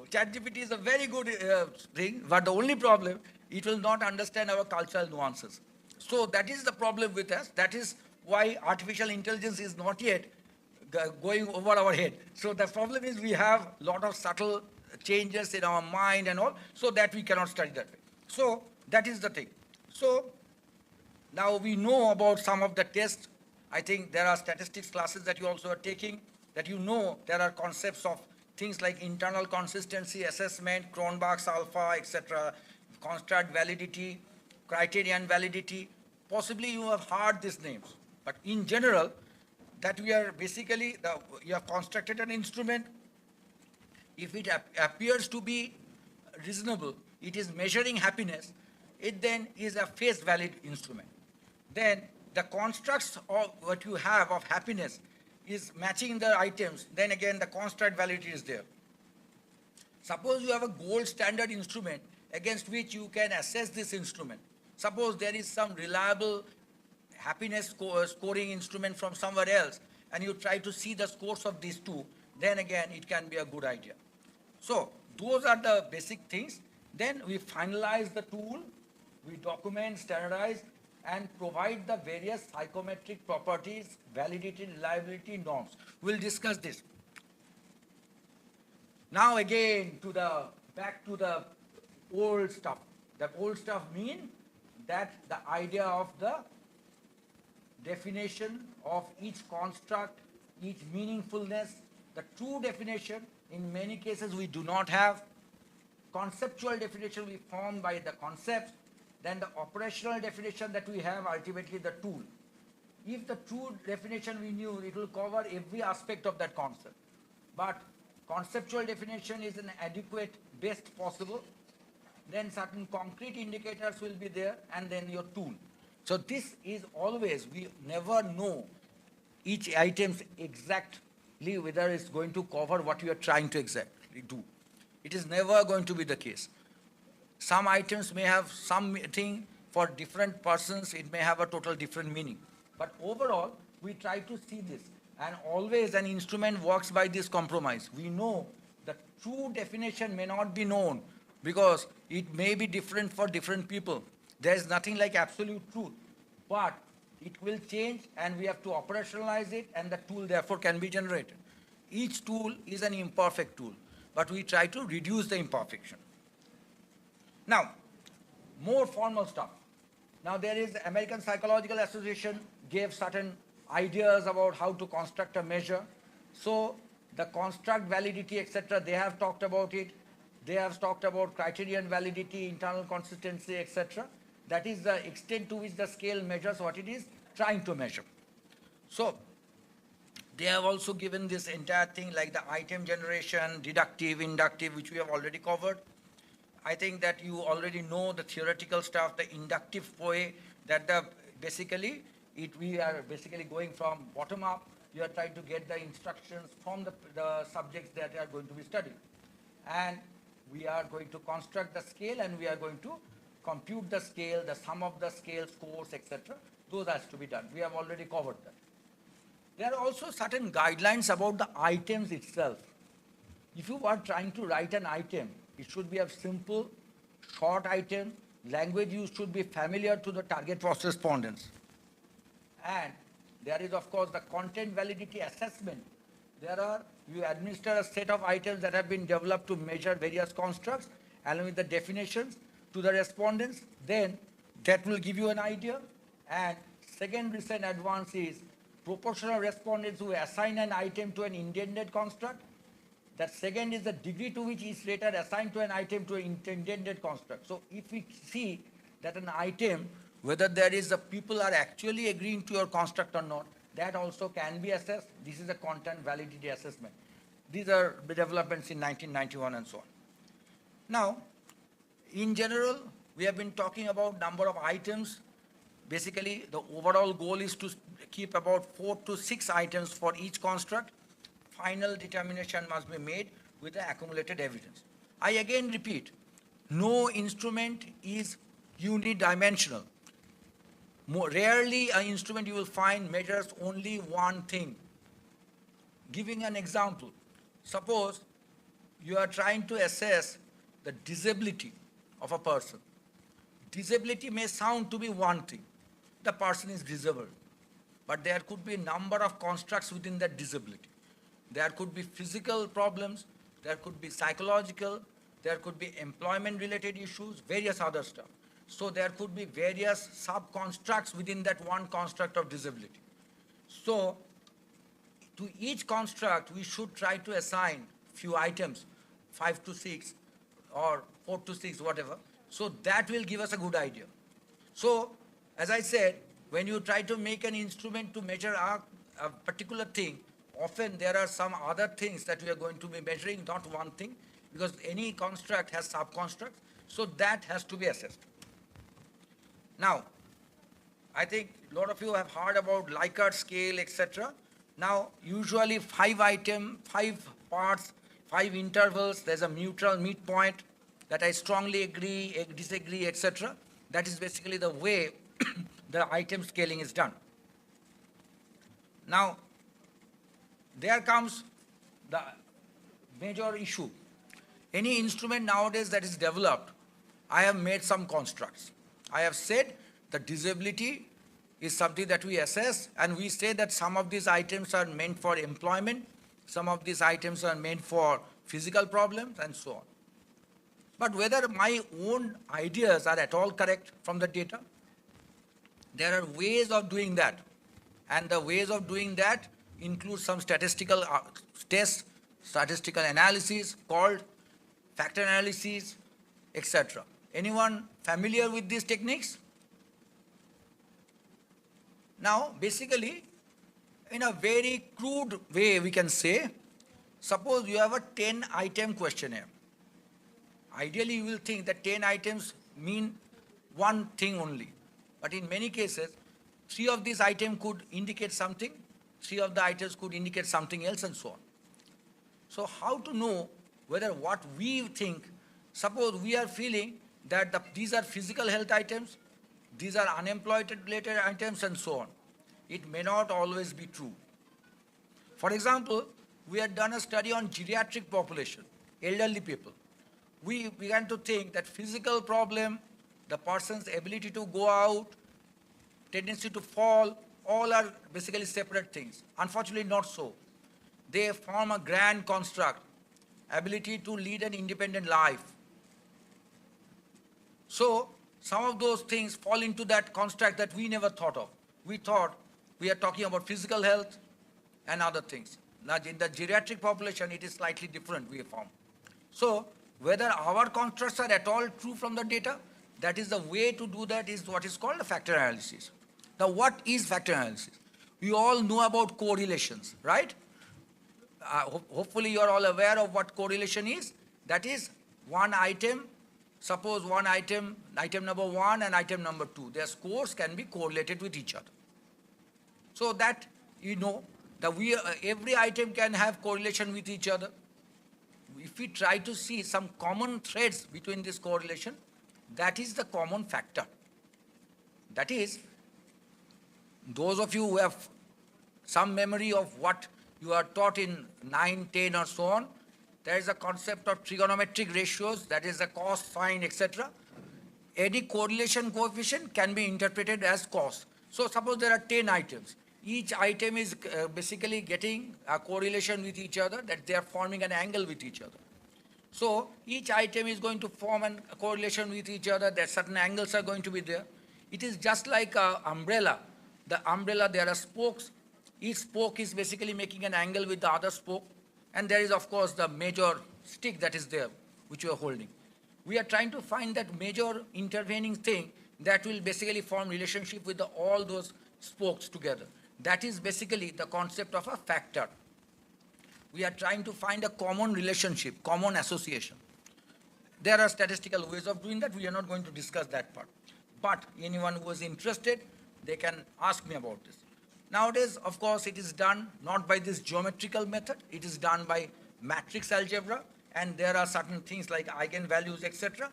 ChatGPT is a very good thing, but the only problem, it will not understand our cultural nuances. So that is the problem with us. That is why artificial intelligence is not yet going over our head. So the problem is we have a lot of subtle changes in our mind and all, so that we cannot study that way. So that is the thing. So now we know about some of the tests. I think there are statistics classes that you also are taking, that you know there are concepts of things like internal consistency, assessment, Cronbach's alpha, etc., construct validity, criterion validity. Possibly you have heard these names. But in general, that we are basically, you have constructed an instrument. If it appears to be reasonable, it is measuring happiness, it then is a face valid instrument. Then the constructs of what you have of happiness is matching the items, then again the construct validity is there. Suppose you have a gold standard instrument against which you can assess this instrument. Suppose there is some reliable happiness scoring instrument from somewhere else, and you try to see the scores of these two, then again it can be a good idea. So those are the basic things. Then we finalize the tool, we document, standardize, and provide the various psychometric properties, validity, reliability norms. We'll discuss this. Now again, back to the old stuff. The old stuff mean that the idea of the definition of each construct, each meaningfulness, the true definition, in many cases we do not have. Conceptual definition we form by the concepts, then the operational definition that we have, ultimately the tool. If the true definition we knew, it will cover every aspect of that concept. But conceptual definition is an adequate, best possible. Then certain concrete indicators will be there, and then your tool. So this is always, we never know each item exactly whether it's going to cover what you are trying to exactly do. It is never going to be the case. Some items may have something for different persons, it may have a total different meaning. But overall, we try to see this. And always an instrument works by this compromise. We know the true definition may not be known because it may be different for different people. There is nothing like absolute truth. But it will change and we have to operationalize it, and the tool therefore can be generated. Each tool is an imperfect tool, but we try to reduce the imperfection. Now, more formal stuff. Now there is the American Psychological Association gave certain ideas about how to construct a measure. So the construct validity, etc., they have talked about it. They have talked about criterion validity, internal consistency, etc. That is the extent to which the scale measures what it is trying to measure. So they have also given this entire thing like the item generation, deductive, inductive, which we have already covered. I think that you already know the theoretical stuff, the inductive way, that basically we are basically going from bottom up. You are trying to get the instructions from the subjects that are going to be studied. And we are going to construct the scale and we are going to compute the scale, the sum of the scale, scores, etc. Those has to be done. We have already covered that. There are also certain guidelines about the items itself. If you are trying to write an item, it should be a simple, short item. Language use should be familiar to the target process respondents. And there is, of course, the content validity assessment. You administer a set of items that have been developed to measure various constructs, along with the definitions to the respondents. Then that will give you an idea. And second recent advance is proportional respondents who assign an item to an intended construct. That second is the degree to which each rater assigned to an item to an intended construct. So if we see that an item, whether there is the people are actually agreeing to your construct or not, that also can be assessed. This is a content validity assessment. These are the developments in 1991 and so on. Now, in general, we have been talking about number of items. Basically, the overall goal is to keep about 4 to 6 items for each construct. Final determination must be made with the accumulated evidence. I again repeat, no instrument is unidimensional. Rarely an instrument you will find measures only one thing. Giving an example, suppose you are trying to assess the disability of a person. Disability may sound to be one thing. The person is disabled. But there could be a number of constructs within that disability. There could be physical problems, there could be psychological, there could be employment-related issues, various other stuff. So there could be various sub-constructs within that one construct of disability. So to each construct, we should try to assign few items, 5 to 6 or 4 to 6, whatever. So that will give us a good idea. So as I said, when you try to make an instrument to measure a particular thing, often there are some other things that we are going to be measuring, not one thing, because any construct has sub-constructs, so that has to be assessed. Now, I think a lot of you have heard about Likert scale, etc. Now, usually 5 items, 5 parts, 5 intervals, there's a neutral midpoint that I strongly agree, disagree, etc. That is basically the way the item scaling is done. Now, there comes the major issue. Any instrument nowadays that is developed, I have made some constructs. I have said that disability is something that we assess, and we say that some of these items are meant for employment, some of these items are meant for physical problems, and so on. But whether my own ideas are at all correct from the data, there are ways of doing that. And the ways of doing that include some statistical tests, statistical analysis called factor analysis, etc. Anyone familiar with these techniques? Now, basically, in a very crude way, we can say, suppose you have a 10-item questionnaire. Ideally, you will think that 10 items mean one thing only. But in many cases, 3 of these items could indicate something, 3 of the items could indicate something else, and so on. So how to know whether what we think, suppose we are feeling that these are physical health items, these are unemployment-related items, and so on. It may not always be true. For example, we had done a study on geriatric population, elderly people. We began to think that physical problem, the person's ability to go out, tendency to fall, all are basically separate things. Unfortunately, not so. They form a grand construct, ability to lead an independent life. So, some of those things fall into that construct that we never thought of. We thought we are talking about physical health and other things. Now, in the geriatric population, it is slightly different, we have found. So, whether our constructs are at all true from the data, That is the way to do that is what is called a factor analysis. Now what is factor analysis? We all know about correlations, right? Hopefully you are all aware of what correlation is. That is one item, suppose one item, item number 1 and item number 2, their scores can be correlated with each other. So that you know that every item can have correlation with each other. If we try to see some common threads between this correlation, that is the common factor. That is, those of you who have some memory of what you are taught in 9, 10 or so on, there is a concept of trigonometric ratios, that is the cos, sine, etc. Any correlation coefficient can be interpreted as cos. So suppose there are 10 items. Each item is basically getting a correlation with each other, that they are forming an angle with each other. So each item is going to form a correlation with each other, that certain angles are going to be there. It is just like an umbrella. The umbrella, there are spokes. Each spoke is basically making an angle with the other spoke. And there is, of course, the major stick that is there, which you are holding. We are trying to find that major intervening thing that will basically form relationship with all those spokes together. That is basically the concept of a factor. We are trying to find a common relationship, common association. There are statistical ways of doing that. We are not going to discuss that part. But anyone who is interested, they can ask me about this. Nowadays, of course, it is done not by this geometrical method. It is done by matrix algebra, and there are certain things like eigenvalues, etc.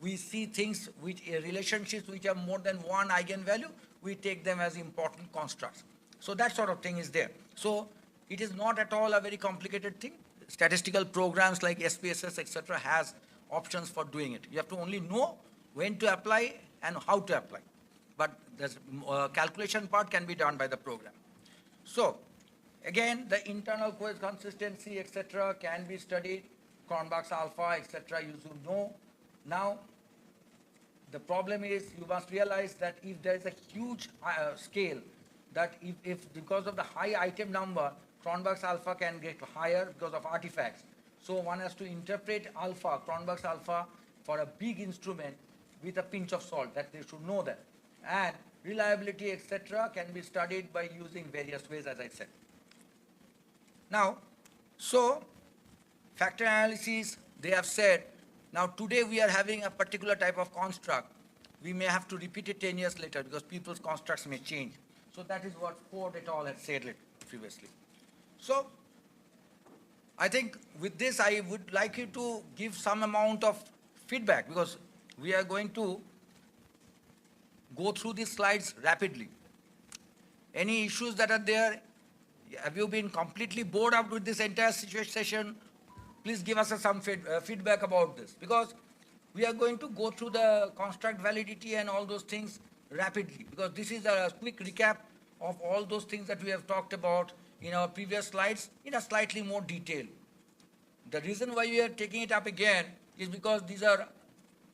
We see things which relationships which have more than one eigenvalue, we take them as important constructs. So that sort of thing is there. So it is not at all a very complicated thing. Statistical programs like SPSS, etc. has options for doing it. You have to only know when to apply and how to apply. But the calculation part can be done by the program. So again, the internal consistency, etc. can be studied, Cronbach's alpha, etc. you should know. Now, the problem is you must realize that if there is a huge scale, that if because of the high item number, Cronbach's alpha can get higher because of artifacts. So one has to interpret alpha, Cronbach's alpha, for a big instrument with a pinch of salt, that they should know that. And reliability, etc., can be studied by using various ways, as I said. Now, so factor analysis, they have said, now today we are having a particular type of construct. We may have to repeat it 10 years later because people's constructs may change. So that is what Ford et al. Had said previously. So I think with this I would like you to give some amount of feedback, because we are going to go through these slides rapidly. Any issues that are there? Have you been completely bored out with this entire session? Please give us some feedback about this, because we are going to go through the construct validity and all those things rapidly, because this is a quick recap of all those things that we have talked about in our previous slides in a slightly more detail. The reason why we are taking it up again is because these are,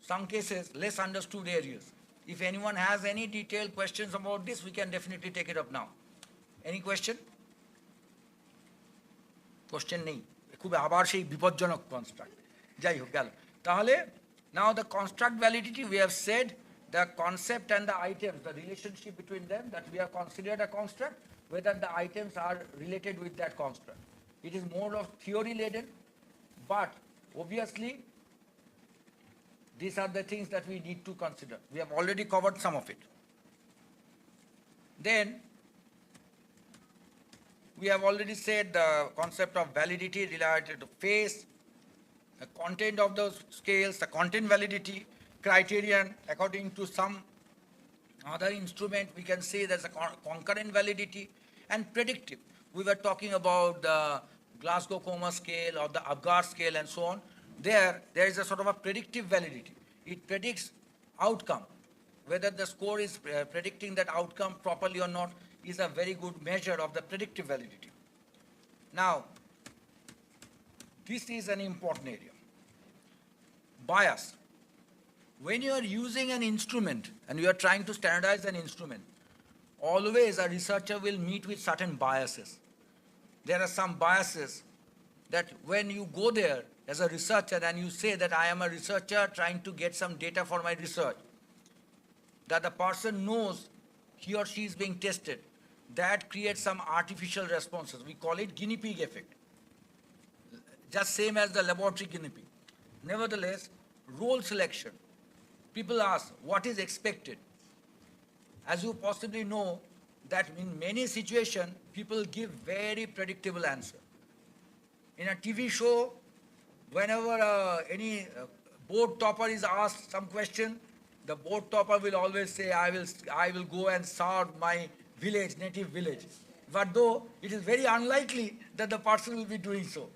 some cases, less understood areas. If anyone has any detailed questions about this, we can definitely take it up now. Any question? Question নেই, খুব আবার সেই বিপজ্জনক construct. যাই হোক গেল। তাহলে now the construct validity, we have said the concept and the items, the relationship between them, that we have considered a construct, whether the items are related with that construct. It is more of theory laden, but obviously these are the things that we need to consider. We have already covered some of it. Then we have already said the concept of validity related to phase, the content of those scales, the content validity criterion according to some other instrument. We can say there's a concurrent validity and predictive. We were talking about the Glasgow-Coma scale or the Apgar scale and so on. There is a sort of a predictive validity. It predicts outcome. Whether the score is predicting that outcome properly or not is a very good measure of the predictive validity. Now, this is an important area. Bias. When you are using an instrument and you are trying to standardize an instrument, always a researcher will meet with certain biases. There are some biases that when you go there as a researcher and you say that I am a researcher trying to get some data for my research, that the person knows he or she is being tested. That creates some artificial responses. We call it guinea pig effect. Just same as the laboratory guinea pig. Nevertheless, role selection. People ask, what is expected? As you possibly know, that in many situations, people give very predictable answer. In a TV show, whenever any board topper is asked some question, the board topper will always say, I will go and serve my village, native village. But though it is very unlikely that the person will be doing so.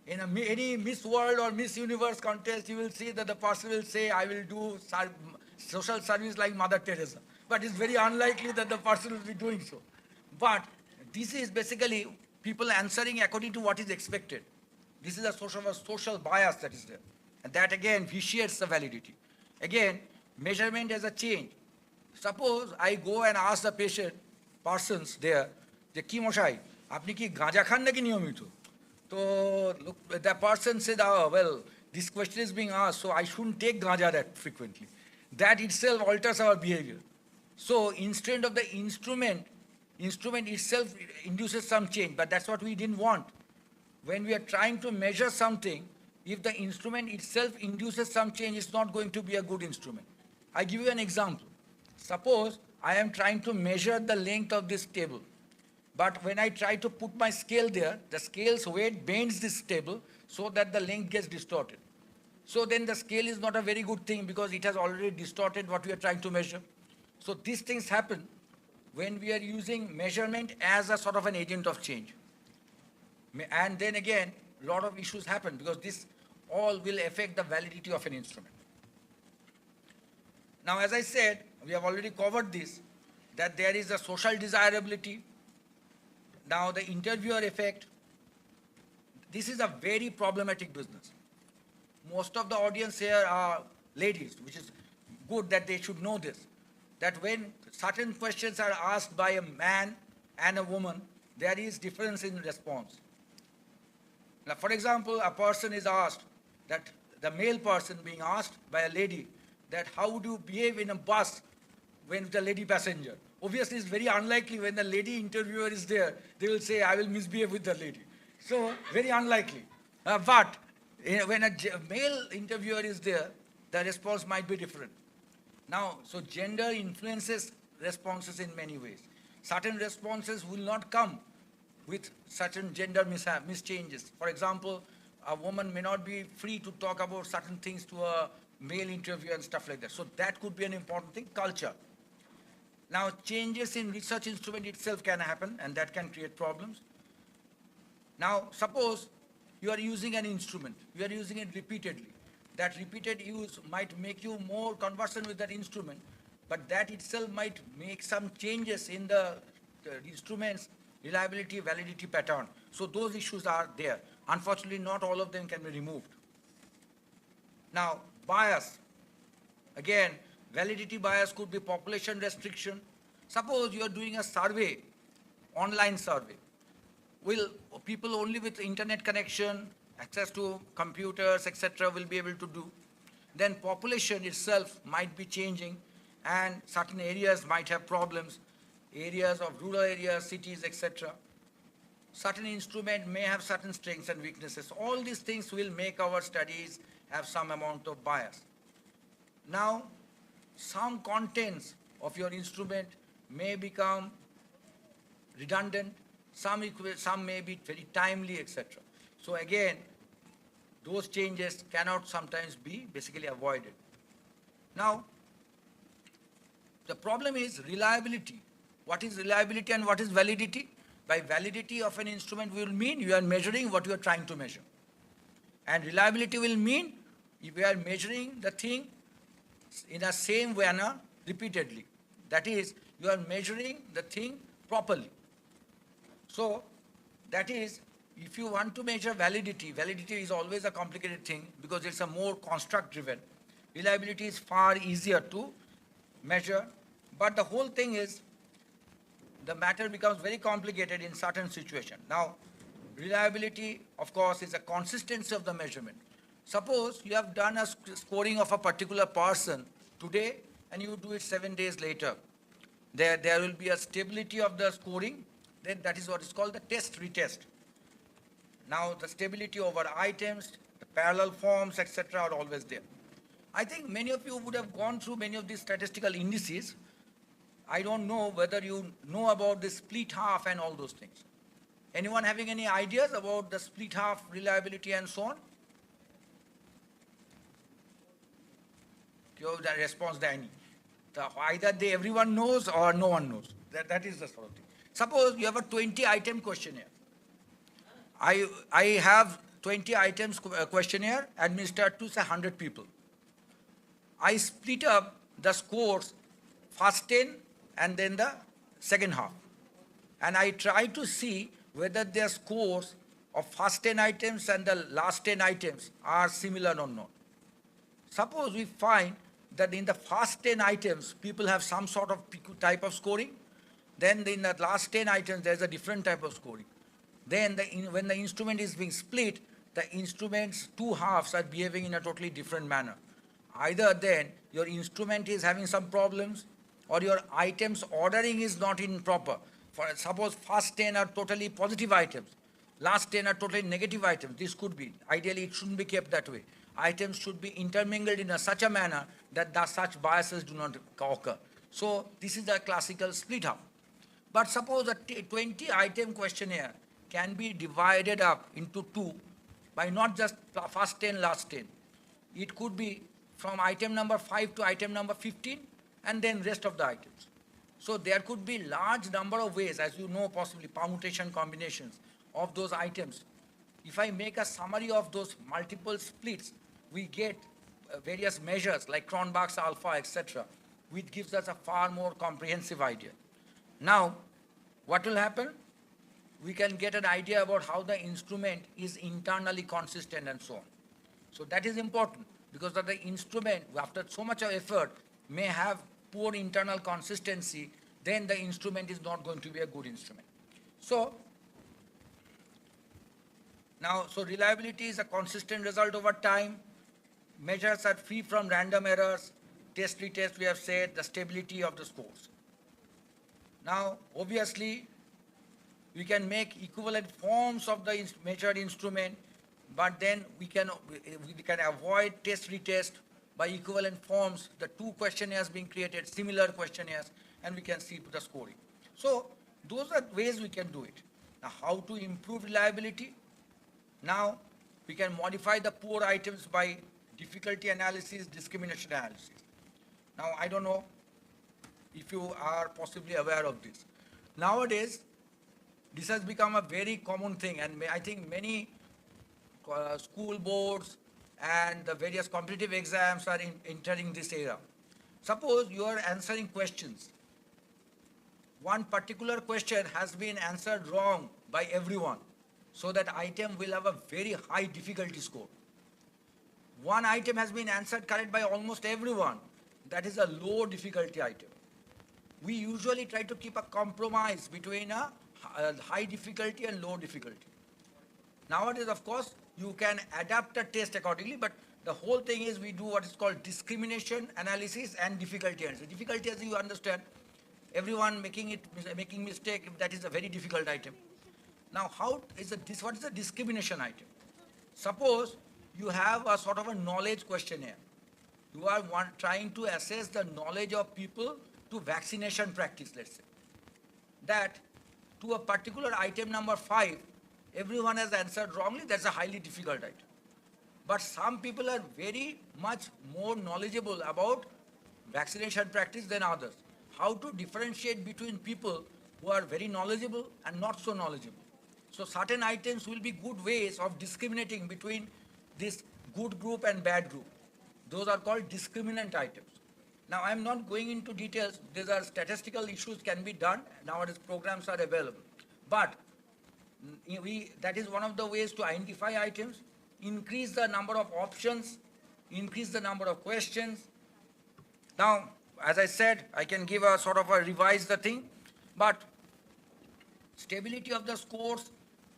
In any Miss World or Miss Universe contest, you will see that the person will say, I will do social service like Mother Teresa. But it's very unlikely that the person will be doing so. But this is basically people answering according to what is expected. This is a social bias that is there. And that again vitiates the validity. Again, measurement as a change. Suppose I go and ask the persons there, যে কি মশাই আপনি কি গাঁজা খান নাকি নিয়মিত? So look, the person said, oh, well, this question is being asked, so I shouldn't take ganja that frequently. That itself alters our behavior. So instead of the instrument itself induces some change, but that's what we didn't want. When we are trying to measure something, if the instrument itself induces some change, it's not going to be a good instrument. I give you an example. Suppose I am trying to measure the length of this table. But when I try to put my scale there, the scale's weight bends this table so that the length gets distorted. So then the scale is not a very good thing because it has already distorted what we are trying to measure. So these things happen when we are using measurement as a sort of an agent of change. And then again, a lot of issues happen because this all will affect the validity of an instrument. Now, as I said, we have already covered this, that there is a social desirability. Now, the interviewer effect. This is a very problematic business. Most of the audience here are ladies, which is good that they should know this, that when certain questions are asked by a man and a woman, there is difference in response. Now, for example, a person is asked, that the male person being asked by a lady, that how would you behave in a bus when with a lady passenger? Obviously, it's very unlikely when the lady interviewer is there, they will say, I will misbehave with the lady. So, very unlikely. But when a male interviewer is there, the response might be different. Now, so gender influences responses in many ways. Certain responses will not come with certain gender mischanges. For example, a woman may not be free to talk about certain things to a male interviewer and stuff like that. So that could be an important thing, culture. Now, changes in research instrument itself can happen, and that can create problems. Now, suppose you are using an instrument, you are using it repeatedly. That repeated use might make you more conversant with that instrument, but that itself might make some changes in the instrument's reliability, validity pattern. So those issues are there. Unfortunately, not all of them can be removed. Now, bias. Again, validity bias could be population restriction. Suppose you are doing a survey, online survey. Will people only with internet connection, access to computers, etc., will be able to do? Then population itself might be changing, and certain areas might have problems, areas of rural areas, cities, etc. Certain instrument may have certain strengths and weaknesses. All these things will make our studies have some amount of bias. Now, some contents of your instrument may become redundant, some may be very timely, etc. So again, those changes cannot sometimes be basically avoided. Now, the problem is reliability. What is reliability and what is validity? By validity of an instrument will mean you are measuring what you are trying to measure. And reliability will mean if you are measuring the thing in the same manner repeatedly. That is, you are measuring the thing properly. So, that is, if you want to measure validity, validity is always a complicated thing because it's a more construct driven. Reliability is far easier to measure, but the whole thing is, the matter becomes very complicated in certain situations. Now, reliability, of course, is a consistency of the measurement. Suppose you have done a scoring of a particular person. Today, and you do it 7 days later. There will be a stability of the scoring. Then that is what is called the test retest. Now the stability over items, the parallel forms, etc. are always there. I think many of you would have gone through many of these statistical indices. I don't know whether you know about the split half and all those things. Anyone having any ideas about the split half reliability and so on? The response there any. Either everyone knows or no one knows. That is the sort of thing. Suppose you have a 20 item questionnaire. I have 20 items questionnaire administered to say 100 people. I split up the scores first 10 and then the second half. And I try to see whether their scores of first 10 items and the last 10 items are similar or not. Suppose we find that in the first 10 items, people have some sort of type of scoring. Then in the last 10 items, there's a different type of scoring. Then when the instrument is being split, the instrument's two halves are behaving in a totally different manner. Either then your instrument is having some problems or your items ordering is not in proper. For suppose first 10 are totally positive items, last 10 are totally negative items. This could be. Ideally, it shouldn't be kept that way. Items should be intermingled in such a manner that such biases do not occur. So this is the classical split up. But suppose a 20 item questionnaire can be divided up into two by not just first 10, last 10. It could be from item number 5 to item number 15 and then rest of the items. So there could be large number of ways, as you know, possibly permutation combinations of those items. If I make a summary of those multiple splits, we get various measures like Cronbach's alpha, etc., which gives us a far more comprehensive idea. Now, what will happen? We can get an idea about how the instrument is internally consistent and so on. So that is important because of the instrument, after so much of effort, may have poor internal consistency, then the instrument is not going to be a good instrument. So, so reliability is a consistent result over time. Measures are free from random errors. Test retest, we have said, the stability of the scores. Now, obviously, we can make equivalent forms of the measured instrument, but then we can avoid test retest by equivalent forms, the two questionnaires being created, similar questionnaires, and we can see the scoring. So those are ways we can do it. Now, how to improve reliability? Now, we can modify the poor items by difficulty analysis, discrimination analysis. Now, I don't know if you are possibly aware of this. Nowadays, this has become a very common thing, and I think many school boards and the various competitive exams are entering this era. Suppose you are answering questions. One particular question has been answered wrong by everyone, so that item will have a very high difficulty score. One item has been answered correct by almost everyone. That is a low difficulty item. We usually try to keep a compromise between a high difficulty and low difficulty. Nowadays, of course, you can adapt a test accordingly, but the whole thing is we do what is called discrimination analysis and difficulty analysis. Difficulty, as you understand, everyone making mistake, that is a very difficult item. Now, what is the discrimination item? Suppose you have a sort of a knowledge questionnaire. You are trying to assess the knowledge of people to vaccination practice, let's say. That to a particular item number 5, everyone has answered wrongly, that's a highly difficult item. But some people are very much more knowledgeable about vaccination practice than others. How to differentiate between people who are very knowledgeable and not so knowledgeable. So certain items will be good ways of discriminating between this good group and bad group. Those are called discriminant items. Now, I'm not going into details. These are statistical issues can be done. Nowadays, programs are available. But that is one of the ways to identify items, increase the number of options, increase the number of questions. Now, as I said, I can give a sort of a revise the thing, but stability of the scores,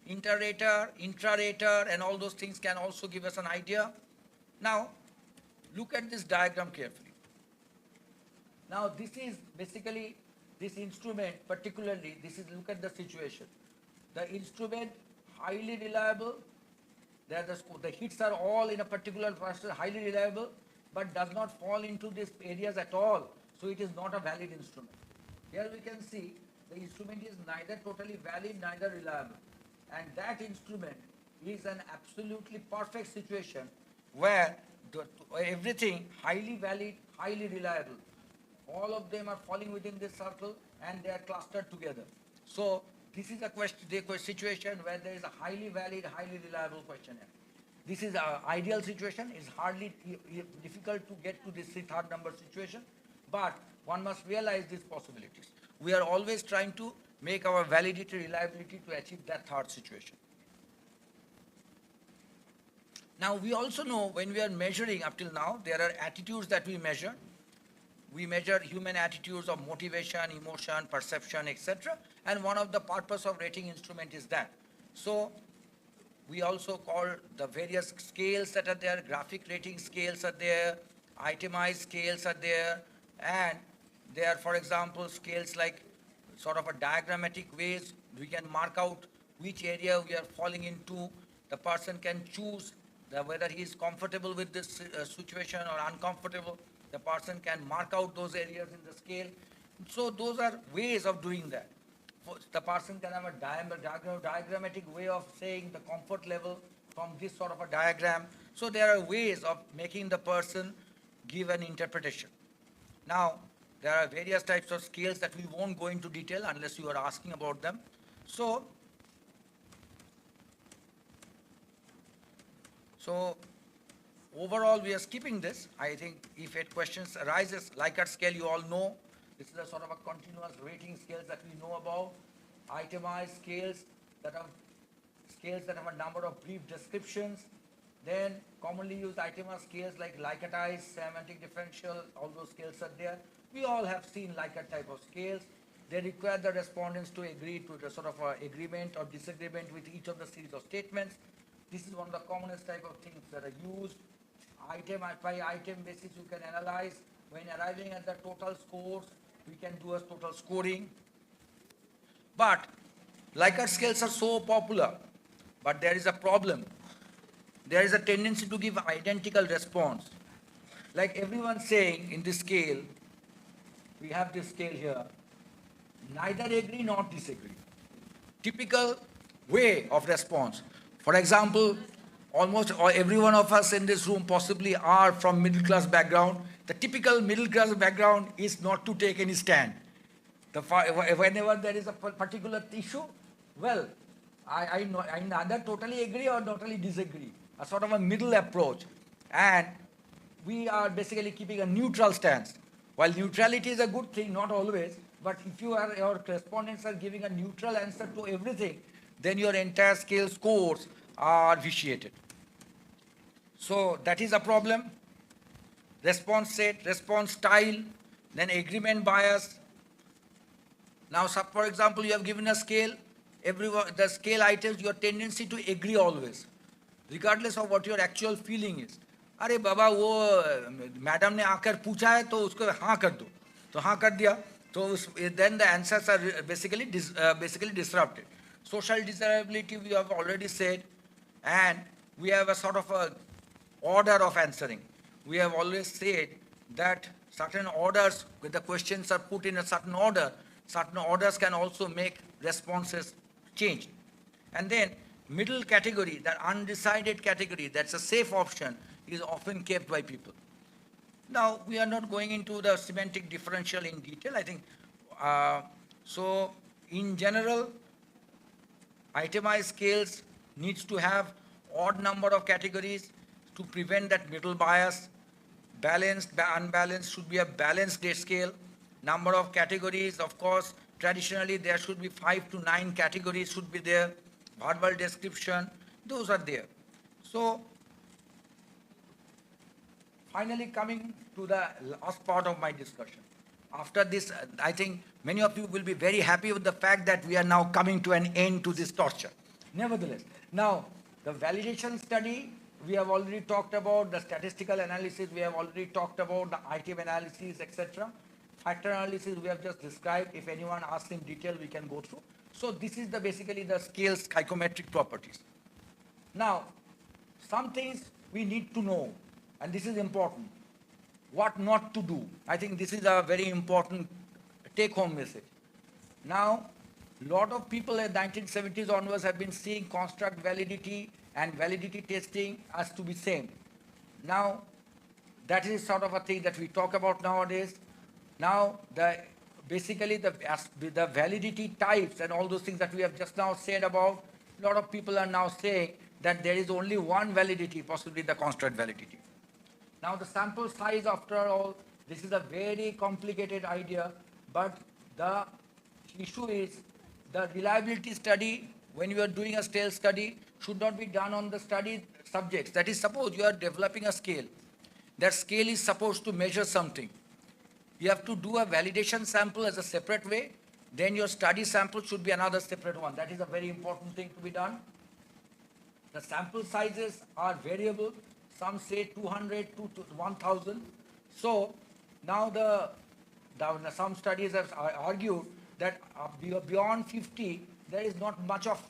inter-rater, intra-rater, and all those things can also give us an idea. Now, look at this diagram carefully. Now this is basically, this instrument particularly, this is, look at the situation. The instrument highly reliable, the hits are all in a particular cluster, highly reliable, but does not fall into these areas at all. So it is not a valid instrument. Here we can see the instrument is neither totally valid, neither reliable. And that instrument is an absolutely perfect situation where everything highly valid, highly reliable. All of them are falling within this circle and they are clustered together. So this is a situation where there is a highly valid, highly reliable questionnaire. This is an ideal situation. It's hardly difficult to get to this third number situation, but one must realize these possibilities. We are always trying to make our validity, reliability to achieve that third situation. Now we also know when we are measuring up till now, there are attitudes that we measure. We measure human attitudes of motivation, emotion, perception, etc. And one of the purpose of rating instrument is that. So we also call the various scales that are there, graphic rating scales are there, itemized scales are there, and there are, for example, scales like sort of a diagrammatic ways. We can mark out which area we are falling into. The person can choose whether he is comfortable with this situation or uncomfortable. The person can mark out those areas in the scale. So those are ways of doing that. The person can have a diagrammatic way of saying the comfort level from this sort of a diagram. So there are ways of making the person give an interpretation. Now, there are various types of scales that we won't go into detail unless you are asking about them. So overall, we are skipping this. I think if it questions arises, Likert scale, you all know. This is a sort of a continuous rating scales that we know about. Itemized scales that have a number of brief descriptions. Then commonly used itemized scales like Likertized, semantic differential, all those scales are there. We all have seen Likert type of scales. They require the respondents to agree to the sort of agreement or disagreement with each of the series of statements. This is one of the commonest type of things that are used. Item by item basis you can analyze. When arriving at the total scores, we can do a total scoring. But Likert scales are so popular, but there is a problem. There is a tendency to give identical response. Like everyone saying in this scale, we have this scale here, neither agree nor disagree. Typical way of response. For example, almost every one of us in this room possibly are from middle class background. The typical middle class background is not to take any stand. Whenever there is a particular issue, well, I neither totally agree or totally disagree. A sort of a middle approach. And we are basically keeping a neutral stance. While neutrality is a good thing, not always, but if your respondents are giving a neutral answer to everything, then your entire scale scores are vitiated. So that is a problem. Response set, response style, then agreement bias. Now, for example, you have given a scale, the scale items, your tendency to agree always, regardless of what your actual feeling is. अरे बाबा वो madam ने आकर पूछा है तो उसको हाँ कर दो, तो हाँ कर दिया, तो then the answers are basically disrupted. Social desirability we have already said, and we have a sort of a order of answering. We have always said that certain orders, when the questions are put in a certain orders can also make responses change. And then middle category, that undecided category, that's a safe option, is often kept by people. Now, we are not going into the semantic differential in detail, I think. So, in general, itemized scales needs to have odd number of categories to prevent that middle bias. Balanced, unbalanced should be a balanced grade scale. Number of categories, of course, traditionally there should be 5 to 9 categories should be there. Verbal description, those are there. So, finally coming to the last part of my discussion. After this, I think many of you will be very happy with the fact that we are now coming to an end to this torture. Nevertheless, now the validation study, we have already talked about, the statistical analysis, we have already talked about the item analysis, etc. factor analysis we have just described. If anyone asks in detail, we can go through. So this is the basically the scale's psychometric properties. Now, some things we need to know, and this is important. What not to do. I think this is a very important take-home message. Now, lot of people in 1970s onwards have been seeing construct validity and validity testing as to be same. Now, that is sort of a thing that we talk about nowadays. Now, basically the validity types and all those things that we have just now said about, a lot of people are now saying that there is only one validity, possibly the construct validity. Now, the sample size, after all, this is a very complicated idea, but the issue is the reliability study, when you are doing a scale study, should not be done on the study subjects. That is, suppose you are developing a scale. That scale is supposed to measure something. You have to do a validation sample as a separate way. Then your study sample should be another separate one. That is a very important thing to be done. The sample sizes are variable. Some say 200 to 1,000. So now some studies have argued that beyond 50, there is not much of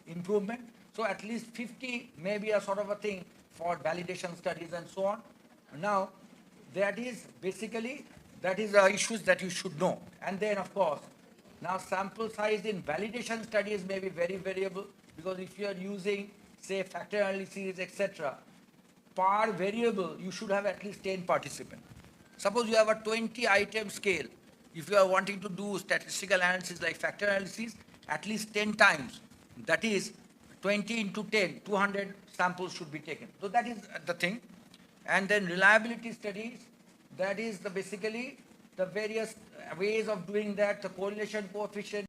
improvement. So at least 50 may be a sort of a thing for validation studies and so on. Now, that is basically, that is the issues that you should know. And then, of course, now sample size in validation studies may be very variable, because if you are using, say, factor analysis, etc., per variable, you should have at least 10 participants. Suppose you have a 20-item scale. If you are wanting to do statistical analysis like factor analysis, at least 10 times, that is 20 into 10, 200 samples should be taken. So that is the thing. And then reliability studies, that is basically the various ways of doing that, the correlation coefficient,